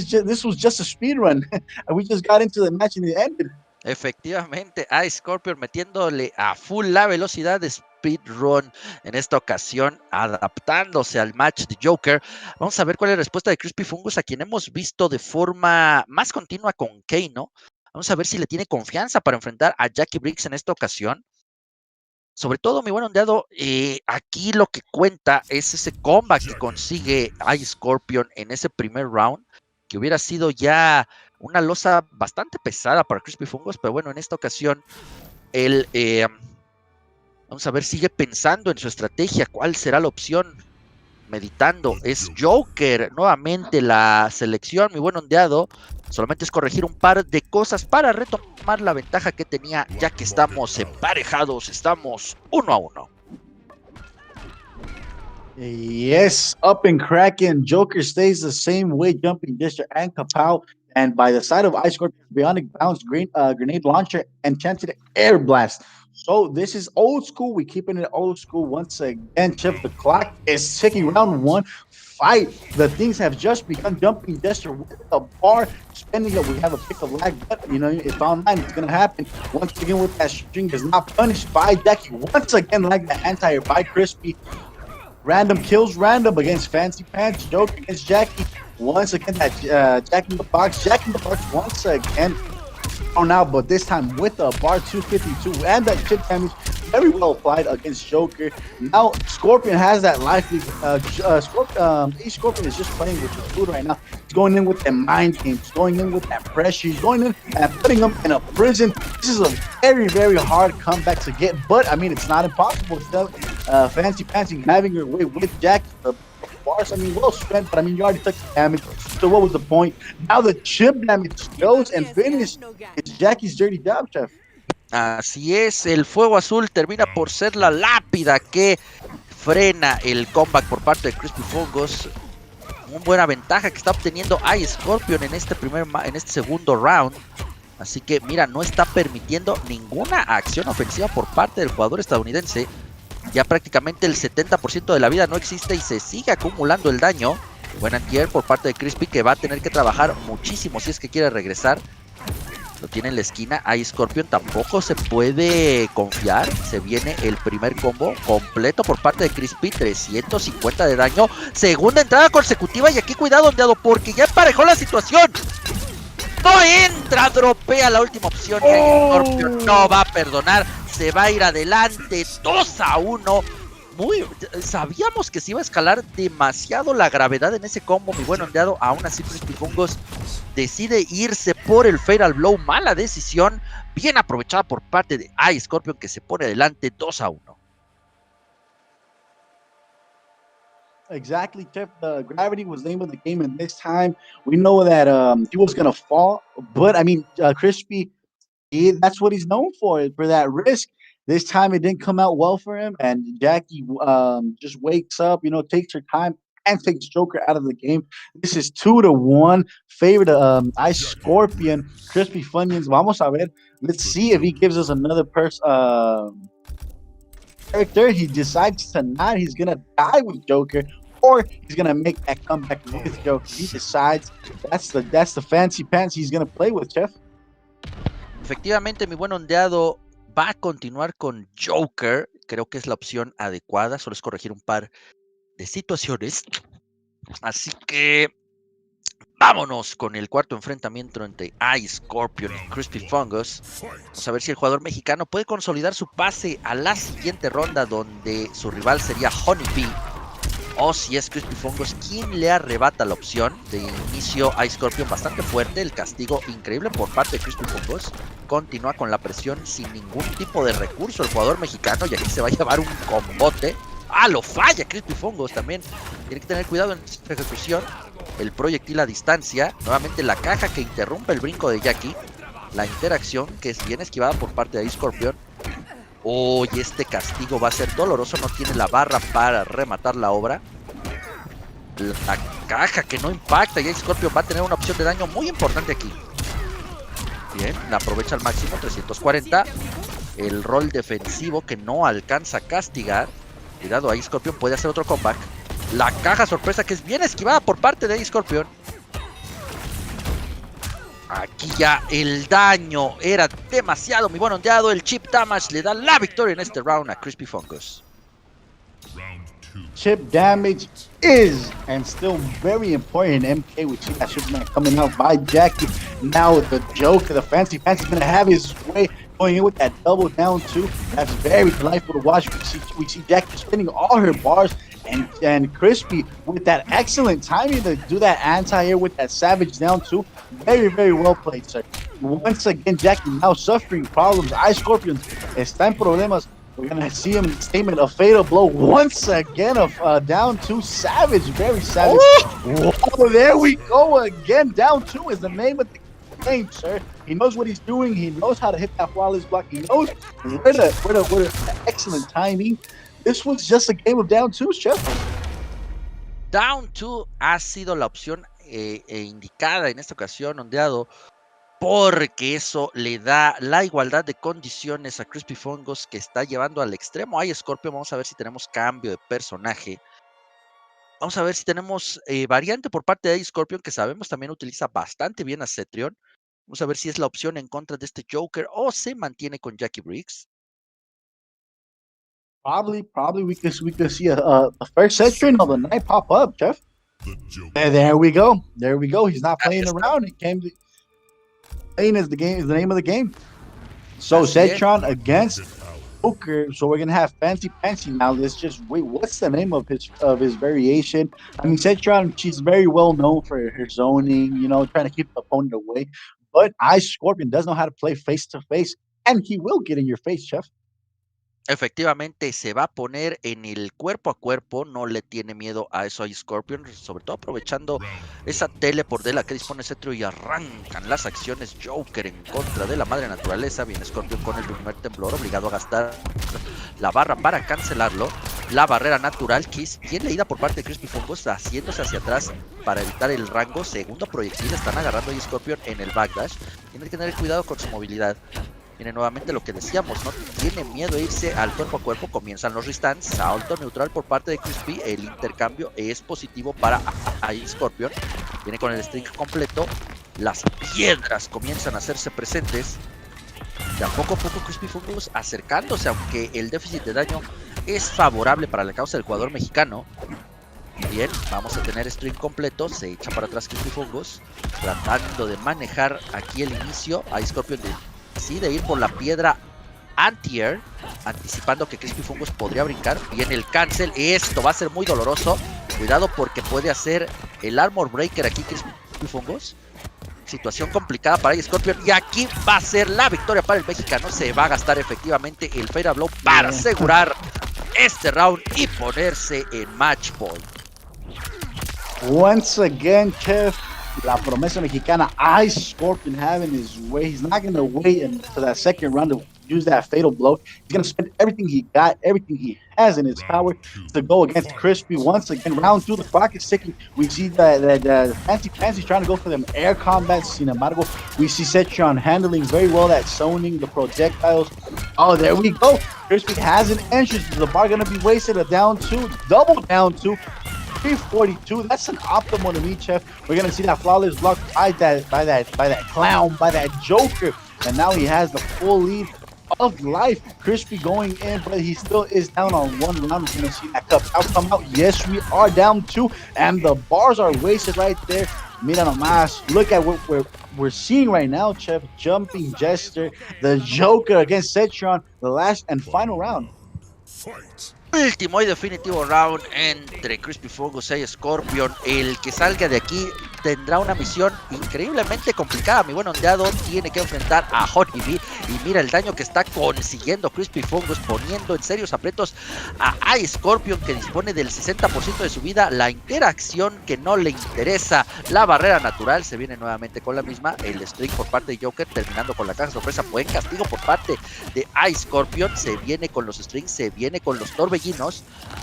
was just a speed run. We just got into the match and it ended. Efectivamente, Scorpion metiéndole a full la velocidad de speedrun en esta ocasión, adaptándose al match de Joker. Vamos a ver cuál es la respuesta de Crispy Fungus, a quien hemos visto de forma más continua con Kano. Vamos a ver si le tiene confianza para enfrentar a Jackie Briggs en esta ocasión. Sobre todo, mi buen ondeado, aquí lo que cuenta es ese comeback que consigue Ice Scorpion en ese primer round, que hubiera sido ya una losa bastante pesada para Crispy Fungos, pero bueno, en esta ocasión él, vamos a ver, sigue pensando en su estrategia, cuál será la opción, meditando. Es Joker nuevamente la selección, mi buen ondeado. Solamente es corregir un par de cosas para retomar la ventaja que tenía, ya que estamos emparejados, estamos 1-1. Yes, up and cracking. Joker stays the same way, jumping gesture and kapow. And by the side of Ice Scorpion's bionic bounce, grenade launcher, and chanted air blast. So this is old school. We keeping it old school once again. Chip, the clock is ticking. Round one. Fight. The things have just begun. Jumping gesture with the bar. Spending it. We have a pick of lag, but you know it's online. It's gonna happen. Once again with that string is not punished by Jackie. Once again, like the anti-air by Crispy. Random kills random against Fancy Pants. Joke against Jackie. Once again, that Jack in the Box. Jack in the Box once again. Oh, now, but this time with a bar 252 and that chip damage very well applied against Joker. Now Scorpion has that life. Scorpion is just playing with the food right now. He's going in with that mind games. He's going in with that pressure. He's going in and putting him in a prison. This is a very, very hard comeback to get, but I mean, it's not impossible. Still, Fancy Fancy having your way with Jack. Bars, I mean, well spent, but I mean, you already took the damage. So what was the point? Now the chip damage goes and finishes. It's Jackie's dirty job, Chef. Así es, el fuego azul termina por ser la lápida que frena el comeback por parte de Crispy Fungos. Una buena ventaja que está obteniendo Ice Scorpion en este segundo round. Así que mira, no está permitiendo ninguna acción ofensiva por parte del jugador estadounidense. Ya prácticamente el 70% de la vida no existe y se sigue acumulando el daño. Buen antier por parte de Crispy, que va a tener que trabajar muchísimo si es que quiere regresar. Lo tiene en la esquina. Ice Scorpion tampoco se puede confiar. Se viene el primer combo completo por parte de Crispy. 350 de daño. Segunda entrada consecutiva. Y aquí cuidado, ondeado, porque ya emparejó la situación. No entra, dropea la última opción. Y Ice Scorpion no va a perdonar. Se va a ir adelante. 2-1. Sabíamos que se iba a escalar demasiado la gravedad en ese combo, mi buen ondeado. Aún así Crispy Fungos decide irse por el Fatal Blow. Mala decisión, bien aprovechada por parte de Ice Scorpion, que se pone adelante 2-1. Exactly, Jeff. Gravity was the name of the game, and this time we know that he was gonna fall. But I mean, Crispy, that's what he's known for that risk. This time it didn't come out well for him, and Jackie just wakes up, you know, takes her time and takes Joker out of the game. This is 2-1 favor to Ice Scorpion. Crispy Funyuns. Vamos a ver. Let's see if he gives us another character. He decides tonight he's gonna die with Joker, or he's gonna make that comeback with Joker. He decides. That's the fancy pants he's gonna play with, Chef. Efectivamente, mi buen ondeado va a continuar con Joker. Creo que es la opción adecuada. Solo es corregir un par de situaciones. Así que vámonos con el cuarto enfrentamiento entre Ice Scorpion y Crispy Fungos. Vamos a ver si el jugador mexicano puede consolidar su pase a la siguiente ronda, donde su rival sería Honey Bee, o si es Crispy Fungos quien le arrebata la opción. De inicio Ice Scorpion bastante fuerte, el castigo increíble por parte de Crispy Fungos. Continúa con la presión sin ningún tipo de recurso el jugador mexicano, y aquí se va a llevar un combote. Lo falla Crispy Fungos también. Tiene que tener cuidado en esta ejecución. El proyectil a distancia. Nuevamente la caja que interrumpe el brinco de Jackie. La interacción que es bien esquivada por parte de Ice Scorpion. Y este castigo va a ser doloroso. No tiene la barra para rematar la obra. La caja que no impacta, y Ice Scorpion va a tener una opción de daño muy importante aquí. Bien, la aprovecha al máximo. 340. El rol defensivo que no alcanza a castigar. Cuidado, Ice Scorpion puede hacer otro comeback. La caja sorpresa que es bien esquivada por parte de Ice Scorpion. Aquí ya el daño era demasiado, mi buen ondeado. El chip damage le da la victoria en este round a Crispy Fungos. Round 2. chip damage is and still very important in MK. We see that Superman coming out by Jackie. Now the Joker, the Fancy's gonna have his way going in with that double down two. That's very delightful to watch. We see Jackie spinning all her bars and Crispy with that excellent timing to do that anti-air with that savage down two. Very, very well played, sir. Once again, Jackie now suffering problems. Ice Scorpion está en problemas. We're going to see him statement a fatal blow once again of down two. Savage, very savage. Oh, there we go again. Down two is the name of the game, sir. He knows what he's doing. He knows how to hit that flawless block. He knows where the excellent timing. This was just a game of down two, Chef. Down two ha sido la opción indicada en esta ocasión, ondeado, porque eso le da la igualdad de condiciones a Crispy Fungos, que está llevando al extremo a Scorpion. Vamos a ver si tenemos cambio de personaje. Vamos a ver si tenemos variante por parte de Scorpion, que sabemos también utiliza bastante bien a Cetrion. Vamos a ver si es la opción en contra de este Joker o se mantiene con Jackie Briggs. Probably we could see a first Cetrion of the night pop up, Jeff. There we go. He's not playing around. He came to playing is the name of the game. So Cetron against Joker. So we're gonna have Fancy now. Let's just wait. What's the name of his variation? I mean, Cetron, she's very well known for her zoning, trying to keep the opponent away. But Ice Scorpion does know how to play face to face, and he will get in your face, Chef. Efectivamente, se va a poner en el cuerpo a cuerpo, no le tiene miedo a eso a Scorpion, sobre todo aprovechando esa tele por de la que dispone Cetrion y arrancan las acciones Joker en contra de la madre naturaleza. Viene Scorpion con el primer temblor, obligado a gastar la barra para cancelarlo. La barrera natural, que es bien leída por parte de Crispy Fungos, haciéndose hacia atrás para evitar el rango. Segundo proyectil, están agarrando a Scorpion en el backdash. Tiene que tener cuidado con su movilidad. Viene nuevamente lo que decíamos, no tiene miedo a irse al cuerpo a cuerpo. Comienzan los restands, salto neutral por parte de Crispy. El intercambio es positivo para Scorpion. Viene con el string completo. Las piedras comienzan a hacerse presentes. De a poco Crispy Fungos acercándose, aunque el déficit de daño es favorable para la causa del jugador mexicano. Bien, vamos a tener string completo. Se echa para atrás Crispy Fungos, tratando de manejar aquí el inicio. A Scorpion decide ir por la piedra anti-air, anticipando que Crispy Fungos podría brincar. Viene el cancel, esto va a ser muy doloroso. Cuidado porque puede hacer el armor breaker aquí Crispy Fungos. Situación complicada para Scorpion, y aquí va a ser la victoria para el mexicano. Se va a gastar efectivamente el Fatal Blow para asegurar este round y ponerse en match point. Once again, Chef, la promesa mexicana, Ice Scorpion having his way. He's not going to wait until that second round to use that fatal blow. He's going to spend everything he got, everything he has in his power to go against Crispy. Once again, round two, the clock is ticking. We see that Fancy's trying to go for them air combats. Sin embargo, we see Cetron handling very well that zoning, the projectiles. Oh, there we go. Crispy has an entrance. The bar going to be wasted. A down two, double down two. 342. That's an optimal to me, Chef. We're gonna see that flawless block by that clown, by that Joker, and now he has the full lead of life. Crispy going in, but he still is down on one round. We're gonna see that cup out come out. Yes, we are down two, and the bars are wasted right there. Mira nomás. Look at what we're seeing right now, Chef. Jumping Jester, the Joker against Cetron, the last and final round. Fight. Último y definitivo round entre Crispy Fungos y Scorpion. El que salga de aquí tendrá una misión increíblemente complicada. Mi buen ondeado tiene que enfrentar a Honeybee. Y mira el daño que está consiguiendo Crispy Fungos, poniendo en serios aprietos a Scorpion, que dispone del 60% de su vida. La interacción que no le interesa. La barrera natural se viene nuevamente con la misma. El string por parte de Joker, terminando con la caja sorpresa. Buen castigo por parte de Scorpion. Se viene con los strings, se viene con los torbellinos.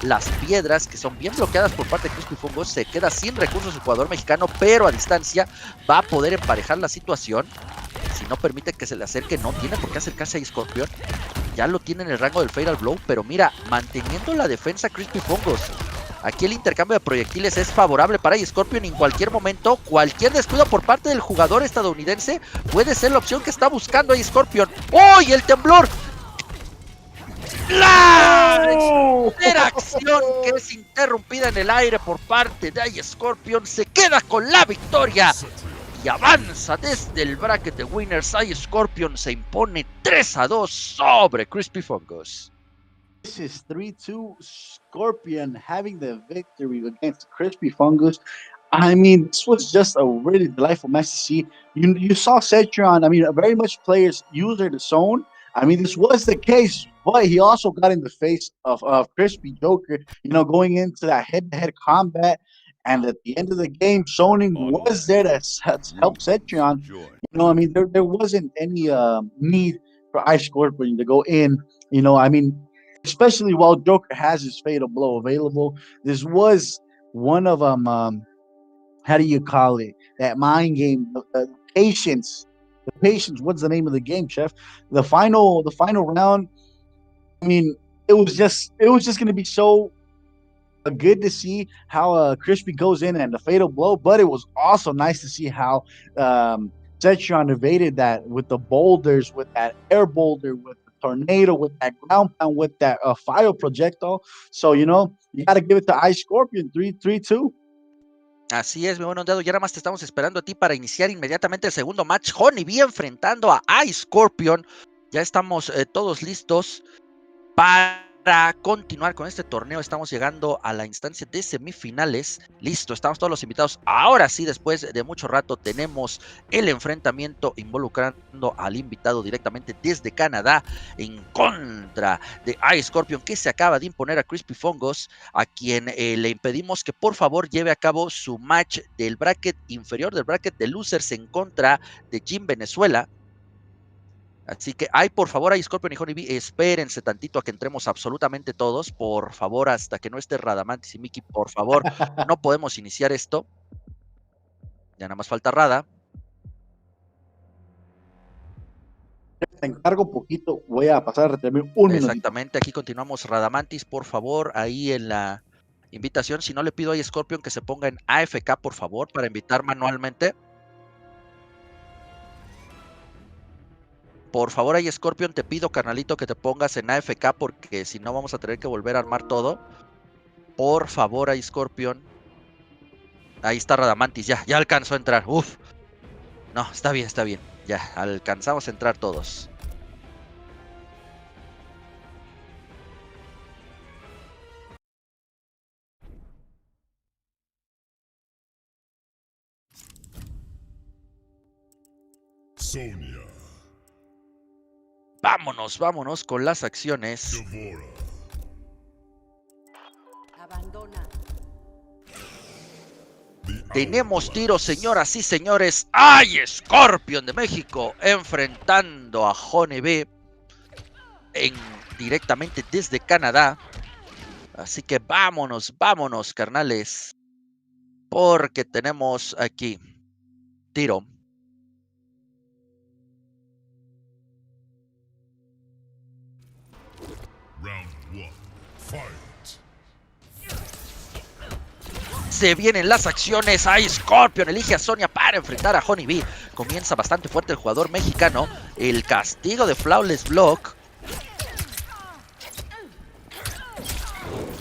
Las piedras que son bien bloqueadas por parte de Crispy Fungos. Se queda sin recursos el jugador mexicano, pero a distancia va a poder emparejar la situación. Si no permite que se le acerque, no tiene por qué acercarse a Scorpion. Ya lo tiene en el rango del Fatal Blow, pero mira, manteniendo la defensa Crispy Fungos. Aquí el intercambio de proyectiles es favorable para Scorpion. En cualquier momento, cualquier descuido por parte del jugador estadounidense puede ser la opción que está buscando Scorpion. ¡Oh! Y el temblor. La interacción que es interrumpida en el aire por parte de iScorpion se queda con la victoria y avanza desde el bracket de winners. iScorpion se impone 3-2 sobre Crispy Fungus. This is 3-2 Scorpion having the victory against Crispy Fungus. I mean, this was just a really delightful match to see. You saw Cetron, I mean, very much players user the zone. I mean, this was the case, but he also got in the face of Crispy Joker, going into that head-to-head combat. And at the end of the game, zoning was there to help Cetron. I mean, there wasn't any need for Ice Scorpion to go in. I mean, especially while Joker has his fatal blow available. This was one of them. How do you call it? That mind game, the patience. The patience. What's the name of the game, Chef? The final round. I mean, it was just going to be so good to see how Crispy goes in and the fatal blow, but it was also nice to see how Cetron evaded that with the boulders, with that air boulder, with the tornado, with that ground pound, with that fire projectile. So, you got to give it to Ice Scorpion, 3-2. Así es, mi buen ondeado. Y ahora más te estamos esperando a ti para iniciar inmediatamente el segundo match. Honeybee enfrentando a iScorpion. Ya estamos todos listos para continuar con este torneo. Estamos llegando a la instancia de semifinales. Listo, estamos todos los invitados. Ahora sí, después de mucho rato, tenemos el enfrentamiento involucrando al invitado directamente desde Canadá en contra de iScorpion, que se acaba de imponer a Crispy Fungus, a quien le impedimos que por favor lleve a cabo su match del bracket inferior, del bracket de losers, en contra de Jim Venezuela. Así que, por favor, iScorpion y Honeybee, espérense tantito a que entremos absolutamente todos, por favor, hasta que no esté Radamantis y Mickey, por favor, no podemos iniciar esto. Ya nada más falta Rada. Te encargo poquito, voy a pasar a retenerme un minuto. Exactamente, aquí continuamos. Radamantis, por favor, ahí en la invitación, si no le pido a iScorpion que se ponga en AFK, por favor, para invitar manualmente. Por favor, iScorpion, te pido, carnalito, que te pongas en AFK porque si no vamos a tener que volver a armar todo. Por favor, iScorpion. Ahí está Radamantis, ya alcanzó a entrar. Uf. No, está bien. Ya, alcanzamos a entrar todos. Sonia. Vámonos con las acciones. Devora. Abandona. Tenemos tiros, señoras y señores. iScorpion de México enfrentando a Honeybee directamente desde Canadá. Así que vámonos, carnales. Porque tenemos aquí tiro. Round 1. Fight. Se vienen las acciones. iScorpion elige a Sonia para enfrentar a Honeybee. Comienza bastante fuerte el jugador mexicano. El castigo de Flawless Block.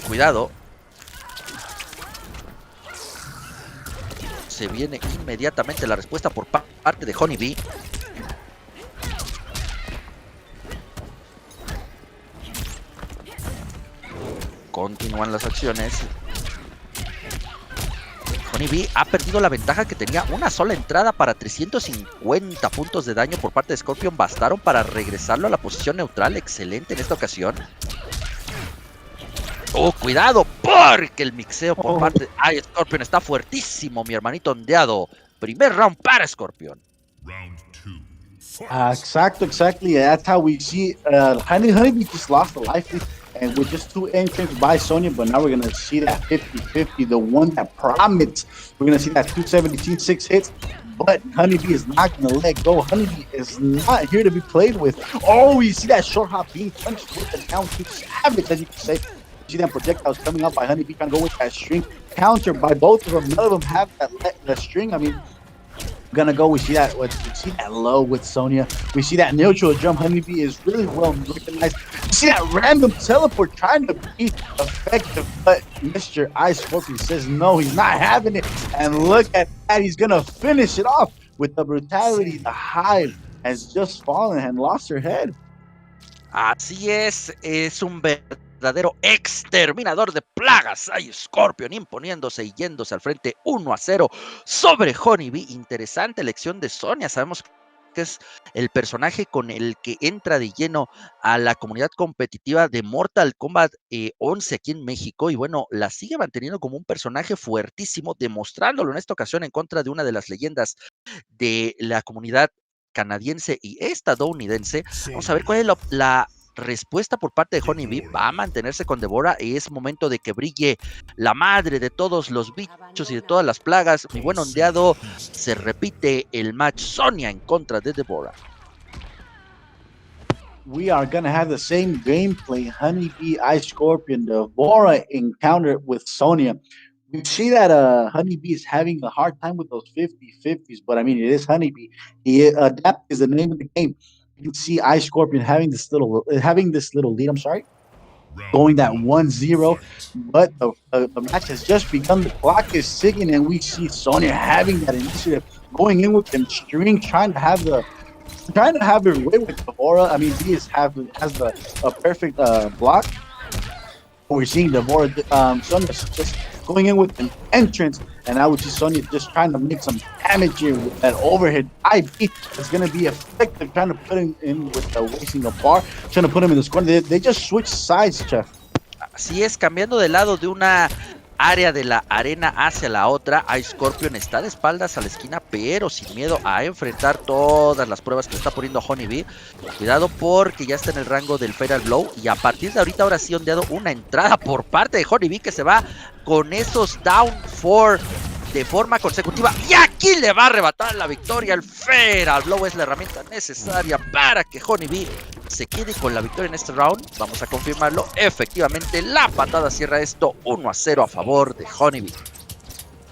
Cuidado. Se viene inmediatamente la respuesta por parte de Honeybee. Continúan las acciones. Honeybee ha perdido la ventaja que tenía. Una sola entrada para 350 puntos de daño por parte de Scorpion bastaron para regresarlo a la posición neutral. Excelente en esta ocasión. Cuidado, porque el mixeo por parte de Scorpion está fuertísimo, mi hermanito ondeado. Primer round para Scorpion. Round 2. Fight. Exactly. That's how we see Honeybee just lost a life. And with just two entrants by Sonya, but now we're going to see that 50-50, the one that promised. We're going to see that 217, 6 hits, but Honeybee is not going to let go. Honeybee is not here to be played with. Oh, you see that short hop being punched with the down to savage, as you can say. You see that projectiles coming up by Honeybee, trying to go with that string. Counter by both of them. None of them have that string. I mean, Gonna go. We see that. We see that low with Sonya. We see that neutral jump. Honeybee is really well recognized. We see that random teleport trying to be effective, but Mr. Ice Scorpion says no, he's not having it. And look at that. He's gonna finish it off with the brutality. The Hive has just fallen and lost her head. Así es un verdadero exterminador de plagas. Hay Scorpion imponiéndose y yéndose al frente 1-0 sobre Honeybee. Interesante elección de Sonya. Sabemos que es el personaje con el que entra de lleno a la comunidad competitiva de Mortal Kombat 11 aquí en México, y bueno, la sigue manteniendo como un personaje fuertísimo, demostrándolo en esta ocasión en contra de una de las leyendas de la comunidad canadiense y estadounidense. Vamos a ver cuál es la respuesta por parte de Honeybee. Va a mantenerse con Deborah. Es momento de que brille la madre de todos los bichos y de todas las plagas. Mi buen ondeado, se repite el match Sonya en contra de Deborah. We are gonna have the same gameplay. Honeybee, Ice Scorpion, Deborah encounter with Sonya. We see that Honeybee is having a hard time with those 50-50s, but I mean, it is Honeybee. Adapt is the name of the game. You can see Ice Scorpion having this little lead. I'm sorry, going that 1-0, but the match has just begun. The clock is ticking, and we see Sonya having that initiative, going in with them string, trying to have her way with Deborah. I mean, he has a perfect block. We're seeing Deborah, Sonya just going in with an entrance, and I would see Sonya just trying to make some damage here with that overhead IB. It's going to be effective, trying to put him in with wasting the bar, trying to put him in the corner. They just switch sides, Chef. Así es, cambiando de lado de una área de la arena hacia la otra. Ice Scorpion está de espaldas a la esquina, pero sin miedo a enfrentar todas las pruebas que está poniendo Honeybee. Cuidado porque ya está en el rango del Fatal Blow, y a partir de ahorita, ahora sí ondeado, una entrada por parte de Honeybee que se va con esos down 4 de forma consecutiva, y aquí le va a arrebatar la victoria. El Fatal Blow es la herramienta necesaria para que Honeybee se quede con la victoria en este round. Vamos a confirmarlo. Efectivamente, la patada cierra esto 1-0 a favor de Honeybee.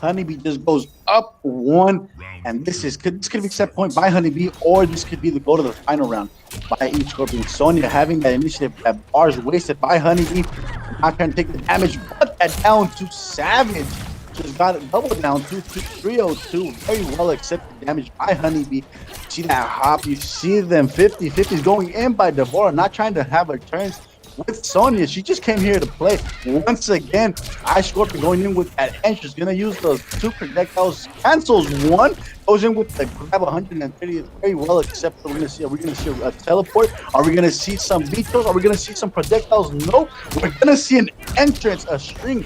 Honeybee just goes up 1, and this could be set point by Honeybee, or this could be the go to the final round by each Scorpion. Sonya having that initiative, that bars wasted by Honeybee, not trying to take the damage, but that down to Savage. Just got it double down 302. Very well accepted damage by Honeybee. See that hop, you see them 50-50s going in by Deborah, not trying to have her turns with Sonya. She just came here to play. Once again, Ice Scorpion going in with that entrance, gonna use those 2 projectiles, cancels 1, goes in with the grab 130. It's very well accepted. Are we gonna see a teleport? Are we gonna see some vetoes? Are we gonna see some projectiles? Nope. We're gonna see an entrance, a string.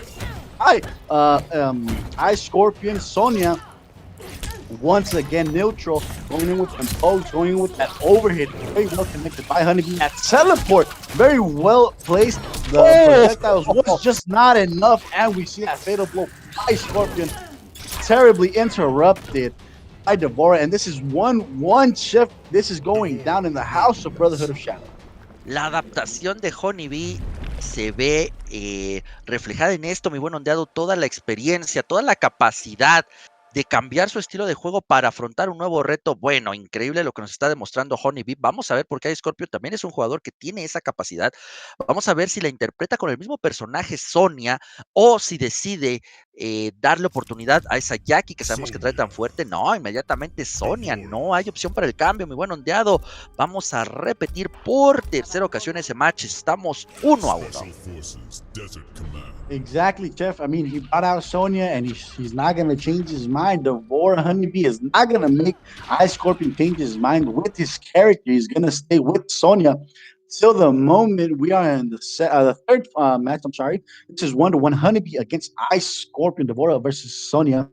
Ice Scorpion, Sonya, once again neutral, going in with some pokes, going in with that overhead, very well connected by Honeybee. That teleport, very well placed. The projectiles was just not enough, and we see that fatal blow by Scorpion, terribly interrupted by Deborah, and this is 1-1 shift. This is going down in the house of Brotherhood of Shadow. La adaptación de Honeybee se ve reflejada en esto, mi buen ondeado, toda la experiencia, toda la capacidad de cambiar su estilo de juego para afrontar un nuevo reto. Bueno, increíble lo que nos está demostrando Honeybee. Vamos a ver por qué Scorpio también es un jugador que tiene esa capacidad. Vamos a ver si la interpreta con el mismo personaje Sonya, o si decide darle oportunidad a esa Jackie que sabemos que trae tan fuerte. No, inmediatamente Sonya, no hay opción para el cambio, mi buen ondeado. Vamos a repetir por tercera ocasión ese match. Estamos 1-1. Exactly, Jeff. I mean, he brought out Sonya, and he's not going to change his mind. Deborah Honeybee is not going to make Ice Scorpion change his mind with his character. He's going to stay with Sonya till the moment we are in the third match. I'm sorry. This is 1-1. Honeybee against Ice Scorpion. Deborah versus Sonya.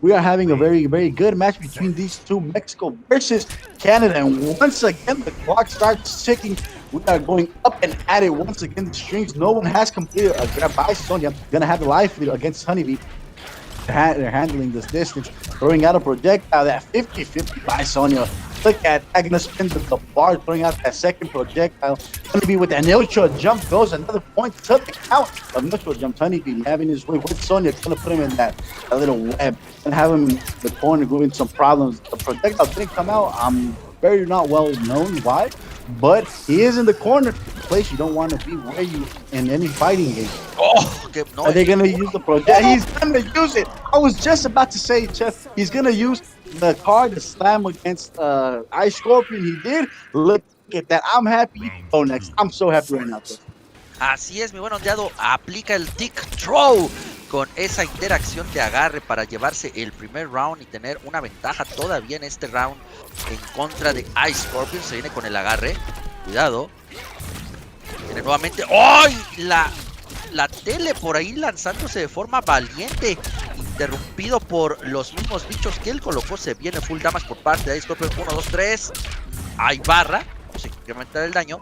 We are having a very, very good match between these two, Mexico versus Canada. And once again, the clock starts ticking. We are going up and at it once again. The strings, no one has completed a grab by Sonya. Gonna have the life lead against Honeybee. They're handling this distance, throwing out a projectile, that 50-50 by Sonya. Look at that, gonna spin the bar, throwing out that second projectile. Honeybee with that neutral jump goes another point to the count of neutral jump. Honeybee having his way with Sonya, gonna put him in that little web and have him in the corner going some problems. The projectile didn't come out. I'm very not well known why, but he is in the corner, place you don't want to be where you in any fighting game. Oh, que no. Are they gonna use the project? He's gonna use it. I was just about to say, Chef, he's gonna use the card to slam against Ice Scorpion. He did. Look at that. I'm happy. You go next. I'm so happy right now, Chef. Así es, mi buen ondeado, aplica el tick throw con esa interacción de agarre para llevarse el primer round y tener una ventaja todavía en este round en contra de Ice Scorpion. Se viene con el agarre, cuidado. Viene nuevamente, ¡ay! La tele por ahí lanzándose de forma valiente, interrumpido por los mismos bichos que él colocó. Se viene full damage por parte de Ice Scorpion, 1, 2, 3, hay barra, vamos a incrementar el daño.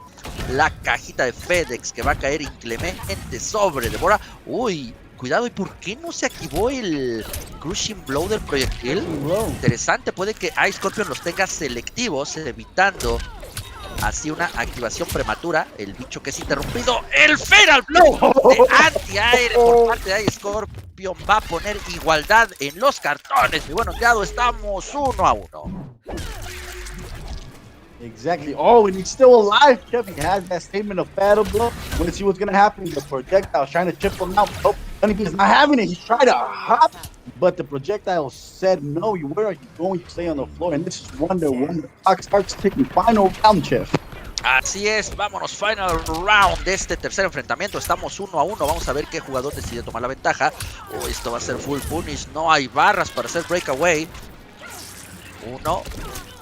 La cajita de FedEx que va a caer inclemente sobre Devora. Uy, cuidado, ¿y por qué no se activó el Crushing Blow del proyectil? Interesante, puede que Ice Scorpion los tenga selectivos, evitando así una activación prematura. El bicho que es interrumpido, el Feral Blow de antiaire por parte de Ice Scorpion va a poner igualdad en los cartones. Mi buen ondeado, estamos 1-1. Exactly. Oh, and he's still alive, Chef. He has that statement of battle blow. Let's see what's gonna happen. The projectile trying to chip him out. Oh, Honeybee's not having it. He tried to hop, but the projectile said, no, where are you going? You stay on the floor. And this is Wonder when the clock starts ticking. Final round, Chef. Así es, vámonos, final round de este tercer enfrentamiento. Estamos 1-1, vamos a ver qué jugador decide tomar la ventaja. Oh, esto va a ser full punish, no hay barras para hacer breakaway. Uno,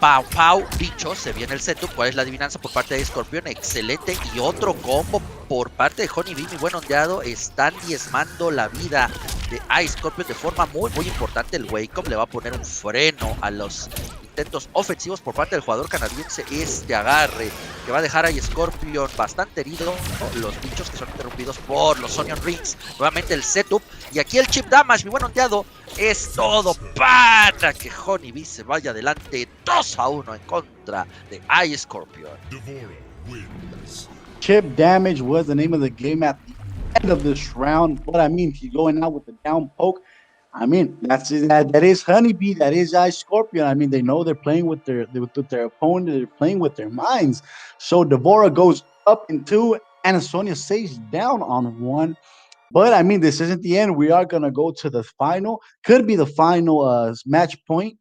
Pau, bicho, se viene el setup. ¿Cuál es la adivinanza por parte de Scorpion? Excelente, y otro combo por parte de Honeybee, mi buen ondeado. Están diezmando la vida de Ice Scorpion de forma muy importante. El Wake Up le va a poner un freno a los intentos ofensivos por parte del jugador canadiense. Este agarre que va a dejar a Scorpion bastante herido. Los bichos que son interrumpidos por los Onion Rings. Nuevamente el setup. Y aquí el chip damage, mi buen ondeado. Es todo para que Honeybee se vaya adelante 2-1 en contra de Ice Scorpion. Chip damage was the name of the game at the end of this round. But I mean, he's going out with the down poke. I mean, that is Honeybee, that is Ice Scorpion. I mean, they know they're playing with their opponent, they're playing with their minds. So Devora goes up in 2, and Sonya stays down on 1. But I mean, this isn't the end. We are gonna go to the final. Could be the final match point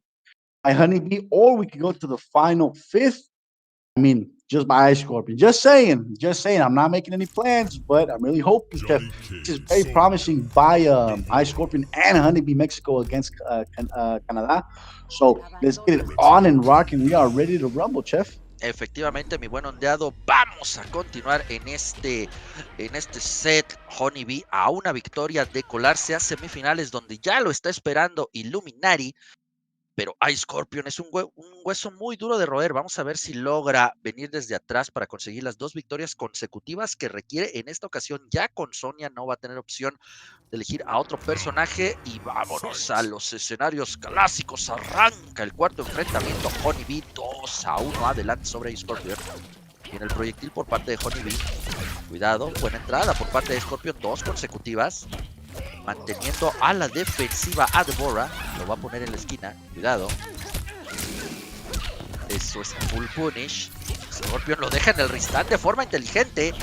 by Honeybee, or we could go to the final 5th. I mean, just by Ice Scorpion. Just saying. I'm not making any plans, but I'm really hoping that this is very promising by Ice Scorpion and Honeybee Mexico against Canadá. So let's get it on and rocking. We are ready to rumble, Chef. Efectivamente, mi buen ondeado, vamos a continuar en este set. Honeybee a una victoria de colarse a semifinales, donde ya lo está esperando Illuminati. Pero Ice Scorpion es un hueso muy duro de roer. Vamos a ver si logra venir desde atrás para conseguir las 2 victorias consecutivas que requiere. En esta ocasión ya con Sonya no va a tener opción de elegir a otro personaje. Y vámonos a los escenarios clásicos. Arranca el cuarto enfrentamiento. Honeybee 2-1 adelante sobre Ice Scorpion. Viene el proyectil por parte de Honeybee. Cuidado, buena entrada por parte de Scorpion. 2 consecutivas. Manteniendo a la defensiva a Devora. Lo va a poner en la esquina. Cuidado. Eso es full punish. Scorpion lo deja en el restart de forma inteligente.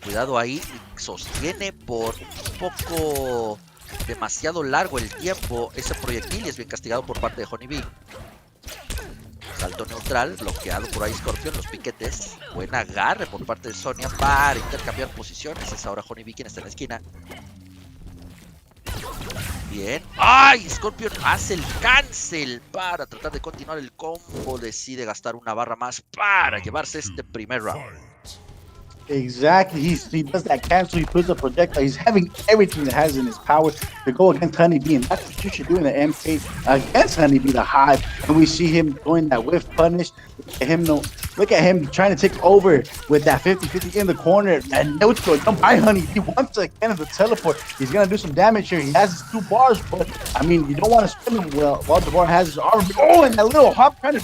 Cuidado ahí. Sostiene por un poco demasiado largo el tiempo ese proyectil y es bien castigado por parte de Honeybee. Salto neutral, bloqueado por Ice Scorpion, los piquetes. Buen agarre por parte de Sonya para intercambiar posiciones. Es ahora Honeybee quien está en la esquina. Bien. ¡Ay! Scorpion hace el cancel para tratar de continuar el combo. Decide gastar una barra más para llevarse este primer round. Exactly. He does that cancel. He puts a projectile. He's having everything that has in his power to go against Honeybee, and that's what you should do in the MK against Honeybee, the hive. And we see him going that whiff punish. Him Look at him trying to take over with that 50-50 in the corner. And neutral jump by Honey. He once again is a teleport. He's going to do some damage here. He has his 2 bars, but I mean, you don't want to spin him while Devora has his arm. Oh, and that little hop trying to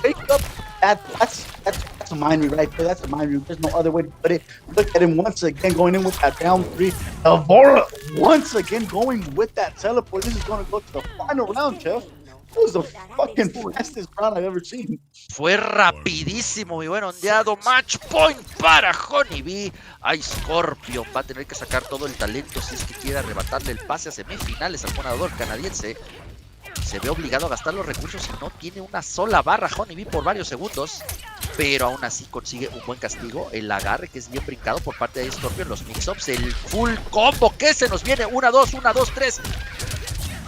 wake up. That's a mind read right there. That's a mind read. There's no other way to put it. Look at him once again going in with that down 3. Devora once again going with that teleport. This is going to go to the final round, Jeff. It was the fucking fastest round I've ever seen. Fue rapidísimo, mi buen ondeado. Match point para Honeybee. A Scorpion va a tener que sacar todo el talento si es que quiere arrebatarle el pase a semifinales al jugador canadiense. Se ve obligado a gastar los recursos y no tiene una sola barra Honeybee por varios segundos. Pero aún así consigue un buen castigo. El agarre que es bien brincado por parte de Scorpion. Los mix-ups, el full combo que se nos viene. 1-2, 1-2, 3.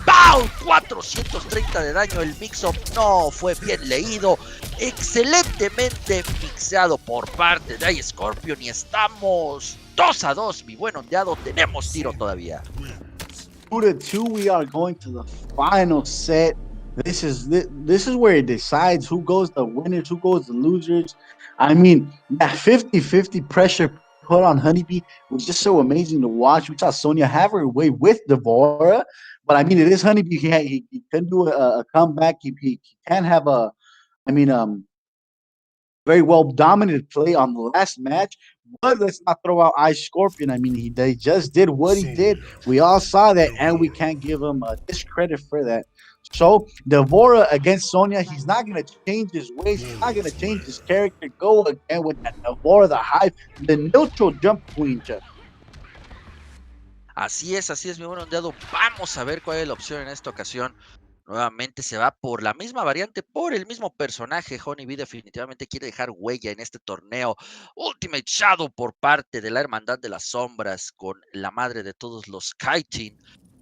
¡Pau! 430 de daño. El mix-up no fue bien leído. Excelentemente mixeado por parte de Scorpion. Y estamos 2-2, mi buen ondeado. Tenemos tiro todavía. 2-2, we are going to the final set. This is where it decides who goes the winners, who goes the losers. I mean, that 50-50 pressure put on Honeybee was just so amazing to watch. We saw Sonya have her way with Devora, but I mean, it is Honeybee. He can do a comeback. He can have very well dominated play on the last match. But let's not throw out Ice Scorpion. I mean, they just did what he did. We all saw that, and we can't give him discredit for that. So, Devora against Sonya, he's not going to change his ways. He's not going to change his character. Go again with that Devora, the Hive, the neutral jump queen, Jeff. Así es, mi buen ondeado. Vamos a ver cuál es la opción en esta ocasión. Nuevamente se va por la misma variante, por el mismo personaje. Honeybee definitivamente quiere dejar huella en este torneo. Ultimate Shadow por parte de la Hermandad de las Sombras con la madre de todos los Kaitin.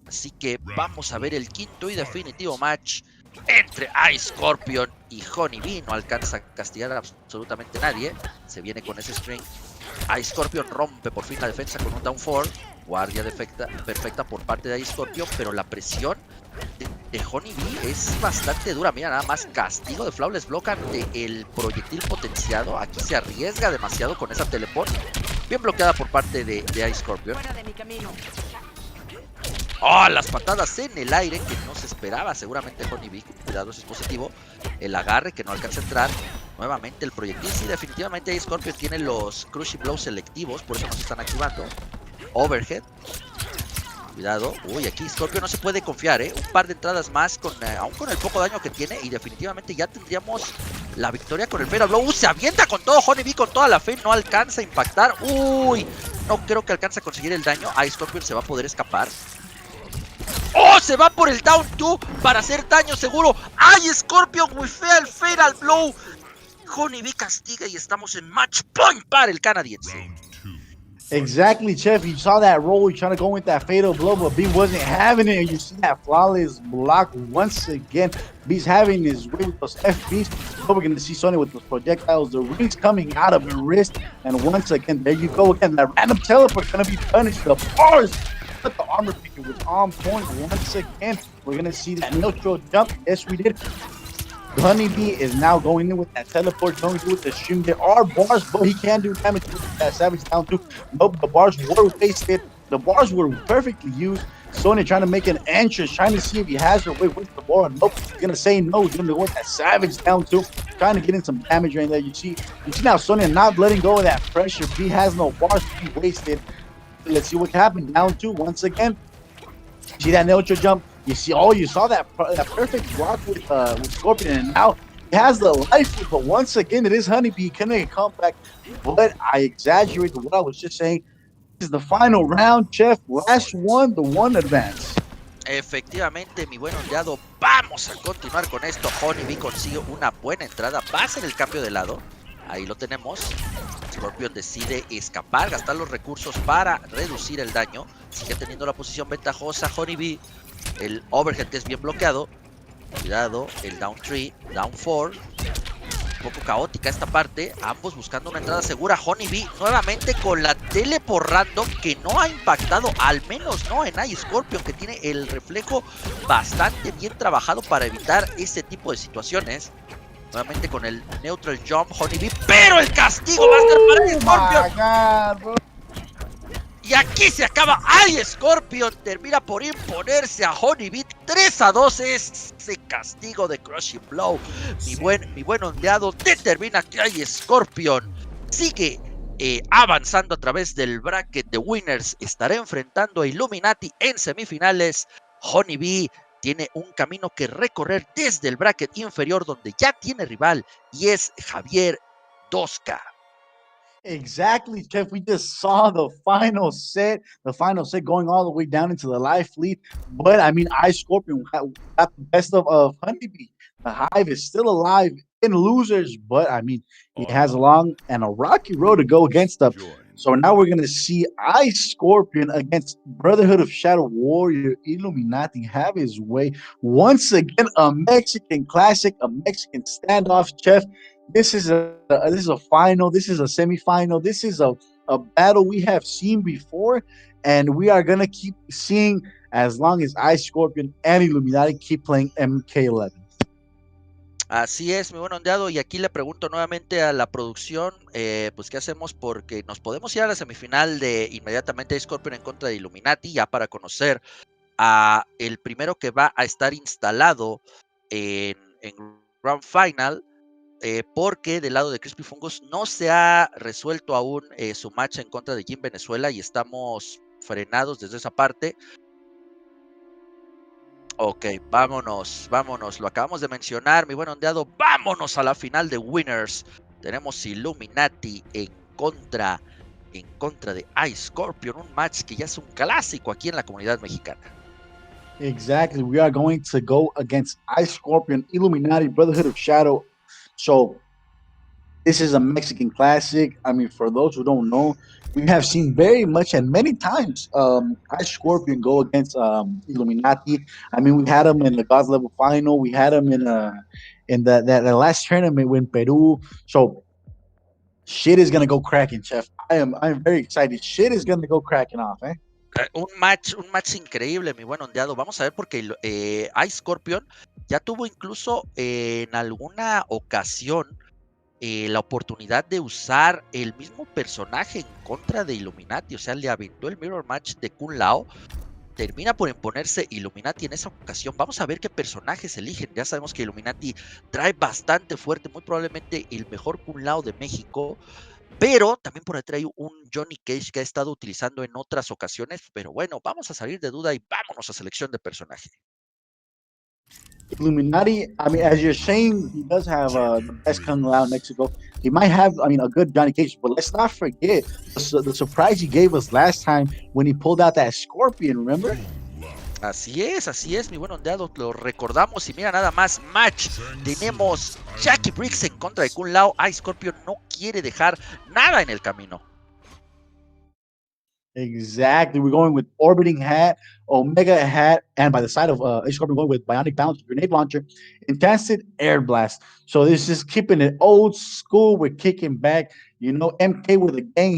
Así que vamos a ver el quinto y definitivo match entre Ice Scorpion y Honeybee. No alcanza a castigar a absolutamente nadie. Se viene con ese string. Ice Scorpion rompe por fin la defensa con un down 4. Guardia perfecta por parte de Ice Scorpion, pero la presión de Honeybee es bastante dura. Mira, nada más castigo de Flawless Block ante el proyectil potenciado. Aquí se arriesga demasiado con esa teleport. Bien bloqueada por parte de Ice Scorpion. ¡Oh! Las patadas en el aire que no se esperaba seguramente Honeybee. Cuidado, si es positivo. El agarre que no alcanza a entrar. Nuevamente el proyectil. Sí, definitivamente Scorpion tiene los Crushing Blows selectivos. Por eso no se están activando. Overhead. Cuidado. Uy, aquí Scorpion no se puede confiar, ¿eh? Un par de entradas más, aún con el poco daño que tiene. Y definitivamente ya tendríamos la victoria con el Fatal Blow. Se avienta con todo Honeybee, con toda la fe. No alcanza a impactar. Uy, no creo que alcance a conseguir el daño. Ahí Scorpion se va a poder escapar. ¡Oh! Se va por el down 2 para hacer daño seguro. ¡Ay! Scorpion wifea el Fatal Blow. Honeybee castiga y estamos en match point para el canadiense. Exactly, Chef. You saw that roll. You're trying to go with that fatal blow, but B wasn't having it. You see that flawless block once again. B's having his way with those FBs. But we're going to see Sonya with those projectiles. The rings coming out of her wrist. And once again, there you go again. That random teleport going to be punished. The bars. But the armor picker was on point once again. We're going to see that neutral jump. Yes, we did. Honeybee is now going in with that teleport, going through with the stream. There are bars, but he can do damage with that Savage down too. Nope, the bars were wasted. The bars were perfectly used. Sonya trying to make an entrance, trying to see if he has her way with the bar. Nope, he's gonna say no. He's gonna go with that Savage down too, trying to get in some damage right there. You see now Sonya not letting go of that pressure. He has no bars to be wasted. Let's see what happened. Down two once again. See that neutral jump? You see, you saw that perfect block with Scorpion, and now he has the life. But once again, it is Honeybee. Can they come back? But I exaggerated what I was just saying. This is the final round, Chef. Last one, the one advance. Efectivamente, mi buen ondeado, vamos a continuar con esto. Honeybee consigue una buena entrada. Va a ser el cambio de lado. Ahí lo tenemos. Scorpion decide escapar, gastar los recursos para reducir el daño. Sigue teniendo la posición ventajosa Honeybee. El overhead que es bien bloqueado. Cuidado, el down 3, down 4. Un poco caótica esta parte. Ambos buscando una entrada segura. Honeybee nuevamente con la teleport random que no ha impactado, al menos no en Ice Scorpion, que tiene el reflejo bastante bien trabajado para evitar este tipo de situaciones. Nuevamente con el neutral jump, Honeybee, pero el castigo va a ser para Scorpion. Y aquí se acaba. ¡Ay, Scorpion! Termina por imponerse a Honeybee 3-2. Ese castigo de Crushing Blow. Mi buen ondeado determina que hay Scorpion. Sigue avanzando a través del bracket de winners. Estará enfrentando a Illuminati en semifinales. Honeybee tiene un camino que recorrer desde el bracket inferior donde ya tiene rival y es Javier 2K. Exactly, Jeff. We just saw the final set going all the way down into the live fleet. But I mean, Ice Scorpion got the best of Honeybee. The Hive is still alive in losers, but I mean, he has a long and a rocky road to go against them. So now we're gonna see Ice Scorpion against Brotherhood of Shadow Warrior Illuminati have his way once again. A Mexican classic, a Mexican standoff, Jeff. This is a final. This is a semifinal. This is a battle we have seen before, and we are gonna keep seeing as long as Ice Scorpion and Illuminati keep playing MK11. Así es, mi buen ondeado, y aquí le pregunto nuevamente a la producción, pues qué hacemos, porque nos podemos ir a la semifinal de inmediatamente Scorpion en contra de Illuminati, ya para conocer a el primero que va a estar instalado en Grand Final, porque del lado de Crispy Fungus no se ha resuelto aún su match en contra de Jim Venezuela y estamos frenados desde esa parte. Ok, vámonos, lo acabamos de mencionar, mi buen ondeado, vámonos a la final de Winners. Tenemos Illuminati en contra de Ice Scorpion, un match que ya es un clásico aquí en la comunidad mexicana. Exactly, we are going to go against Ice Scorpion, Illuminati, Brotherhood of Shadow. So this is a Mexican classic. I mean, for those who don't know, we have seen very much and many times Ice Scorpion go against Illuminati. I mean, we had him in the God's Level Final. We had him in that last tournament in Peru. So shit is gonna go cracking, Chef. I'm very excited. Shit is gonna go cracking off, eh? Un match increíble, mi buen ondeado. Vamos a ver porque Ice Scorpion ya tuvo incluso en alguna ocasión la oportunidad de usar el mismo personaje en contra de Illuminati, o sea, le aventó el Mirror Match de Kun Lao, termina por imponerse Illuminati en esa ocasión. Vamos a ver qué personajes eligen. Ya sabemos que Illuminati trae bastante fuerte, muy probablemente el mejor Kun Lao de México, pero también por ahí trae un Johnny Cage que ha estado utilizando en otras ocasiones. Pero bueno, vamos a salir de duda y vámonos a selección de personaje. Illuminati, I mean, as you're saying, he does have the best Kung Lao in Mexico. He might have, I mean, a good Johnny Cage, but let's not forget the surprise he gave us last time when he pulled out that Scorpion, remember? Así es, mi buen ondeado, lo recordamos y mira nada más, match, tenemos Jackie Briggs en contra de Kun Lao. Ice Scorpion no quiere dejar nada en el camino. Exactly. We're going with Orbiting Hat, Omega Hat, and by the side of Ice Scorpion, going with Bionic Bounce, Grenade Launcher, Intensive Air Blast. So this is keeping it old school. We're kicking back. You know, MK with a gang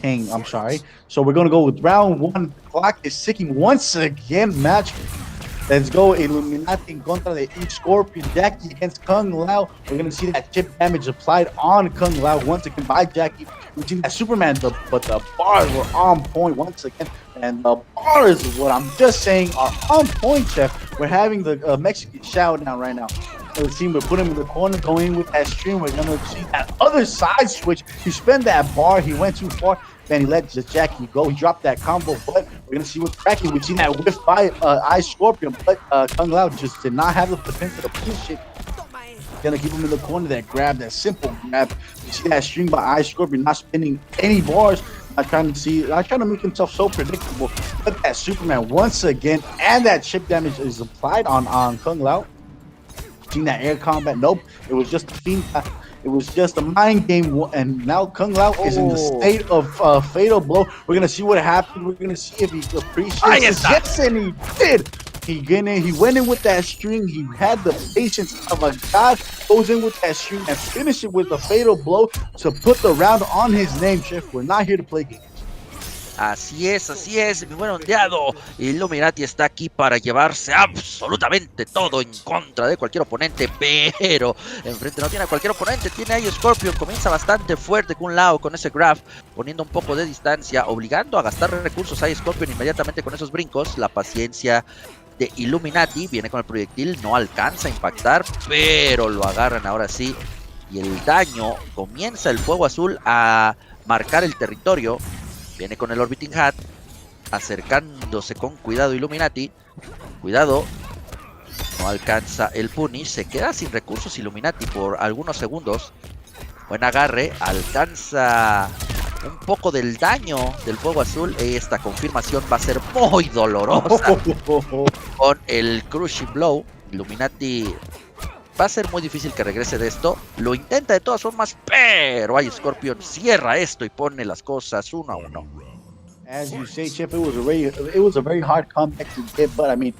hang. I'm sorry. So we're going to go with round one. Clock is ticking once again. Match. Let's go. Illuminati en contra de Ice Scorpion. Jackie against Kung Lao. We're going to see that chip damage applied on Kung Lao once again by Jackie. We've seen that Superman, but the bars were on point once again. And the bars, what I'm just saying, are on point, Chef. We're having the Mexican showdown right now. Let's see, we're putting him in the corner, going with that stream. We're going to see that other side switch. He spent that bar. He went too far. Then he let Jackie go. He dropped that combo, but we're going to see what's cracking. We've seen that whiff by Ice Scorpion, but Kung Lao just did not have the potential to push it. Gonna keep him in the corner, that grab, that simple grab. You see that string by Ice Scorpion, not spinning any bars, not trying to make himself so predictable. But that Superman once again, and that chip damage is applied on Kung Lao. Seen that air combat? Nope. It was just a fiend. It was just a mind game, and now Kung Lao is in the state of fatal blow. We're gonna see what happened. We're gonna see if he appreciates it. Yes, and he did. He went in with that string. He had the patience of a god. Goes in with that string and finishes it with a fatal blow to put the round on his name. Chef, we're not here to play games. Así es, mi buen ondeado. Illuminati está aquí para llevarse absolutamente todo en contra de cualquier oponente, pero enfrente no tiene a cualquier oponente, tiene ahí Scorpion, comienza bastante fuerte con un lado, con ese grab, poniendo un poco de distancia, obligando a gastar recursos a Scorpion inmediatamente con esos brincos. La paciencia de Illuminati viene con el proyectil, no alcanza a impactar, pero lo agarran ahora sí, y el daño, comienza el fuego azul a marcar el territorio. Viene con el Orbiting Hat, acercándose con cuidado Illuminati. Cuidado, no alcanza el punish, se queda sin recursos Illuminati por algunos segundos. Buen agarre, alcanza un poco del daño del fuego azul. Esta confirmación va a ser muy dolorosa con el Crushing Blow. Illuminati va a ser muy difícil que regrese de esto. Lo intenta de todas formas, pero ahí Scorpion cierra esto y pone las cosas 1-1. As you say, Chip, it was a very hard comeback to get, but I mean,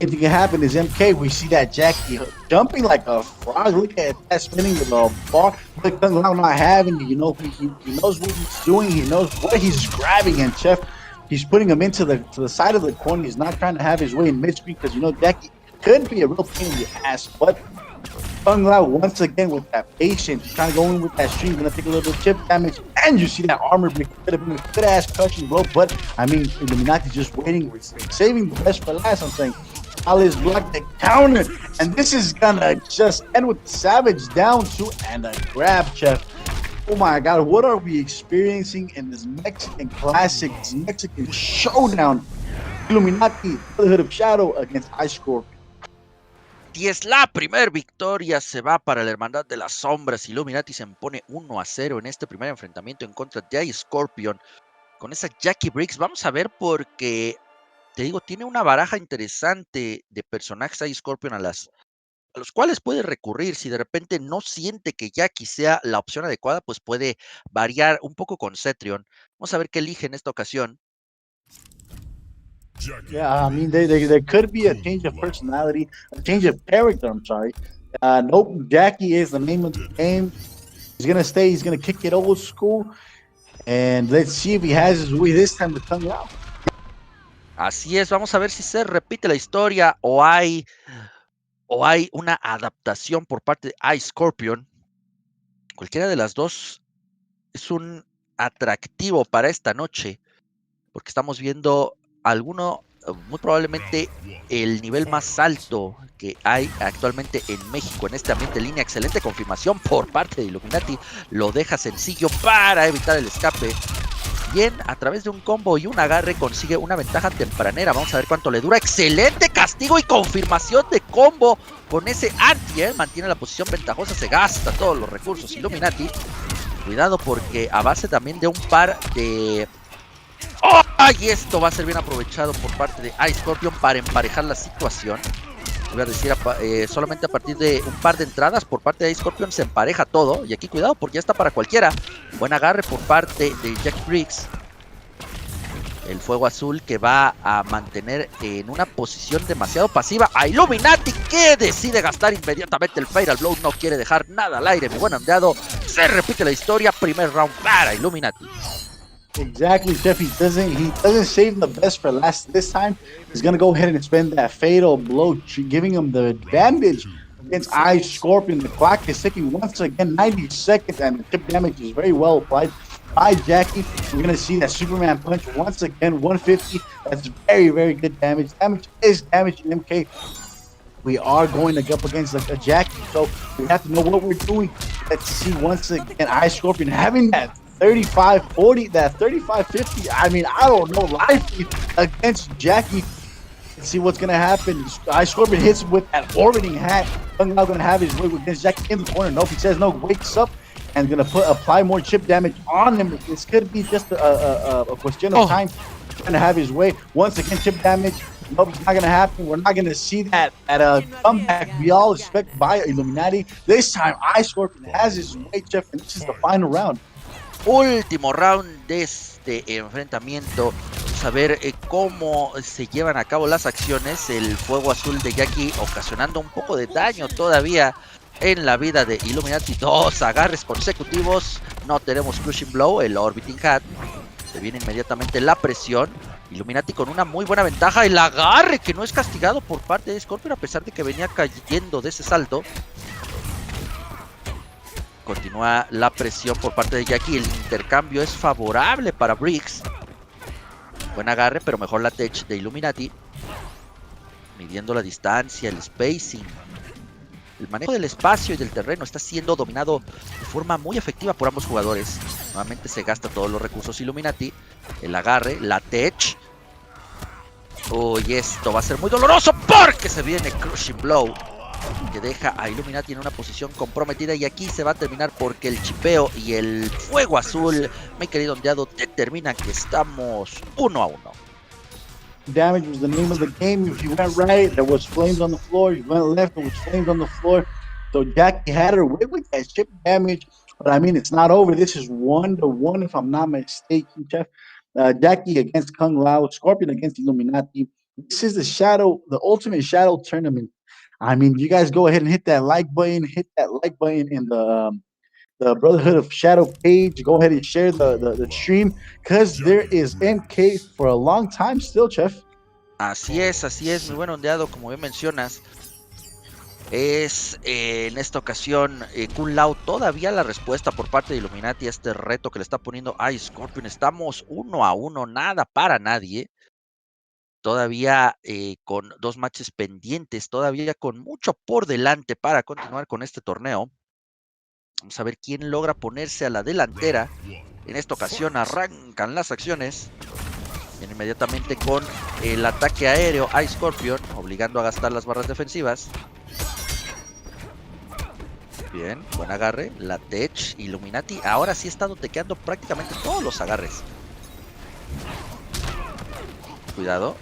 anything can happen. Is MK. We see that Jackie jumping like a frog. Look at that spinning with a bar. Look, not having it. You know, he knows what he's doing. He knows what he's grabbing, and Chef, he's putting him to the side of the corner. He's not trying to have his way in mid screen because you know Jackie could be a real pain in the ass, but Kung Lao once again with that patience, trying to go in with that stream, gonna take a little bit of chip damage, and you see that armor break. Could have been a good ass crushing blow, but I mean, Illuminati just waiting, saving the best for last. I'm saying, Alice blocked the counter, and this is gonna just end with Savage down 2 and a grab, Chef. Oh my God, what are we experiencing in this Mexican classic, this Mexican showdown? Illuminati, Brotherhood of Shadow against Ice Scorpion. Y es la primer victoria, se va para la Hermandad de las Sombras. Illuminati se impone 1-0 en este primer enfrentamiento en contra de Scorpion. Con esa Jackie Briggs, vamos a ver porque, te digo, tiene una baraja interesante de personajes a Scorpion a los cuales puede recurrir. Si de repente no siente que Jackie sea la opción adecuada, pues puede variar un poco con Cetrion. Vamos a ver qué elige en esta ocasión. Yeah, I mean, there could be a change of personality, a change of character. I'm sorry. Nope, Jackie is the name of the game. He's gonna stay. He's gonna kick it old school, and let's see if he has his way this time with Kung Lao. Así es, vamos a ver si se repite la historia o hay una adaptación por parte de Ice Scorpion. Cualquiera de las dos es un atractivo para esta noche, porque estamos viendo muy probablemente el nivel más alto que hay actualmente en México en este ambiente en línea. Excelente confirmación por parte de Illuminati, lo deja sencillo para evitar el escape. Bien, a través de un combo y un agarre consigue una ventaja tempranera. Vamos a ver cuánto le dura. Excelente castigo y confirmación de combo con ese anti, mantiene la posición ventajosa, se gasta todos los recursos Illuminati. Cuidado porque a base también de un par de... ¡Oh! Y esto va a ser bien aprovechado por parte de Ice Scorpion para emparejar la situación. Voy a decir, solamente a partir de un par de entradas por parte de Ice Scorpion se empareja todo. Y aquí cuidado porque ya está para cualquiera. Buen agarre por parte de Jack Briggs. El fuego azul que va a mantener en una posición demasiado pasiva a Illuminati, que decide gastar inmediatamente el Fatal Blow. No quiere dejar nada al aire, mi buen ondeado. Se repite la historia, primer round para Illuminati. Exactly, Jeff. He doesn't save the best for last this time. He's gonna go ahead and spend that fatal blow, giving him the advantage against Ice Scorpion. The clock is ticking once again, 90 seconds, and the chip damage is very well applied by Jackie. We're gonna see that Superman punch once again, 150. That's very, very good damage. Damage is damage in MK. We are going up against a Jackie, so we have to know what we're doing. Let's see once again, Ice Scorpion having that 35-40, that 35-50. I mean, I don't know, life against Jackie. Let's see what's gonna happen. Ice Scorpion hits him with that orbiting hat. Kung Lao gonna have his way against Jackie in the corner. Nope, he says no, wakes up and gonna apply more chip damage on him. This could be just a question of time. Gonna have his way once again. Chip damage. Nope, it's not gonna happen. We're not gonna see that at a comeback we all expect by Illuminati. This time, Ice Scorpion has his way, Jeff, and this is the final round. Último round de este enfrentamiento. Vamos a ver cómo se llevan a cabo las acciones. El fuego azul de Jackie ocasionando un poco de daño todavía en la vida de Illuminati. Dos agarres consecutivos. No tenemos Crushing Blow, el Orbiting Hat. Se viene inmediatamente la presión. Illuminati con una muy buena ventaja. El agarre que no es castigado por parte de Scorpion a pesar de que venía cayendo de ese salto. Continúa la presión por parte de Jackie. El intercambio es favorable para Briggs. Buen agarre, pero mejor la tech de Illuminati. Midiendo la distancia, el spacing. El manejo del espacio y del terreno está siendo dominado de forma muy efectiva por ambos jugadores. Nuevamente se gasta todos los recursos Illuminati. El agarre, la tech. Uy, esto va a ser muy doloroso porque se viene Crushing Blow, que deja a Illuminati en una posición comprometida. Y aquí se va a terminar porque el chipeo y el fuego azul, mi querido ondeado, determinan que estamos 1-1. Damage was the name of the game. If you went right, there was flames on the floor. You went left, there was flames on the floor. So Jackie had her way with that chip damage. But I mean, it's not over. This is 1-1, if I'm not mistaken, Jeff. Jackie against Kung Lao, Scorpion against Illuminati. This is the ultimate shadow tournament. I mean, you guys go ahead and hit that like button. Hit that like button in the Brotherhood of Shadow page. Go ahead and share the stream because there is MK for a long time still, Chef. Así es, muy buen ondeado, como bien mencionas. Es en esta ocasión Kung Lao todavía la respuesta por parte de Illuminati a este reto que le está poniendo a Scorpion. Estamos 1-1, nada para nadie. Todavía con 2 matches pendientes, todavía con mucho por delante para continuar con este torneo. Vamos a ver quién logra ponerse a la delantera. En esta ocasión arrancan las acciones. Viene inmediatamente con el ataque aéreo a Scorpion, obligando a gastar las barras defensivas. Bien, buen agarre. La tech, Illuminati. Ahora sí ha estado tequeando prácticamente todos los agarres. Cuidado.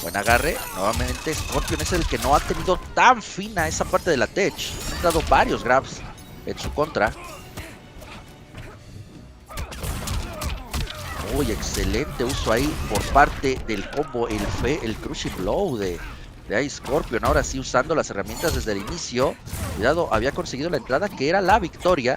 Buen agarre. Nuevamente Scorpion es el que no ha tenido tan fina esa parte de la tech. Han dado varios grabs en su contra. Uy, excelente uso ahí por parte del combo, el Crushing Blow de Ice Scorpion. Ahora sí usando las herramientas desde el inicio. Cuidado, había conseguido la entrada que era la victoria.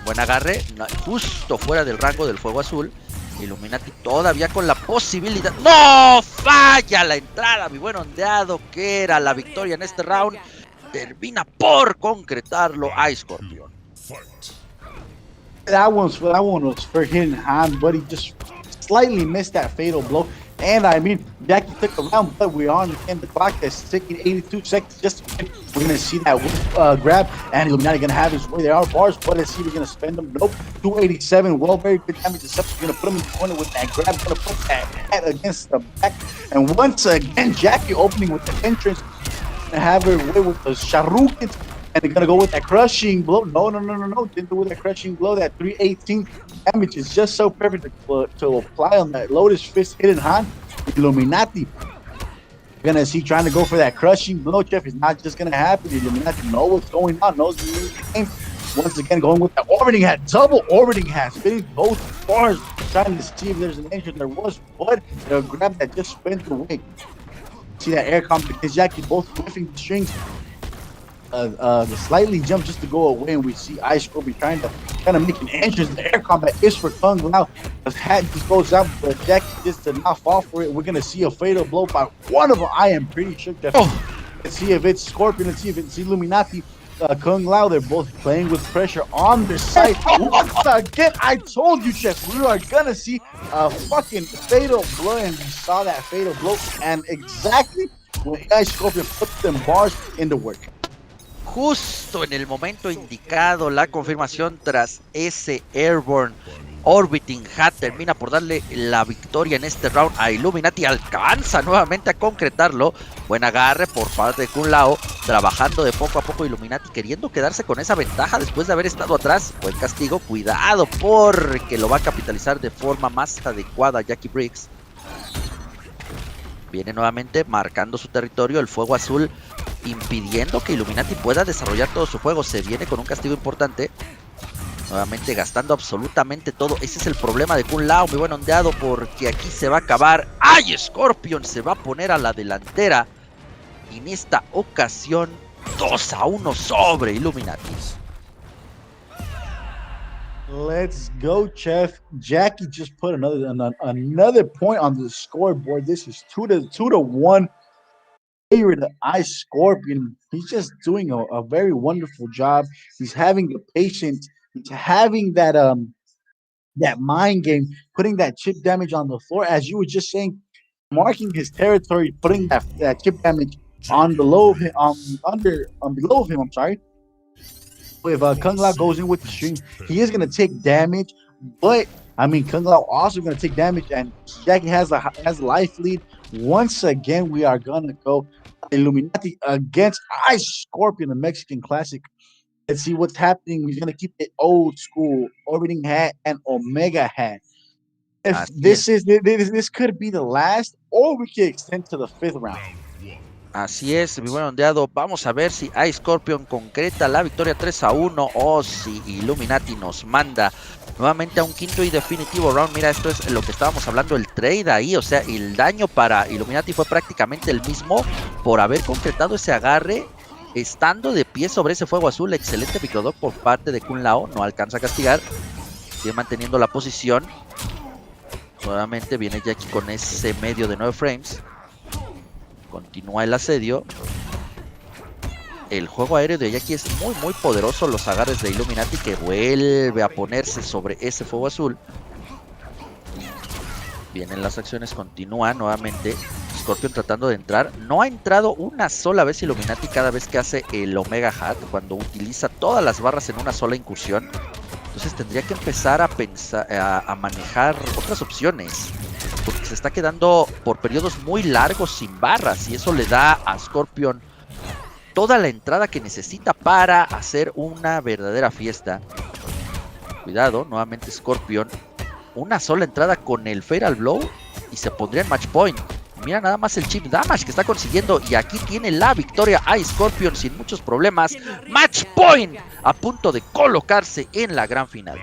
Buen agarre, justo fuera del rango del fuego azul. Illuminati todavía con la posibilidad. ¡No! Falla la entrada, mi buen ondeado, que era la victoria en este round. Termina por concretarlo a Scorpion. That one was for hitting hand, but he just slightly missed that fatal blow. And I mean, Jackie took a round, but we're on again. The clock is ticking, 82 seconds. Just we're gonna see that grab, and Illuminati gonna have his way. There are bars, but let's see, we're gonna spend them. Nope, 287. Well, very good damage. We're gonna put him in the corner with that grab. Gonna put that head against the back, and once again, Jackie opening with the entrance. Gonna have her way with the Sharukins. And they're gonna go with that crushing blow. No. Didn't do with that crushing blow. That 318 damage is just so perfect to apply on that Lotus Fist hidden hand. Illuminati. You're gonna see trying to go for that crushing blow, Jeff. It's not just gonna happen. Illuminati know what's going on, knows the game. Once again, going with the orbiting hat, double orbiting hat, spinning both bars, trying to see if there's an entrance. There was, but the grab that just spent away. See that air comp because Jackie both whiffing the strings. The slightly jump just to go away, and we see Ice Scorpion trying to make an entrance. The air combat is for Kung Lao. The hat just goes out, but Jackie just did not fall for it. We're gonna see a fatal blow by one of them. I am pretty sure. Let's see if it's Scorpion. Let's see if it's Illuminati. Kung Lao. They're both playing with pressure on their side. Once again, I told you, Chef, we are gonna see a fucking fatal blow, and we saw that fatal blow, and exactly when Ice Scorpion put them bars into work. Justo en el momento indicado, la confirmación tras ese Airborne Orbiting Hat termina por darle la victoria en este round a Illuminati. Alcanza nuevamente a concretarlo. Buen agarre por parte de Kung Lao, trabajando de poco a poco Illuminati, queriendo quedarse con esa ventaja después de haber estado atrás. Buen castigo, cuidado porque lo va a capitalizar de forma más adecuada Jackie Briggs. Viene nuevamente marcando su territorio, el fuego azul impidiendo que Illuminati pueda desarrollar todo su juego. Se viene con un castigo importante. Nuevamente gastando absolutamente todo. Ese es el problema de Kung Lao, muy buen ondeado, porque aquí se va a acabar. ¡Ay! Scorpion se va a poner a la delantera. Y en esta ocasión 2-1 sobre Illuminati. Let's go, Chef. Jackie just put another point on the scoreboard. This is 2-1 favor the Ice Scorpion. He's just doing a very wonderful job. He's having the patience. He's having that mind game, putting that chip damage on the floor, as you were just saying, marking his territory, putting that chip damage on below of him, below of him. I'm sorry. If Kung Lao goes in with the string, he is gonna take damage, but I mean Kung Lao also gonna take damage, and Jackie has a life lead. Once again, we are gonna go Illuminati against Ice Scorpion, the Mexican Classic. Let's see what's happening. We're gonna keep it old school, orbiting hat and Omega hat. If Así es. this could be the last, or we can extend to the 5th round. Así es, mi buen ondeado. Vamos a ver si Ice Scorpion concreta la victoria 3-1 o si Illuminati nos manda nuevamente a un quinto y definitivo round. Mira, esto es lo que estábamos hablando, el trade ahí. O sea, el daño para Illuminati fue prácticamente el mismo por haber concretado ese agarre estando de pie sobre ese fuego azul. Excelente microdog por parte de Kung Lao. No alcanza a castigar. Sigue manteniendo la posición. Nuevamente viene Jackie con ese medio de 9 frames. Continúa el asedio. El juego aéreo de Jackie es muy poderoso. Los agarres de Illuminati, que vuelve a ponerse sobre ese fuego azul. Vienen las acciones, continúa nuevamente Scorpion tratando de entrar. No ha entrado una sola vez Illuminati cada vez que hace el Omega Hat, cuando utiliza todas las barras en una sola incursión. Entonces tendría que empezar a pensar, a manejar otras opciones, porque se está quedando por periodos muy largos sin barras, y eso le da a Scorpion toda la entrada que necesita para hacer una verdadera fiesta. Cuidado, nuevamente Scorpion. Una sola entrada con el Fatal Blow y se pondría en match point. Mira nada más el chip damage que está consiguiendo, y aquí tiene la victoria a Scorpion sin muchos problemas. Match point a punto de colocarse en la gran final.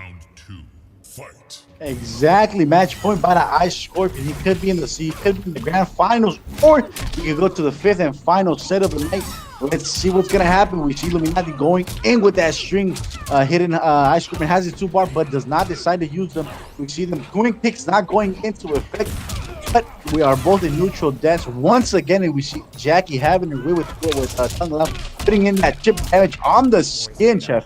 Exactly, match point by the Ice Scorpion. He could be in the grand finals, or he could go to the 5th and final set of the night. Let's see what's gonna happen. We see Illuminati going in with that string, hitting Ice Scorpion has his 2-bar, but does not decide to use them. We see them twin kicks not going into effect, but we are both in neutral deaths once again, and we see Jackie having her way with Kung Lao, putting in that chip damage on the skin, Chef.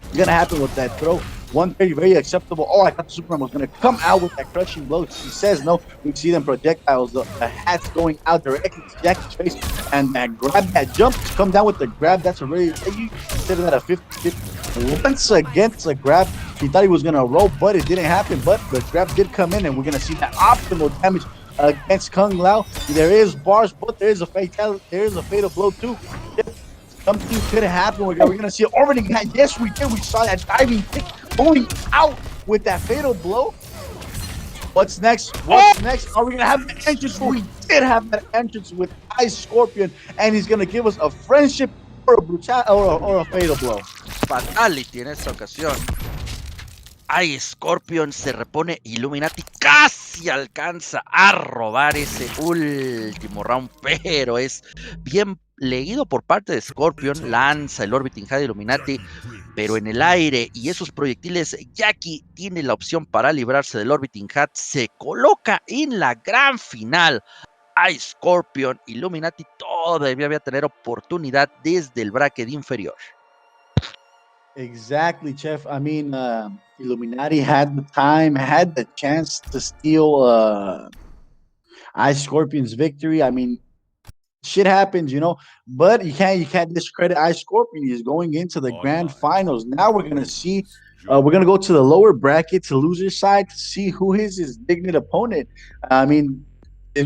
What's gonna happen with that throw? 130, very acceptable. Oh, I thought the Superman was going to come out with that crushing blow. He says no. We see them projectiles, the hats going out directly to Jackie's face. And that grab, that jump, come down with the grab. That's a really, you consider that a 50-50. Once again, it's a grab. He thought he was going to roll, but it didn't happen. But the grab did come in, and we're going to see that optimal damage against Kung Lao. There is bars, but there is a fatal blow too. Something could happen. We're going to see it orbiting. Yes, we did. We saw that diving kick going out with that fatal blow. What's next? What's next? Are we going to have the entrance? We did have that entrance with Ice Scorpion, and he's going to give us a friendship or a fatal blow. Fatality en esta ocasión. Ice Scorpion se repone. Illuminati casi alcanza a robar ese último round, pero es bien leído por parte de Scorpion. Lanza el Orbiting Hat de Illuminati, pero en el aire, y esos proyectiles, Jackie tiene la opción para librarse del Orbiting Hat. Se coloca en la gran final. Ice Scorpion, Illuminati todavía va a tener oportunidad desde el bracket inferior. Exactly, Chef. I mean, Illuminati had the time, had the chance to steal Ice Scorpion's victory. I mean, shit happens, but you can't discredit Ice Scorpion. He's going into the grand finals. Now we're gonna see. We're gonna go to the lower bracket, to loser side, to see who is his dignity opponent. I mean,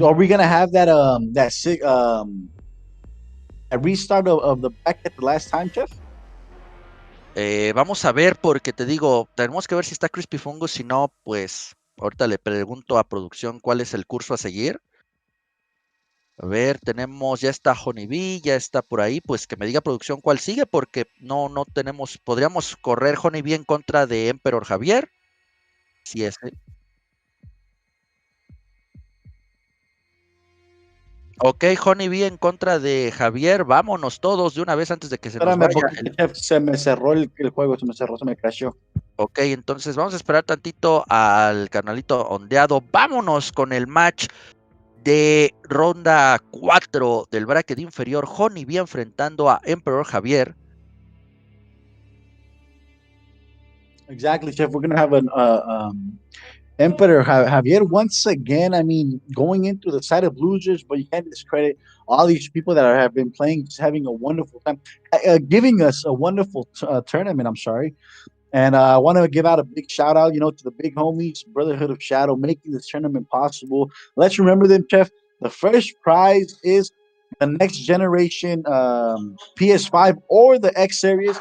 are we gonna have that a restart of the bracket the last time, Chef? Vamos a ver, porque te digo, tenemos que ver si está Crispy Fungus. Si no, pues ahorita le pregunto a producción cuál es el curso a seguir. A ver, tenemos, ya está Honeybee, ya está por ahí, pues que me diga producción cuál sigue, porque no tenemos, podríamos correr Honeybee en contra de Emperor Javier. Si es. Ok, Honeybee en contra de Javier, vámonos todos de una vez antes de que se nos vaya. Se me cerró el juego, se me crashó. Ok, entonces vamos a esperar tantito al carnalito ondeado. Vámonos con el match de ronda 4 del bracket inferior. Honeybee enfrentando a Emperor Javier. Exactly, Chef. We're gonna have an Emperor Javier once again. I mean, going into the side of losers, but you can't discredit all these people that have been playing, just having a wonderful time, giving us a wonderful tournament. I'm sorry. And I want to give out a big shout out, to the big homies, Brotherhood of Shadow, making this tournament possible. Let's remember them, Chef. The first prize is the next generation PS5 or the X series,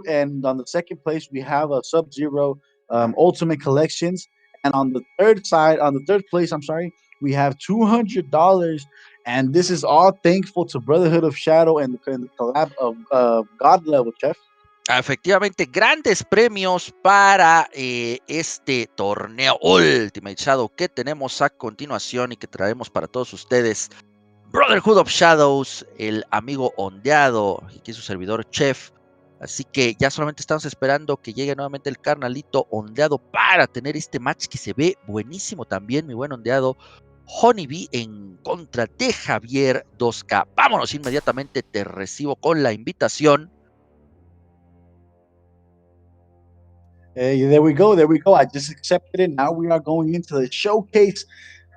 and on the second place we have a Sub Zero Ultimate Collections, and on the third place, I'm sorry, we have $200, and this is all thankful to Brotherhood of Shadow and the collab of God Level, Chef. Efectivamente, grandes premios para este torneo Ultimate Shadow que tenemos a continuación y que traemos para todos ustedes. Brotherhood of Shadows, el amigo ondeado y que es su servidor Chef. Así que ya solamente estamos esperando que llegue nuevamente el carnalito ondeado para tener este match que se ve buenísimo también, mi buen ondeado. Honeybee en contra de Javier 2K. Vámonos inmediatamente, te recibo con la invitación. Hey, there we go. There we go. I just accepted it. Now we are going into the showcase.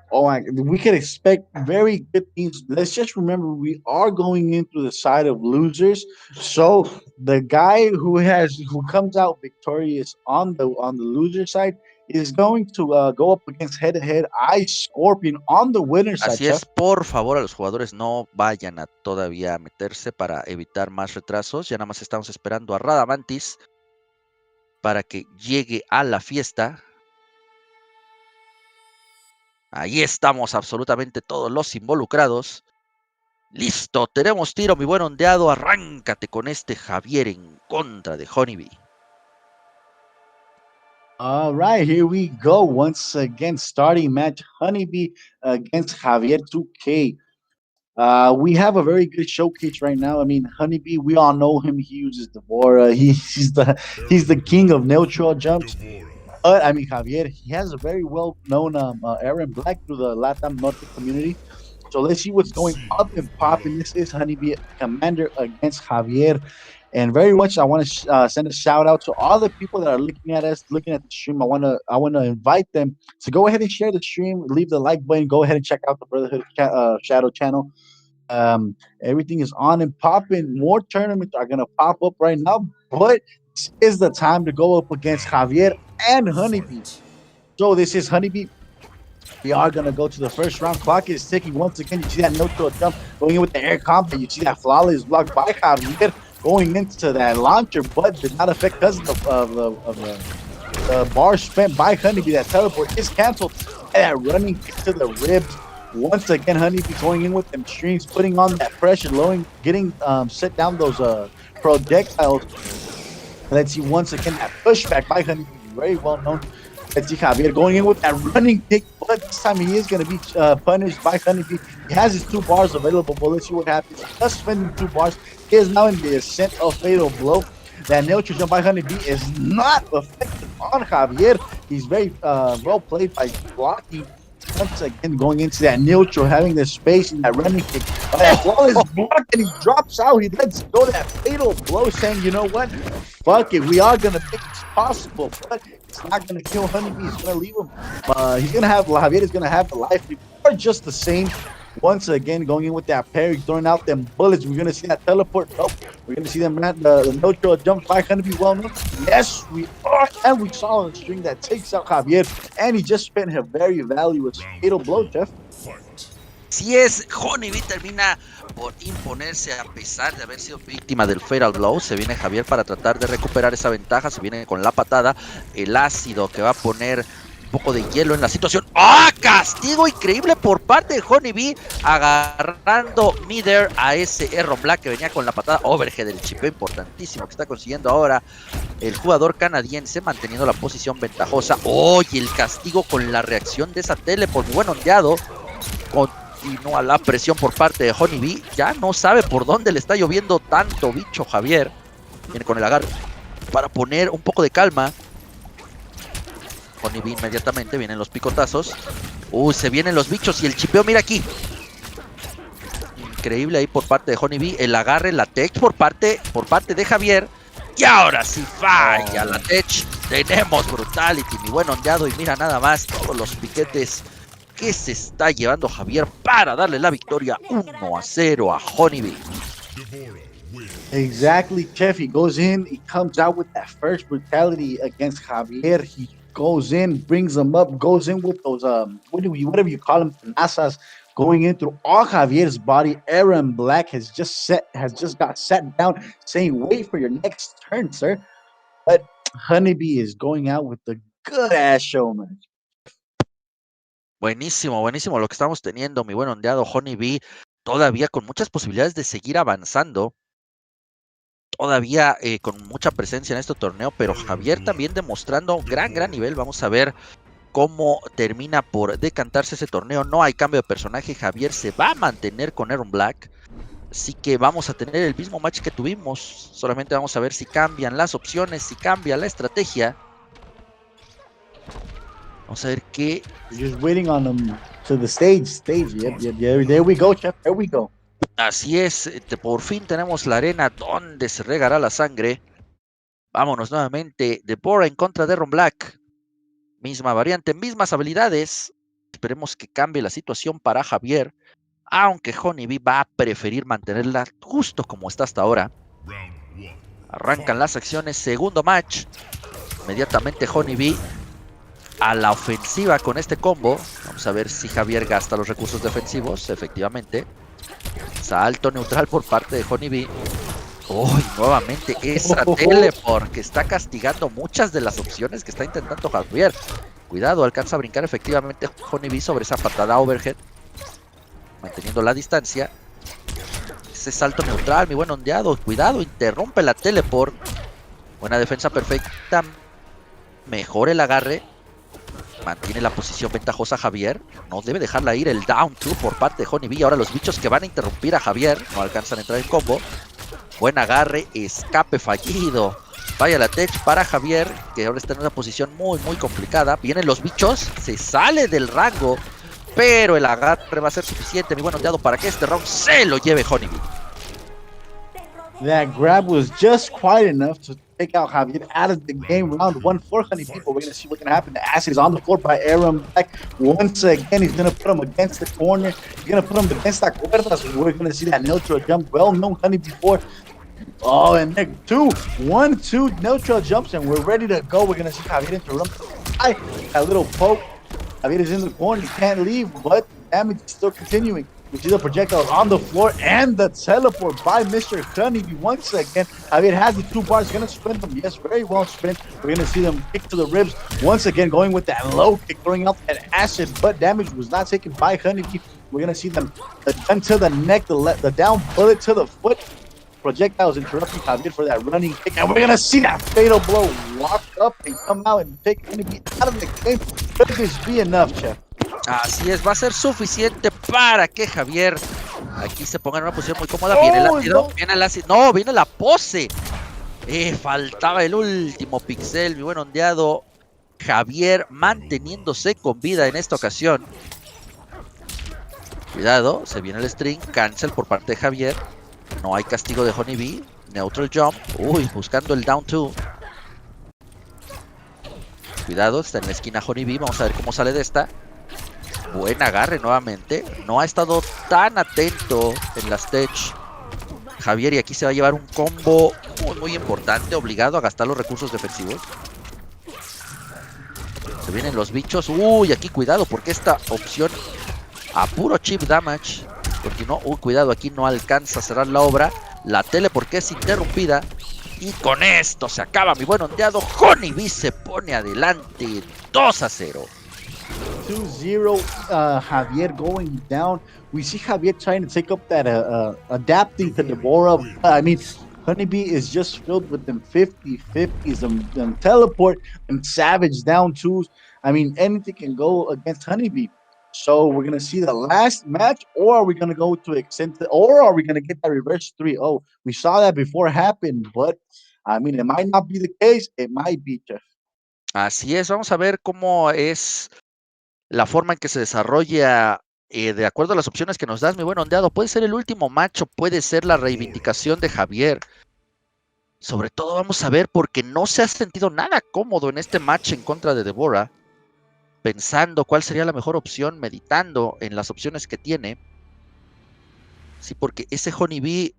We can expect very good things. Let's just remember we are going into the side of losers. So the guy who comes out victorious on the loser side is going to go up against head to head Ice Scorpion on the winner side. Así es, por favor, a los jugadores no vayan a todavía meterse para evitar más retrasos. Ya nada más estamos esperando a Radamantis para que llegue a la fiesta. Ahí estamos absolutamente todos los involucrados. Listo, tenemos tiro, mi buen ondeado. Arráncate con este Javier en contra de Honeybee. All right, here we go. Once again, starting match Honeybee against Javier 2K. We have a very good showcase right now. I mean, Honeybee, we all know him. He uses Devora. He's the king of neutral jumps. But I mean, Javier, he has a very well-known Aaron Black through the Latam Norte community. So let's see what's going up and popping. This is Honeybee Commander against Javier. And very much, I want to send a shout out to all the people that are looking at us, looking at the stream. I want to invite them to go ahead and share the stream, leave the like button, go ahead and check out the Brotherhood Shadow channel. Everything is on and popping. More tournaments are gonna pop up right now, but this is the time to go up against Javier and Honeybee. So this is Honeybee. We are gonna go to the first round. Clock is ticking once again. You see that neutral jump going in with the air combat. You see that flawless block by Javier going into that launcher, but did not affect because of the bar spent by Honeybee. That teleport is canceled. And that running to the ribs. Once again, Honeybee going in with them streams, putting on that pressure, getting set down those projectiles. Let's see once again that pushback by Honeybee, very well known. Let's see Javier going in with that running kick, but this time he is going to be punished by Honeybee. He has his 2 bars available, but let's see what happens. Just spending 2 bars. He is now in the ascent of Fatal Blow. That neutral jump by Honeybee is not effective on Javier. He's very well played by blocking. Once again, going into that neutral, having the space in that running kick. That flawless block, and he drops out. He lets go that fatal blow, saying, you know what? Fuck it. We are going to make this possible, but it's not going to kill Honeybee. It's going to leave him. Javier is going to have the life or just the same. Once again, going in with that parry, throwing out them bullets. We're going to see that teleport. Nope. We're going to see them the neutral jump by Honeybee. Well, no. Yes, we are. And we saw on the string that takes out Javier. And he just spent a very valuable fatal blow, Jeff. Si es, Honeybee termina por imponerse a pesar de haber sido víctima del Fatal Blow. Se viene Javier para tratar de recuperar esa ventaja. Se viene con la patada, el ácido que va a poner poco de hielo en la situación. ¡Ah! Castigo increíble por parte de Honeybee, agarrando midair a ese Erron Black que venía con la patada overhead del chip importantísimo que está consiguiendo ahora el jugador canadiense, manteniendo la posición ventajosa. ¡Oye! El castigo con la reacción de esa tele por muy buen ondeado. Continúa la presión por parte de Honeybee. Ya no sabe por dónde le está lloviendo tanto bicho Javier. Viene con el agarre para poner un poco de calma. Honeybee inmediatamente, vienen los picotazos. Uy, se vienen los bichos y el chipeo, mira aquí. Increíble ahí por parte de Honeybee. El agarre, la tech por parte de Javier. Y ahora sí falla la tech. Tenemos Brutality, mi buen ondeado. Y mira nada más todos los piquetes que se está llevando Javier para darle la victoria 1-0 a Honeybee. Exactly, Chef. He goes in, he comes out with that first brutality against Javier. He goes in, brings him up, goes in with those whatever you call them, tenazas, going in through all Javier's body. Aaron Black has just got sat down, saying, "Wait for your next turn, sir." But Honeybee is going out with the good ass show, man. Buenísimo, buenísimo lo que estamos teniendo, mi buen ondeado Honeybee. Todavía con muchas posibilidades de seguir avanzando. Todavía con mucha presencia en este torneo, pero Javier también demostrando gran nivel. Vamos a ver cómo termina por decantarse ese torneo. No hay cambio de personaje, Javier se va a mantener con Aaron Black, así que vamos a tener el mismo match que tuvimos. Solamente vamos a ver si cambian las opciones, si cambia la estrategia. Vamos a ver qué. Just waiting on them to the stage. Yep. There we go, Chef. There we go. Así es, por fin tenemos la arena donde se regará la sangre. Vámonos nuevamente. Deborah en contra de Aaron Black. Misma variante, mismas habilidades. Esperemos que cambie la situación para Javier. Aunque Honeybee va a preferir mantenerla justo como está hasta ahora. Arrancan las acciones. Segundo match. Inmediatamente Honeybee a la ofensiva con este combo. Vamos a ver si Javier gasta los recursos defensivos. Efectivamente. Salto neutral por parte de Honeybee. Uy, nuevamente esa teleport que está castigando muchas de las opciones que está intentando Javier. Cuidado, alcanza a brincar efectivamente Honeybee sobre esa patada overhead, manteniendo la distancia. Ese salto neutral, mi buen ondeado. Cuidado, interrumpe la teleport. Buena defensa perfecta. Mejor el agarre. Mantiene la posición ventajosa Javier. No debe dejarla ir el down 2 por parte de Honeybee. Ahora los bichos que van a interrumpir a Javier no alcanzan a entrar en combo. Buen agarre, escape fallido. Vaya la tech para Javier, que ahora está en una posición muy complicada. Vienen los bichos, se sale del rango, pero el agarre va a ser suficiente, mi buen ondeado, para que este round se lo lleve Honeybee. That grab was just quite enough to take out Javier out of the game. Round 1 for Honeybee. We're going to see what's going to happen. The acid is on the floor by Aaron Black. Once again, he's going to put him against the corner. He's going to put him against that cuerda. So we're going to see that neutral jump. Well-known Honeybee before. Oh, and then 2 neutral jumps, and we're ready to go. We're going to see Javier interrupt. A little poke. Javier is in the corner. He can't leave, but damage is still continuing. We see the projectiles on the floor and the teleport by Mr. Honeybee once again. Javier has the 2 bars. Going to sprint them. Yes, very well sprint. We're going to see them kick to the ribs. Once again, going with that low kick, throwing out that acid, but damage was not taken by Honeybee. We're going to see them the gun to the neck, the down bullet to the foot. Projectiles interrupting Javier for that running kick, and we're gonna see that fatal blow lock up and come out and take Honeybee out of the game. Could this be enough, Chef? Así es, va a ser suficiente para que Javier aquí se ponga en una posición muy cómoda. Viene el ácido, viene el ácido, no, viene la pose. Faltaba el último pixel, mi buen ondeado. Javier manteniéndose con vida en esta ocasión. Cuidado, se viene el string, cancel por parte de Javier. No hay castigo de Honeybee. Neutral jump. Uy, buscando el down 2. Cuidado, está en la esquina Honeybee. Vamos a ver cómo sale de esta. Buen agarre nuevamente. No ha estado tan atento en la stage Javier, y aquí se va a llevar un combo muy importante. Obligado a gastar los recursos defensivos. Se vienen los bichos. Uy, aquí cuidado, porque esta opción a puro chip damage. Continuó. Cuidado, aquí no alcanza a cerrar la obra. La tele porque es interrumpida. Y con esto se acaba, mi buen ondeado. Honeybee se pone adelante 2-0. 2-0, Javier going down. We see Javier trying to take up that adapting to Deborah. I mean, Honeybee is just filled with them 50-50s, them teleport, and savage down twos. I mean, anything can go against Honeybee. So we're going to see the last match, or are we going to go to extended, or are we going to get that reverse 3-0? We saw that before happen, but I mean, it might not be the case. It might be, Jeff. Así es, vamos a ver cómo es la forma en que se desarrolla de acuerdo a las opciones que nos das, mi buen ondeado. Puede ser el último macho, puede ser la reivindicación de Javier. Sobre todo vamos a ver porque no se ha sentido nada cómodo en este match en contra de Deborah, pensando cuál sería la mejor opción, meditando en las opciones que tiene. Sí, porque ese Honeybee,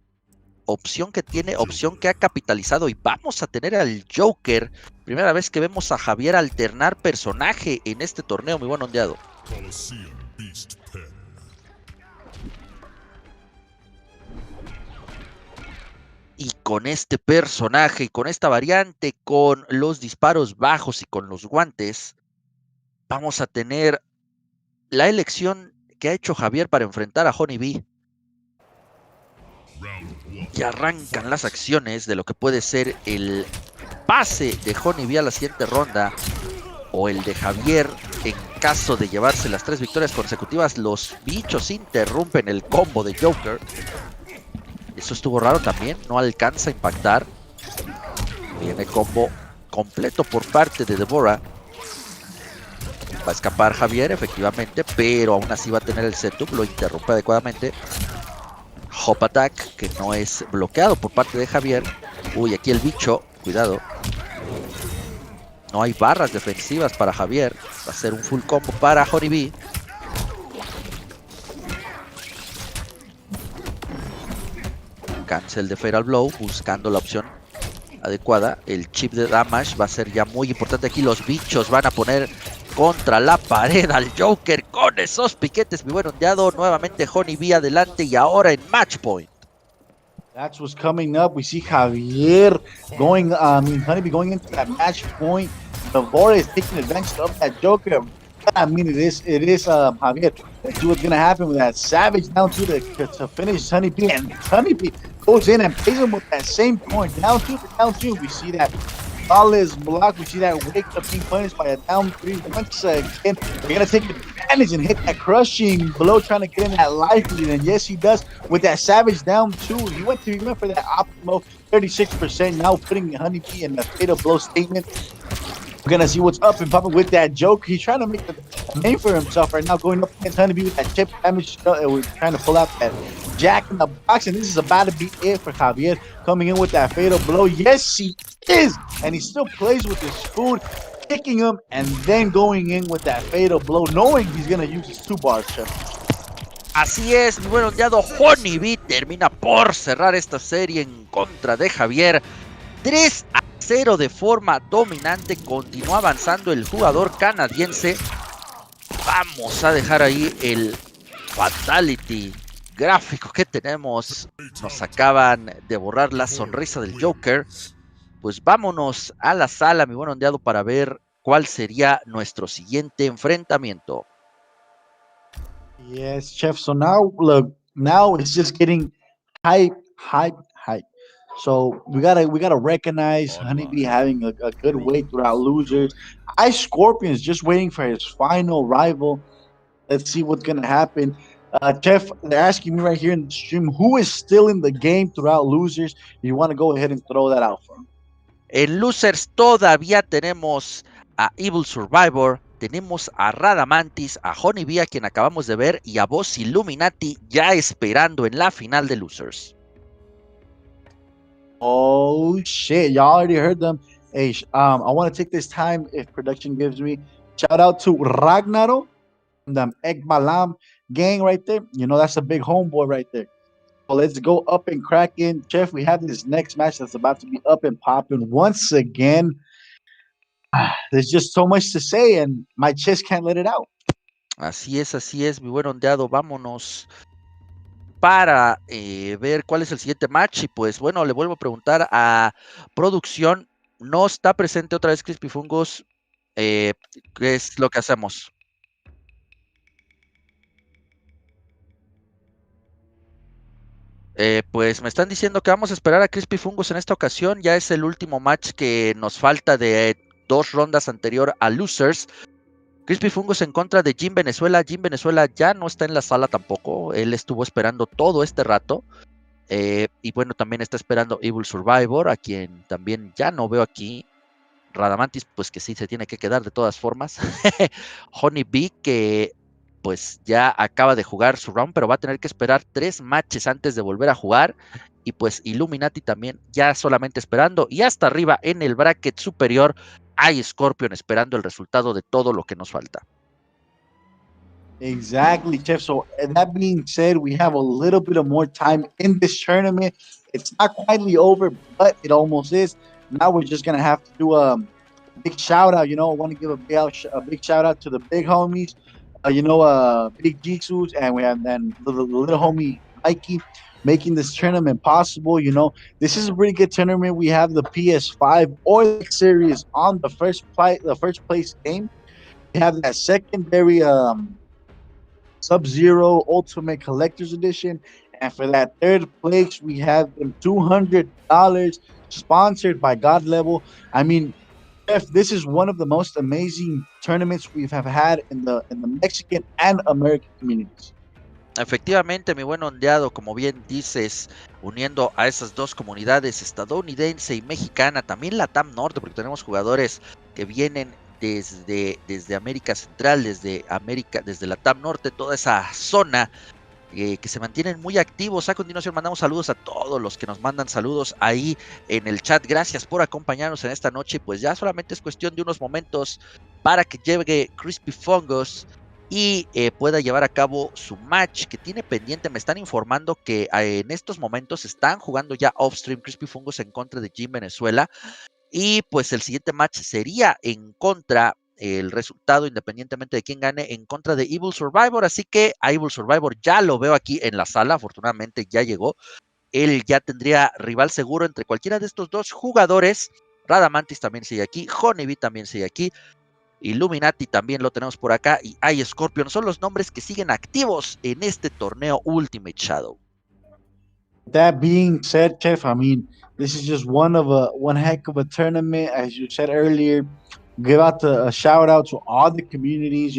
opción que tiene, opción que ha capitalizado, y vamos a tener al Joker. Primera vez que vemos a Javier alternar personaje en este torneo, mi buen ondeado. Coliseum Beast Pen. Y con este personaje y con esta variante, con los disparos bajos y con los guantes, vamos a tener la elección que ha hecho Javier para enfrentar a Honeybee. Y arrancan las acciones de lo que puede ser el pase de Honeybee a la siguiente ronda, o el de Javier en caso de llevarse las 3 victorias consecutivas. Los bichos interrumpen el combo de Joker. Eso estuvo raro también, no alcanza a impactar. Viene combo completo por parte de Deborah. Va a escapar Javier, efectivamente, pero aún así va a tener el setup, lo interrumpe adecuadamente. Hop attack, que no es bloqueado por parte de Javier. Uy, aquí el bicho, cuidado. No hay barras defensivas para Javier. Va a ser un full combo para Honeybee. Cancel de Fatal Blow, buscando la opción adecuada. El chip de damage va a ser ya muy importante aquí. Los bichos van a poner contra la pared al Joker con esos piquetes, mi buen ondeado. Nuevamente Honeybee adelante y ahora en match point. That's what's coming up. We see Javier going, Honeybee going into that match point. Deborah is taking advantage of that Joker. I mean, it is Javier. Let's see what's going to happen with that Savage down to finish Honeybee. And Honeybee goes in and plays him with that same point. Down two. We see that flawless block. We see that wake up being punished by a down 3 once again. They're going to take advantage and hit that crushing blow, trying to get in that life lead. And yes, he does with that Savage down 2. He went for that optimal 36%. Now putting Honeybee in the fatal blow statement. We're going to see what's up and popping with that joke. He's trying to make a name for himself right now, going up against Honeybee with that chip damage. We're trying to pull out that jack in the box, and this is about to be it for Javier, coming in with that fatal blow. Yes, he is, and he still plays with his food, kicking him, and then going in with that fatal blow, knowing he's going to use his 2 bars, Chef. Así es, mi buen ondeado. Honeybee termina por cerrar esta serie en contra de Javier. 3-0 de forma dominante. Continúa avanzando el jugador canadiense. Vamos a dejar ahí el fatality gráfico que tenemos. Nos acaban de borrar la sonrisa del Joker. Pues vámonos a la sala, mi buen ondeado, para ver cuál sería nuestro siguiente enfrentamiento. Yes, Chef. So now it's just getting hype. So we gotta recognize Honeybee having a good way throughout losers. Ice Scorpion's just waiting for his final rival. Let's see what's gonna happen. Jeff, they're asking me right here in the stream who is still in the game throughout losers. You want to go ahead and throw that out for him? En Losers todavía tenemos a Evil Survivor, tenemos a Radamantis, a Honeybee, a quien acabamos de ver, y a Boss Illuminati ya esperando en la final de Losers. Oh shit! Y'all already heard them. Hey, I want to take this time, if production gives me, shout out to Ragnaro, the Ekbalam gang right there. You know that's a big homeboy right there. So let's go up and crack in, Jeff. We have this next match that's about to be up and popping once again. There's just so much to say, and my chest can't let it out. Así es, mi buen ondeado. Vámonos para ver cuál es el siguiente match. Y pues bueno, le vuelvo a preguntar a producción. No está presente otra vez Crispy Fungus. ¿Qué es lo que hacemos? Pues me están diciendo que vamos a esperar a Crispy Fungus en esta ocasión. Ya es el último match que nos falta de 2 rondas anterior a Losers. Crispy Fungus en contra de Jim Venezuela. Jim Venezuela ya no está en la sala tampoco. Él estuvo esperando todo este rato. Y bueno, también está esperando Evil Survivor, a quien también ya no veo aquí. Radamantis, pues que sí se tiene que quedar de todas formas. Honey Bee, que pues ya acaba de jugar su round, pero va a tener que esperar 3 matches antes de volver a jugar. Y pues Illuminati también ya solamente esperando. Y hasta arriba en el bracket superior hay Scorpion esperando el resultado de todo lo que nos falta. Exactly, Jeff. So that being said, we have a little bit of more time in this tournament. It's not quietly over, but it almost is. Now we're just gonna have to do a big shout out. I want to give a big shout out to the big homies. Big Jesus, and we have then the little homie Mikey making this tournament possible. This is a pretty good tournament. We have the PS5 or the series on the first place game. We have that secondary Sub-Zero Ultimate Collector's Edition. And for that third place, we have them $200 sponsored by God Level. I mean, Jeff, this is one of the most amazing tournaments we've have had in the Mexican and American communities. Efectivamente, mi buen ondeado, como bien dices, uniendo a esas dos comunidades, estadounidense y mexicana, también la TAM Norte, porque tenemos jugadores que vienen desde América Central, desde la TAM Norte, toda esa zona, que se mantienen muy activos. A continuación mandamos saludos a todos los que nos mandan saludos ahí en el chat. Gracias por acompañarnos en esta noche. Pues ya solamente es cuestión de unos momentos para que llegue Crispy Fungus y pueda llevar a cabo su match que tiene pendiente. Me están informando que en estos momentos están jugando ya off-stream Crispy Fungus en contra de Jim Venezuela, y pues el siguiente match sería en contra, el resultado independientemente de quién gane, en contra de Evil Survivor. Así que a Evil Survivor ya lo veo aquí en la sala, afortunadamente ya llegó. Él ya tendría rival seguro entre cualquiera de estos dos jugadores. Radamantis también sigue aquí, Honeybee también sigue aquí, Illuminati también lo tenemos por acá, y hay Scorpion. Son los nombres que siguen activos en este torneo Ultimate Shadow. That being said, Chef, I mean, this is just one heck of a tournament. As you said earlier, give out a shout out to all the communities.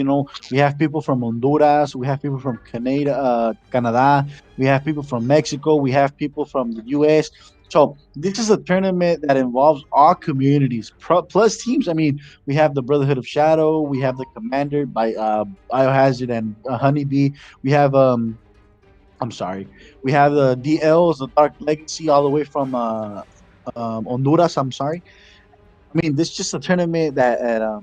We have people from Honduras, we have people from Canada, we have people from Mexico, we have people from the U.S. So this is a tournament that involves all communities plus teams. I mean, we have the Brotherhood of Shadow, we have the Commander by Biohazard and Honeybee. We have I'm sorry. We have the DLs, the Dark Legacy, all the way from Honduras. I'm sorry. I mean, this is just a tournament that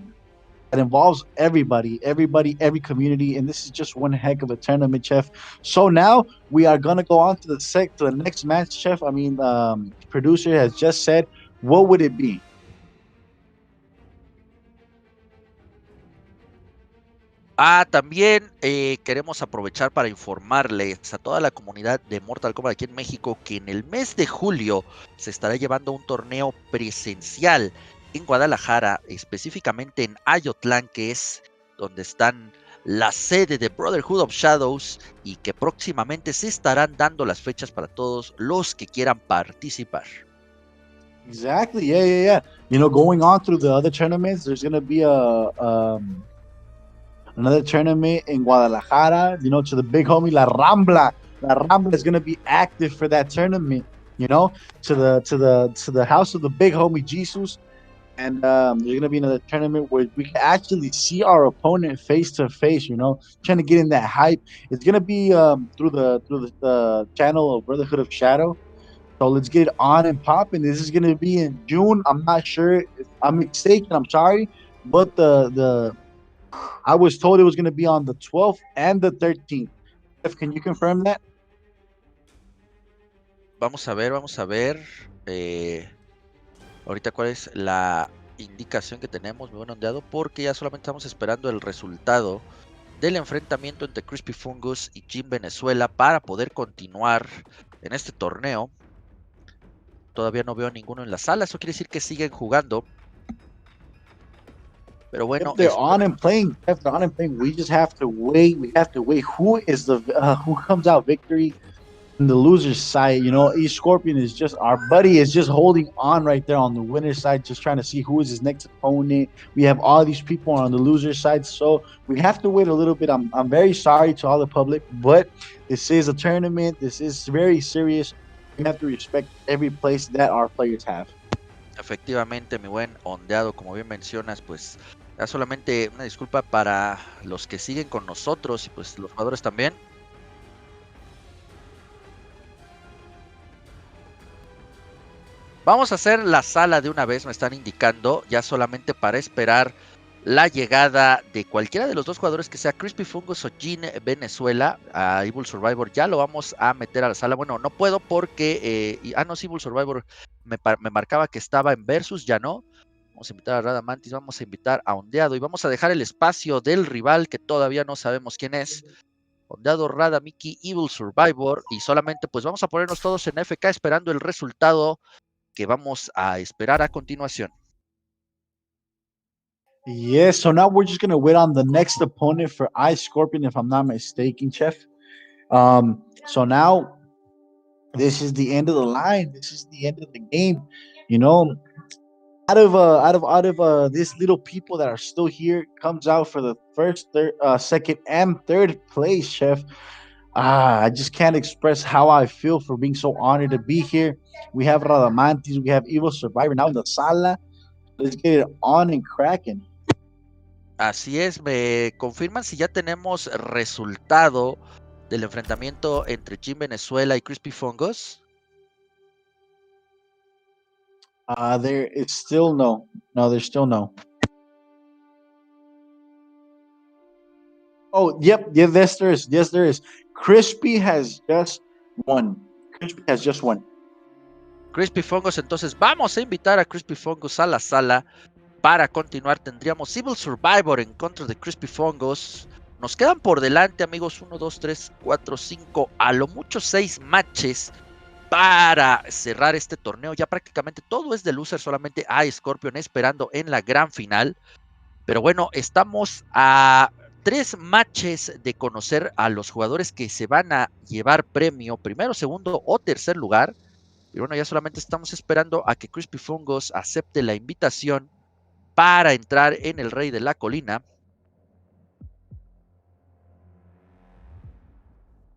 involves everybody, every community, and this is just one heck of a tournament, Chef. So now we are gonna go on to the next match, Chef. I mean, producer has just said, what would it be? También queremos aprovechar para informarles a toda la comunidad de Mortal Kombat aquí en México que en el mes de julio se estará llevando un torneo presencial en Guadalajara, específicamente en Ayotlán, que es donde están la sede de Brotherhood of Shadows, y que próximamente se estarán dando las fechas para todos los que quieran participar. Exactly. Yeah. Going on through the other tournaments, there's gonna be another tournament in Guadalajara, to the big homie La Rambla. La Rambla is gonna be active for that tournament, to the house of the big homie Jesus. And there's gonna be another tournament where we can actually see our opponent face to face, trying to get in that hype. It's gonna be through the channel of Brotherhood of Shadow. So let's get it on and popping. This is gonna be in June. I'm not sure if I'm mistaken, I'm sorry, but the I was told it was going to be on the 12th and the 13th. Jeff, can you confirm that? Vamos a ver. Ahorita cuál es la indicación que tenemos, mi buen ondeado, porque ya solamente estamos esperando el resultado del enfrentamiento entre Crispy Fungus y Jim Venezuela para poder continuar en este torneo. Todavía no veo a ninguno en la sala, eso quiere decir que siguen jugando. Pero bueno, if they're on and playing, we just have to wait. We have to wait. Who comes out victory in the loser's side? Each Scorpion is just, our buddy is just holding on right there on the winner's side, just trying to see who is his next opponent. We have all these people on the loser's side, so we have to wait a little bit. I'm very sorry to all the public, but this is a tournament. This is very serious. We have to respect every place that our players have. Efectivamente, mi buen ondeado, como bien mencionas, pues ya solamente una disculpa para los que siguen con nosotros y pues los jugadores también. Vamos a hacer la sala de una vez, me están indicando, ya solamente para esperar la llegada de cualquiera de los dos jugadores, que sea Crispy Fungus o Gin Venezuela. A Evil Survivor ya lo vamos a meter a la sala. Bueno, no puedo porque... no, sí, Evil Survivor me marcaba que estaba en Versus, ya no. Vamos a invitar a Radamantis, vamos a invitar a Ondeado y vamos a dejar el espacio del rival que todavía no sabemos quién es. Ondeado, Rada, Mickey, Evil Survivor, y solamente pues vamos a ponernos todos en FK esperando el resultado que vamos a esperar a continuación. Yes, so now we're just gonna wait on the next opponent for Ice Scorpion, if I'm not mistaken, Chef. So now this is the end of the line. This is the end of the game. You know, out of these little people that are still here, comes out for the first, second, and third place, Chef. I just can't express how I feel for being so honored to be here. We have Radamantis, we have Evil Survivor now in the sala. Let's get it on and cracking. Así es, me confirman si ya tenemos resultado del enfrentamiento entre Jim Venezuela y Crispy Fungus. There it's still no. No, there's still no. Oh, yep, yes, there is. Yes, there is. Crispy has just won. Crispy has just won. Crispy Fungus, entonces vamos a invitar a Crispy Fungus a la sala para continuar. Tendríamos Evil Survivor en contra de Crispy Fungus. Nos quedan por delante, amigos, 1, 2, 3, 4, 5, a lo mucho 6 matches para cerrar este torneo. Ya prácticamente todo es de loser, solamente hay Scorpion esperando en la gran final. Pero bueno, estamos a 3 matches de conocer a los jugadores que se van a llevar premio primero, segundo o tercer lugar. Y bueno, ya solamente estamos esperando a que Crispy Fungus acepte la invitación para entrar en el Rey de la Colina.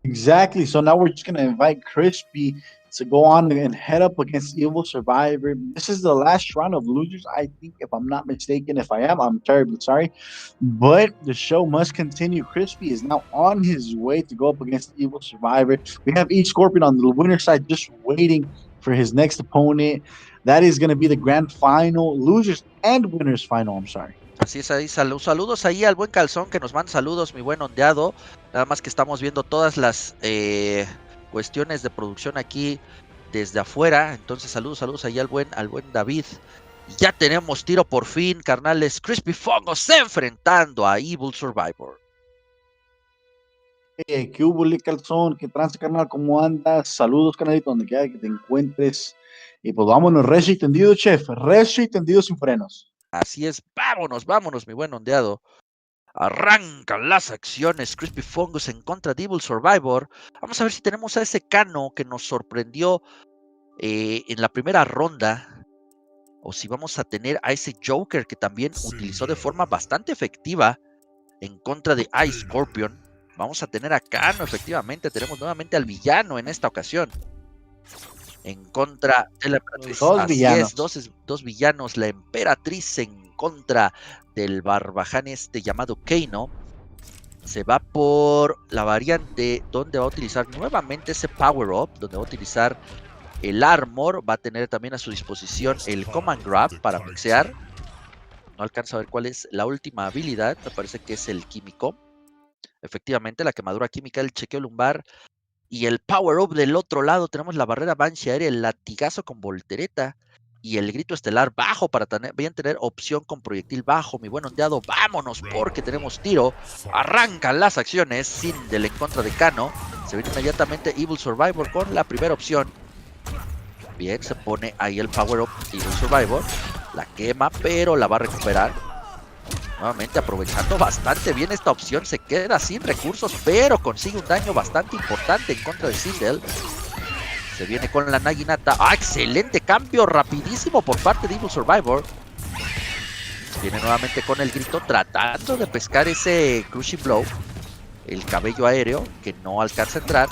Exactly. So now we're just gonna invite Crispy to go on and head up against Evil Survivor. This is the last round of losers, I think, if I'm not mistaken. If I am, I'm terribly sorry. But the show must continue. Crispy is now on his way to go up against Evil Survivor. We have each Scorpion on the winner side just waiting for his next opponent. That is going to be the grand final, losers and winners final. I'm sorry. Así es, ahí saludos ahí al buen Calzón que nos manda saludos, mi buen ondeado. Nada más que estamos viendo todas las cuestiones de producción aquí desde afuera. Entonces saludos ahí al buen David. Y ya tenemos tiro por fin, carnales. Crispy Fungus enfrentando a Evil Survivor. ¿Qué hubo, Calzón? ¿Qué trance, carnal? ¿Cómo andas? Saludos, canalito, donde quiera que te encuentres. Y pues vámonos, recio y tendido, chef. Recio y tendido sin frenos. Así es, vámonos, mi buen ondeado. Arrancan las acciones. Crispy Fungus en contra de Evil Survivor. Vamos a ver si tenemos a ese Cano que nos sorprendió en la primera ronda. O si vamos a tener a ese Joker que también utilizó de forma bastante efectiva en contra de Ice Scorpion. Vamos a tener a Cano, efectivamente. Tenemos nuevamente al villano en esta ocasión. En contra de la emperatriz. Dos villanos. La emperatriz en contra del barbaján llamado Kano. Se va por la variante donde va a utilizar nuevamente ese Power Up, donde va a utilizar el Armor. Va a tener también a su disposición el Command Grab para mixear. No alcanzo a ver cuál es la última habilidad. Me parece que es el Químico. Efectivamente, la quemadura química, el chequeo lumbar. Y el Power Up del otro lado, tenemos la barrera Banshee aérea, el latigazo con voltereta y el grito estelar bajo para bien tener opción con proyectil bajo. Mi buen ondeado, vámonos porque tenemos tiro. Arrancan las acciones, Sindel en contra de Cano. Se viene inmediatamente Evil Survivor con la primera opción. Bien, se pone ahí el Power Up Evil Survivor. La quema, pero la va a recuperar. Nuevamente aprovechando bastante bien esta opción, se queda sin recursos, pero consigue un daño bastante importante en contra de Sindel. Se viene con la Naginata. Excelente cambio, rapidísimo por parte de Evil Survivor. Viene nuevamente con el grito, tratando de pescar ese Crushing Blow. El cabello aéreo, que no alcanza a entrar.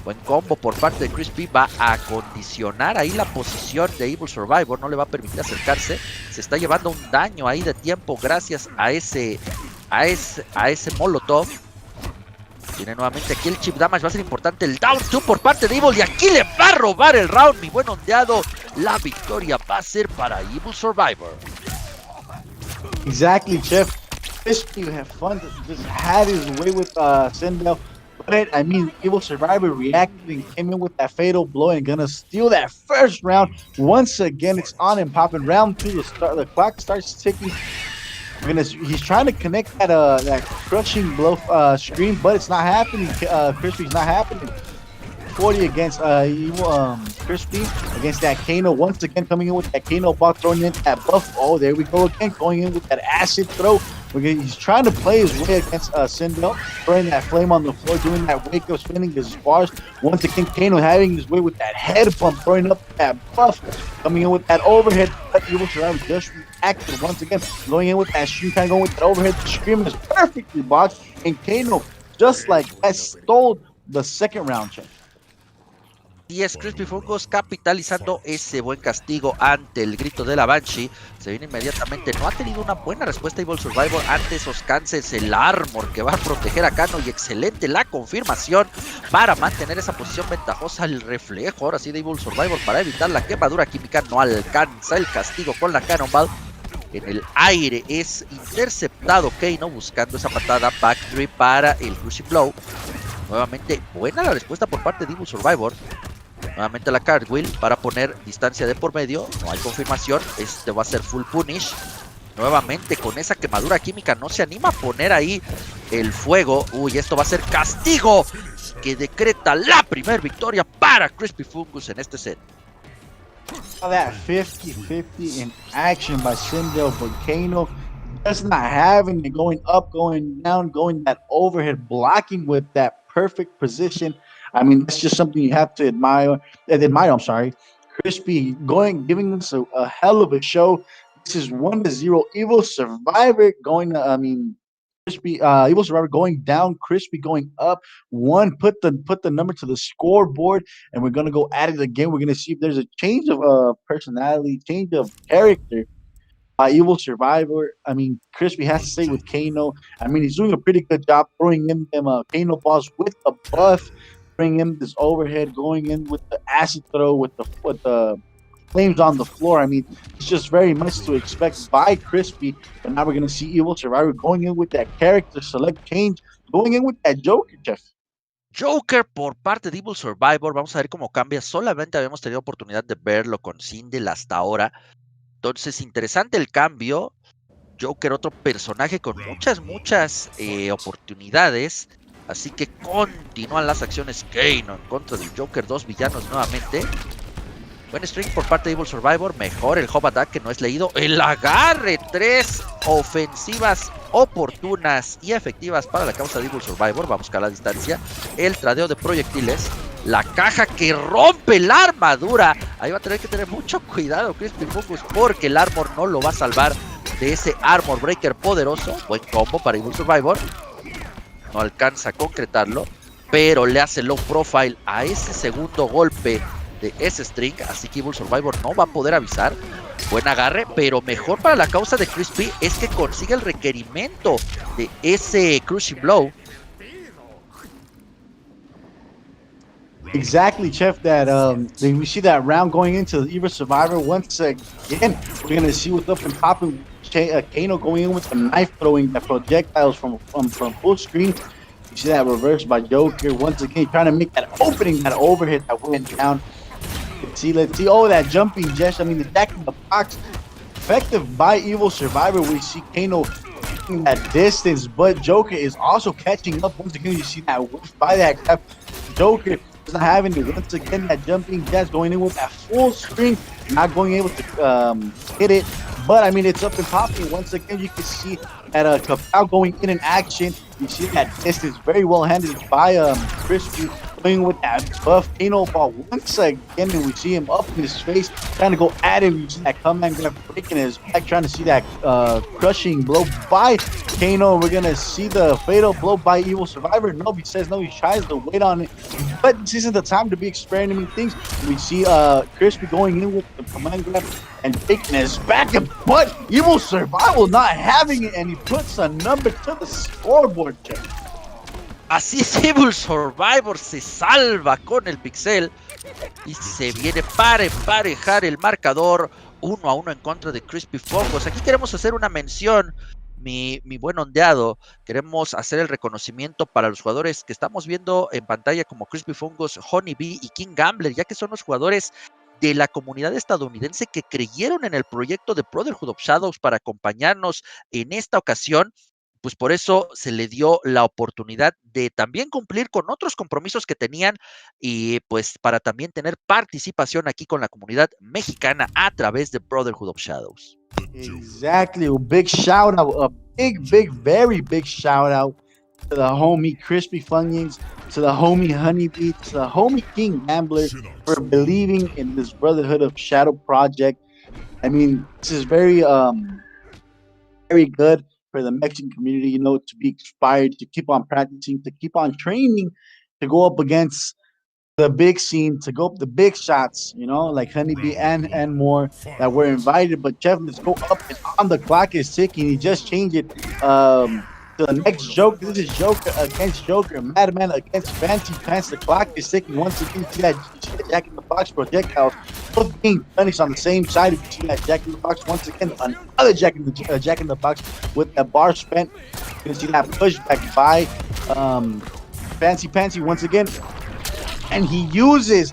Buen combo por parte de Crispy, va a condicionar ahí la posición de Evil Survivor, no le va a permitir acercarse, se está llevando un daño ahí de tiempo gracias a ese Molotov. Tiene nuevamente aquí el chip damage, va a ser importante el down 2 por parte de Evil y aquí le va a robar el round, mi buen ondeado. La victoria va a ser para Evil Survivor. Exactly, Chef. Crispy have fun, just had his way with Sindel. But I mean, Evil Survivor reacted and came in with that fatal blow and gonna steal that first round. Once again, it's on and popping. Round 2, the clock starts ticking. He's trying to connect that crushing blow screen, but it's not happening. Crispy's not happening. 40 against Crispy against that Kano. Once again, coming in with that Kano ball, throwing in that buff. Oh, there we go again, going in with that acid throw. He's trying to play his way against Sindel, throwing that flame on the floor, doing that wake up, spinning his bars. Once again, Kano having his way with that head bump, throwing up that buff, coming in with that overhead. But Evil Survivor just reacted once again, going in with that stream, kind of going with that overhead. The scream is perfectly blocked, and Kano, just like that, stole the second round check. Y es Crispy Fungus capitalizando ese buen castigo ante el grito de la Banshee. Se viene inmediatamente, no ha tenido una buena respuesta Evil Survivor ante esos cancels, el armor que va a proteger a Kano y excelente la confirmación para mantener esa posición ventajosa. El reflejo ahora sí de Evil Survivor para evitar la quemadura química, no alcanza el castigo con la Cannonball. En el aire es interceptado Kano buscando esa patada back three para el Crushing Blow. Nuevamente buena la respuesta por parte de Evil Survivor. Nuevamente la cartwheel para poner distancia de por medio. No hay confirmación. Este va a ser full punish. Nuevamente con esa quemadura química no se anima a poner ahí el fuego. Uy, esto va a ser castigo que decreta la primera victoria para Crispy Fungus en este set. That 50-50 in action by Sindel Volcano. Just not having it, going up, going down, going that overhead, blocking with that perfect position. I mean, that's just something you have to admire. I'm sorry. Crispy giving us a hell of a show. This is 1-0. Evil Survivor Crispy, Evil Survivor going down, Crispy going up. One, put the number to the scoreboard, and we're gonna go at it again. We're gonna see if there's a change of personality, change of character. Evil Survivor. I mean, Crispy has to stay with Kano. I mean, he's doing a pretty good job throwing in them Kano balls with the buff, bringing in this overhead, going in with the acid throw, with the flames on the floor. I mean, it's just very much to expect by Crispy. But now we're going to see Evil Survivor going in with that character select change, going in with that Joker, Jeff. Joker por parte de Evil Survivor. Vamos a ver cómo cambia. Solamente habíamos tenido oportunidad de verlo con Sindel hasta ahora. Entonces, interesante el cambio. Joker, otro personaje con muchas oportunidades. Así que continúan las acciones Kano en contra del Joker. Dos villanos nuevamente. Buen string por parte de Evil Survivor. Mejor el hop attack que no es leído. El agarre. 3 ofensivas oportunas y efectivas para la causa de Evil Survivor. Va a buscar la distancia. El tradeo de proyectiles. La caja que rompe la armadura. Ahí va a tener que tener mucho cuidado Crispy Fungus porque el armor no lo va a salvar de ese armor breaker poderoso. Buen combo para Evil Survivor. No alcanza a concretarlo, pero le hace low profile a ese segundo golpe de ese string. Así que Evil Survivor no va a poder avisar. Buen agarre, pero mejor para la causa de Crispy es que consigue el requerimiento de ese Crushing Blow. Exactly, Chef. That we see that round going into the Evil Survivor once again. We're gonna see what's up and popping. Kano going in with the knife, throwing the projectiles from full screen. You see that reversed by Joker once again, trying to make that opening, that overhead that went down. Let's see. Oh, that jumping Jesh. I mean, the jack in the box, effective by Evil Survivor. We see Kano taking that distance, but Joker is also catching up. Once again, you see that whiff by that cap. Joker is not having it. Once again, that jumping Jesh going in with that full screen, not going able to hit it. But I mean, it's up and popping. Once again, you can see that Kapow going in action. You see that distance very well handled by Crispy. going with that buff Kano ball once again, and we see him up in his face, trying to go at him. You see that comeback grab breaking his back, trying to see that crushing blow by Kano. We're gonna see the fatal blow by Evil Survivor. No, he says no, he tries to wait on it, but this isn't the time to be experimenting things. We see Crispy going in with the command grab and taking his back, but Evil Survival not having it, and he puts a number to the scoreboard check. Así es, Evil Survivor se salva con el pixel y se viene para emparejar el marcador 1-1 en contra de Crispy Fongos. Aquí queremos hacer una mención, mi buen ondeado. Queremos hacer el reconocimiento para los jugadores que estamos viendo en pantalla como Crispy Fongos, Honeybee y King Gambler, ya que son los jugadores de la comunidad estadounidense que creyeron en el proyecto de Brotherhood of Shadows para acompañarnos en esta ocasión. Pues por eso se le dio la oportunidad de también cumplir con otros compromisos que tenían y pues para también tener participación aquí con la comunidad mexicana a través de Brotherhood of Shadows. Exactly. A big shout out, a big, very big shout out to the homie Crispy Funyuns, to the homie Honeybee, to the homie King Gambler for believing in this Brotherhood of Shadow project. I mean, this is very good for the Mexican community, you know, to be inspired, to keep on practicing, to keep on training, to go up against the big scene, to go up the big shots, you know, like Honeybee and more that were invited. But Jeff, let's go up and on. The clock is ticking. He just changed it to the next Joker. This is Joker against Joker. Madman against Fancy Pants. The clock is ticking once again. You see that Jack in the Box projectiles both being punished on the same side. You see that Jack in the Box once again. Another Jack in the Box with that bar spent. You can see that pushback by Fancy Pansy once again. And he uses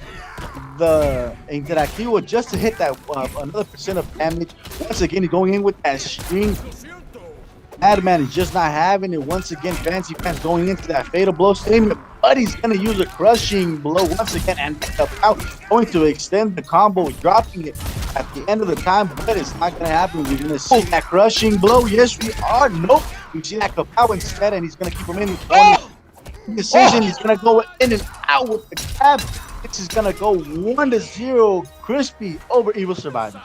the Interactivo just to hit that another percent of damage. Once again, he's going in with that string. Madman is just not having it. Once again, Fancy Pants going into that fatal blow statement, but he's going to use a crushing blow once again and out, going to extend the combo, dropping it at the end of the time, but it's not going to happen. We're going to see that crushing blow. Yes, we are. Nope. We see that Kapow instead, and he's going to keep him in. Decision. He's gonna go in and out with the cab. This is gonna go 1-0 Crispy over Evil Survivor.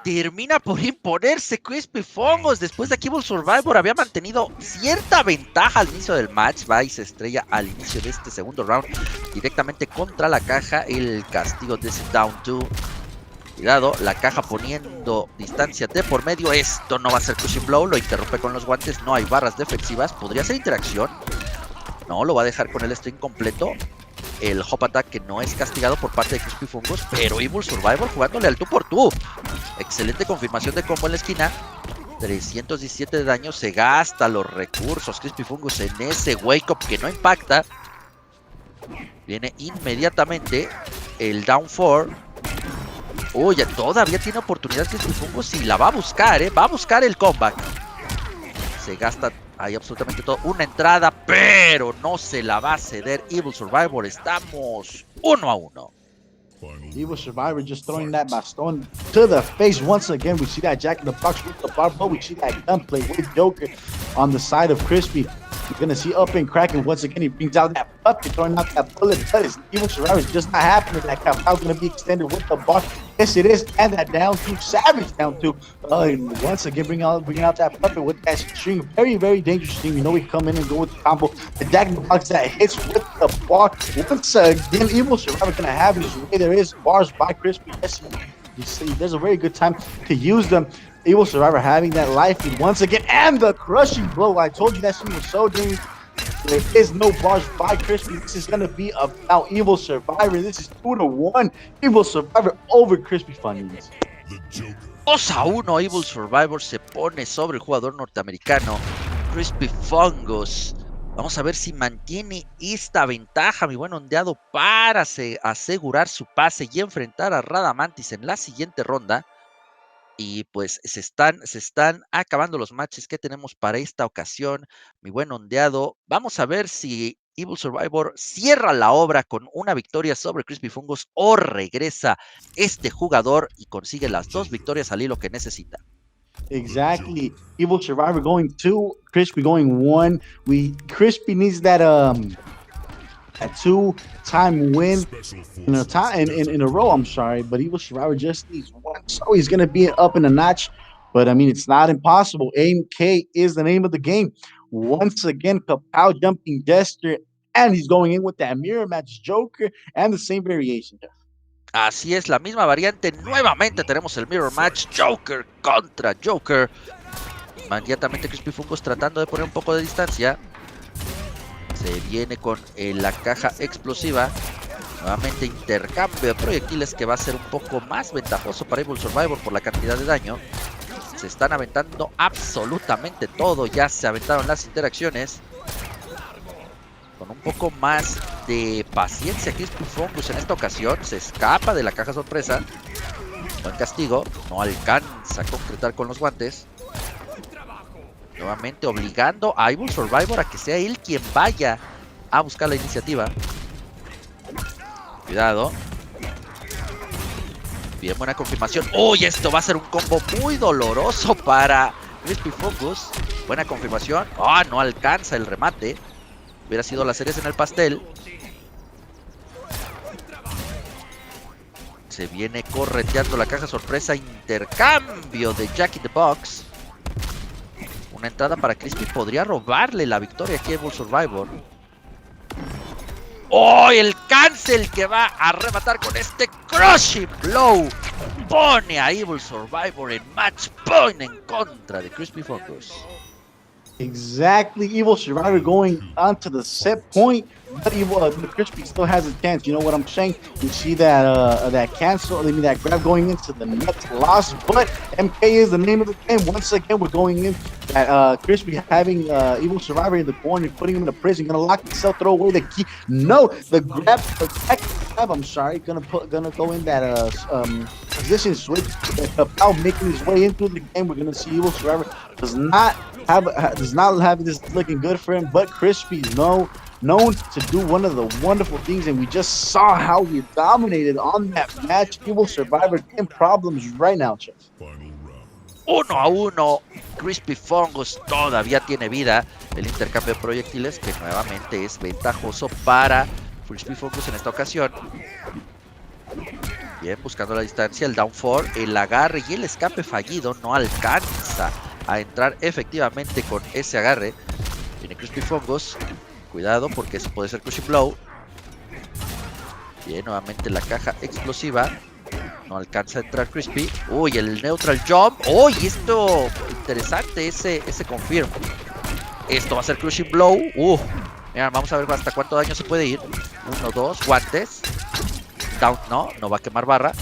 Termina por imponerse Crispy Fongos. Después de que Evil Survivor había mantenido cierta ventaja al inicio del match, va y se estrella al inicio de este segundo round directamente contra la caja. El castigo de ese down 2. Cuidado, la caja poniendo distancia de por medio. Esto no va a ser cushion blow, lo interrumpe con los guantes. No hay barras defensivas, podría ser interacción. No, lo va a dejar con el string completo. El hop attack que no es castigado por parte de Crispy Fongos, pero Evil Survivor jugándole al tú por tú. Excelente confirmación de combo en la esquina. 317 de daño, se gasta los recursos Crispy Fongos en ese wake up que no impacta. Viene inmediatamente el down 4. Oye, todavía tiene oportunidad Crispy Fongos y la va a buscar, va a buscar el comeback. Se gasta ahí absolutamente todo. Una entrada, pero no se la va a ceder Evil Survivor. Estamos 1-1. Evil Survivor just throwing that baston to the face once again. We see that Jack in the Box with the barbell. We see that gunplay with Joker on the side of Crispy. We're gonna see up and cracking once again. He brings out that puppy, throwing out that bullet. But it's Evil Survivor is just not happening. That Kapow's gonna be extended with the bar. Yes, it is, and that down two, savage down two. And once again, bringing out that puppet with that string. Very, very dangerous string. You know we come in and go with the combo. The Jack in the Box that hits with the bar. Once again, Evil Survivor gonna have his way. There is bars by Crispy. Yes, you see, there's a very good time to use them. Evil Survivor having that life lead once again, and the crushing blow. I told you that scene was so dangerous. There is no bars by Crispy. This is gonna be about Evil Survivor. This is 2-1. Evil Survivor over Crispy Funyuns. 2-1. Evil Survivor se pone sobre el jugador norteamericano Crispy Fongos. Vamos a ver si mantiene esta ventaja, mi buen ondeado, para asegurar su pase y enfrentar a Radamantis en la siguiente ronda. Y pues se están acabando los matches que tenemos para esta ocasión, mi buen ondeado. Vamos a ver si Evil Survivor cierra la obra con una victoria sobre Crispy Fongos o regresa este jugador y consigue las 2 victorias al hilo que necesita. Exactly. Evil Survivor going 2, Crispy going 1. Crispy needs that a 2-time win Special in a forces time in a row. I'm sorry, but Evil Survivor just needs one, so he's gonna be up in a notch. But I mean, it's not impossible. AMK is the name of the game. Once again, Kapow jumping Jester, and he's going in with that mirror match Joker and the same variation. Así es, la misma variante. Nuevamente tenemos el Mirror Match. Joker contra Joker. Inmediatamente Crispy Fungos tratando de poner un poco de distancia. Se viene con la caja explosiva. Nuevamente intercambio de proyectiles que va a ser un poco más ventajoso para Evil Survivor por la cantidad de daño. Se están aventando absolutamente todo. Ya se aventaron las interacciones. Con un poco más de paciencia, Crispy Fungus en esta ocasión se escapa de la caja sorpresa. Buen castigo. No alcanza a concretar con los guantes. Nuevamente obligando a Evil Survivor a que sea él quien vaya a buscar la iniciativa. Cuidado. Bien, buena confirmación. ¡Uy! Esto va a ser un combo muy doloroso para Crispy Fungus. Buena confirmación. ¡Ah! No alcanza el remate. Hubiera sido la cereza en el pastel. Se viene correteando la caja sorpresa. Intercambio de Jack in the Box. Una entrada para Crispy podría robarle la victoria aquí a Evil Survivor. ¡Oh! El cancel que va a rematar con este Crushing Blow. Pone a Evil Survivor en match point en contra de Crispy Fungus. Exactly, Evil Survivor going onto the set point, but Crispy still has a chance. You know what I'm saying? You see that that cancel, I mean that grab going into the next loss, but MK is the name of the game. Once again, we're going in that Crispy having Evil Survivor in the corner, putting him in a prison, gonna lock himself, throw away the key. No, the grab, I'm sorry, gonna go in that position switch. Kapow making his way into the game. We're gonna see Evil Survivor does not have this looking good for him, but Crispy is known to do one of the wonderful things, and we just saw how he dominated on that match. Evil Survivor in problems right now, Chef. Final round. 1-1. Crispy Fungus todavía tiene vida. El intercambio de proyectiles que nuevamente es ventajoso para Crispy Fungus en esta ocasión. Bien, buscando la distancia, el down 4, el agarre y el escape fallido. No alcanza a entrar efectivamente con ese agarre. Viene Crispy Fungus. Cuidado porque eso puede ser Crushing Blow. Bien, nuevamente la caja explosiva. No alcanza a entrar Crispy. Uy, el neutral jump. Uy, esto interesante, ese confirm. Esto va a ser Crushing Blow. Mira, vamos a ver hasta cuánto daño se puede ir. 1, 2, guantes. Down, no va a quemar barra.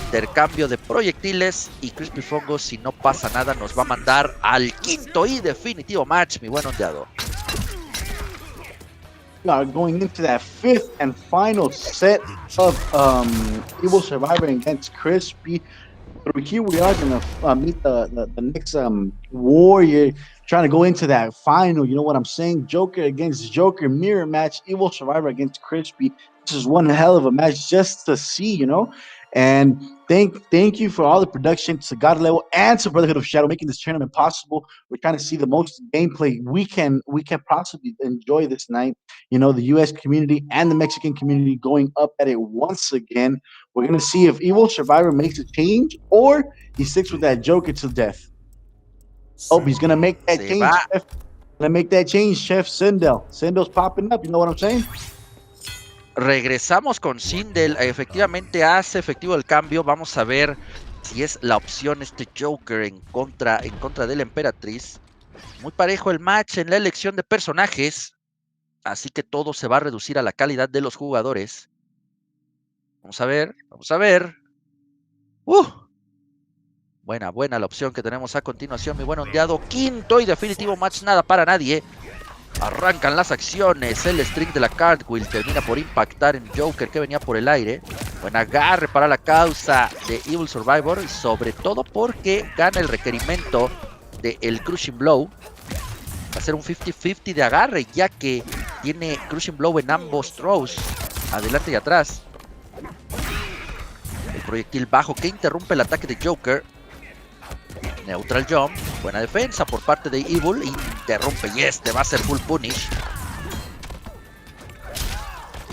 Intercambio de proyectiles y Crispy Fungus, si no pasa nada, nos va a mandar al quinto y definitivo match, mi buen ondeado. Going into that fifth and final set of Evil Survivor against Crispy. But here we are gonna meet the next warrior, trying to go into that final. You know what I'm saying? Joker against Joker, mirror match. Evil Survivor against Crispy. This is one hell of a match just to see, you know. And thank you for all the production to God Level and to Brotherhood of Shadow making this tournament possible. We're trying to see the most gameplay we can possibly enjoy this night. You know, the U.S. community and the Mexican community going up at it once again. We're gonna see if Evil Survivor makes a change or he sticks with that Joker to death. Oh, he's gonna make that change. Chef. Gonna make that change, Chef Sindel. Sindel's popping up. You know what I'm saying? Regresamos con Sindel, efectivamente hace efectivo el cambio. Vamos a ver si es la opción este Joker en contra de la Emperatriz. Muy parejo el match en la elección de personajes, así que todo se va a reducir a la calidad de los jugadores. Vamos a ver. Buena la opción que tenemos a continuación, mi buen ondeado. Quinto y definitivo match, nada para nadie. Arrancan las acciones, el string de la Cartwheel termina por impactar en Joker que venía por el aire. Buen agarre para la causa de Evil Survivor y sobre todo porque gana el requerimiento del Crushing Blow. Va a ser un 50-50 de agarre ya que tiene Crushing Blow en ambos throws, adelante y atrás. El proyectil bajo que interrumpe el ataque de Joker. Neutral jump, buena defensa por parte de Evil, interrumpe y este va a ser full punish.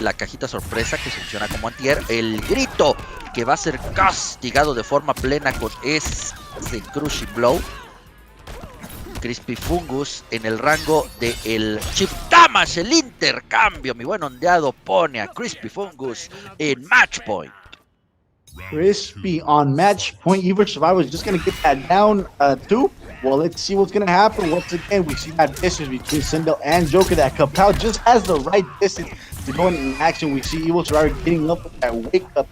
la cajita sorpresa que funciona como antier, el grito que va a ser castigado de forma plena con ese Crushing Blow. Crispy Fungus en el rango de el Chief Damage, el intercambio. Mi buen ondeado pone a Crispy Fungus en match point. Crispy on match point. Evil Survivor is just going to get that down too. Well, let's see what's going to happen. Once again, we see that distance between Sindel and Joker. That Kapow just has the right distance to go in action. We see Evil Survivor getting up with that wake up.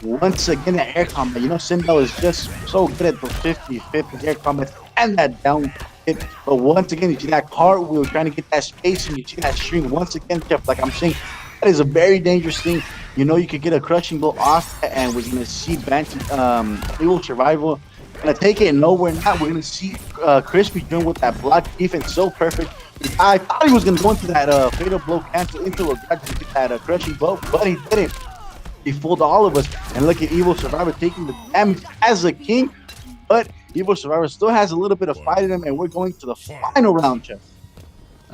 Once again, that air combat. You know, Sindel is just so good at the 50-50 air combat and that down hit. But once again, you see that cartwheel trying to get that space, and you see that string. Once again, Jeff, like I'm saying, that is a very dangerous thing. You know, you could get a crushing blow off that, and we're gonna see Banshee, Evil Survival gonna take it. No, we're not. We're gonna see Crispy doing with that block defense so perfect. I thought he was gonna go into that fatal blow cancel into a grab to get that crushing blow, but he didn't. He fooled all of us. And look at Evil Survivor taking the damage as a king, but Evil Survivor still has a little bit of fight in him, and we're going to the final round, Chef.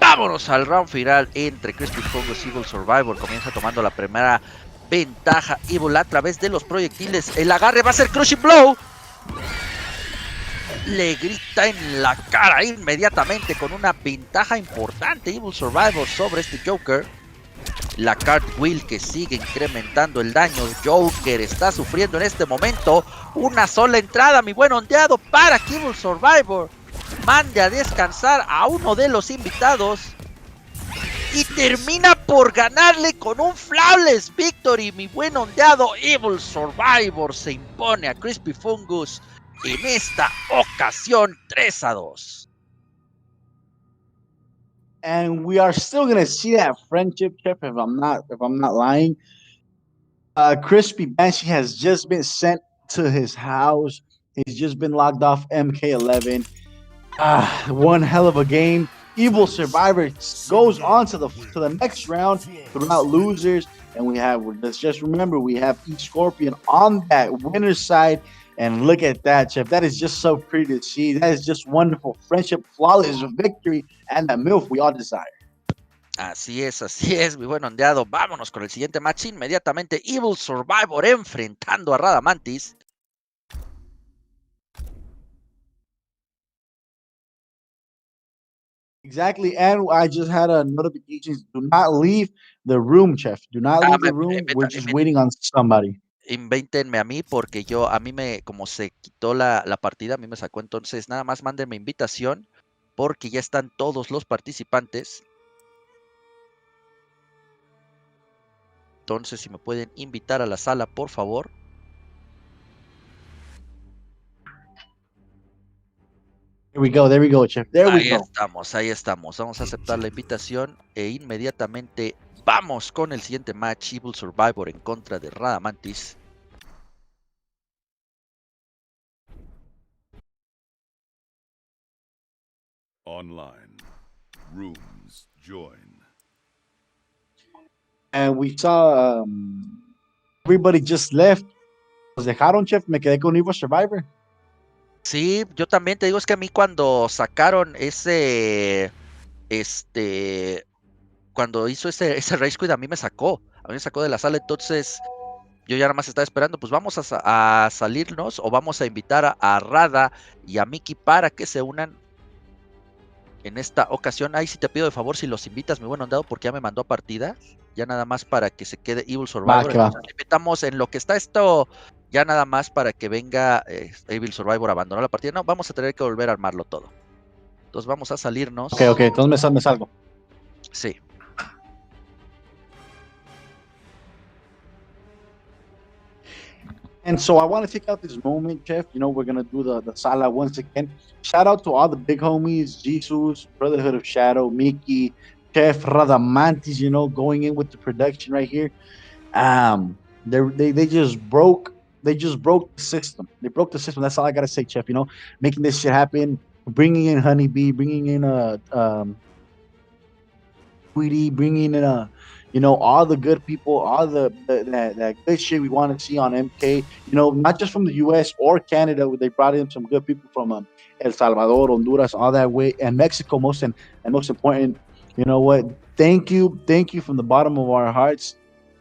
Vámonos al round final entre Crispy Fungus y Evil Survivor. Comienza tomando la primera ventaja Evil a través de los proyectiles. El agarre va a ser Crushing Blow. Le grita en la cara inmediatamente con una ventaja importante Evil Survivor sobre este Joker. La cartwheel que sigue incrementando el daño. Joker está sufriendo en este momento. Una sola entrada, mi buen ondeado, para que Evil Survivor mande a descansar a uno de los invitados. Y termina por ganarle con un flawless victory, mi buen ondeado. Evil Survivor se impone a Crispy Fungus en esta ocasión 3-2. And we are still gonna see that friendship, Chef. If I'm not lying, Crispy Banshee has just been sent to his house. He's just been logged off MK11. One hell of a game. Evil Survivor goes on to the next round throughout losers, and let's just remember we have each Scorpion on that winner's side. And look at that, Chef. That is just so pretty to see. That is just wonderful friendship, flawless victory, and that MILF we all desire. Así es, mi buen ondeado. Vámonos con el siguiente match inmediatamente. Evil Survivor enfrentando a Radamantis. Exactly, and I just had a notification. Do not leave the room, Chef. Do not leave the room. We're just waiting on somebody. Invéntenme a mí porque a mí como se quitó la partida, a mí me sacó, entonces nada más mándenme invitación porque ya están todos los participantes. Entonces si me pueden invitar a la sala, por favor. There we go, Chef. There we go. Ahí estamos. Vamos a aceptar la invitación e inmediatamente vamos con el siguiente match. Evil Survivor en contra de Radamantis. Online. Rooms join. And we saw everybody just left. Los dejaron, Chef. Me quedé con Evil Survivor. Sí, yo también te digo, es que a mí cuando sacaron cuando hizo ese Rage Quit, a mí me sacó de la sala, entonces yo ya nada más estaba esperando, pues vamos a salirnos o vamos a invitar a Rada y a Mickey para que se unan en esta ocasión. Ahí sí te pido de favor si los invitas, mi buen ondado, porque ya me mandó a partida, ya nada más para que se quede Evil Survivor. Invitamos en lo que está esto. Ya nada más para que venga Evil Survivor a abandonar la partida. No, vamos a tener que volver a armarlo todo. Entonces vamos a salirnos. Ok, entonces me salgo. Sí. And so I want to take out this moment, Jeff. You know, we're going to do the sala once again. Shout out to all the big homies, Jesus, Brotherhood of Shadow, Mickey, Jeff, Radamantis, you know, going in with the production right here. They just broke the system. They broke the system. That's all I gotta say, Chef. You know, making this shit happen, bringing in Honeybee, bringing in Tweety, bringing in you know, all the good people, all that good shit we want to see on MK. You know, not just from the U.S. or Canada. They brought in some good people from El Salvador, Honduras, all that way, and Mexico. Most important. You know what? Thank you from the bottom of our hearts.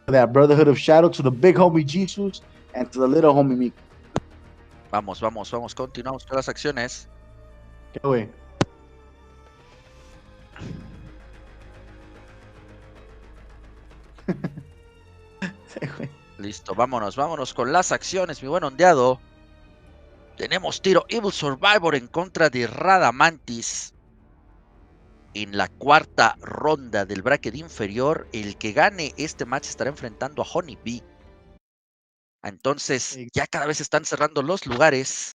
to that Brotherhood of Shadow, to the big homie Jesus, and to the little homie Mika. Vamos, vamos, vamos. Continuamos con las acciones. ¿Qué güey? Sí, güey. Listo, vámonos, vámonos con las acciones, mi buen ondeado. Tenemos tiro Evil Survivor en contra de Radamantis. En la cuarta ronda del bracket inferior, el que gane este match estará enfrentando a Honey Bee. Entonces, ya cada vez están cerrando los lugares.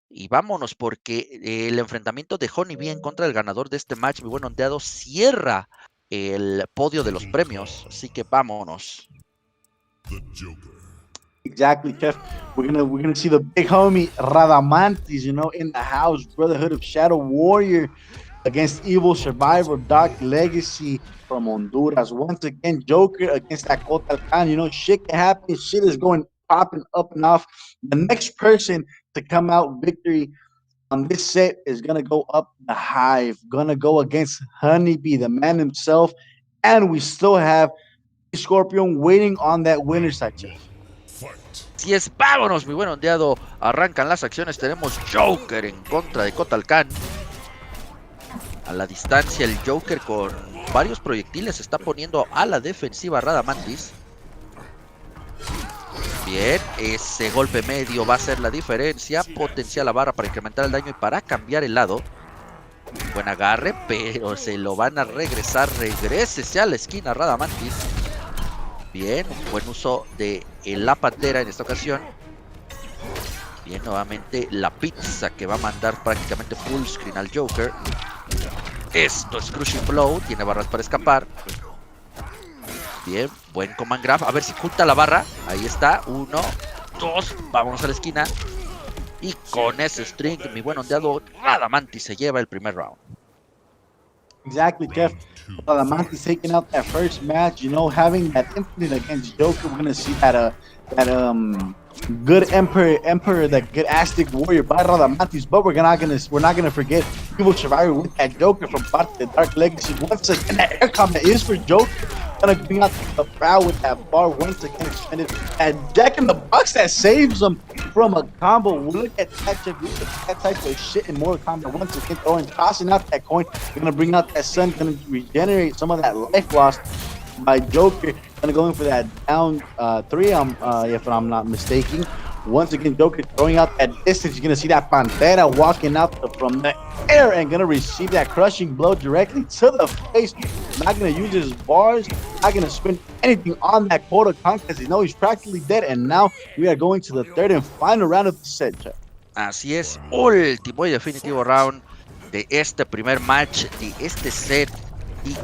Y vámonos, porque el enfrentamiento de Honey Bee en contra del ganador de este match, mi buen ondeado, cierra el podio de los premios. Así que vámonos. Exactly, Jeff. We're gonna see the big homie Radamantis, in the house, Brotherhood of Shadow Warrior against Evil Survivor, Dark Legacy from Honduras. Once again, Joker against that Kotal Khan. Shit can happen. Shit is going popping up and off. The next person to come out victory on this set is gonna go up the Hive, gonna go against Honeybee, the man himself, and we still have Scorpion waiting on that winner's side, Jeff. Si es, vámonos, mi buen ondeado. Arrancan las acciones. Tenemos Joker en contra de Kotal Khan. A la distancia, el Joker con varios proyectiles se está poniendo a la defensiva Radamantis. Bien, ese golpe medio va a ser la diferencia. Potencia la barra para incrementar el daño y para cambiar el lado. Buen agarre, pero se lo van a regresar. Regrésese a la esquina, Radamantis. Bien, un buen uso de la pantera en esta ocasión. Bien, nuevamente la pizza que va a mandar prácticamente full screen al Joker. Esto es Crushing Blow, tiene barras para escapar. Bien, buen command grab, a ver si oculta la barra. Ahí está, 1, 2, vámonos a la esquina. Y con ese string, mi buen ondeado, Radamantis se lleva el primer round. Exactly, Jeff. Radamantis taking out that first match, having that infinite against Joker. We're gonna see that good emperor, that good Aztec warrior by Radamantis, but we're not gonna forget Evil Survivor with that Joker from part of the Dark Legacy. Once again, that air combat is for Joker. Gonna bring out the crowd with that bar once again extended. And Jack in the Box that saves him from a combo. Look at that, Jeff. Look at that type of shit in Mortal Kombat. Once again, tossing out that coin. They're gonna bring out that sun, gonna regenerate some of that life lost by Joker. Gonna go in for that down 3, if I'm not mistaken. Once again, Joker throwing out that distance. You're gonna see that Pantera walking out from the air and gonna receive that crushing blow directly to the face. Not gonna use his bars, not gonna spend anything on that Kotal Khan because he's practically dead. And now we are going to the third and final round of the set, Jeff. Así es, último y definitivo round de este primer match, de este set. Y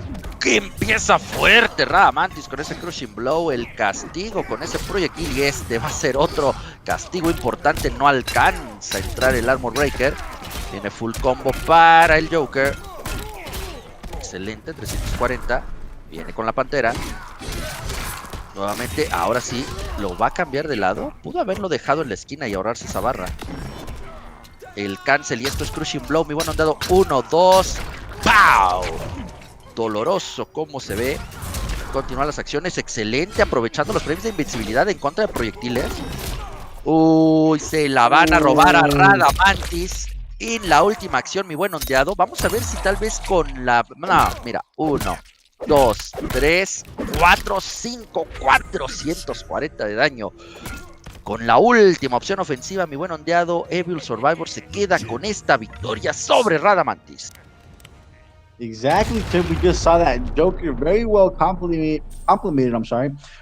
que empieza fuerte Radamantis con ese Crushing Blow, el castigo con ese proyectil, y este va a ser otro castigo importante. No alcanza a entrar el Armor Breaker. Viene full combo para el Joker. Excelente, 340. Viene con la pantera. Nuevamente, ahora sí, lo va a cambiar de lado. Pudo haberlo dejado en la esquina y ahorrarse esa barra. El cancel, y esto es Crushing Blow. Mi buen ondado, 1, 2. ¡Pow! Doloroso como se ve. Continúan las acciones. Excelente, aprovechando los premios de invencibilidad en contra de proyectiles. Uy, se la van a robar a Radamantis en la última acción, mi buen ondeado. Vamos a ver si tal vez con la... No, mira, 1, 2, 3, 4, 5, 440 de daño. Con la última opción ofensiva, mi buen ondeado, Evil Survivor se queda con esta victoria sobre Radamantis. Exactly, Tim. We just saw that Joker very well complimented,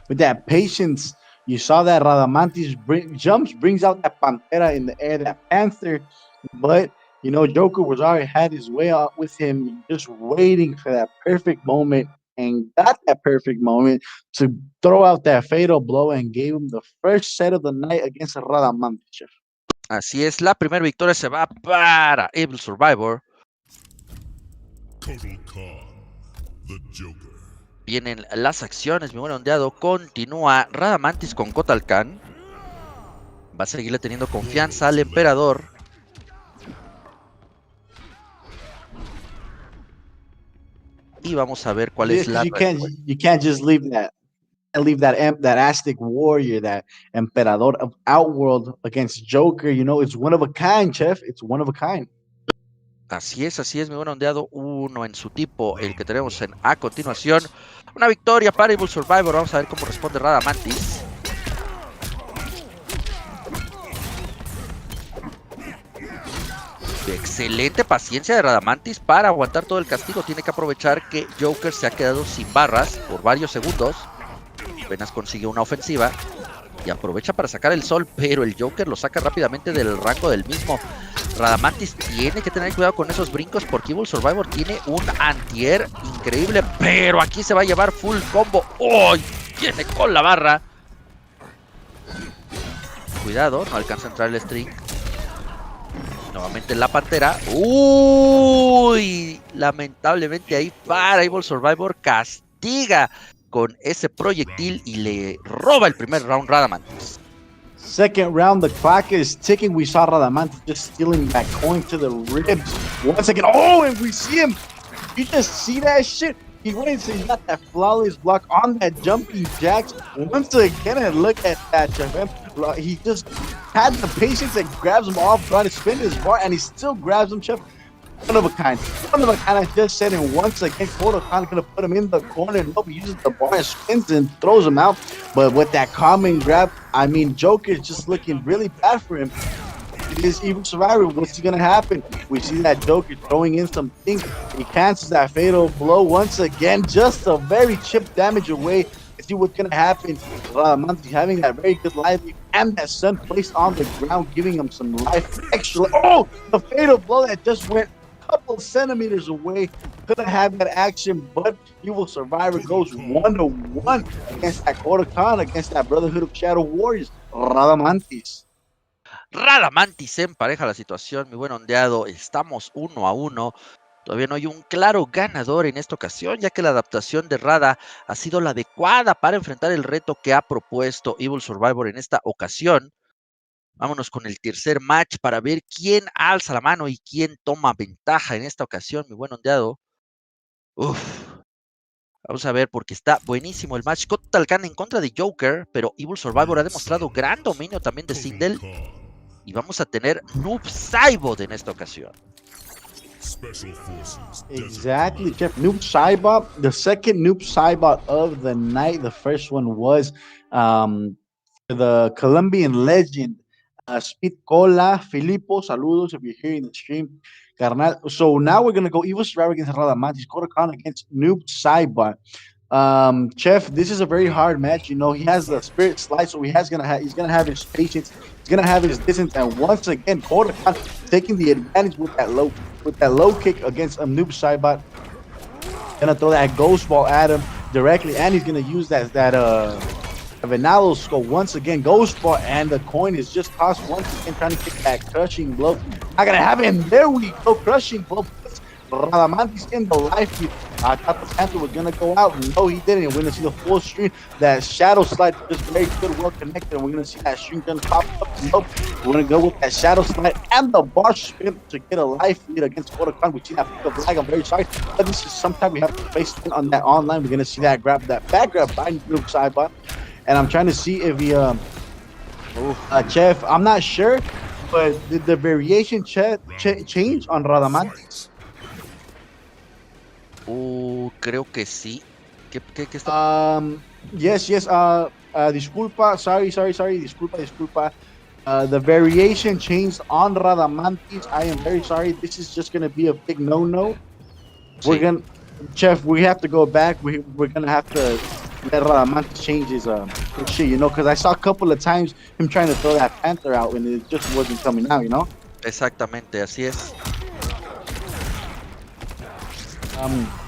with that patience. You saw that Radamantis brings out that Pantera in the air, that Panther. But, Joker was already had his way out with him, just waiting for that perfect moment, and got that perfect moment to throw out that fatal blow and gave him the first set of the night against Radamantis. Así es, la primera victoria se va para Evil Survivor. Kotal Khan, the Joker. Vienen las acciones, mi buen ondeado. Continúa Radamantis con Kotal Khan. Va a seguirle teniendo confianza al emperador. Y vamos a ver cuál es la... You can't just leave that. and leave that Aztec warrior, that Emperador of Outworld against Joker. You know, it's one of a kind, Chef. It's one of a kind. Así es, mi buen ondeado, uno en su tipo, el que tenemos a continuación. Una victoria para Evil Survivor, vamos a ver cómo responde Radamantis. Excelente paciencia de Radamantis para aguantar todo el castigo, tiene que aprovechar que Joker se ha quedado sin barras por varios segundos, apenas consigue una ofensiva y aprovecha para sacar el sol, pero el Joker lo saca rápidamente del rango del mismo. Radamantis tiene que tener cuidado con esos brincos porque Evil Survivor tiene un antier increíble, pero aquí se va a llevar full combo. ¡Oh! Viene con la barra. Cuidado, no alcanza a entrar el string. Nuevamente la pantera. ¡Uy! Lamentablemente ahí para Evil Survivor castiga con ese proyectil y le roba el primer round Radamantis. Second round, the clock is ticking. We saw Radamantis just stealing that coin to the ribs. Once again, oh, and we see him. You just see that shit? He went into, he got that flawless block on that jumping jacks. Once again, and look at that, Chef. He just had the patience and grabs him off, trying to spin his bar, and he still grabs him, Chef. One of a kind. One of a kind, I just said, and once again, Kodokan gonna put him in the corner. Nope, he uses the bar and spins and throws him out. But with that common grab, I mean, Joker is just looking really bad for him. It is Evil Survivor. What's gonna happen? We see that Joker throwing in some things. He cancels that fatal blow once again. Just a very chip damage away. See what's gonna happen. Monty having that very good life and that sun placed on the ground, giving him some life extra. Oh, the fatal blow that just went couple centimeters away. Could have had that action, but Evil Survivor goes 1-1 against that Kodokan, against that Brotherhood of Shadow Warriors, Radamantis. Radamantis empareja la situación, mi buen ondeado. Estamos 1-1. Todavía no hay un claro ganador en esta ocasión, ya que la adaptación de Rada ha sido la adecuada para enfrentar el reto que ha propuesto Evil Survivor en esta ocasión. Vámonos con el tercer match para ver quién alza la mano y quién toma ventaja en esta ocasión, mi buen ondeado. Vamos a ver porque está buenísimo el match. Kotalkan en contra de Joker, pero Evil Survivor ha demostrado gran dominio también de Sindel. Y vamos a tener Noob Saibot en esta ocasión. Exactly, Jeff. Noob Saibot, the second Noob Saibot of the night. The first one was the Colombian legend, Speed Cola, Filippo. Saludos if you're hearing the stream. Carnal. So now we're gonna go Evil Survivor against Radamantis, Kodokan against Noob Saibot. Chef, this is a very hard match. You know, he has the spirit slide, so he's gonna have his patience, he's gonna have his distance, and once again, Kodokan taking the advantage with that low kick against Noob Saibot. Gonna throw that ghost ball at him directly, and he's gonna use that Venalo scope once again. Ghost ball, and the coin is just tossed once again, trying to get that crushing blow. Not gonna have it, and there we go, crushing blow. Radamantis in the life. I thought the Panther was gonna go out. No, he didn't. We're gonna see the full stream. That shadow slide just very good, well connected. And we're gonna see that stream gonna pop up. Nope. We're gonna go with that shadow slide and the bar spin to get a life lead against Kodokan. We see that pick of lag. I'm very sorry, but this is sometime we have to face on that online. We're gonna see that back grab by Noob Saibot, and I'm trying to see if he Chef. I'm not sure, but did the variation change on Radamantis? Creo que sí. ¿Qué está? Yes. Disculpa. Sorry. Disculpa. The variation changed on Radamantis. I am very sorry. This is just gonna be a big no-no. Sí. Chef, we have to go back. We're gonna have to let Radamantis change his shit, you know, because I saw a couple of times him trying to throw that Panther out and it just wasn't coming out, you know. Exactamente, así es.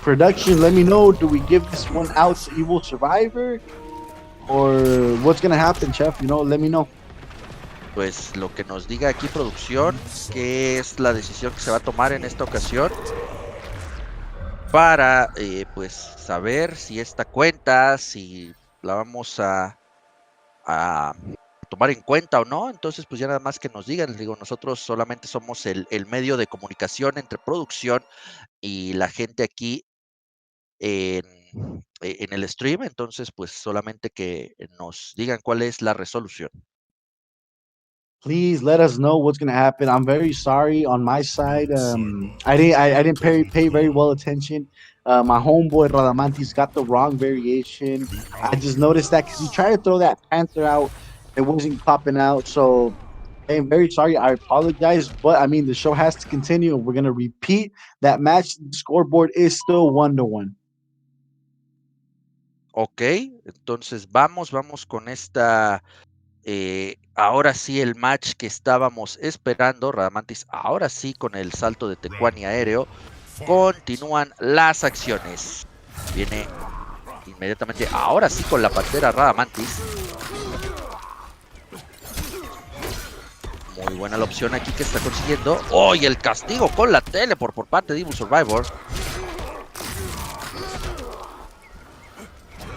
Production, let me know. Do we give this one out to Evil Survivor, or what's gonna happen, Chef? You know, let me know. Pues lo que nos diga aquí producción, que es la decisión que se va a tomar en esta ocasión para pues saber si esta cuenta, si la vamos a tomar en cuenta o no. Entonces pues ya nada más que nos digan. Les digo, nosotros solamente somos el medio de comunicación entre producción y la gente aquí en en el stream, entonces pues solamente que nos digan cuál es la resolución. Please let us know what's gonna happen. I'm very sorry on my side. I didn't pay very well attention. My homeboy Radamantis got the wrong variation. I just noticed that because he tried to throw that Panther out, it wasn't popping out. So I'm very sorry. I apologize, but I mean the show has to continue. We're gonna repeat that match. The scoreboard is still 1-1. Ok, entonces vamos con esta, ahora sí el match que estábamos esperando, Radamantis, ahora sí con el salto de Tecuani aéreo, continúan las acciones, viene inmediatamente, ahora sí con la pantera Radamantis, muy buena la opción aquí que está consiguiendo, ¡oh! Y el castigo con la teleport por parte de Evil Survivor.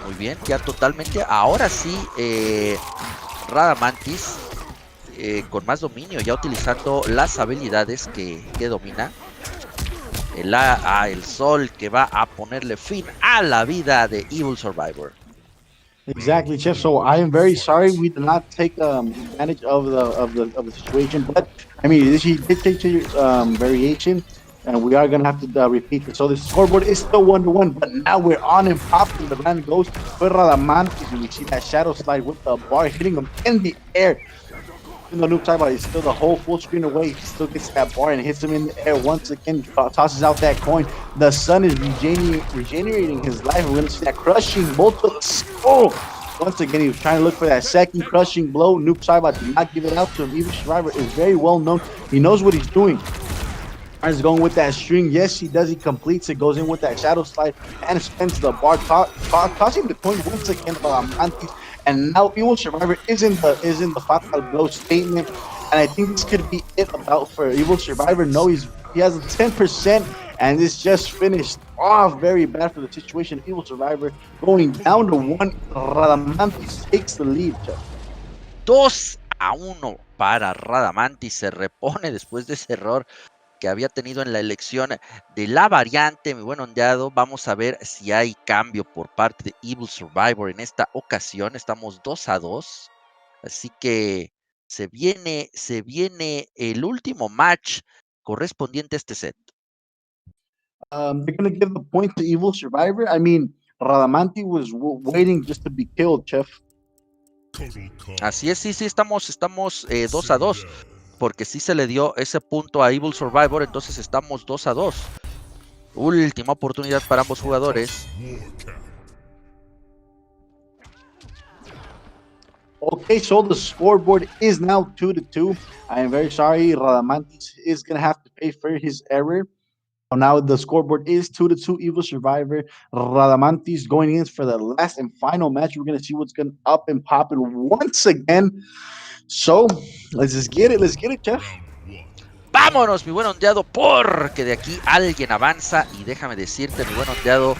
Muy bien, ya totalmente, ahora sí, Radamantis con más dominio, ya utilizando las habilidades que domina. El sol que va a ponerle fin a la vida de Evil Survivor. Exactly, Chef. So I am very sorry we did not take advantage of the situation, but I mean he did take variation, and we are gonna have to repeat this. So the scoreboard is still 1-1, but now we're on and popping. The land goes for Radamantis, and we see that shadow slide with the bar hitting him in the air. Even though Noob Taiba is still the whole full screen away, he still gets that bar and hits him in the air once again, tosses out that coin. The sun is regenerating his life. We're going to see that crushing multiple. Oh! Once again, he was trying to look for that second crushing blow. Noob Taiba did not give it out to him. Evil Survivor is very well known. He knows what he's doing. Is going with that string. Yes, he does. He completes it. Goes in with that shadow slide and spends the bar, tossing the coin once again. Mantis. And now Evil Survivor is in the fatal blow statement, and I think this could be it about for Evil Survivor. No, he has a 10%, and it's just finished off very bad for the situation. Evil Survivor going down to 1. Radamantis takes the lead. 2-1 para Radamantis, se repone después de ese error que había tenido en la elección de la variante, mi buen ondeado. Vamos a ver si hay cambio por parte de Evil Survivor en esta ocasión. Estamos 2-2, así que se viene el último match correspondiente a este set. They're going to give the point to Evil Survivor. I mean, Radamanti was waiting just to be killed, Chef. Así es, sí, estamos 2-2. Porque sí se le dio ese punto a Evil Survivor, entonces estamos 2-2. Última oportunidad para ambos jugadores. Okay, so the scoreboard is now 2-2. I am very sorry. Radamantis is going to have to pay for his error. So now the scoreboard is 2-2. Evil Survivor. Radamantis going in for the last and final match. We're going to see what's going up and popping once again. So, let's get it, Jeff. Vámonos, mi buen ondeado, porque de aquí alguien avanza. Y déjame decirte, mi buen ondeado,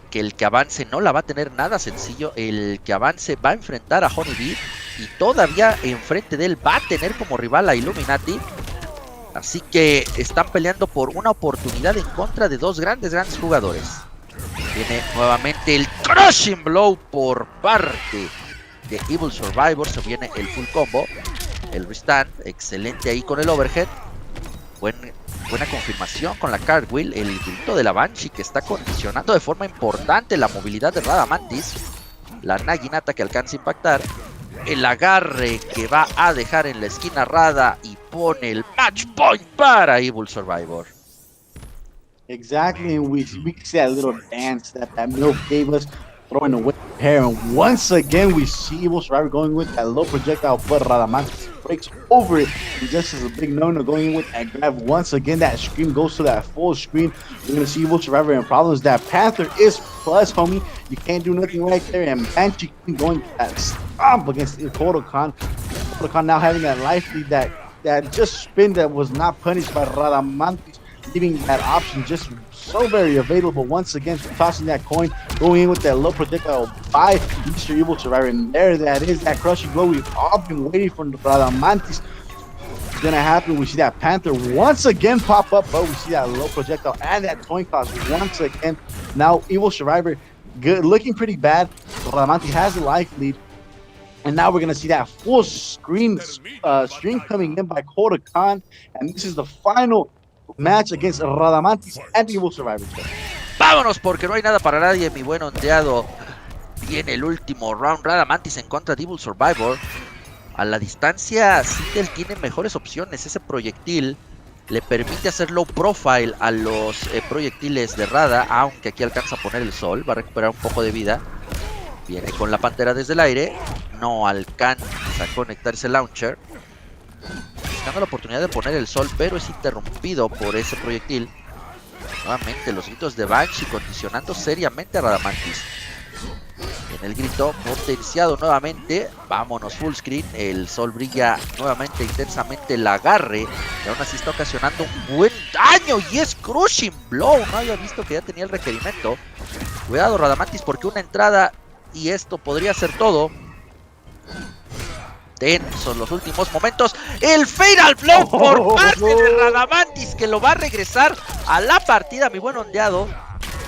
que el que avance no la va a tener nada sencillo. El que avance va a enfrentar a Honeybee. Y todavía enfrente de él va a tener como rival a Illuminati. Así que están peleando por una oportunidad en contra de dos grandes jugadores. Viene nuevamente el Crushing Blow por parte de Evil Survivor. Se viene el full combo, el restand, excelente ahí con el overhead, buena confirmación con la cartwheel, el grito de la Banshee que está condicionando de forma importante la movilidad de Radamantis, la naginata que alcanza a impactar, el agarre que va a dejar en la esquina Rada y pone el match point para Evil Survivor. Exactly, and we see that little dance that MILF gave us, throwing away hair, and once again we see Evil Survivor going with that low projectile, but Radamantis breaks over it, and just as a big no-no going in with that grab. Once again that screen goes to that full screen. We're gonna see Evil Survivor in problems. That Panther is plus, homie. You can't do nothing right there, and Banshee going that stomp against Kotal Khan. Kotal Khan now having that life lead, that just spin that was not punished by Radamantis, leaving that option just so very available. Once again, tossing that coin, going in with that low projectile by Mr. Evil Survivor. And there that is, that crushing blow we've all been waiting for. Radamantis is gonna happen. We see that Panther once again pop up, but we see that low projectile and that coin toss once again. Now Evil Survivor good, looking pretty bad. Radamantes has the life lead. And now we're going to see that full screen stream coming in by Kota Khan. And this is the final match against Radamantes and Evil Survivor. Vámonos porque no hay nada para nadie, mi buen ondeado. Viene el último round. Radamantes en contra de Evil Survivor. A la distancia, Sindel tiene mejores opciones. Ese proyectil le permite hacer low profile a los proyectiles de Rada, aunque aquí alcanza a poner el sol. Va a recuperar un poco de vida. Viene con la pantera desde el aire. No alcanza a conectar ese launcher. Buscando la oportunidad de poner el sol, pero es interrumpido por ese proyectil. Nuevamente los gritos de Banshee condicionando seriamente a Radamantes. En el grito potenciado nuevamente. Vámonos full screen. El sol brilla nuevamente intensamente el agarre. Y aún así está ocasionando un buen daño. Y es Crushing Blow. No había visto que ya tenía el requerimiento. Cuidado Radamantes porque una entrada y esto podría ser todo. Tensos los últimos momentos. El Fatal Blow por parte de Radamantes que lo va a regresar a la partida. Mi buen ondeado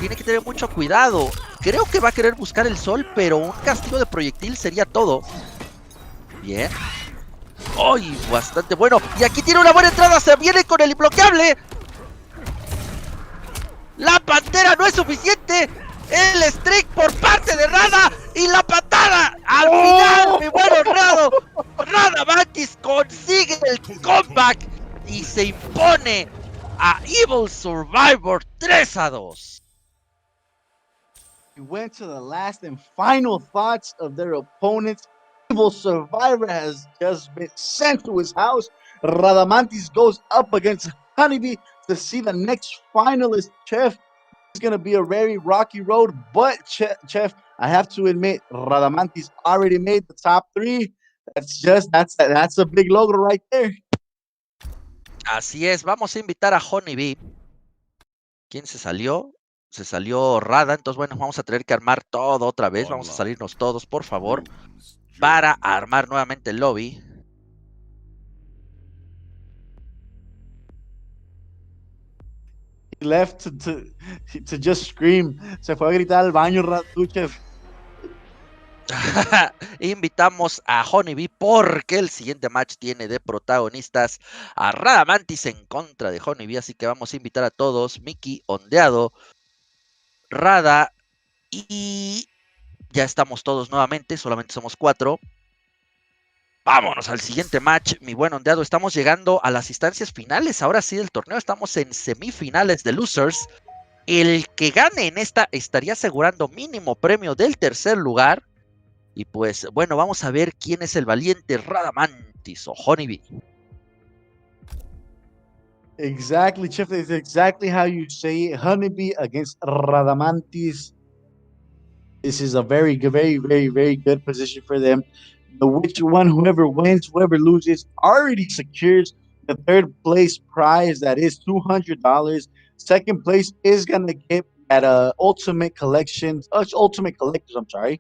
tiene que tener mucho cuidado. Creo que va a querer buscar el sol, pero un castigo de proyectil sería todo. Bien. ¡Ay! Bastante bueno. Y aquí tiene una buena entrada. Se viene con el imbloqueable. La pantera no es suficiente. El streak por parte de Rada. Y la patada. Al final, mi buen honrado. Radamantes consigue el comeback. Y se impone a Evil Survivor 3-2. We went to the last and final thoughts of their opponents. Evil Survivor has just been sent to his house. Radamantes goes up against Honeybee to see the next finalist, Chef. It's going to be a very rocky road, but Chef, I have to admit, Radamantes already made the top 3. That's a big logo right there. Así es, vamos a invitar a Honeybee. ¿Quién se salió? Se salió Rada, entonces bueno, vamos a tener que armar todo otra vez. Vamos a salirnos todos, por favor, para armar nuevamente el lobby. He left to just scream. Se fue a gritar al baño, Chef. Invitamos a Honeybee porque el siguiente match tiene de protagonistas a Radamantes en contra de Honeybee, así que vamos a invitar a todos, Mickey, Ondeado, Rada y ya estamos todos nuevamente, solamente somos 4. Vámonos al siguiente match, mi buen Ondeado, estamos llegando a las instancias finales, ahora sí del torneo, estamos en semifinales de Losers. El que gane en esta estaría asegurando mínimo premio del tercer lugar. Y pues, bueno, vamos a ver quién es el valiente, Radamantes o Honeybee. Exactly, Chef. It's exactly how you say it. Honeybee against Radamantes. This is a very good, very good position for them. Whoever wins, whoever loses, already secures the third place prize that is $200. Second place is gonna get at Ultimate Collections, Ultimate Collectors. I'm sorry.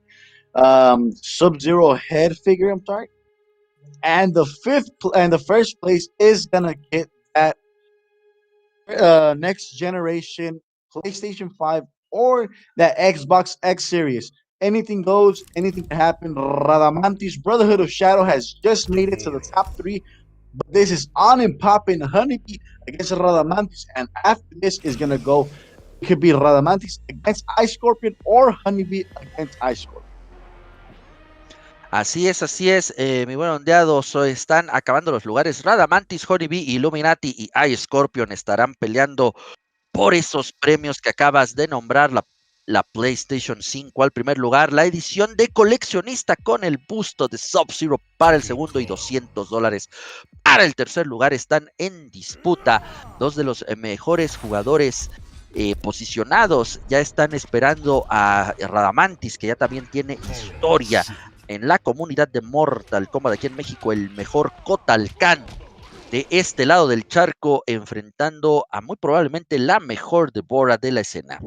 Sub-Zero head figure. I'm sorry, and the first place is gonna get that next generation PlayStation 5 or that Xbox X Series. Anything goes, anything can happen. Radamantes Brotherhood of Shadow has just made it to the top 3, but this is on and popping. Honeybee against Radamantes, and after this is gonna go. It could be Radamantes against Ice Scorpion or Honeybee against Ice Scorpion. Así es, mi buen ondeado, están acabando los lugares. Radamantes, Honeybee, Illuminati y Ice Scorpion estarán peleando por esos premios que acabas de nombrar. La PlayStation 5 al primer lugar, la edición de coleccionista con el busto de Sub-Zero para el segundo y $200 para el tercer lugar. Están en disputa dos de los mejores jugadores posicionados. Ya están esperando a Radamantes, que ya también tiene historia en la comunidad de Mortal Kombat aquí en México, el mejor Kotalkan de este lado del charco, enfrentando a muy probablemente la mejor Deborah de la escena.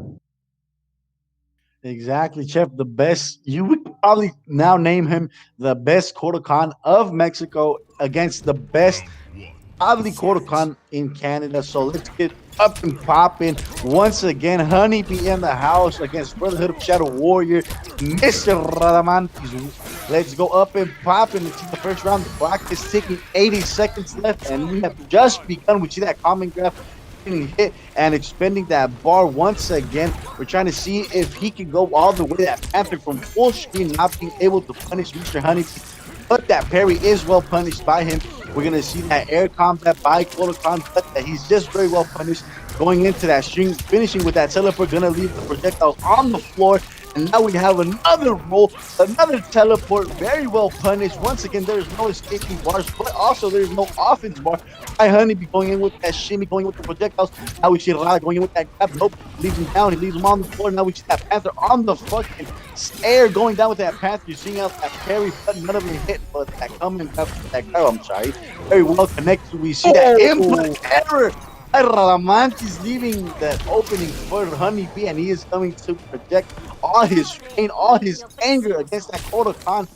Exactly, Chef. The best. You would probably now name him the best Kodokan of Mexico against the best probably Kodokan in Canada. So let's get up and popping. Once again, Honeybee in the house against Brotherhood of Shadow Warrior, Mr. Radamantes. Let's go up and popping. Let's see the first round. The clock is ticking, 80 seconds left, and we have just begun. We see that common graph getting hit and expending that bar once again. We're trying to see if he can go all the way. That Panther from full screen, not being able to punish Mr. Honeybee. But that parry is well punished by him. We're going to see that air combat by Kodokan, but that he's just very well punished. Going into that string, finishing with that teleport, going to leave the projectiles on the floor. And now we have another roll, another teleport, very well punished. Once again, there is no escaping bars, but also there is no offense bar. By Honeybee going in with that shimmy, going with the projectiles. Now we see Rada going in with that grab. Nope, leaves him down. He leaves him on the floor. Now we see that Panther on the fucking air going down with that Panther. You're seeing out that parry, but none of them hit. But that coming up, that grab, I'm sorry, very well connected. We see that input error. Radamantes leaving that opening for Honeybee, and he is coming to project all his pain, all his anger against that Kodokan,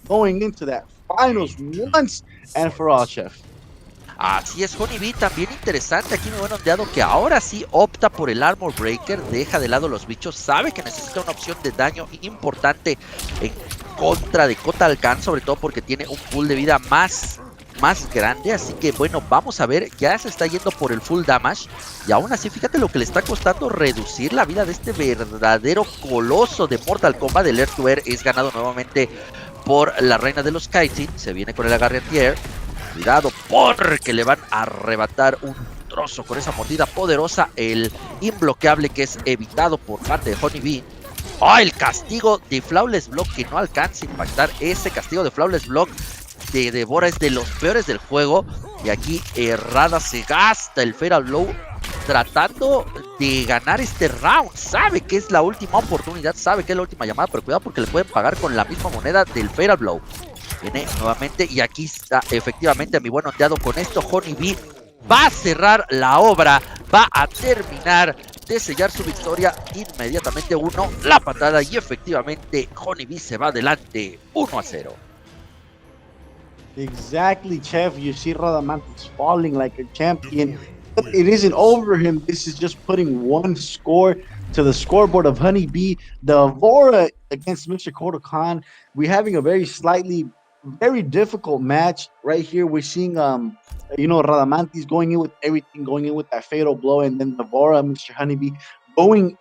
going into that finals once and for all, Chef. Así es, Honeybee, también interesante aquí mi buen ondeado, que ahora sí opta por el Armor Breaker, deja de lado los bichos, sabe que necesita una opción de daño importante en contra de Kotal Kahn, sobre todo porque tiene un pool de vida más grande, así que bueno, vamos a ver, ya se está yendo por el full damage, y aún así fíjate lo que le está costando reducir la vida de este verdadero coloso de Mortal Kombat. Del Air to Air es ganado nuevamente por la reina de los Kaitin, se viene con el agarre anti-air, cuidado porque le van a arrebatar un trozo con esa mordida poderosa, el imbloqueable que es evitado por parte de Honeybee. ¡Oh, el castigo de Flawless Block que no alcanza a impactar! Ese castigo de Flawless Block de Devora es de los peores del juego. Y aquí Rada se gasta el Fatal Blow tratando de ganar este round. Sabe que es la última oportunidad, sabe que es la última llamada, pero cuidado porque le pueden pagar con la misma moneda del Fatal Blow. Viene nuevamente y aquí está efectivamente mi buen ondeado. Con esto Honeybee va a cerrar la obra, va a terminar de sellar su victoria inmediatamente. La patada y efectivamente Honeybee se va adelante 1-0. Exactly, Chef. You see Radamantes falling like a champion. But it isn't over him. This is just putting one score to the scoreboard of Honeybee. The Avora against Mr. Kodokan. We're having a very difficult match right here. We're seeing, Radamantes going in with everything, going in with that fatal blow, and then the Avora, Mr. Honeybee, going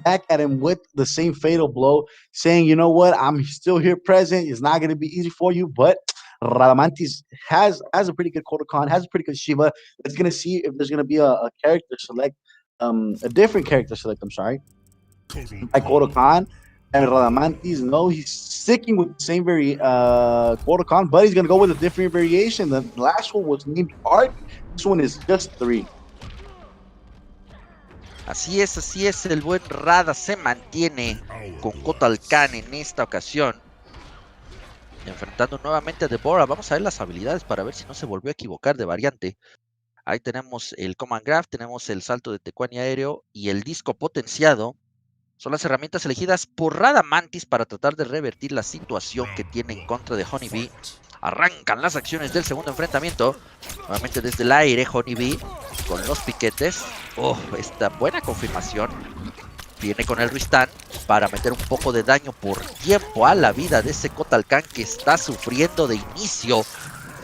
back at him with the same fatal blow, saying, you know what, I'm still here present. It's not going to be easy for you, but Radamantes has a pretty good Kodokan, has a pretty good Shiva. It's going to see if there's going to be a character select, a different character select, I'm sorry, by Kodokan. And Radamantes, no, he's sticking with the same Kodokan, but he's going to go with a different variation. The last one was named Art. This one is just 3. Así es, el buen Rada se mantiene con Kotal Kahn en esta ocasión, enfrentando nuevamente a Devora. Vamos a ver las habilidades para ver si no se volvió a equivocar de variante. Ahí tenemos el Command Graph, tenemos el salto de Tecuani aéreo y el disco potenciado. Son las herramientas elegidas por Radamantes para tratar de revertir la situación que tiene en contra de Honeybee. Arrancan las acciones del segundo enfrentamiento. Nuevamente desde el aire, Honeybee con los piquetes. Esta buena confirmación. Viene con el Ristan para meter un poco de daño por tiempo a la vida de ese Kotal Kahn que está sufriendo de inicio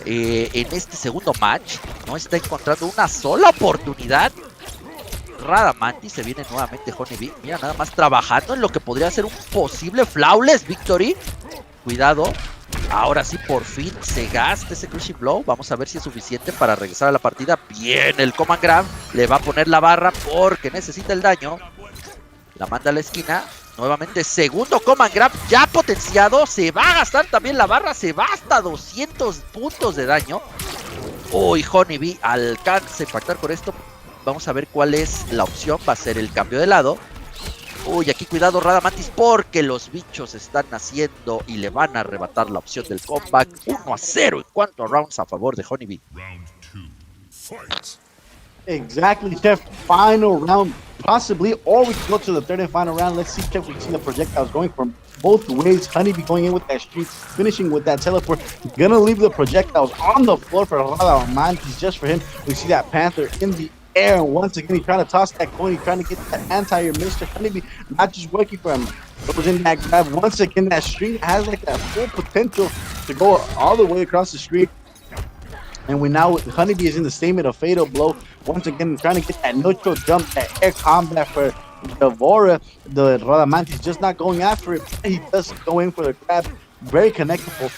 en este segundo match. No está encontrando una sola oportunidad. Radamantes, se viene nuevamente Honeybee. Mira, nada más trabajando en lo que podría ser un posible Flawless Victory. Cuidado. Ahora sí, por fin se gasta ese Crushing Blow. Vamos a ver si es suficiente para regresar a la partida. Bien, el Command Grab le va a poner la barra porque necesita el daño. La manda a la esquina. Nuevamente, segundo Command Grab ya potenciado. Se va a gastar también la barra. Se va hasta 200 puntos de daño. Honeybee alcanza a impactar con esto. Vamos a ver cuál es la opción. Va a ser el cambio de lado. Aquí cuidado Radamantes porque los bichos están naciendo y le van a arrebatar la opción del comeback. 1-0 en cuanto a rounds a favor de Honeybee. Round 2, fight. Exactly, Chef. Final round. possibly, or we can go to the third and final round. Let's see if we see the projectiles going from both ways. Honeybee going in with that streak, finishing with that teleport. Gonna leave the projectiles on the floor for Radamantis just for him. We see that Panther in the air, and once again, he's trying to toss that coin. He's trying to get that anti-air. Mr. Honeybee not just working for him. It was in that grab. Once again, that streak has like that full potential to go all the way across the street. And we now, Honeybee is in the statement of fatal blow. Once again, trying to get that neutral jump, that air combat for Devora. The Radamantis just not going after it. He does go in for the grab. Very connectable.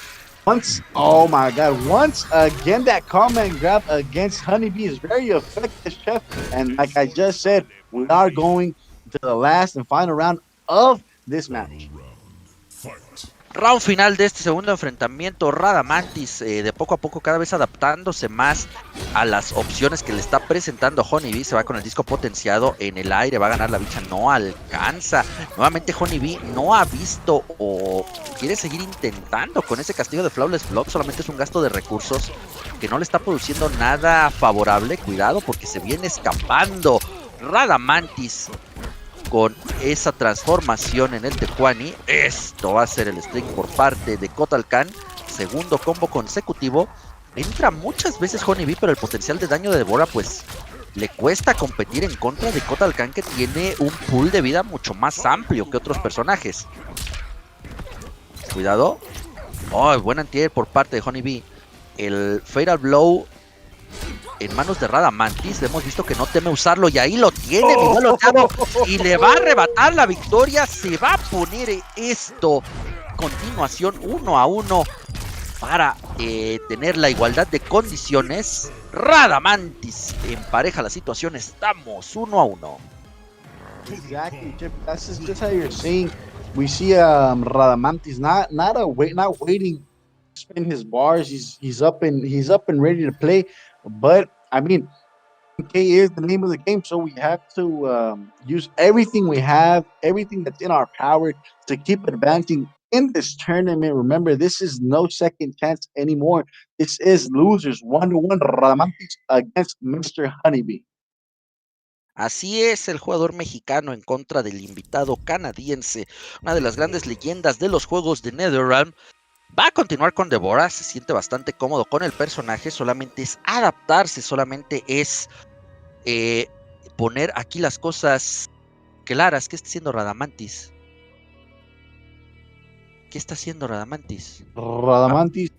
Oh my God, once again, that combat grab against Honeybee is very effective, Chef. And like I just said, we are going to the last and final round of this match. Round final de este segundo enfrentamiento. Radamantis de poco a poco cada vez adaptándose más a las opciones que le está presentando Honeybee. Se va con el disco potenciado en el aire, va a ganar la bicha, no alcanza. Nuevamente Honeybee no ha visto o quiere seguir intentando con ese castigo de Flawless Block. Solamente es un gasto de recursos que no le está produciendo nada favorable. Cuidado porque se viene escapando Radamantis con esa transformación en el Tecuani. Esto va a ser el string por parte de Kotal Kahn. Segundo combo consecutivo. Entra muchas veces Honeybee, pero el potencial de daño de Devora pues le cuesta competir en contra de Kotal Kahn, que tiene un pool de vida mucho más amplio que otros personajes. Cuidado. Oh, buen antiair por parte de Honeybee. El Fatal Blow en manos de Radamantis, hemos visto que no teme usarlo y ahí lo tiene, mi buen Oteado, y le va a arrebatar la victoria. Se va a poner esto continuación 1-1 para tener la igualdad de condiciones. Radamantis empareja la situación, estamos 1-1. Exactly, Chip. That's just how you're saying. We see Radamantis not waiting to spin his bars. He's up and ready to play. But I mean, MK is the name of the game, so we have to use everything we have, everything that's in our power to keep advancing in this tournament. Remember, this is no second chance anymore. This is losers 1-1 Radamantis against Mr. Honeybee. Así es, el jugador mexicano en contra del invitado canadiense, una de las grandes leyendas de los juegos de NetherRealm. Va a continuar con Devora, se siente bastante cómodo con el personaje, solamente es adaptarse, solamente es poner aquí las cosas claras. ¿Qué está haciendo Radamantis? ¿Qué está haciendo Radamantis? Radamantis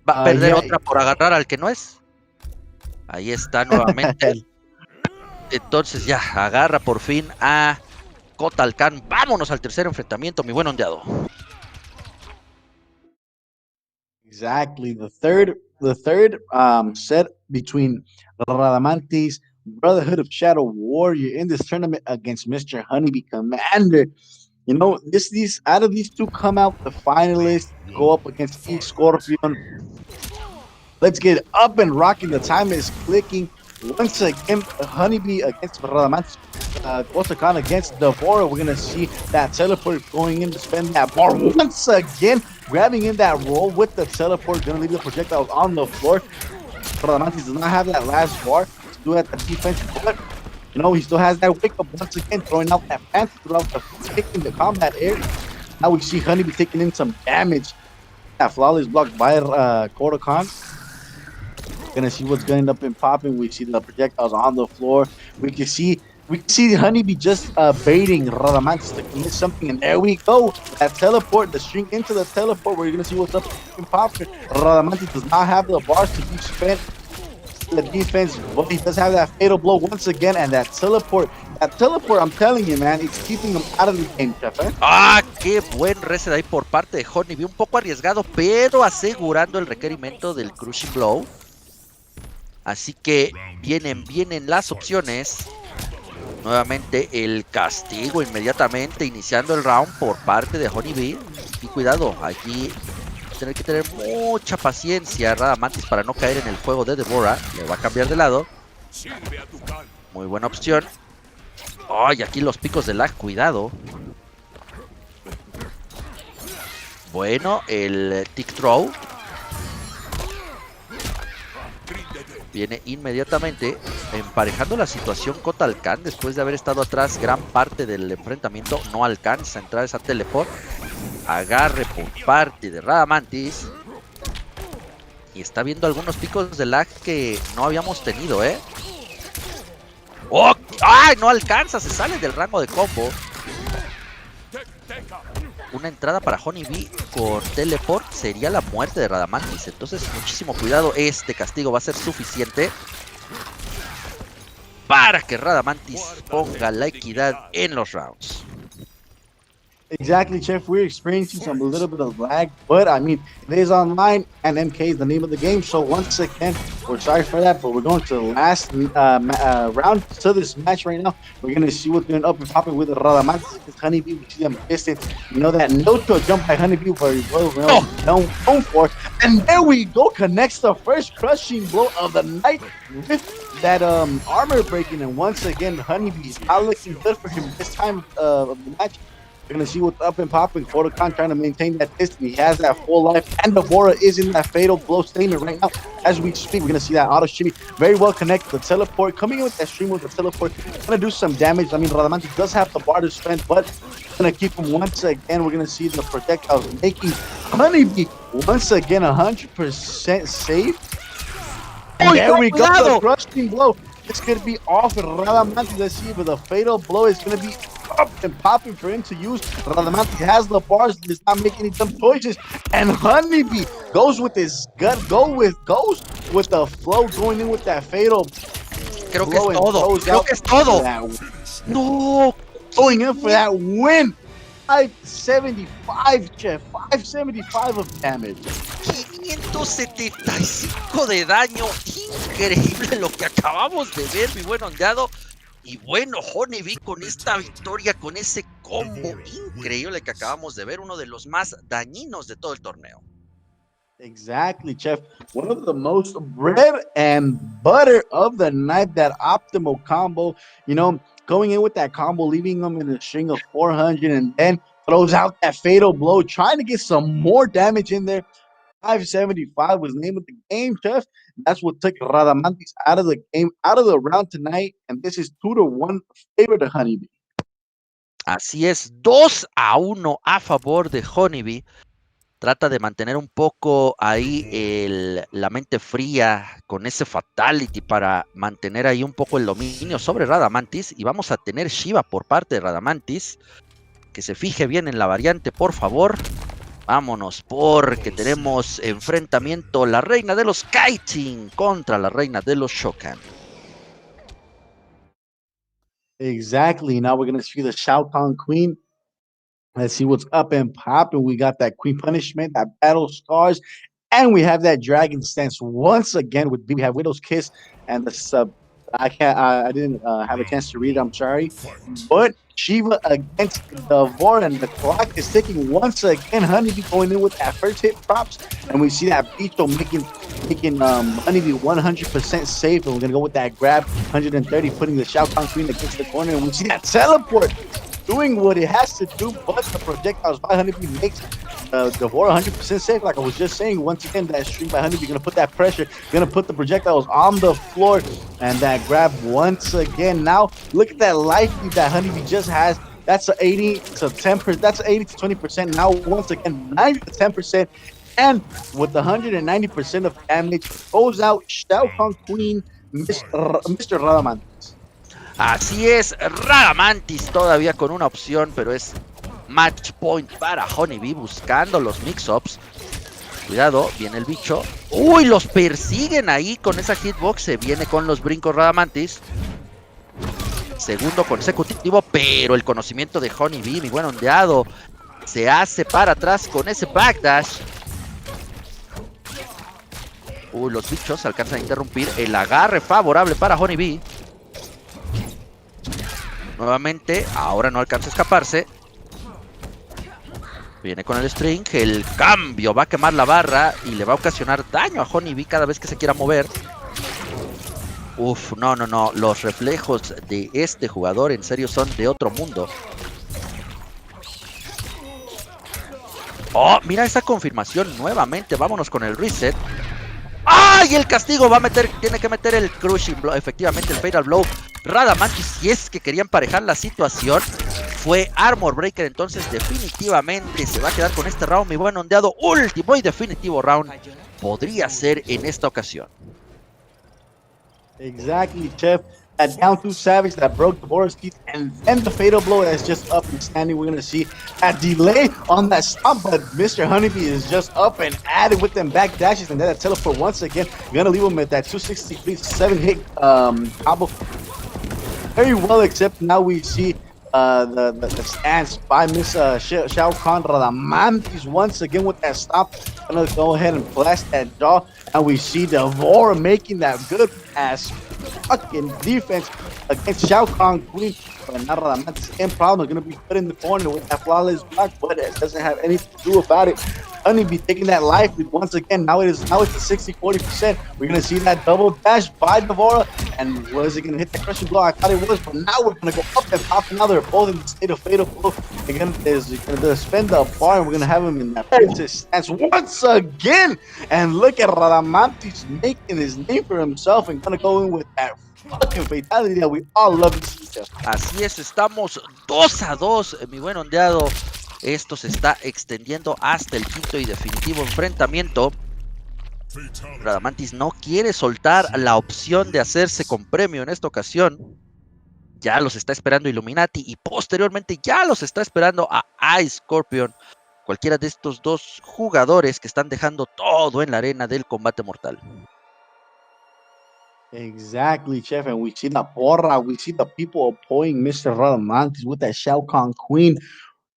va a perder otra por agarrar al que no es. Ahí está nuevamente. Entonces ya, agarra por fin a Kotal Kahn. Vámonos al tercer enfrentamiento, mi buen ondeado. Exactly. The third set between Radamantis, Brotherhood of Shadow Warrior in this tournament against Mr. Honeybee Commander. You know, these out of these two come out the finalists, go up against each Scorpion. Let's get up and rocking. The time is clicking. Once again, Honeybee against Radamantis, Kotal Kahn against Devora. We're gonna see that teleport going in to spend that bar once again, grabbing in that roll with the teleport. Gonna leave the projectiles on the floor. Radamantis does not have that last bar to do at the defense, but you know he still has that wake up once again, throwing out that pants throughout the taking the combat air. Now we see Honeybee taking in some damage. That flawless block by Kotal Kahn. Gonna see what's going up and popping. We see the projectiles on the floor. We can see Honeybee just baiting Radamantis to commit something, and there we go. That teleport, the string into the teleport, where you're gonna see what's up and popping. Radamantis does not have the bars to be spent. The defense, but he does have that fatal blow once again, and that teleport, I'm telling you, man, it's keeping him out of the game, Chef. Ah, qué buen reset ahí por parte de Honeybee, un poco arriesgado, pero asegurando el requerimiento del Crushing Blow. Así que vienen las opciones. Nuevamente el castigo inmediatamente iniciando el round por parte de Honeybee. Y cuidado, aquí tener que tener mucha paciencia Radamantis para no caer en el juego de Devora. Le va a cambiar de lado. Muy buena opción. Ay, aquí los picos de lag, cuidado. Bueno, el tick throw. Viene inmediatamente. emparejando la situación Kotal Kahn después de haber estado atrás gran parte del enfrentamiento. No alcanza a entrar esa teleport. Agarre por parte de Radamantis. Y está viendo algunos picos de lag que no habíamos tenido, ¿eh? ¡Oh! ¡Ay! No alcanza, se sale del rango de combo. Una entrada para Honeybee con teleport sería la muerte de Radamantis. Entonces, muchísimo cuidado. Este castigo va a ser suficiente para que Radamantis ponga la equidad en los rounds. Exactly, Chef. We're experiencing a little bit of lag, but I mean, it is online, and MK is the name of the game. So once again, we're sorry for that, but we're going to the last round to this match right now. We're going to see what's going up and popping with the Radamantis against Honeybee. We see them distant. You know that no-to jump by Honeybee very well known for. And there we go, connects the first crushing blow of the night with that armor breaking. And once again, Honeybee is not looking good for him this time of the match. We're going to see what's up and popping. Photocon trying to maintain that distance. He has that full life, and Devora is in that fatal blow statement right now. As we speak, we're going to see that auto shimmy very well connected. The teleport coming in with that stream with the teleport. Going to do some damage. I mean, Radamantis does have the bar to spend, but going to keep him once again. We're going to see the projectiles making Honeybee once again 100% safe. And there we go. The crushing blow. It's going to be off Radamantis. Let's see, but the fatal blow is going to be up and popping for him to use. Radamantis has the bars, does not make any dumb choices, and Honeybee goes with his gut, goes with the flow, going in with that fatal. Creo que es todo. Creo que es todo. No, going in for that win. 575, Chef. 575 of damage. 575 de daño. Increíble lo que acabamos de ver, mi buen ondeado. Y bueno, Honeybee con esta victoria, con ese combo increíble que acabamos de ver, uno de los más dañinos de todo el torneo. Exactly, Chef. One of the most bread and butter of the night, that optimal combo. You know, going in with that combo, leaving them in a string of 400, and then throws out that fatal blow, trying to get some more damage in there. 575 was the name of the game, Chef. That's what took Radamantis out of the game, out of the round tonight, and this is 2-1 favor to Honeybee. Así es, 2-1 a favor de Honeybee. Trata de mantener un poco ahí la mente fría con ese Fatality para mantener ahí un poco el dominio sobre Radamantis. Y vamos a tener Shiva por parte de Radamantis. Que se fije bien en la variante, por favor. Vámonos, porque tenemos enfrentamiento la reina de los Kiting contra la reina de los Shokan. Exactly. Now we're going to see the Shao Kahn Queen. Let's see what's up and popping. We got that Queen Punishment, that Battle Scars, and we have that Dragon Stance once again. We have Widow's Kiss and the sub. I didn't have a chance to read it. I'm sorry, but Shiva against the Vor, and the clock is ticking once again. Honeybee going in with that first hit props, and we see that Bicho making Honeybee 100% safe. And we're gonna go with that grab, 130, putting the Shao Kahn Queen against the corner, and we see that teleport doing what it has to do, but the projectiles by Honeybee makes the Vor 100% safe. Like I was just saying, once again, that stream by Honeybee gonna put that pressure, gonna put the projectiles on the floor, and that grab once again. Now look at that life lead that Honeybee just has. That's a 80 to 10%. That's 80 to 20%. Now once again, 90 to 10%, and with the 190% of damage goes out Shao Kahn Queen, Mr. Radamantis. Así es, Radamantis todavía con una opción, pero es match point para Honeybee buscando los mix-ups. Cuidado, viene el bicho. ¡Uy! Los persiguen ahí con esa hitbox. Se viene con los brincos Radamantis. Segundo consecutivo, pero el conocimiento de Honeybee, mi buen ondeado, se hace para atrás con ese backdash. Uy, los bichos alcanzan a interrumpir el agarre favorable para Honeybee. Nuevamente, ahora no alcanza a escaparse. Viene con el string, el cambio va a quemar la barra y le va a ocasionar daño a Honeybee cada vez que se quiera mover. Uf, no, los reflejos de este jugador en serio son de otro mundo. Oh, mira esa confirmación nuevamente, vámonos con el reset. ¡Ay! El castigo va a meter, tiene que meter el crushing blow, efectivamente el fatal blow. Radamantis, si es que quería emparejar la situación, fue Armor Breaker, entonces definitivamente se va a quedar con este round, mi buen ondeado. Último y definitivo round podría ser en esta ocasión. Exactly, Chef. That down two savage that broke the Boris teeth, and then the fatal blow that's just up and standing. We're gonna see a delay on that stomp, but Mr. Honeybee is just up and at it with them back dashes, and then that teleport once again. We're gonna leave him at that 263 7-hit combo. Very well, except now we see the stance by Miss Shao Kahn Radamantis once again with that stop. Gonna go ahead and blast that jaw, and we see Devora making that good ass fucking defense against Shao Kahn Queen. But now Radamantis in problem, gonna be put in the corner with that flawless block, but it doesn't have anything to do about it. Honeybee taking that life lead once again. Now it's a 60-40%. We're gonna see that double dash by Devora, and was it gonna hit the crushing blow? I thought it was, but now we're gonna go up and pop. Now they're both in the state of fatal blow. Again, is gonna spend the bar, and we're gonna have him in that princess stance once again. And look at Radamantis making his name for himself and gonna go in with that fucking fatality that we all love to see. Así es, estamos 2-2, mi buen ondeado. Esto se está extendiendo hasta el quinto y definitivo enfrentamiento. Radamantis no quiere soltar la opción de hacerse con premio en esta ocasión. Ya los está esperando Illuminati y posteriormente ya los está esperando a Ice Scorpion. Cualquiera de estos dos jugadores que están dejando todo en la arena del combate mortal. Exactly, Chef, and we see the porra, we see the people appointing Mr. Radamantis with that Shao Kahn Queen.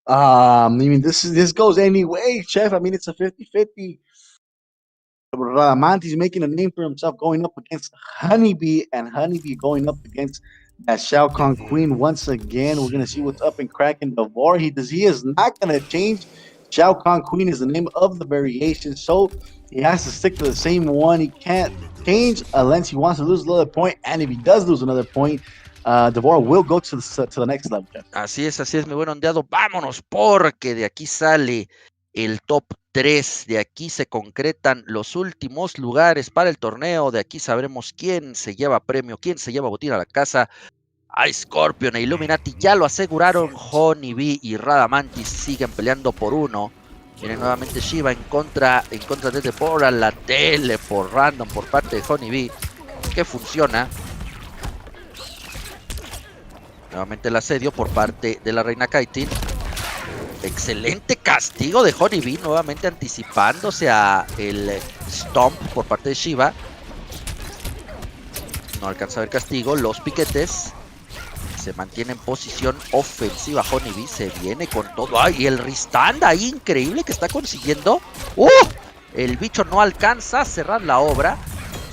I mean, this goes any way, Chef. I mean, it's a 50-50. Radamantis making a name for himself going up against Honeybee, and Honeybee going up against that Shao Kahn Queen once again. We're gonna see what's up and cracking. Devore, he is not gonna change. Shao Kahn Queen is the name of the variation, so he has to stick to the same one. He can't change unless he wants to lose another point, and if he does lose another point, Devore will go to the next level. Así es, mi buen ondeado. Vámonos, porque de aquí sale el top 3. De aquí se concretan los últimos lugares para el torneo. De aquí sabremos quién se lleva premio, quién se lleva botín a la casa. Ice Scorpion e Illuminati ya lo aseguraron. Honeybee y Radamantis siguen peleando por uno. Viene nuevamente Shiva en contra de Devora. La tele por random por parte de Honeybee, que funciona. Nuevamente el asedio por parte de la reina Kaitin. Excelente castigo de Honeybee, nuevamente anticipándose a el stomp por parte de Shiva. No alcanza a ver castigo. Los piquetes. Se mantiene en posición ofensiva. Honeybee se viene con todo. ¡Ay! El restand ahí increíble que está consiguiendo. El bicho no alcanza a cerrar la obra.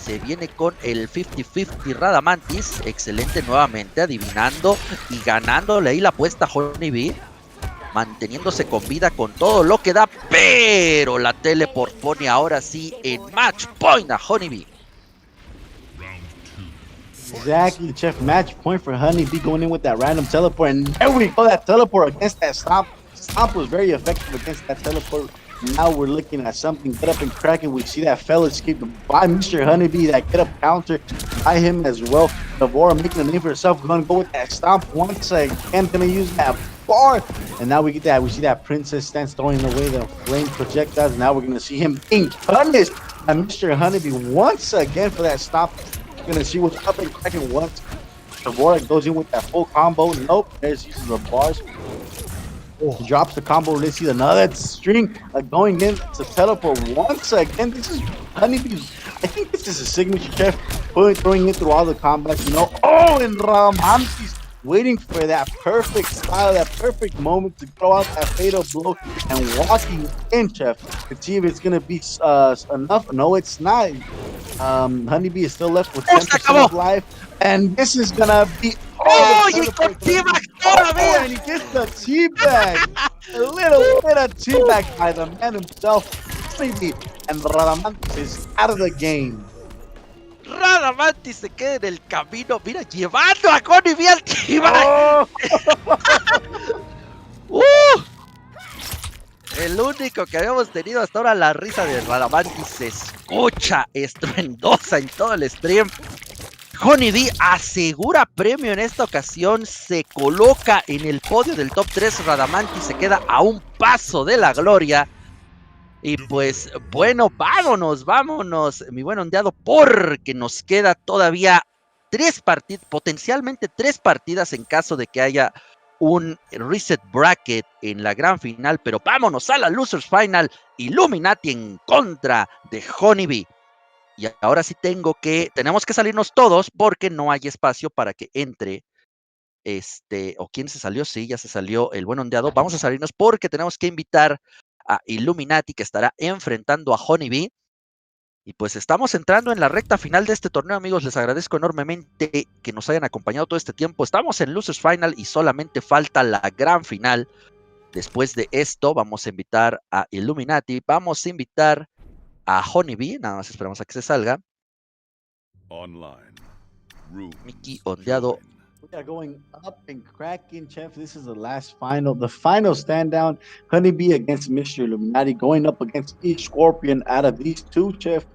Se viene con el 50-50 Radamantis. Excelente nuevamente, adivinando y ganándole ahí la apuesta a Honeybee. Manteniéndose con vida con todo lo que da. Pero la teleport pone ahora sí en match point a Honeybee. Exactly, Chef. Match point for Honeybee going in with that random teleport. And there we go, that teleport against that stomp. Stomp was very effective against that teleport. Now we're looking at something get up and cracking. We see that fell escape by Mr. Honeybee, that get up counter by him as well. Devora making a name for herself. Gonna go with that stomp once again. Gonna use that bar. And now we get that. We see that princess stance throwing away the flame projectiles. Now we're gonna see him being punished by Mr. Honeybee once again for that stop. We're gonna see what's up and cracking once. Devora goes in with that full combo. Nope. There's uses the bars. He drops the combo. Let's see another string going in to teleport once again. This is Honeybee's. I think this is a signature, Chef. Throwing it through all the combats, you know. And Radamantis waiting for that perfect style, that perfect moment to throw out that fatal blow and walking in, Chef, to see if it's gonna be enough. No, it's not. Honeybee is still left with 10% of life, and this is gonna be. Y con T-Bag todavía. And he gets the T-Bag. A little bit of T-Bag by the man himself. And Radamantis is out of the game. Radamantis se queda en el camino. Mira, llevando a Honeybee al T-Bag. El único que habíamos tenido hasta ahora. La risa de Radamantis se escucha estruendosa en todo el stream. Honeybee asegura premio en esta ocasión, se coloca en el podio del top 3, Radamantis se queda a un paso de la gloria. Y pues bueno, vámonos, mi buen ondeado, porque nos queda todavía potencialmente tres partidas en caso de que haya un reset bracket en la gran final, pero vámonos a la Losers Final, Illuminati en contra de Honeybee. Y ahora sí tenemos que salirnos todos porque no hay espacio para que entre o quién se salió, sí, ya se salió el buen ondeado. Vamos a salirnos porque tenemos que invitar a Illuminati que estará enfrentando a Honeybee. Y pues estamos entrando en la recta final de este torneo, amigos. Les agradezco enormemente que nos hayan acompañado todo este tiempo. Estamos en Losers Final y solamente falta la gran final. Después de esto vamos a invitar a Illuminati, vamos a invitar a Honeybee, nada más esperamos a que se salga. Online. Mickey ondeado. We are going up and cracking, Chef. This is the last final, the final stand down. Honeybee against Mr. Illuminati, going up against each Scorpion. Out of these two, Chef,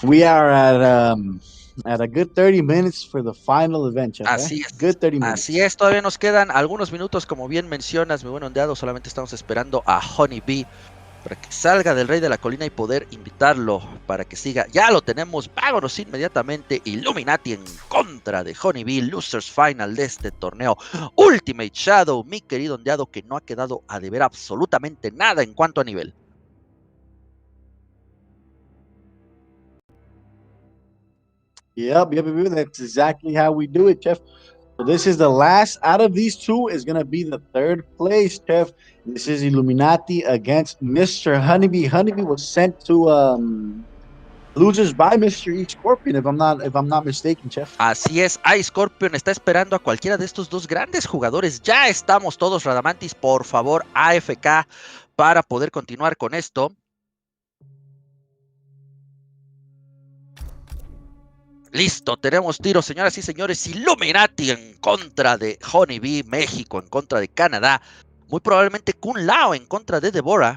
we are at a good 30 minutes for the final event, Chef. Así es. Good 30 minutes. Así es, todavía nos quedan algunos minutos, como bien mencionas, mi buen ondeado. Solamente estamos esperando a Honeybee para que salga del Rey de la Colina y poder invitarlo para que siga. Ya lo tenemos, vámonos inmediatamente. Illuminati en contra de Honeybee, Losers Final de este torneo. Ultimate Shadow, mi querido ondeado, que no ha quedado a deber absolutamente nada en cuanto a nivel. Yep. That's exactly how we do it, Chef. So this is the last out of these two is going to be the third place, Chef. This is Illuminati against Mr. Honeybee. Honeybee was sent to losers by Mr. E Scorpion, if I'm not mistaken, Chef. Así es, Ice Scorpion está esperando a cualquiera de estos dos grandes jugadores. Ya estamos todos, Radamantis, por favor, AFK para poder continuar con esto. Listo, tenemos tiros, señoras y señores. Illuminati en contra de Honeybee, México en contra de Canadá. Muy probablemente Kun Lao en contra de Deborah.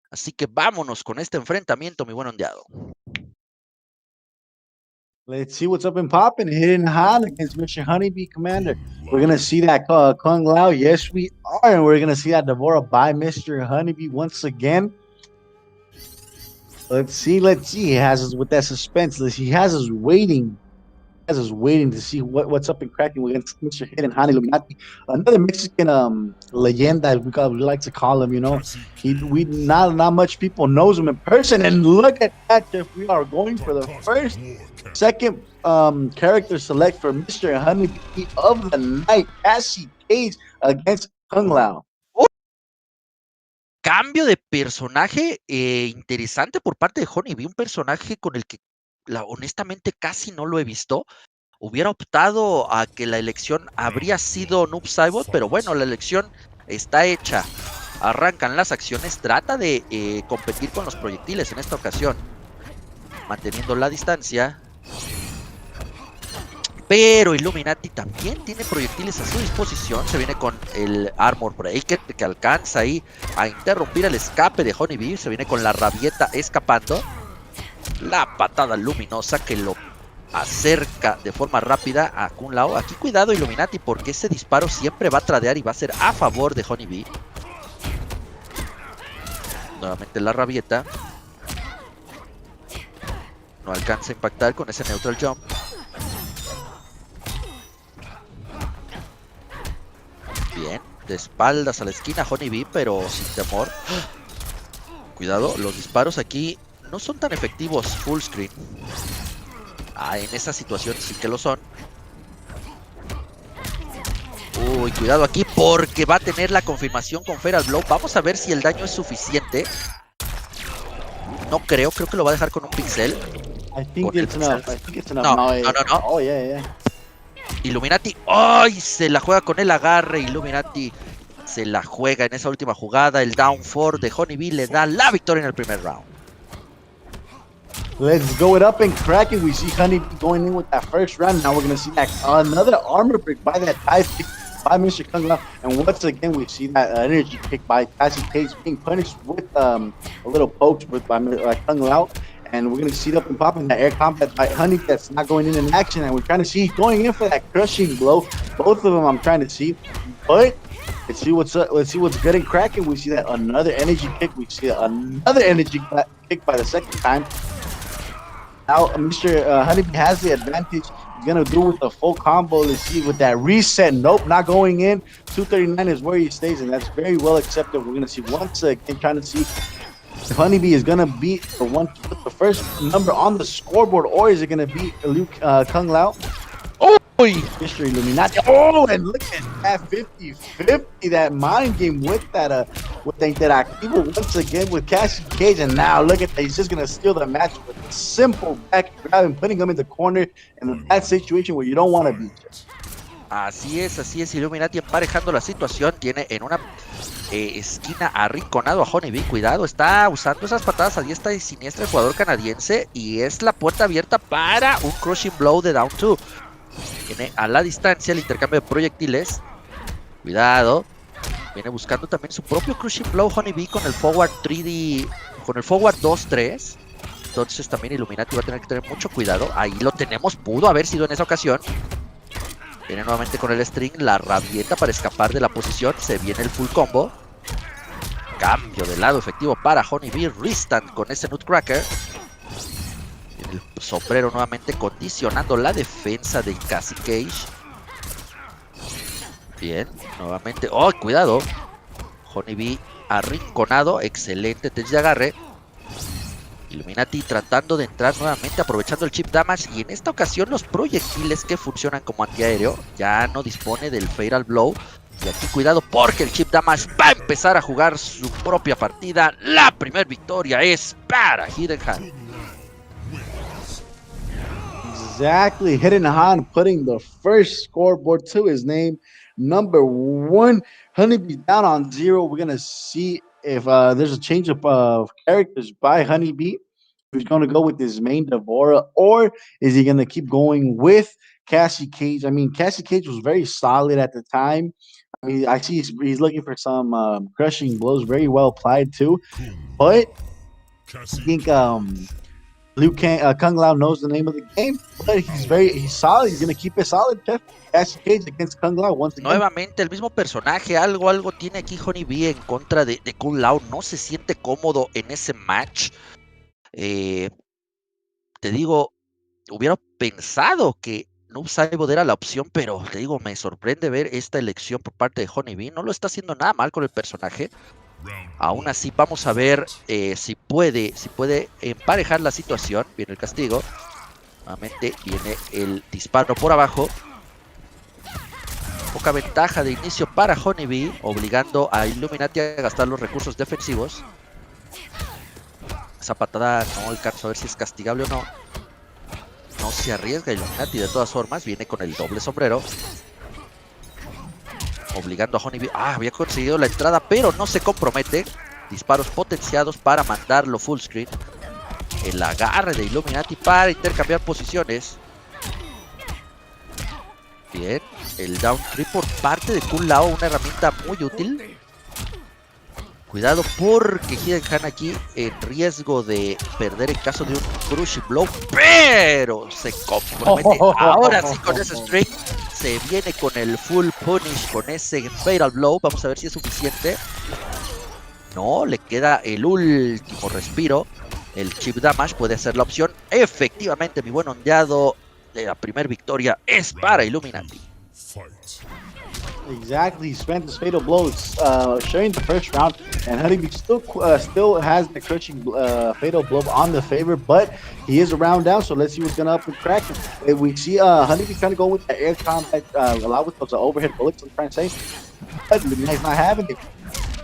Así que vámonos con este enfrentamiento, mi buen ondeado. Let's see what's up and popping. Hidden Han against Mr. Honeybee Commander. We're going to see that Kung Lao. Yes, we are. And we're going to see that Deborah by Mr. Honeybee once again. Let's see. He has us with that suspense. He has us waiting. To see what's up and cracking against Mr. Hidden Han Illuminati, another Mexican leyenda, we like to call him. You know, not much people knows him in person. And look at that, Jeff. We are going for the second character select for Mr. Honeybee of the night, Cassie Cage against Kung Lao. Cambio de personaje interesante por parte de Honeybee, un personaje con el que honestamente casi no lo he visto. Hubiera optado a que la elección habría sido Noob Saibot, pero bueno, la elección está hecha. Arrancan las acciones, trata de competir con los proyectiles en esta ocasión, manteniendo la distancia. Pero Illuminati también tiene proyectiles a su disposición. Se viene con el Armor Breaker que alcanza ahí a interrumpir el escape de Honeybee. Se viene con la rabieta escapando. La patada luminosa que lo acerca de forma rápida a Kun Lao. Aquí cuidado Illuminati porque ese disparo siempre va a tradear y va a ser a favor de Honeybee. Nuevamente la rabieta. No alcanza a impactar con ese neutral jump. Bien, de espaldas a la esquina Honeybee, pero sin temor. Cuidado, los disparos aquí no son tan efectivos full screen. En esa situación sí que lo son. Uy, cuidado aquí porque va a tener la confirmación con Feral Blow. Vamos a ver si el daño es suficiente. No creo que lo va a dejar con un pixel. I think it's enough. No. Oh, yeah. Illuminati, ¡ay! Se la juega con el agarre. Illuminati se la juega en esa última jugada. El down 4 de Honeybee le da la victoria en el primer round. Let's go it up and crack it. We see Honeybee going in with that first round. Now we're going to see that another armor break by that dive kick by Mr. Kung Lao. And once again, we see that energy kick by Cassie Cage being punished with a little pokes by Kung Lao. And we're going to see it up and popping that air combat by Honey that's not going in action. And we're trying to see going in for that crushing blow. Both of them I'm trying to see. But let's see what's up. Let's see what's good and cracking. We see that another energy kick. We see another energy kick by the second time. Now Mr. Honeybee has the advantage. He's gonna do with the full combo. Let's see with that reset. Nope, not going in. 239 is where he stays, and that's very well accepted. We're gonna see once again, trying to see if Honeybee is gonna beat the one to put the first number on the scoreboard, or is it gonna be Kung Lao? Mr. Illuminati. Oh, and look at that 50-50, that mind game with that Interactivo once again with Cassie Cage. And now look at that. He's just going to steal the match with a simple back grab and putting him in the corner in that situation where you don't want to be. Así es, Illuminati emparejando la situación. Tiene en una esquina arrinconado a Honeybee. Cuidado, está usando esas patadas a diestra y siniestra el jugador canadiense. Y es la puerta abierta para un crushing blow de down 2. Tiene a la distancia el intercambio de proyectiles. Cuidado. Viene buscando también su propio crushing blow Honeybee con el forward 3D, con el forward 2-3. Entonces también Illuminati va a tener que tener mucho cuidado. Ahí lo tenemos, pudo haber sido en esa ocasión. Viene nuevamente con el string, la rabieta para escapar de la posición. Se viene el full combo. Cambio de lado efectivo para Honeybee. Restand con ese Nutcracker. El sombrero nuevamente condicionando la defensa de Cassie Cage. Bien, nuevamente. ¡Oh, cuidado! Honeybee arrinconado. Excelente test de agarre. Illuminati tratando de entrar nuevamente, aprovechando el chip damage. Y en esta ocasión los proyectiles que funcionan como antiaéreo ya no dispone del fatal blow. Y aquí cuidado porque el chip damage va a empezar a jugar su propia partida. La primera victoria es para Hidden Hand. Exactly, Hidden Hand putting the first scoreboard to his name. Number 1, Honeybee down on 0. We're gonna see if there's a change of characters by Honeybee. He's gonna go with his main Devora, or is he gonna keep going with Cassie Cage? I mean, Cassie Cage was very solid at the time. I mean, I see he's looking for some crushing blows, very well applied too. But I think Kung Lao knows the name of the game, but he's solid. He's gonna keep it solid. Cassie Cage against Kung Lao once again. Nuevamente el mismo personaje, algo tiene aquí Honeybee en contra de Kung Lao. No se siente cómodo en ese match. Te digo, hubiera pensado que Noob Saibot era la opción, pero te digo, me sorprende ver esta elección por parte de Honeybee. No lo está haciendo nada mal con el personaje. Aún así, vamos a ver si puede emparejar la situación. Viene el castigo. Nuevamente viene el disparo por abajo. Poca ventaja de inicio para Honeybee, obligando a Illuminati a gastar los recursos defensivos. Esa patada no alcanzo a ver si es castigable o no. No se arriesga Illuminati de todas formas. Viene con el doble sombrero, obligando a Honeybee. Había conseguido la entrada, pero no se compromete. Disparos potenciados para mandarlo full screen. El agarre de Illuminati para intercambiar posiciones. Bien, el down 3 por parte de Kung Lao, una herramienta muy útil. Cuidado porque Hidden Hand aquí en riesgo de perder en caso de un crushing blow, pero se compromete. Ahora sí con ese string. Se viene con el full punish, con ese fatal blow. Vamos a ver si es suficiente. No, le queda el último respiro. El chip damage puede ser la opción. Efectivamente, mi buen ondeado, la primera victoria es para Illuminati. Exactly, he spent his fatal blows sharing the first round, and Honeybee still has the crushing fatal blow on the favor, but he is a round down, so let's see what's gonna up and crack. We see Honeybee kind of go with the air combat, a lot with those overhead bullets, I'm trying to say, but he's not having it.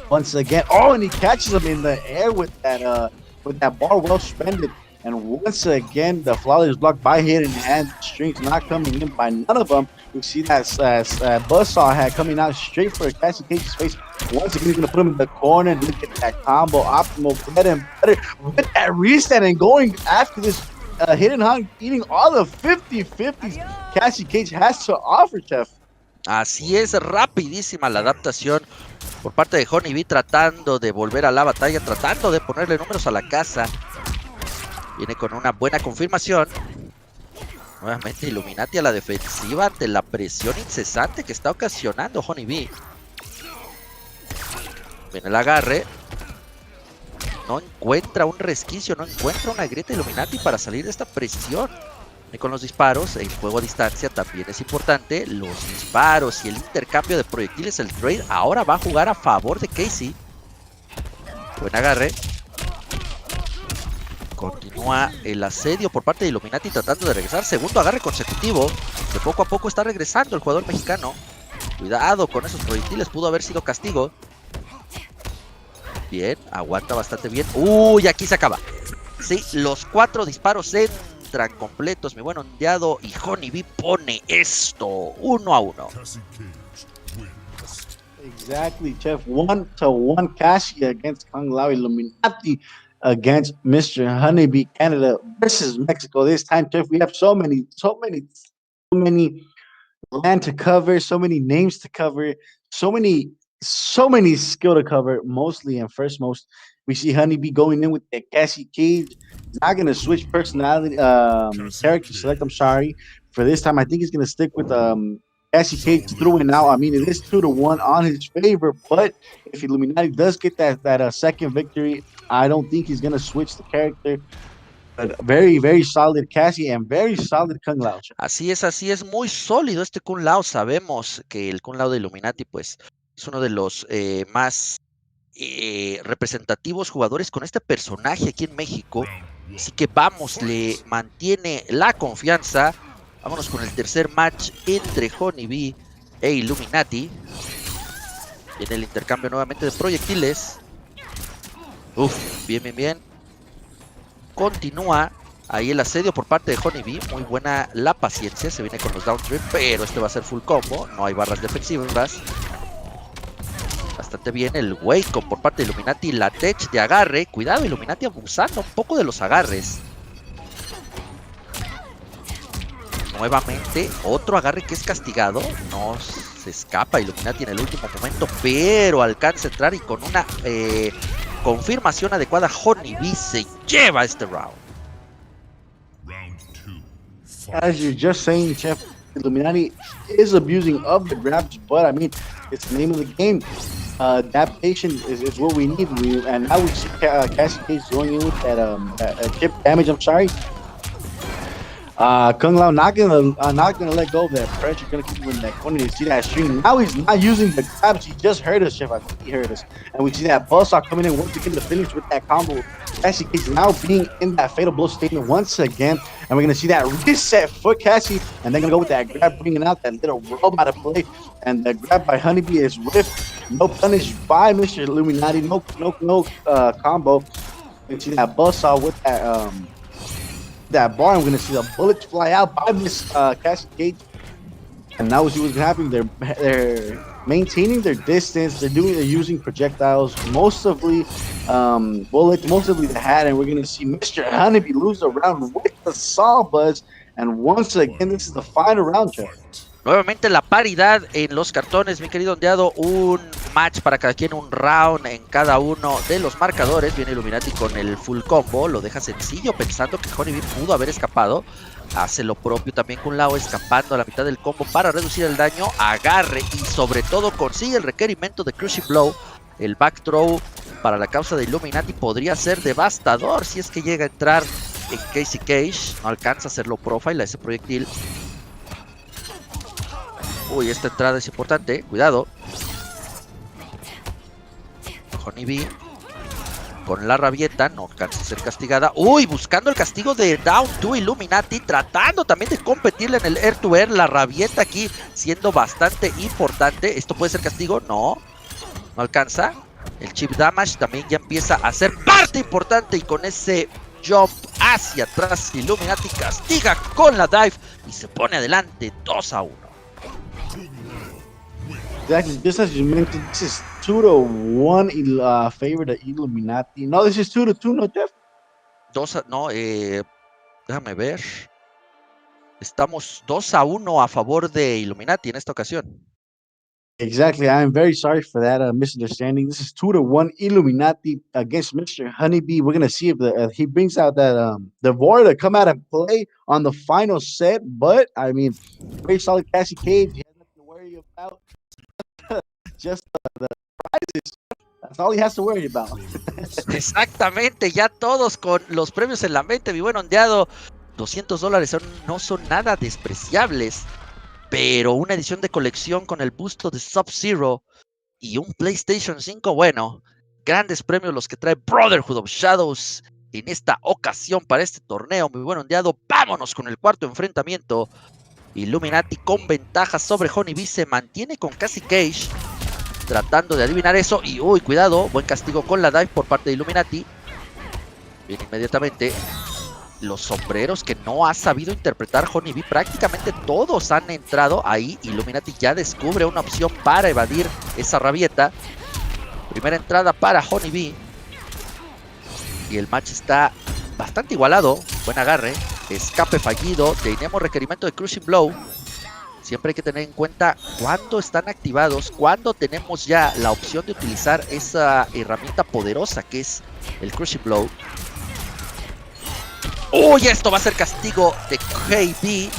Once again, and he catches him in the air with that bar well suspended. And once again, the flawless block by Hidden Hand. Strings not coming in by none of them. We see that Buzzsaw had coming out straight for Cassie Cage's face. Once again, he's going to put him in the corner. Look at that combo. Optimal better with that reset and going after this Hidden Hand, eating all the 50-50s Cassie Cage has to offer, Chef. Así es, rapidísima la adaptación por parte de Honeybee, tratando de volver a la batalla, tratando de ponerle números a la casa. Viene con una buena confirmación. Nuevamente Illuminati a la defensiva ante la presión incesante que está ocasionando Honeybee. Viene el agarre. No encuentra un resquicio, no encuentra una grieta Illuminati para salir de esta presión. Y con los disparos, el juego a distancia también es importante. Los disparos y el intercambio de proyectiles, el trade, ahora va a jugar a favor de Casey. Buen agarre. Continúa el asedio por parte de Illuminati tratando de regresar. Segundo agarre consecutivo. De poco a poco está regresando el jugador mexicano. Cuidado con esos proyectiles, pudo haber sido castigo. Bien, aguanta bastante bien. Uy, aquí se acaba. Sí, los 4 disparos entran completos, mi buen ondeado. Y Honeybee pone esto 1-1. Exactly, Chef. 1-1 Kashi against Kung Lao. Illuminati against Mr. Honeybee Canada versus Mexico. This time, Chef, we have so many land to cover, so many names to cover, so many skill to cover. Mostly and first most, we see Honeybee going in with the Cassie Cage. He's not gonna switch personality character select. I'm sorry for this time. I think he's gonna stick with Cassie Cage through and out. I mean, it is 2-1 on his favor, but if Illuminati does get that second victory, I don't think he's gonna switch the character. But very, very solid Cassie and very solid Kung Lao. Así es, muy sólido este Kung Lao. Sabemos que el Kung Lao de Illuminati, pues, es uno de los más representativos jugadores con este personaje aquí en México. Así que vamos, le mantiene la confianza. Vámonos con el tercer match entre Honeybee e Illuminati. Viene el intercambio nuevamente de proyectiles. Uf, bien. Continúa ahí el asedio por parte de Honeybee. Muy buena la paciencia. Se viene con los down trip, pero este va a ser full combo. No hay barras defensivas. Bastante bien el wake up por parte de Illuminati. La tech de agarre. Cuidado, Illuminati abusando un poco de los agarres. Nuevamente, otro agarre que es castigado. No se escapa Illuminati en el último momento, pero alcanza a entrar y con una confirmación adecuada, Honeybee se lleva este round. As you're just saying, Chef, Illuminati is abusing of the grabs, but I mean, it's the name of the game. Adaptation is what we need. And now we see Cassie Cage going in with that chip damage. I'm sorry. Kung Lao not gonna let go of that pressure. Gonna keep him in that corner. You see that string. Now he's not using the grabs. He just heard us, Chef. I think he heard us. And we see that buzzsaw coming in once again to finish with that combo. Cassie Cage now being in that fatal blow statement once again. And we're gonna see that reset foot Cassie. And they're gonna go with that grab, bringing out that little robot to play. And the grab by Honeybee is ripped. No punish by Mr. Illuminati. No combo. You see that buzzsaw with that bar. I'm going to see the bullets fly out by Miss Cassie Cage. And now see what's happening. They're maintaining their distance. They're using projectiles, mostly bullets, mostly the hat. And we're going to see Mr. Honeybee lose the round with the saw buzz. And once again, this is the final round, Jeff. Nuevamente la paridad en los cartones, mi querido ondeado. Un match para cada quien, un round en cada uno de los marcadores. Viene Illuminati con el full combo. Lo deja sencillo pensando que Honeybee pudo haber escapado. Hace lo propio también con Lao, escapando a la mitad del combo para reducir el daño. Agarre y sobre todo consigue el requerimiento de Crushing Blow. El back throw para la causa de Illuminati podría ser devastador si es que llega a entrar en Casey Cage. No alcanza a hacerlo profile a ese proyectil. Uy, esta entrada es importante, cuidado. Honeybee con la rabieta, no alcanza a ser castigada. Uy, buscando el castigo de Down to Illuminati, tratando también de competirle en el Air to Air. La rabieta aquí siendo bastante importante. ¿Esto puede ser castigo? No, no alcanza. El chip damage también ya empieza a ser parte importante y con ese jump hacia atrás, Illuminati castiga con la dive y se pone adelante 2-1. Exactly, just as you mentioned, this is 2-1 favor the Illuminati. No, this is 2-2, no, Jeff? Déjame ver. Estamos 2-1 a favor de Illuminati en esta ocasión. Exactly. I am very sorry for that misunderstanding. This is 2-1 Illuminati against Mr. Honeybee. We're gonna see if he brings out that the Vor to come out and play on the final set. But I mean, very solid Cassie Cage. He has nothing to worry about. Just the prizes. That's all he has to worry about. Exactamente, ya todos con los premios en la mente, mi buen ondeado. $200 no son nada despreciables, pero una edición de colección con el busto de Sub-Zero y un PlayStation 5, bueno, grandes premios los que trae Brotherhood of Shadows en esta ocasión para este torneo, mi buen ondeado. Vámonos con el cuarto enfrentamiento. Illuminati con ventaja sobre Honeybee se mantiene con Cassie Cage, tratando de adivinar eso. Y uy, cuidado, buen castigo con la dive por parte de Illuminati. Viene inmediatamente los sombreros que no ha sabido interpretar Honeybee. Prácticamente todos han entrado ahí. Illuminati ya descubre una opción para evadir esa rabieta. Primera entrada para Honeybee. Y el match está bastante igualado. Buen agarre. Escape fallido. Tenemos requerimiento de Crushing Blow. Siempre hay que tener en cuenta cuándo están activados, cuándo tenemos ya la opción de utilizar esa herramienta poderosa que es el Crushing Blow. ¡Uy! Esto va a ser castigo de KB.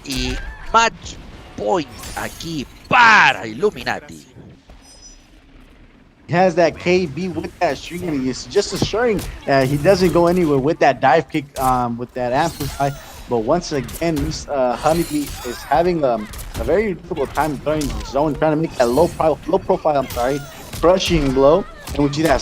Y match point aquí para Illuminati. He has that KB with that string, and he's just assuring that he doesn't go anywhere with that dive kick, with that amplify. But once again, this Honeybee is having a very difficult time throwing the zone, trying to make that low profile, crushing blow. And we see that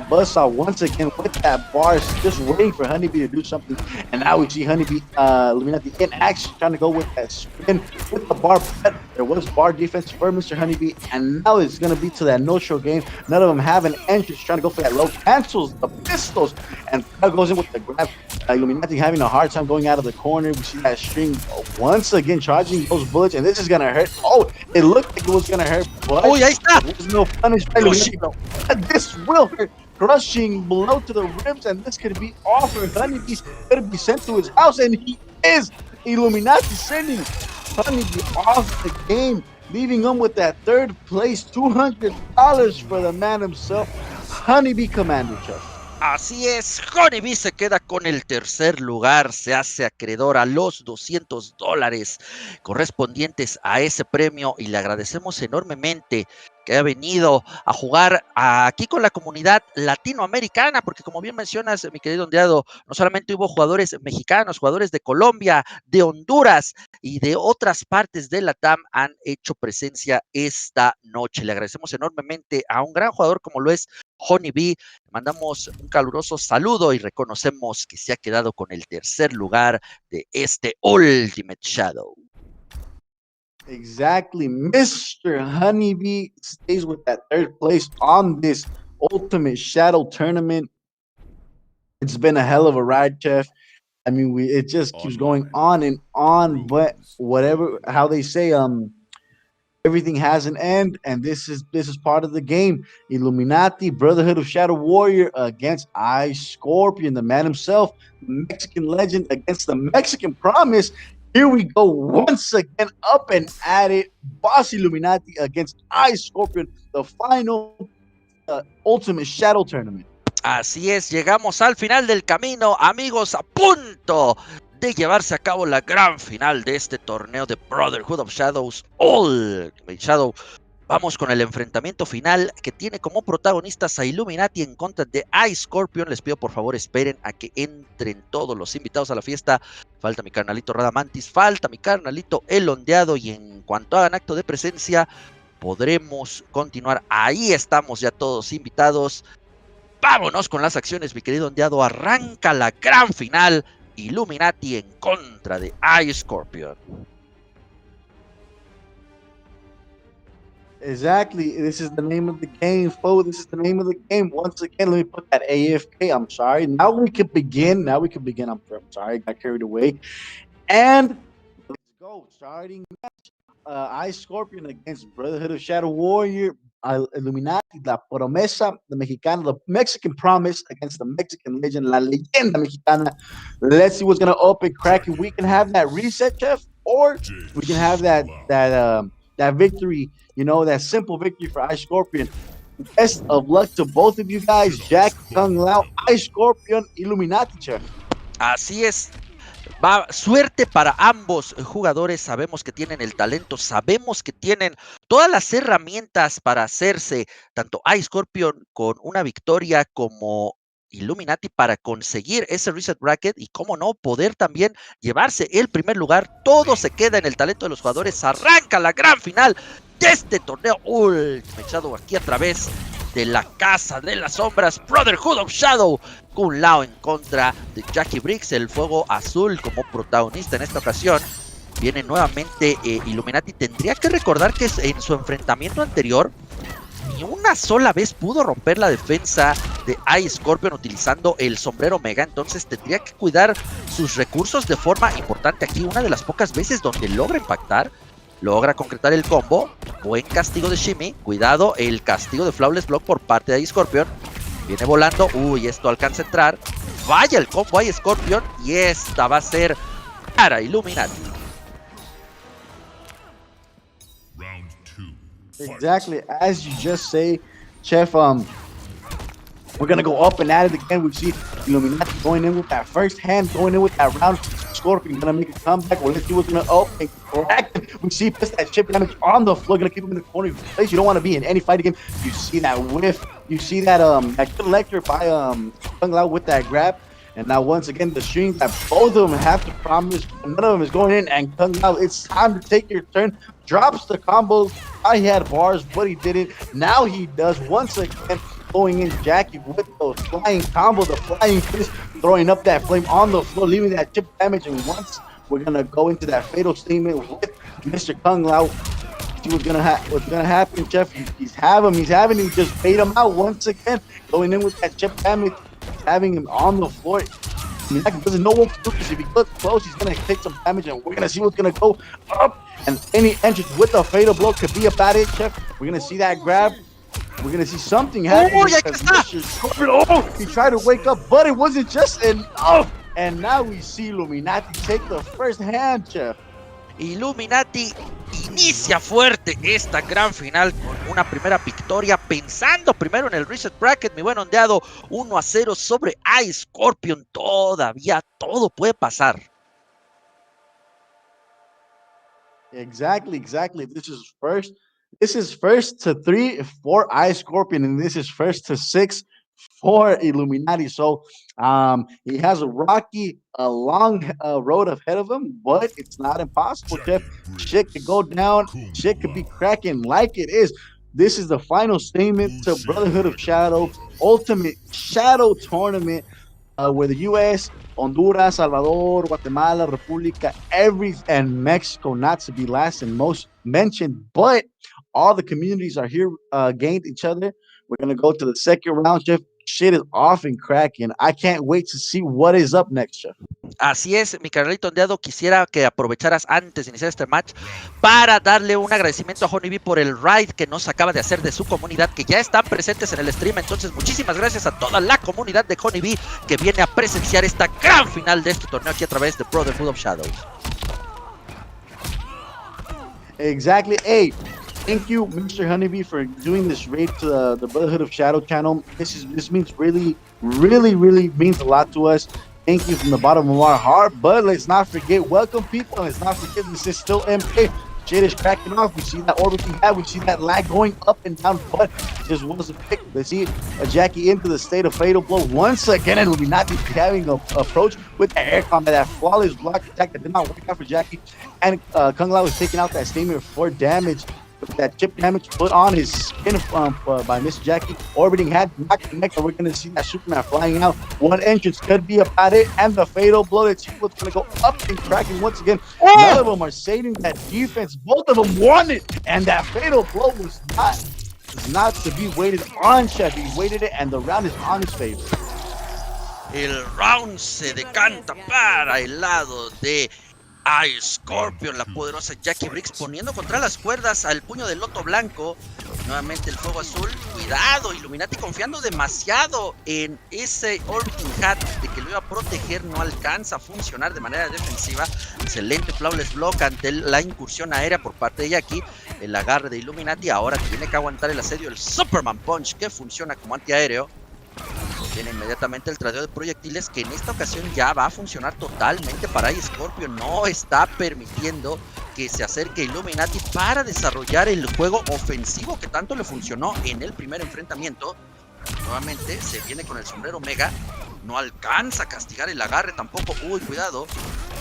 buzzsaw once again with that bar, just waiting for Honeybee to do something. And now we see Honeybee Illuminati in action, trying to go with that spin with the bar. But there was bar defense for Mr. Honeybee, and now it's going to be to that no-show game. None of them have an entrance, trying to go for that low, cancels the pistols, and goes in with the grab. Illuminati having a hard time going out of the corner. We see that string once again charging those bullets, and this is going to hurt. Oh, it looked like it was going to hurt, but ¡Uy, ahí está! there's no punish by Illuminati. This will hurt. Crushing blow to the ribs, and this could be all for Honeybee. Could be sent to his house, and he is. Illuminati sending Honeybee off the game, leaving him with that third place, $200 for the man himself, Honeybee Commander Chuck. Así es, Honeybee se queda con el tercer lugar, se hace acreedor a los $200 correspondientes a ese premio y le agradecemos enormemente que haya venido a jugar aquí con la comunidad latinoamericana, porque como bien mencionas, mi querido ondeado, no solamente hubo jugadores mexicanos, jugadores de Colombia, de Honduras y de otras partes de la TAM han hecho presencia esta noche. Le agradecemos enormemente a un gran jugador como lo es Honeybee. Mandamos un caluroso saludo y reconocemos que se ha quedado con el tercer lugar de este Ultimate Shadow. Exactly. Mr. Honeybee stays with that third place on this Ultimate Shadow tournament. It's been a hell of a ride, Jeff. I mean, it just keeps going on and on, but whatever, how they say, everything has an end, and this is part of the game. Illuminati, Brotherhood of Shadow Warrior against Ice Scorpion, the man himself, Mexican legend against the Mexican Promise. Here we go once again, up and at it. Boss Illuminati against Ice Scorpion, the final Ultimate Shadow Tournament. Así es, llegamos al final del camino, amigos, a punto de llevarse a cabo la gran final de este torneo de Brotherhood of Shadows Ultimate Shadow. Vamos con el enfrentamiento final que tiene como protagonistas a Illuminati en contra de Ice Scorpion. Les pido por favor esperen a que entren todos los invitados a la fiesta. Falta mi carnalito Radamantis, falta mi carnalito El Ondeado, y en cuanto hagan acto de presencia podremos continuar. Ahí estamos ya todos invitados. Vámonos con las acciones, mi querido Ondeado. Arranca la gran final. Illuminati en contra de Ice Scorpion. Exactly. This is the name of the game, folks. This is the name of the game. Once again, let me put that AFK. I'm sorry. Now we can begin. I'm sorry. I got carried away. And let's go. Starting match. Ice Scorpion against Brotherhood of Shadow Warrior. Illuminati, La Promesa, the Mexicana, the Mexican Promise against the Mexican Legend, La Leyenda Mexicana. Let's see what's going to open cracking. We can have that reset, Jeff, or we can have that that victory, that simple victory for Ice Scorpion. Best of luck to both of you guys, Jack, Kung Lao, Ice Scorpion, Illuminati, chef. Así es. Va, suerte para ambos jugadores, sabemos que tienen el talento, sabemos que tienen todas las herramientas para hacerse tanto Ice Scorpion con una victoria como Illuminati para conseguir ese reset bracket y cómo no poder también llevarse el primer lugar. Todo se queda en el talento de los jugadores. Arranca la gran final de este torneo Ultimate Shadow aquí a través de la Casa de las Sombras, Brotherhood of Shadow, Kung Lao en contra de Jackie Briggs, el fuego azul como protagonista en esta ocasión. Viene nuevamente Illuminati. Tendría que recordar que en su enfrentamiento anterior ni una sola vez pudo romper la defensa de Ice Scorpion utilizando el sombrero mega, entonces tendría que cuidar sus recursos de forma importante aquí. Una de las pocas veces donde logra impactar, logra concretar el combo. Buen castigo de Shimmy. Cuidado, el castigo de Flawless Block por parte de Ice Scorpion. Viene volando. Uy, esto alcanza a entrar. Vaya el combo a Ice Scorpion. Y esta va a ser para Illuminati. Exactly. As you just say, Chef, we're going to go up and at it again. We see Illuminati going in with that first hand, going in with that round. Scorpion going to make a comeback. Well, let's see what's going to open. Correct. We see that chip damage on the floor. Going to keep him in the corner of the place. You don't want to be in any fight again. You see that whiff. You see that that collector by Kung Lao with that grab. And now once again, the string that both of them have to promise. None of them is going in. And Kung Lao, it's time to take your turn. Drops the combo. I had bars, but he didn't. Now he does once again. Going in Jackie with the flying combo, the flying fist, throwing up that flame on the floor, leaving that chip damage. And once we're gonna go into that fatal statement with Mr. Kung Lao, see what's gonna happen, Jeff. He's having him just bait him out once again, going in with that chip damage, having him on the floor. I mean, that doesn't know what to do because if he gets close, he's gonna take some damage, and we're gonna see what's gonna go up. And any entrance with a fatal blow could be about it, Jeff. We're gonna see that grab. We're gonna see something happen. He tried to wake up, but it wasn't just enough. And now we see Illuminati take the first hand, Chef. Illuminati inicia fuerte esta gran final con una primera victoria, pensando primero en el reset bracket, mi buen ondeado. 1-0 sobre Ice Scorpion. Todavía todo puede pasar. Exactly. This is first to 3 for Ice Scorpion, and this is first to 6 for Illuminati. So he has a long road ahead of him, but it's not impossible, Jeff. Shit could go down. Shit could be cracking like it is. This is the final statement to Brotherhood of Shadow Ultimate Shadow Tournament, where the U.S., Honduras, Salvador, Guatemala, República, and Mexico, not to be last and most mentioned, but all the communities are here against each other. We're going to go to the second round, Jeff. Shit is off and cracking. I can't wait to see what is up next, Jeff. Así es, mi carnalito ondeado. Quisiera que aprovecharas antes de iniciar este match para darle un agradecimiento a Honeybee por el raid que nos acaba de hacer de su comunidad, que ya están presentes en el stream. Entonces, muchísimas gracias a toda la comunidad de Honeybee que viene a presenciar esta gran final de este torneo aquí a través de Brotherhood of Shadows. Exactly. Hey, thank you, Mr. Honeybee, for doing this raid to the Brotherhood of Shadow channel. This means really means a lot to us. Thank you from the bottom of our heart. But let's not forget, welcome people. Let's not forget, this is still MK. Shit is cracking off. We see that orbiting hat. We see that lag going up and down, but it just wasn't picked. Let's see Jackie into the state of fatal blow once again, and we'll not be having an approach with the air combat, that flawless block attack that did not work out for Jackie. And Kung Lao is taking out that statement for damage. That chip damage put on his skin by Miss Jackie. Orbiting had not connected. We're going to see that Superman flying out. One entrance could be about it. And the fatal blow that Chico's going to go up and cracking once again. None of them are saving that defense. Both of them won it. And that fatal blow was not to be waited on, Chef. He waited it, and the round is on his favor. El round se decanta para el lado de Ice Scorpion, la poderosa Jackie Briggs poniendo contra las cuerdas al puño del loto blanco. Nuevamente el fuego azul, cuidado, Illuminati confiando demasiado en ese Orbiting Hat de que lo iba a proteger, no alcanza a funcionar de manera defensiva. Excelente flawless block ante la incursión aérea por parte de Jackie. El agarre de Illuminati, ahora tiene que aguantar el asedio del Superman Punch que funciona como antiaéreo. Viene inmediatamente el tradeo de proyectiles que en esta ocasión ya va a funcionar totalmente para Scorpio. No está permitiendo que se acerque Illuminati para desarrollar el juego ofensivo que tanto le funcionó en el primer enfrentamiento. Nuevamente se viene con el sombrero Mega. No alcanza a castigar el agarre tampoco. Uy, cuidado,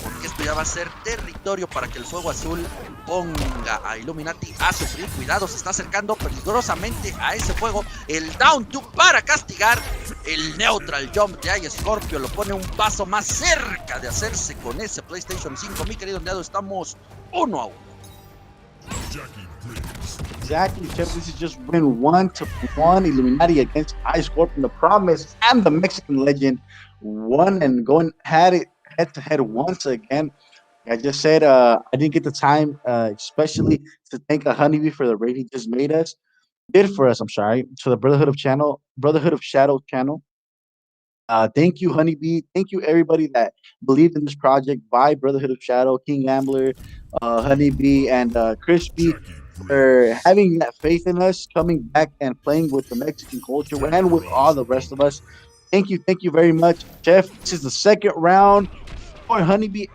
porque esto ya va a ser territorio para que el fuego azul ponga a Illuminati a sufrir. Cuidado, se está acercando peligrosamente a ese fuego. El down 2 para castigar. El neutral jump de Scorpio lo pone un paso más cerca de hacerse con ese PlayStation 5. Mi querido Ondeado, estamos 1-1. Exactly, Chef. This is just win 1-1. Illuminati against Scorpion. The Promise and the Mexican Legend won and going had it head to head once again. I just said I didn't get the time, especially to thank a Honeybee for the raid he just made us. Did for us, I'm sorry. To the Brotherhood of Shadow channel. Thank you, Honeybee. Thank you, everybody that believed in this project by Brotherhood of Shadow, King Ambler, Honeybee, and Crispy for having that faith in us, coming back and playing with the Mexican culture and with all the rest of us. Thank you very much, Jeff. This is the second round for Honeybee,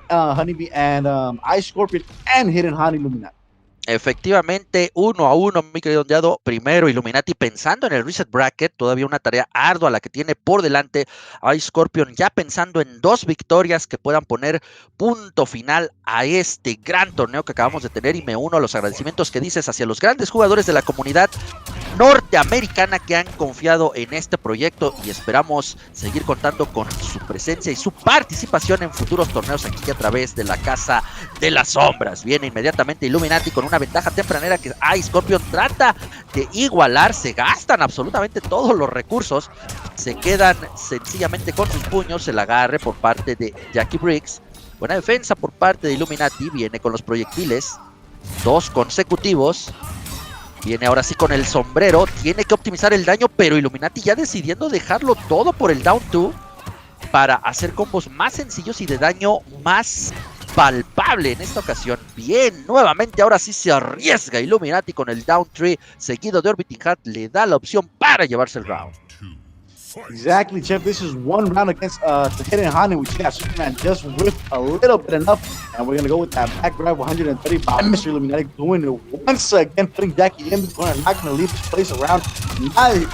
and Ice Scorpion and Hidden Honey Illuminati. Efectivamente, 1-1, mi querido Ondeado. Primero Illuminati pensando en el reset bracket, todavía una tarea ardua la que tiene por delante. Ice Scorpion ya pensando en 2 victorias que puedan poner punto final a este gran torneo que acabamos de tener, y me uno a los agradecimientos que dices hacia los grandes jugadores de la comunidad norteamericana que han confiado en este proyecto, y esperamos seguir contando con su presencia y su participación en futuros torneos aquí a través de la Casa de las Sombras. Viene inmediatamente Illuminati con una ventaja tempranera que Ice Scorpion trata de igualar. Se gastan absolutamente todos los recursos, se quedan sencillamente con sus puños. El agarre por parte de Jackie Briggs, buena defensa por parte de Illuminati. Viene con los proyectiles, 2 consecutivos. Viene ahora sí con el sombrero, tiene que optimizar el daño, pero Illuminati ya decidiendo dejarlo todo por el down 2 para hacer combos más sencillos y de daño más palpable en esta ocasión. Bien, nuevamente ahora sí se arriesga Illuminati con el down 3 seguido de Orbiting Hat, le da la opción para llevarse el round. Exactly, Jeff. This is one round against the Hidden Honey, which got Superman just whipped a little bit enough, and we're going to go with that back grab 130 by Mr. Illuminati, doing it once again, putting Jackie in the corner, not going to leave this place around.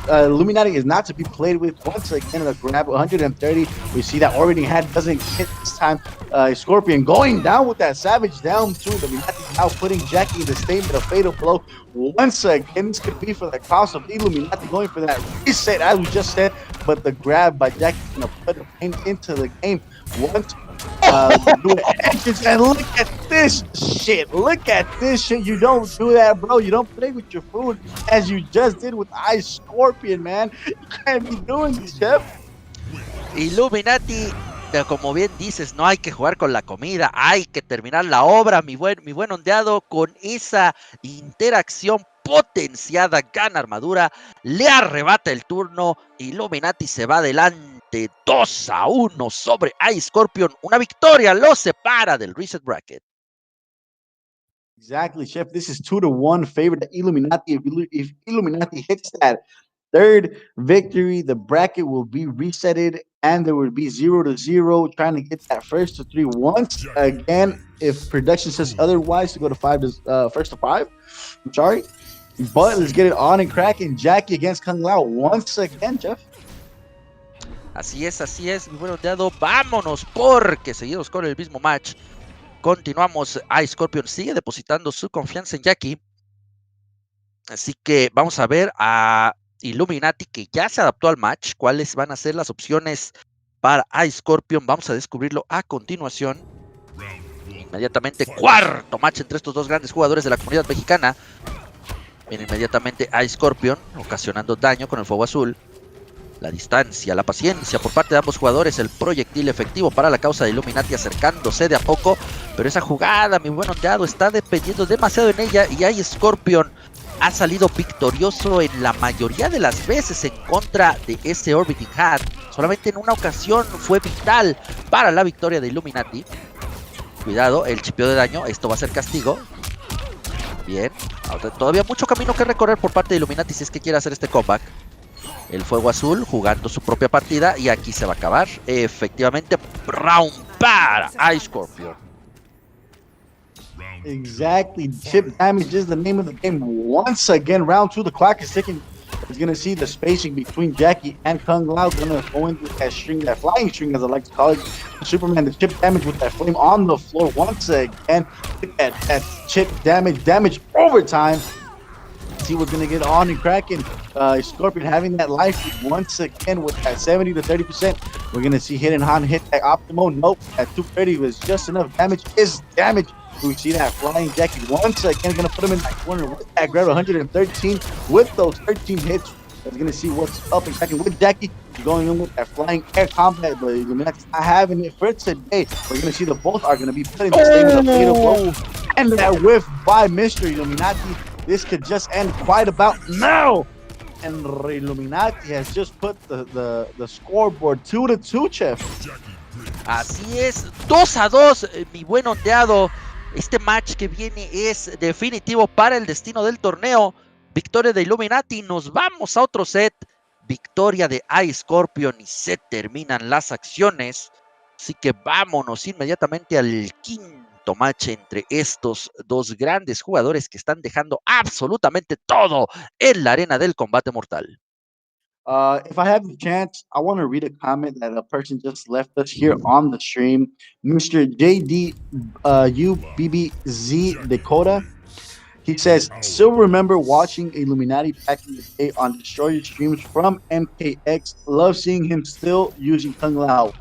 Illuminati is not to be played with. Once again, the grab 130. We see that Orbiting Hat doesn't hit this time. Scorpion going down with that Savage down too. Illuminati now putting Jackie in the statement of fatal blow. Once again, this could be for the cost of Illuminati going for that reset, as we just said, but the grab by Jackie is going to put the pain into the game. Once and look at this shit. Look at this shit. You don't do that, bro. You don't play with your food as you just did with Ice Scorpion, man. You can't be doing this, Jeff. Illuminati, como bien dices, no hay que jugar con la comida, hay que terminar la obra, mi buen Ondeado, con esa interacción potenciada, gana armadura, le arrebata el turno, Illuminati se va adelante 2-1 sobre Ice Scorpion, una victoria lo separa del reset bracket. Exactly, Chef. This is 2-1 favor to Illuminati. If Illuminati hits that third victory, the bracket will be resetted and there will be 0-0, trying to get that first to 3 once again. If production says otherwise, to go to 1st to 5. I'm sorry, but let's get it on and cracking. Jackie against Kung Lao once again, Jeff. Así es, mi buen Ondeado. Vámonos porque seguimos con el mismo match. Continuamos. Ice Scorpion sigue depositando su confianza en Jackie. Así que vamos a ver a Illuminati, que ya se adaptó al match. ¿Cuáles van a ser las opciones para Ice Scorpion? Vamos a descubrirlo a continuación. Inmediatamente, cuarto match entre estos dos grandes jugadores de la comunidad mexicana. Viene inmediatamente Ice Scorpion, ocasionando daño con el fuego azul. La distancia, la paciencia por parte de ambos jugadores, el proyectil efectivo para la causa de Illuminati, acercándose de a poco, pero esa jugada, mi buen Ondeado, está dependiendo demasiado en ella, y Ice Scorpion ha salido victorioso en la mayoría de las veces en contra de ese Orbiting Hat. Solamente en una ocasión fue vital para la victoria de Illuminati. Cuidado, el chipeo de daño, esto va a ser castigo. Bien, todavía mucho camino que recorrer por parte de Illuminati si es que quiere hacer este comeback. El fuego azul jugando su propia partida y aquí se va a acabar. Efectivamente, round para Ice Scorpion. Exactly. Chip damage is the name of the game. Once again, round 2, the clock is ticking. It's going to see the spacing between Jackie and Kung Lao going to go into that string, that flying string, as I like to call it. Superman, the chip damage with that flame on the floor once again. That chip damage overtime. See what's going to get on and cracking. Scorpion having that life once again with that 70 to 30%. We're going to see Hidden Han hit that Optimo. Nope, at 230 was just enough damage. Is damage. We see that flying Jackie once again, going to put him in that corner with that grab 113 with those 13 hits. We're going to see what's up and cracking with Jackie going in with that flying air combat, but Illuminati's not having it for today. We're going to see the both are going to be put in the state of the fatal blow. And that whiff by Mr. Illuminati. This could just end quite about now. And Illuminati has just put the scoreboard 2-2, Chef. Así es, 2-2, mi buen ondeado. Este match que viene es definitivo para el destino del torneo. Victoria de Illuminati, nos vamos a otro set. Victoria de Ice Scorpion y se terminan las acciones. Así que vámonos inmediatamente al quinto match entre estos dos grandes jugadores que están dejando absolutamente todo en la arena del combate mortal. If I have the chance, I want to read a comment that a person just left us here on the stream. Mr. JD UBBZ Dakota. He says, still remember watching Illuminati back in the day on Destroyer streams from MKX. Love seeing him still using Kung Lao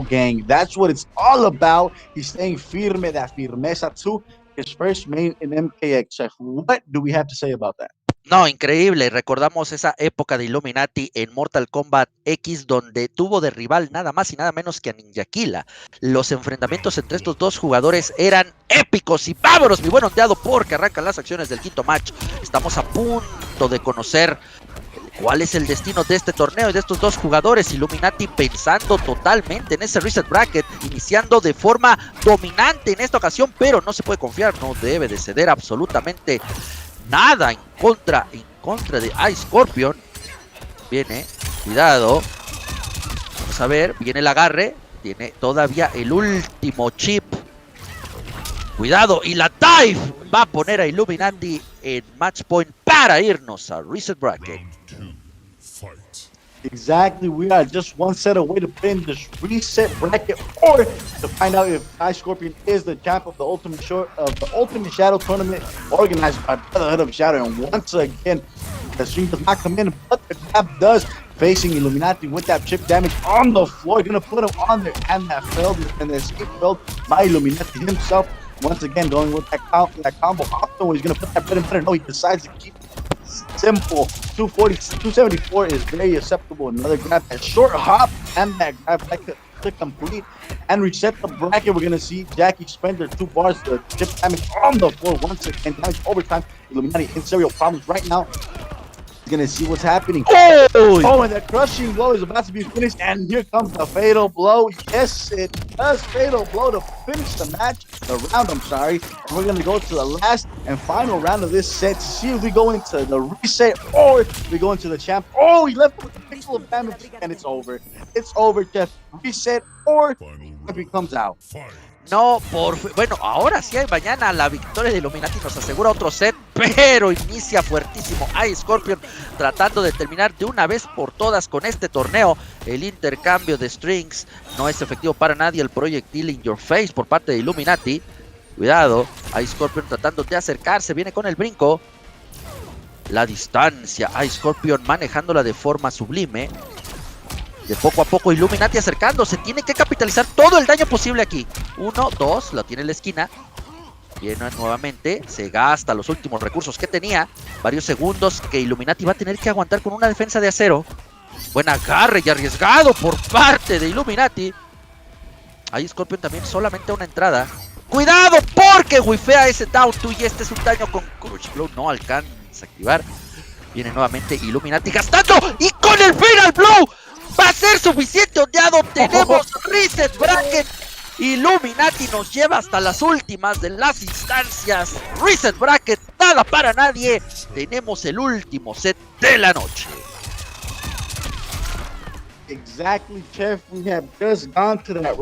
Gang. That's what it's all about. He's staying firme, that firmeza too. His first main in MKX. Chef, what do we have to say about that? No, increíble. Recordamos esa época de Illuminati en Mortal Kombat X, donde tuvo de rival nada más y nada menos que a Ninja Killa. Los enfrentamientos entre estos dos jugadores eran épicos. Y vámonos, mi buen ondeado, porque arrancan las acciones del quinto match. Estamos a punto de conocer cuál es el destino de este torneo y de estos dos jugadores. Illuminati pensando totalmente en ese reset bracket, iniciando de forma dominante en esta ocasión, pero no se puede confiar, no debe de ceder absolutamente nada en contra de Ice Scorpion. Viene, cuidado. Vamos a ver, viene el agarre. Tiene todavía el último chip. Cuidado, y la dive va a poner a Illuminati en match point para irnos a reset bracket. Exactly, we are just one set away to put in this reset bracket, or to find out if Ice Scorpion is the champ of the Ultimate Shadow tournament organized by Brotherhood of Shadow. And once again, the stream does not come in, but the tap does. Facing Illuminati with that chip damage on the floor, gonna put him on there, and that failed, and the escape failed by Illuminati himself. Once again, going with that combo. Opto, he's gonna put that bread and butter. No, he decides to keep simple. 274 is very acceptable. Another grab, that short hop, and that grab to complete and reset the bracket. We're gonna see Jackie spend their 2 bars. The chip damage on the floor once again. Damage overtime. Illuminati in serial problems right now. He's gonna see what's happening. Oh, and that crushing blow is about to be finished, and here comes the fatal blow. Yes, it does. Fatal blow to finish the match, the round, I'm sorry. And we're gonna go to the last and final round of this set to see if we go into the reset or if we go into the champ. Oh, he left with a pixel of damage, and it's over. It's over, Jeff. Reset or if he comes out. No, bueno, ahora sí hay mañana. La victoria de Illuminati nos asegura otro set, pero inicia fuertísimo Ice Scorpion tratando de terminar de una vez por todas con este torneo. El intercambio de strings no es efectivo para nadie. El proyectil in your face por parte de Illuminati. Cuidado, Ice Scorpion tratando de acercarse, viene con el brinco. La distancia, Ice Scorpion manejándola de forma sublime. De poco a poco Illuminati acercándose. Tiene que capitalizar todo el daño posible aquí. 1, 2, la tiene en la esquina. Viene nuevamente. Se gasta los últimos recursos que tenía. Varios segundos que Illuminati va a tener que aguantar con una defensa de acero. Buen agarre y arriesgado por parte de Illuminati. Ahí Scorpion también solamente una entrada. Cuidado porque wifea ese down 2 y este es un daño con Crush Blow. No alcanza desactivar. Viene nuevamente Illuminati gastando y con el Final Blow va a ser suficiente, ondeado. Tenemos Reset Bracket. Illuminati nos lleva hasta las últimas de las instancias. Reset Bracket, nada para nadie. Tenemos el último set de la noche. Exactly, Chef. We have just gone to that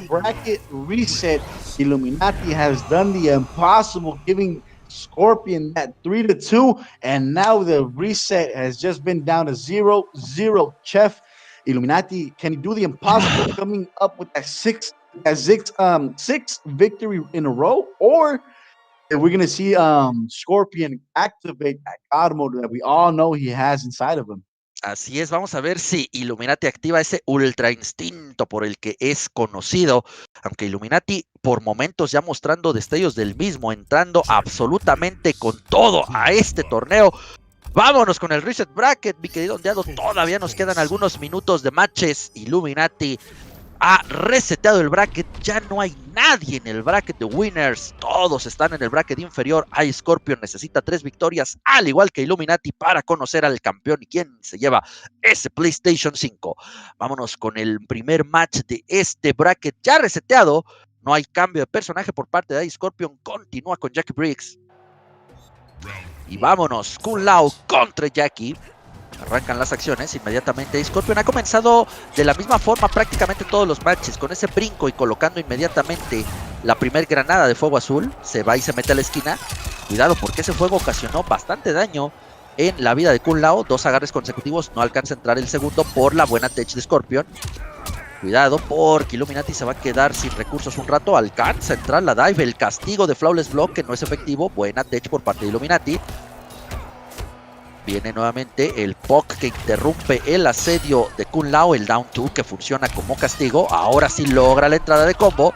bracket reset. Illuminati has done the impossible, giving Scorpion that 3-2, and now the reset has just been down to 0-0. Chef, Illuminati, can he do the impossible, coming up with that sixth victory in a row, or are we gonna see Scorpion activate that God mode that we all know he has inside of him? Así es, vamos a ver si Illuminati activa ese ultra instinto por el que es conocido, aunque Illuminati por momentos ya mostrando destellos del mismo, entrando absolutamente con todo a este torneo. Vámonos con el Reset Bracket, mi querido ondeado, todavía nos quedan algunos minutos de matches. Illuminati ha reseteado el bracket, ya no hay nadie en el bracket de winners, todos están en el bracket inferior. Scorpion necesita 3 victorias, al igual que Illuminati, para conocer al campeón y quién se lleva ese PlayStation 5. Vámonos con el primer match de este bracket ya reseteado. No hay cambio de personaje por parte de Scorpion, continúa con Jackie Briggs. Y vámonos, Kung Lao contra Jackie. Arrancan las acciones inmediatamente. Scorpion ha comenzado de la misma forma prácticamente todos los matches, con ese brinco y colocando inmediatamente la primer granada de fuego azul. Se va y se mete a la esquina. Cuidado, porque ese fuego ocasionó bastante daño en la vida de Kung Lao. 2 agarres consecutivos, no alcanza a entrar el segundo por la buena tech de Scorpion. Cuidado, porque Illuminati se va a quedar sin recursos un rato. Alcanza a entrar la dive, el castigo de Flawless Block, que no es efectivo. Buena tech por parte de Illuminati. Viene nuevamente el POC que interrumpe el asedio de Kung Lao, el Down 2 que funciona como castigo. Ahora sí logra la entrada de combo.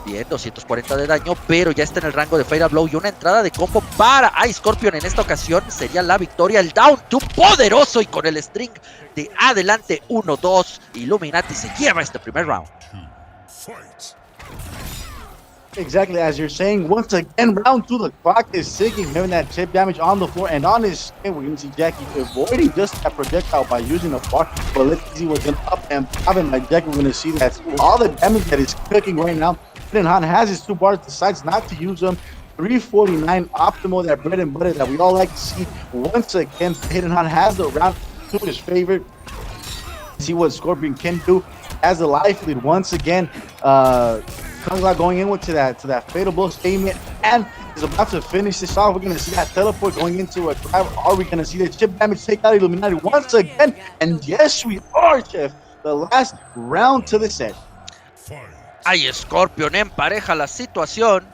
Bien, 240 de daño, pero ya está en el rango de Fatal Blow y una entrada de combo para Scorpion. En esta ocasión sería la victoria. El Down 2 poderoso y con el string de adelante 1-2. Illuminati se lleva este primer round. Exactly, as you're saying, once again, round 2, the clock is ticking, having that chip damage on the floor, and on his skin, we're going to see Jackie avoiding just that projectile by using a bar, but let's see what's going to up and pop him like Jackie. We're going to see that all the damage that is cooking right now. Hidden Han has his 2 bars, decides not to use them. 349 optimal, that bread and butter that we all like to see. Once again, Hidden Han has the round to his favor. See what Scorpion can do as a life lead once again. Kung Lao going in to that fatal blow statement and is about to finish this off. We're going to see that teleport going into a grab. Are we going to see the chip damage take out Illuminati once again? And yes, we are, Chef. The last round to the set. Scorpion empareja la situación.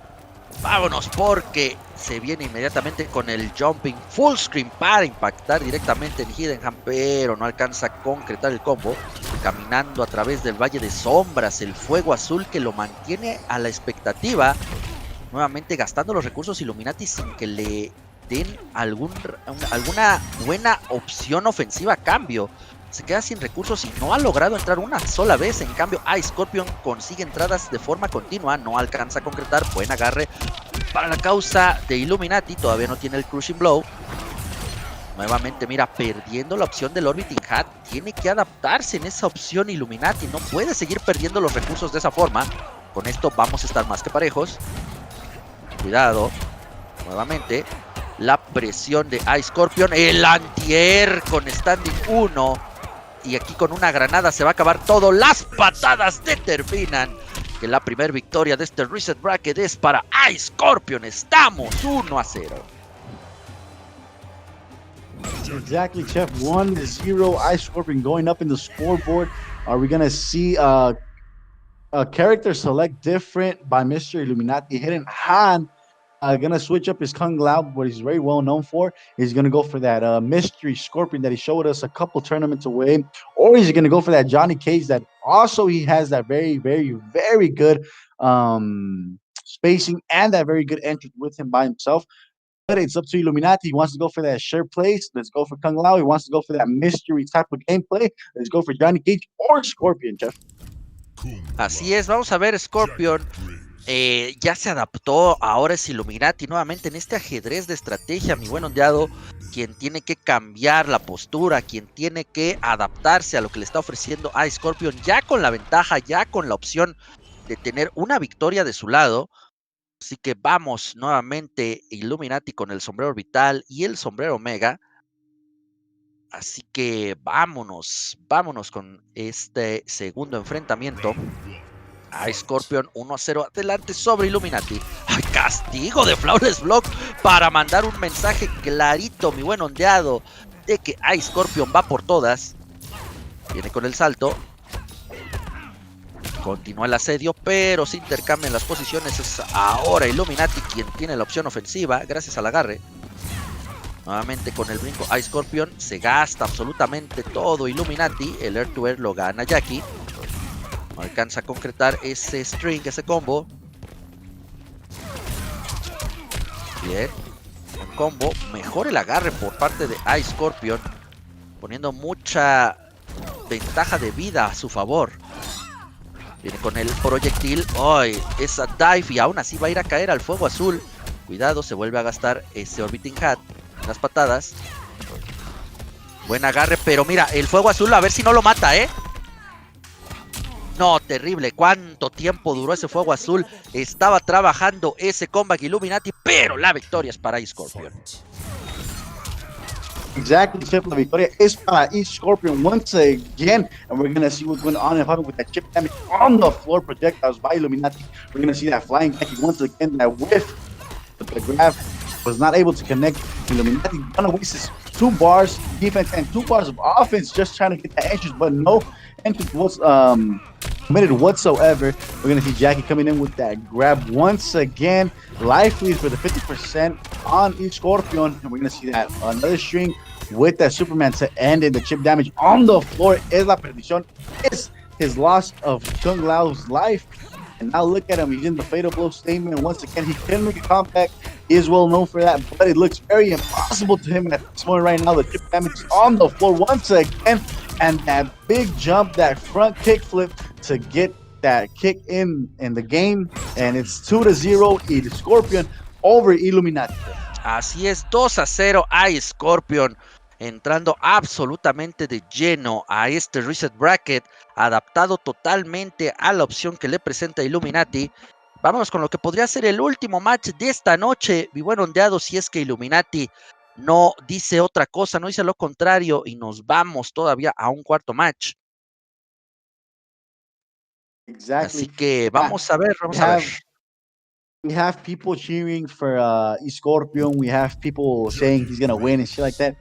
Vámonos, porque se viene inmediatamente con el jumping full screen para impactar directamente en Hidden Hand, pero no alcanza a concretar el combo. Caminando a través del Valle de Sombras, el fuego azul que lo mantiene a la expectativa. Nuevamente gastando los recursos Illuminati sin que le den alguna buena opción ofensiva a cambio. Se queda sin recursos y no ha logrado entrar una sola vez. En cambio, Scorpion consigue entradas de forma continua, no alcanza a concretar. Buen agarre para la causa de Illuminati, todavía no tiene el Crushing Blow. Nuevamente, mira, perdiendo la opción del Orbiting Hat. Tiene que adaptarse en esa opción Illuminati, no puede seguir perdiendo los recursos de esa forma. Con esto vamos a estar más que parejos. Cuidado, nuevamente, la presión de Scorpion, el anti-air con Standing 1. Y aquí con una granada se va a acabar todo. Las patadas determinan que la primera victoria de este Reset Bracket es para Scorpion. Estamos 1-0. Exactly, Chef. 1-0. Scorpion going up in the scoreboard. Are we going to see a character select different by Mr. Illuminati? Hidden Han gonna switch up his Kung Lao, what he's very well known for. He's gonna go for that mystery Scorpion that he showed us a couple tournaments away, or he's gonna go for that Johnny Cage that also he has that very, very, very good spacing and that very good entrance with him by himself. But it's up to Illuminati. He wants to go for that sure place. Let's go for Kung Lao. He wants to go for that mystery type of gameplay. Let's go for Johnny Cage or Scorpion, Jeff. Así es, vamos a ver Scorpion. ya se adaptó, ahora es Illuminati nuevamente en este ajedrez de estrategia, mi buen ondeado, quien tiene que cambiar la postura, quien tiene que adaptarse a lo que le está ofreciendo a Scorpion, ya con la ventaja, ya con la opción de tener una victoria de su lado. Así que vamos nuevamente Illuminati con el sombrero orbital y el sombrero Omega. Así que vámonos con este segundo enfrentamiento. A Scorpion 1-0 adelante sobre Illuminati. ¡Ay, castigo de Flawless Block! Para mandar un mensaje clarito, mi buen ondeado, de que a Scorpion va por todas. Viene con el salto. Continúa el asedio, pero se intercambian las posiciones. Es ahora Illuminati quien tiene la opción ofensiva, gracias al agarre. Nuevamente con el brinco a Scorpion. Se gasta absolutamente todo Illuminati. El Air to Air lo gana Jackie. No alcanza a concretar ese string, ese combo. Bien. Un combo. Mejor el agarre por parte de Scorpion. Poniendo mucha ventaja de vida a su favor. Viene con el proyectil. ¡Ay! Esa dive. Y aún así va a ir a caer al fuego azul. Cuidado, se vuelve a gastar ese Orbiting Hat. Las patadas. Buen agarre, pero mira, el fuego azul, a ver si no lo mata, ¿eh? No, terrible. ¿Cuánto tiempo duró ese fuego azul? Estaba trabajando ese comeback Illuminati, pero la victoria es para Scorpion. Exactly, Chip. La victoria is para Scorpion once again. And we're going to see what's going on and with that chip damage on the floor projectiles by Illuminati. We're going to see that flying Jackie once again. That whiff. The grab was not able to connect. Illuminati gonna waste his 2 bars defense and 2 bars of offense just trying to get that entrance, but no entrance was committed whatsoever. We're gonna see Jackie coming in with that grab once again. Life lead for the 50% on each Scorpion, and we're gonna see that another string with that Superman to end it. The chip damage on the floor is la perdición. Is his loss of Kung Lao's life. And now look at him, he's in the fatal blow statement. Once again, he can make a comeback. He is well known for that, but it looks very impossible to him at this moment right now. The chip damage is on the floor once again. And that big jump, that front kick flip to get that kick in the game. And it's 2-0 y Scorpion over Illuminati. Así es, 2-0 a Scorpion. Entrando absolutamente de lleno a este reset bracket, adaptado totalmente a la opción que le presenta Illuminati. Vámonos con lo que podría ser el último match de esta noche, mi buen ondeado, si es que Illuminati no dice otra cosa, no dice lo contrario, y nos vamos todavía a un cuarto match. Exactly. Así que vamos a ver, We have people cheering for Scorpion. We have people saying he's gonna win and shit like that.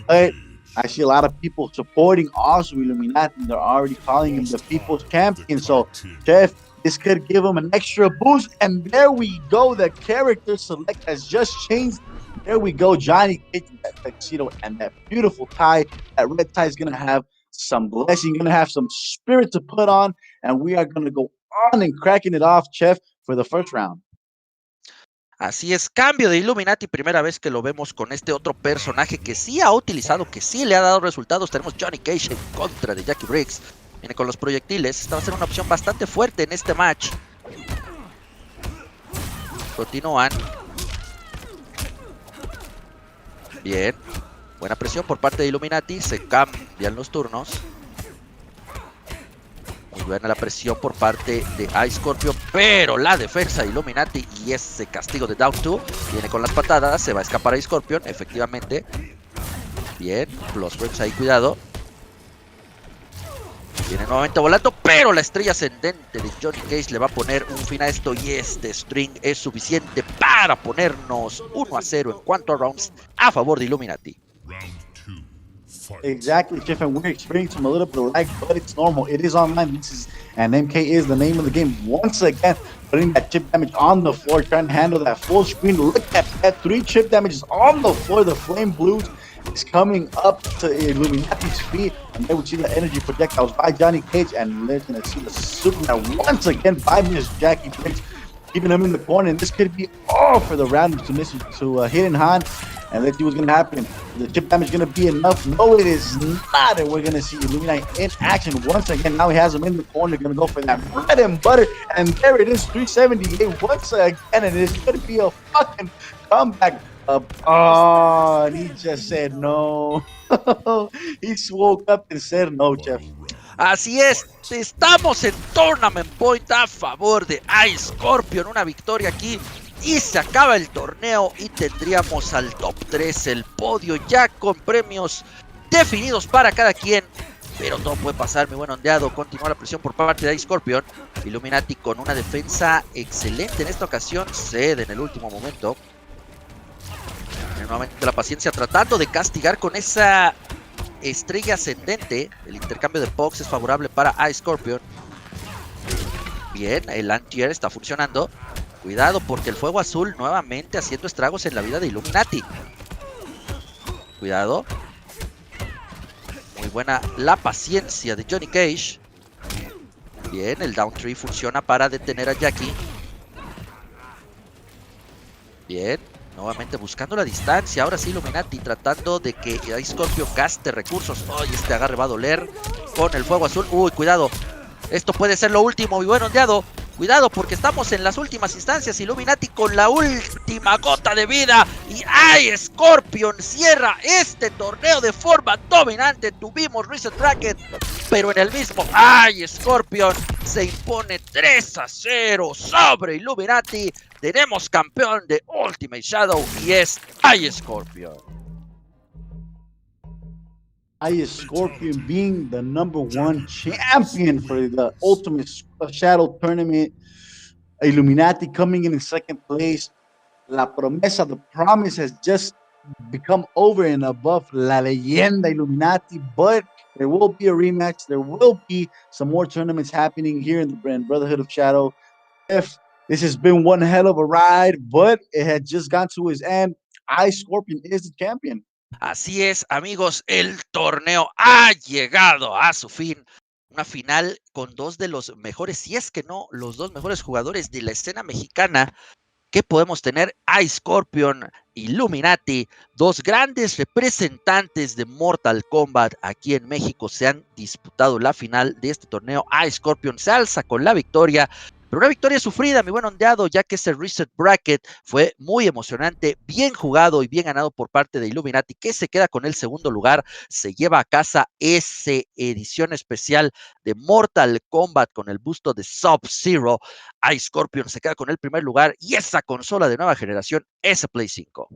But I see a lot of people supporting also Illuminati. They're already calling him the people's champion. So, Jeff, this could give him an extra boost. And there we go. The character select has just changed. There we go. Johnny Cage with that tuxedo and that beautiful tie. That red tie is going to have some blessing, going to have some spirit to put on. And we are going to go on and cracking it off, Jeff, for the first round. Así es, cambio de Illuminati, primera vez que lo vemos con este otro personaje que sí ha utilizado, que sí le ha dado resultados. Tenemos Johnny Cage en contra de Jackie Briggs. Viene con los proyectiles, esta va a ser una opción bastante fuerte en este match. Continúan. Bien, buena presión por parte de Illuminati, se cambian los turnos. Muy buena la presión por parte de Scorpion, pero la defensa de Illuminati y ese castigo de Down 2 viene con las patadas, se va a escapar a Scorpion, efectivamente. Bien, los breaks ahí, cuidado. Viene nuevamente volando, pero la estrella ascendente de Johnny Cage le va a poner un fin a esto y este string es suficiente para ponernos 1-0 en cuanto a rounds a favor de Illuminati. Exactly, Jeff, and we're experiencing a little bit of lag, but it's normal. It is online. And MK is the name of the game. Once again, putting that chip damage on the floor, trying to handle that full screen. Look at that, 3 chip damages on the floor. The Flame Blues is coming up to Illuminati's feet, and there we see the energy projectiles by Johnny Cage, and we're going to see the Superman once again by Miss Jackie Briggs, keeping him in the corner. And this could be all for the round of submission to Hidden Han. and let's see what's gonna happen. The chip damage gonna be enough? No, it is not, and we're gonna see Illuminati in action once again. Now he has him in the corner, gonna go for that bread and butter, and there it is, 378 once again, and it's gonna be a fucking comeback. And he just said no. He woke up and said no, Jeff. Así es, estamos en Tournament Point a favor de iScorpion, una victoria aquí y se acaba el torneo y tendríamos al top 3, el podio ya con premios definidos para cada quien, pero todo puede pasar, mi buen ondeado. Continúa la presión por parte de iScorpion. Illuminati con una defensa excelente en esta ocasión, cede en el último momento. Nuevamente la paciencia tratando de castigar con esa estrella ascendente. El intercambio de Pox es favorable para iScorpion. Bien, el anti-air está funcionando. Cuidado porque el fuego azul nuevamente haciendo estragos en la vida de Illuminati. Cuidado. Muy buena la paciencia de Johnny Cage. Bien, el down 3 funciona para detener a Jackie. Bien, nuevamente buscando la distancia. Ahora sí Illuminati tratando de que iScorpion gaste recursos. Ay, este agarre va a doler con el fuego azul. Uy, cuidado. Esto puede ser lo último, mi buen ondeado. Cuidado porque estamos en las últimas instancias. Illuminati con la última gota de vida. Y iScorpion cierra este torneo de forma dominante. Tuvimos Reset Bracket, pero en el mismo iScorpion se impone 3-0 sobre Illuminati. Tenemos campeón de Ultimate Shadow y es iScorpion. iScorpion being the #1 champion for the Ultimate Shadow Tournament. Illuminati coming in second place. La promesa, the promise has just become over and above La Leyenda Illuminati, but there will be a rematch. There will be some more tournaments happening here in the Brotherhood of Shadow. If this has been one hell of a ride, but it had just gone to its end. iScorpion is the champion. Así es, amigos, el torneo ha llegado a su fin. Una final con dos de los mejores, si es que no, los dos mejores jugadores de la escena mexicana que podemos tener. iScorpion, Illuminati, dos grandes representantes de Mortal Kombat aquí en México se han disputado la final de este torneo. iScorpion se alza con la victoria, pero una victoria sufrida, mi buen ondeado, ya que ese Reset Bracket fue muy emocionante, bien jugado y bien ganado por parte de Illuminati, que se queda con el segundo lugar, se lleva a casa esa edición especial de Mortal Kombat con el busto de Sub-Zero. iScorpion se queda con el primer lugar y esa consola de nueva generación, ese Play 5.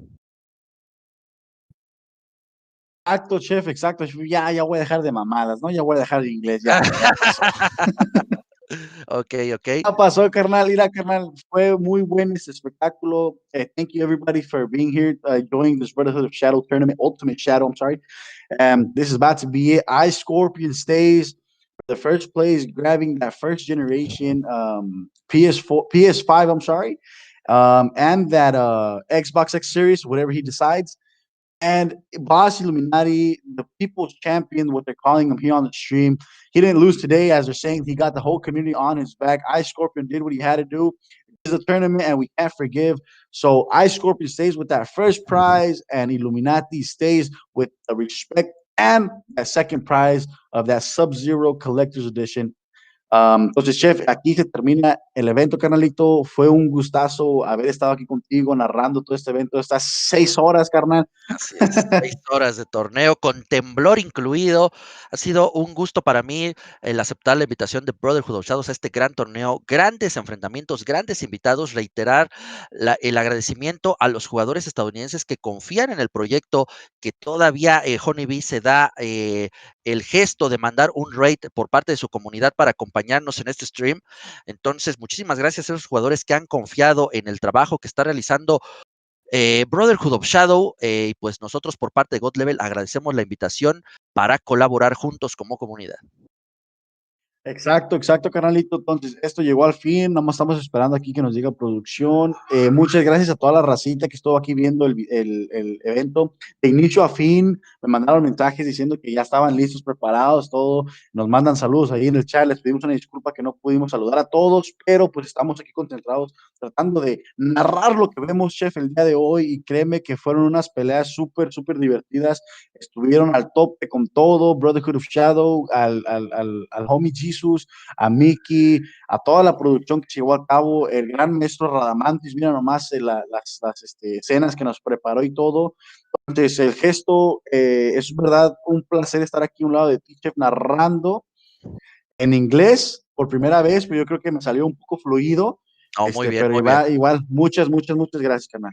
Exacto, chef, exacto. Ya voy a dejar de mamadas, ¿no? Ya voy a dejar de inglés, ya pasó. Ok. Ya pasó, carnal. Mira, carnal, fue muy buen este espectáculo. Thank you, everybody, for being here, joining this Brotherhood of Shadow tournament, Ultimate Shadow, I'm sorry. This is about to be it. iScorpion stays for the first place, grabbing that first generation PS5, I'm sorry, and that Xbox X Series, whatever he decides. And Boss Illuminati, the people's champion, what they're calling him here on the stream, he didn't lose today, as they're saying. He got the whole community on his back. iScorpion did what he had to do. It's a tournament, and we can't forgive. So iScorpion stays with that first prize, and Illuminati stays with the respect and that second prize of that Sub-Zero Collector's Edition. Entonces, chef, aquí se termina el evento, carnalito. Fue un gustazo haber estado aquí contigo narrando todo este evento, estas 6 horas, carnal. Así es, 6 horas de torneo con temblor incluido. Ha sido un gusto para mí el aceptar la invitación de Brotherhood of Shadows a este gran torneo, grandes enfrentamientos, grandes invitados, reiterar el agradecimiento a los jugadores estadounidenses que confían en el proyecto, que todavía Honeybee se da el gesto de mandar un raid por parte de su comunidad para acompañarnos en este stream. Entonces, muchísimas gracias a esos jugadores que han confiado en el trabajo que está realizando Brotherhood of Shadow, y pues nosotros por parte de God Level agradecemos la invitación para colaborar juntos como comunidad. Exacto, exacto, carnalito. Entonces, esto llegó al fin. Nada más estamos esperando aquí que nos diga producción. Muchas gracias a toda la racita que estuvo aquí viendo el evento. De inicio a fin, me mandaron mensajes diciendo que ya estaban listos, preparados, todo. Nos mandan saludos ahí en el chat. Les pedimos una disculpa que no pudimos saludar a todos, pero pues estamos aquí concentrados tratando de narrar lo que vemos, chef, el día de hoy. Y créeme que fueron unas peleas súper, súper divertidas. Estuvieron al tope con todo, Brotherhood of Shadow, al homie Jesus, a Mickey, a toda la producción que se llevó a cabo, el gran maestro Radamantis, mira nomás las escenas que nos preparó y todo. Entonces, el gesto, es verdad un placer estar aquí a un lado de ti, chef, narrando en inglés por primera vez, pero yo creo que me salió un poco fluido, No, muy bien, pero muy bien. igual, muchas, muchas, muchas gracias, canal.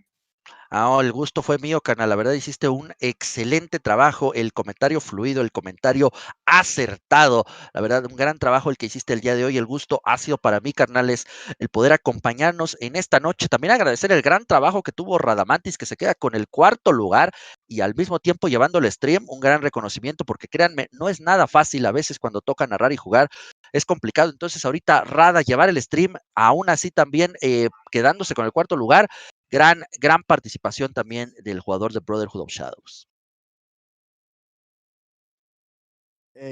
Ah, el gusto fue mío, carnal. La verdad hiciste un excelente trabajo. El comentario fluido, el comentario acertado. La verdad, un gran trabajo el que hiciste el día de hoy. El gusto ha sido para mí, carnales, el poder acompañarnos en esta noche. También agradecer el gran trabajo que tuvo Radamantis, que se queda con el cuarto lugar y al mismo tiempo llevando el stream. Un gran reconocimiento, porque créanme, no es nada fácil a veces cuando toca narrar y jugar. Es complicado. Entonces, ahorita Rada llevar el stream, aún así también quedándose con el cuarto lugar. Gran participación también del jugador de Brotherhood of Shadows.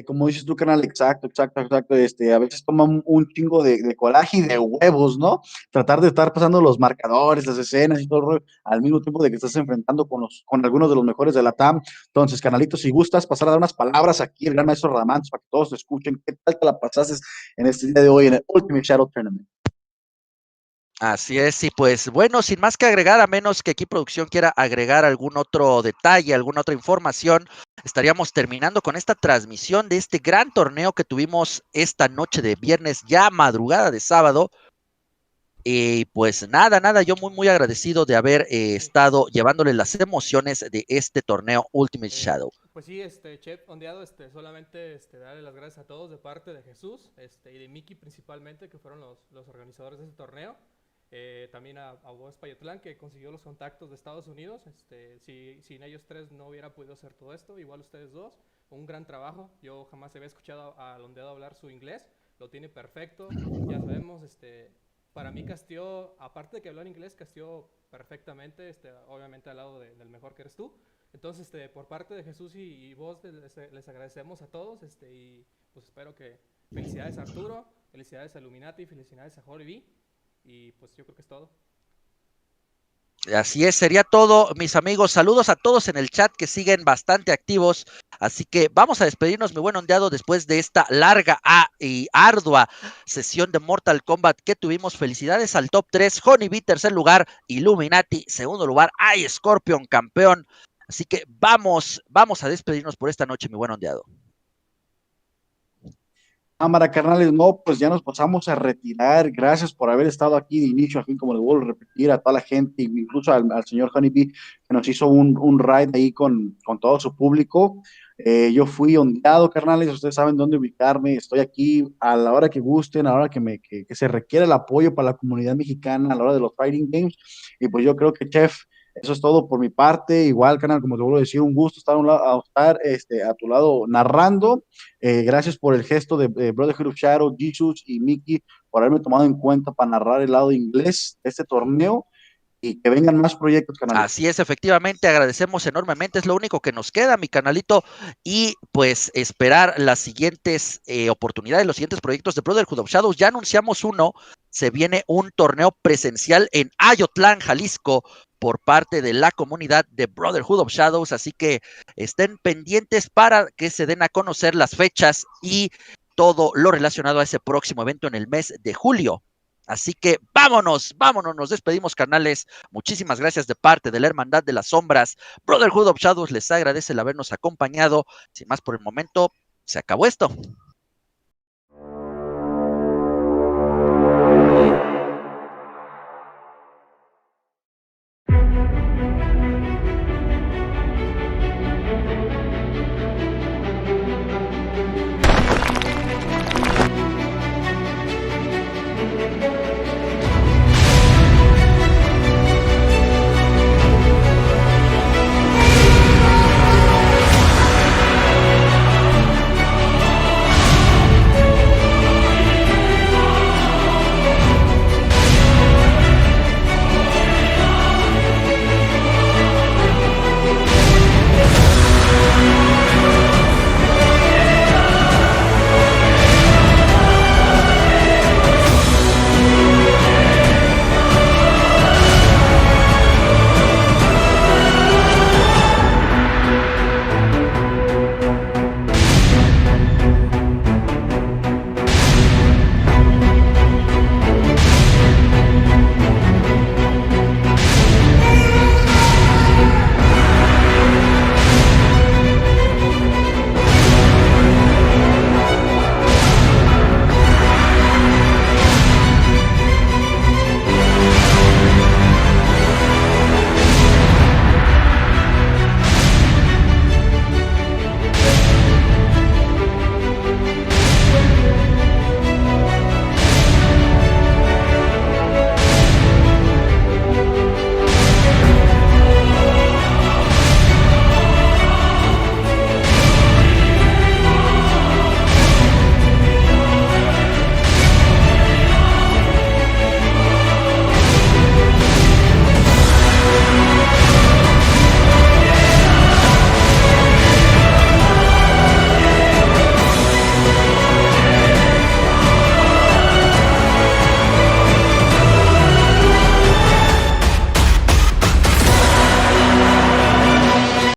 Como dices tú, canal, exacto, exacto, exacto. A veces toma un chingo de coraje y de huevos, ¿no? Tratar de estar pasando los marcadores, las escenas y todo el rollo, al mismo tiempo de que estás enfrentando con algunos de los mejores de la TAM. Entonces, canalito, si gustas pasar a dar unas palabras aquí, el gran maestro Radamantes, para que todos te escuchen, ¿qué tal te la pasaste en este día de hoy en el Ultimate Shadow Tournament? Así es, y pues bueno, sin más que agregar, a menos que aquí producción quiera agregar algún otro detalle, alguna otra información, estaríamos terminando con esta transmisión de este gran torneo que tuvimos esta noche de viernes, ya madrugada de sábado. Y pues nada, yo muy agradecido de haber estado llevándole las emociones de este torneo Ultimate Shadow. Pues sí, Chef Ondeado, solamente darle las gracias a todos de parte de Jesús y de Miki principalmente, que fueron los organizadores de este torneo. También a Voz Payotlán, que consiguió los contactos de Estados Unidos. Sin ellos tres no hubiera podido hacer todo esto. Igual ustedes dos, un gran trabajo. Yo jamás había escuchado al Ondeado hablar su inglés. Lo tiene perfecto. Ya sabemos, para mí casteó, aparte de que habló en inglés, casteó perfectamente, obviamente al lado del mejor que eres tú. Entonces, por parte de Jesús y vos, les agradecemos a todos, y pues espero que, felicidades a Arturo, felicidades a Illuminati, felicidades a Holly B, y pues yo creo que es todo. Así es, sería todo, mis amigos. Saludos a todos en el chat que siguen bastante activos. Así que vamos a despedirnos, mi buen ondeado, después de esta larga y ardua sesión de Mortal Kombat que tuvimos. Felicidades al top 3, Honeybee, tercer lugar, Illuminati, segundo lugar, Scorpion, campeón. Así que vamos a despedirnos por esta noche, mi buen ondeado. Cámara, carnales, no, pues ya nos pasamos a retirar. Gracias por haber estado aquí de inicio a fin, como le vuelvo a repetir a toda la gente, incluso al señor Honeybee, que nos hizo un ride ahí con todo su público. Yo fui ondeado, carnales, ustedes saben dónde ubicarme. Estoy aquí a la hora que gusten, a la hora que se requiera el apoyo para la comunidad mexicana, a la hora de los Fighting Games. Y pues yo creo que, Chef, eso es todo por mi parte. Igual, canal, como te vuelvo a decir, un gusto estar a tu lado narrando. Gracias por el gesto de Brotherhood of Shadow, Jesus y Mickey, por haberme tomado en cuenta para narrar el lado inglés de este torneo y que vengan más proyectos, canalito. Así es, efectivamente, agradecemos enormemente, es lo único que nos queda, mi canalito, y pues esperar las siguientes oportunidades, los siguientes proyectos de Brotherhood of Shadows. Ya anunciamos uno, se viene un torneo presencial en Ayotlán, Jalisco, por parte de la comunidad de Brotherhood of Shadows, así que estén pendientes para que se den a conocer las fechas y todo lo relacionado a ese próximo evento en el mes de julio. Así que vámonos, nos despedimos, carnales. Muchísimas gracias de parte de la Hermandad de las Sombras. Brotherhood of Shadows les agradece el habernos acompañado. Sin más por el momento, se acabó esto.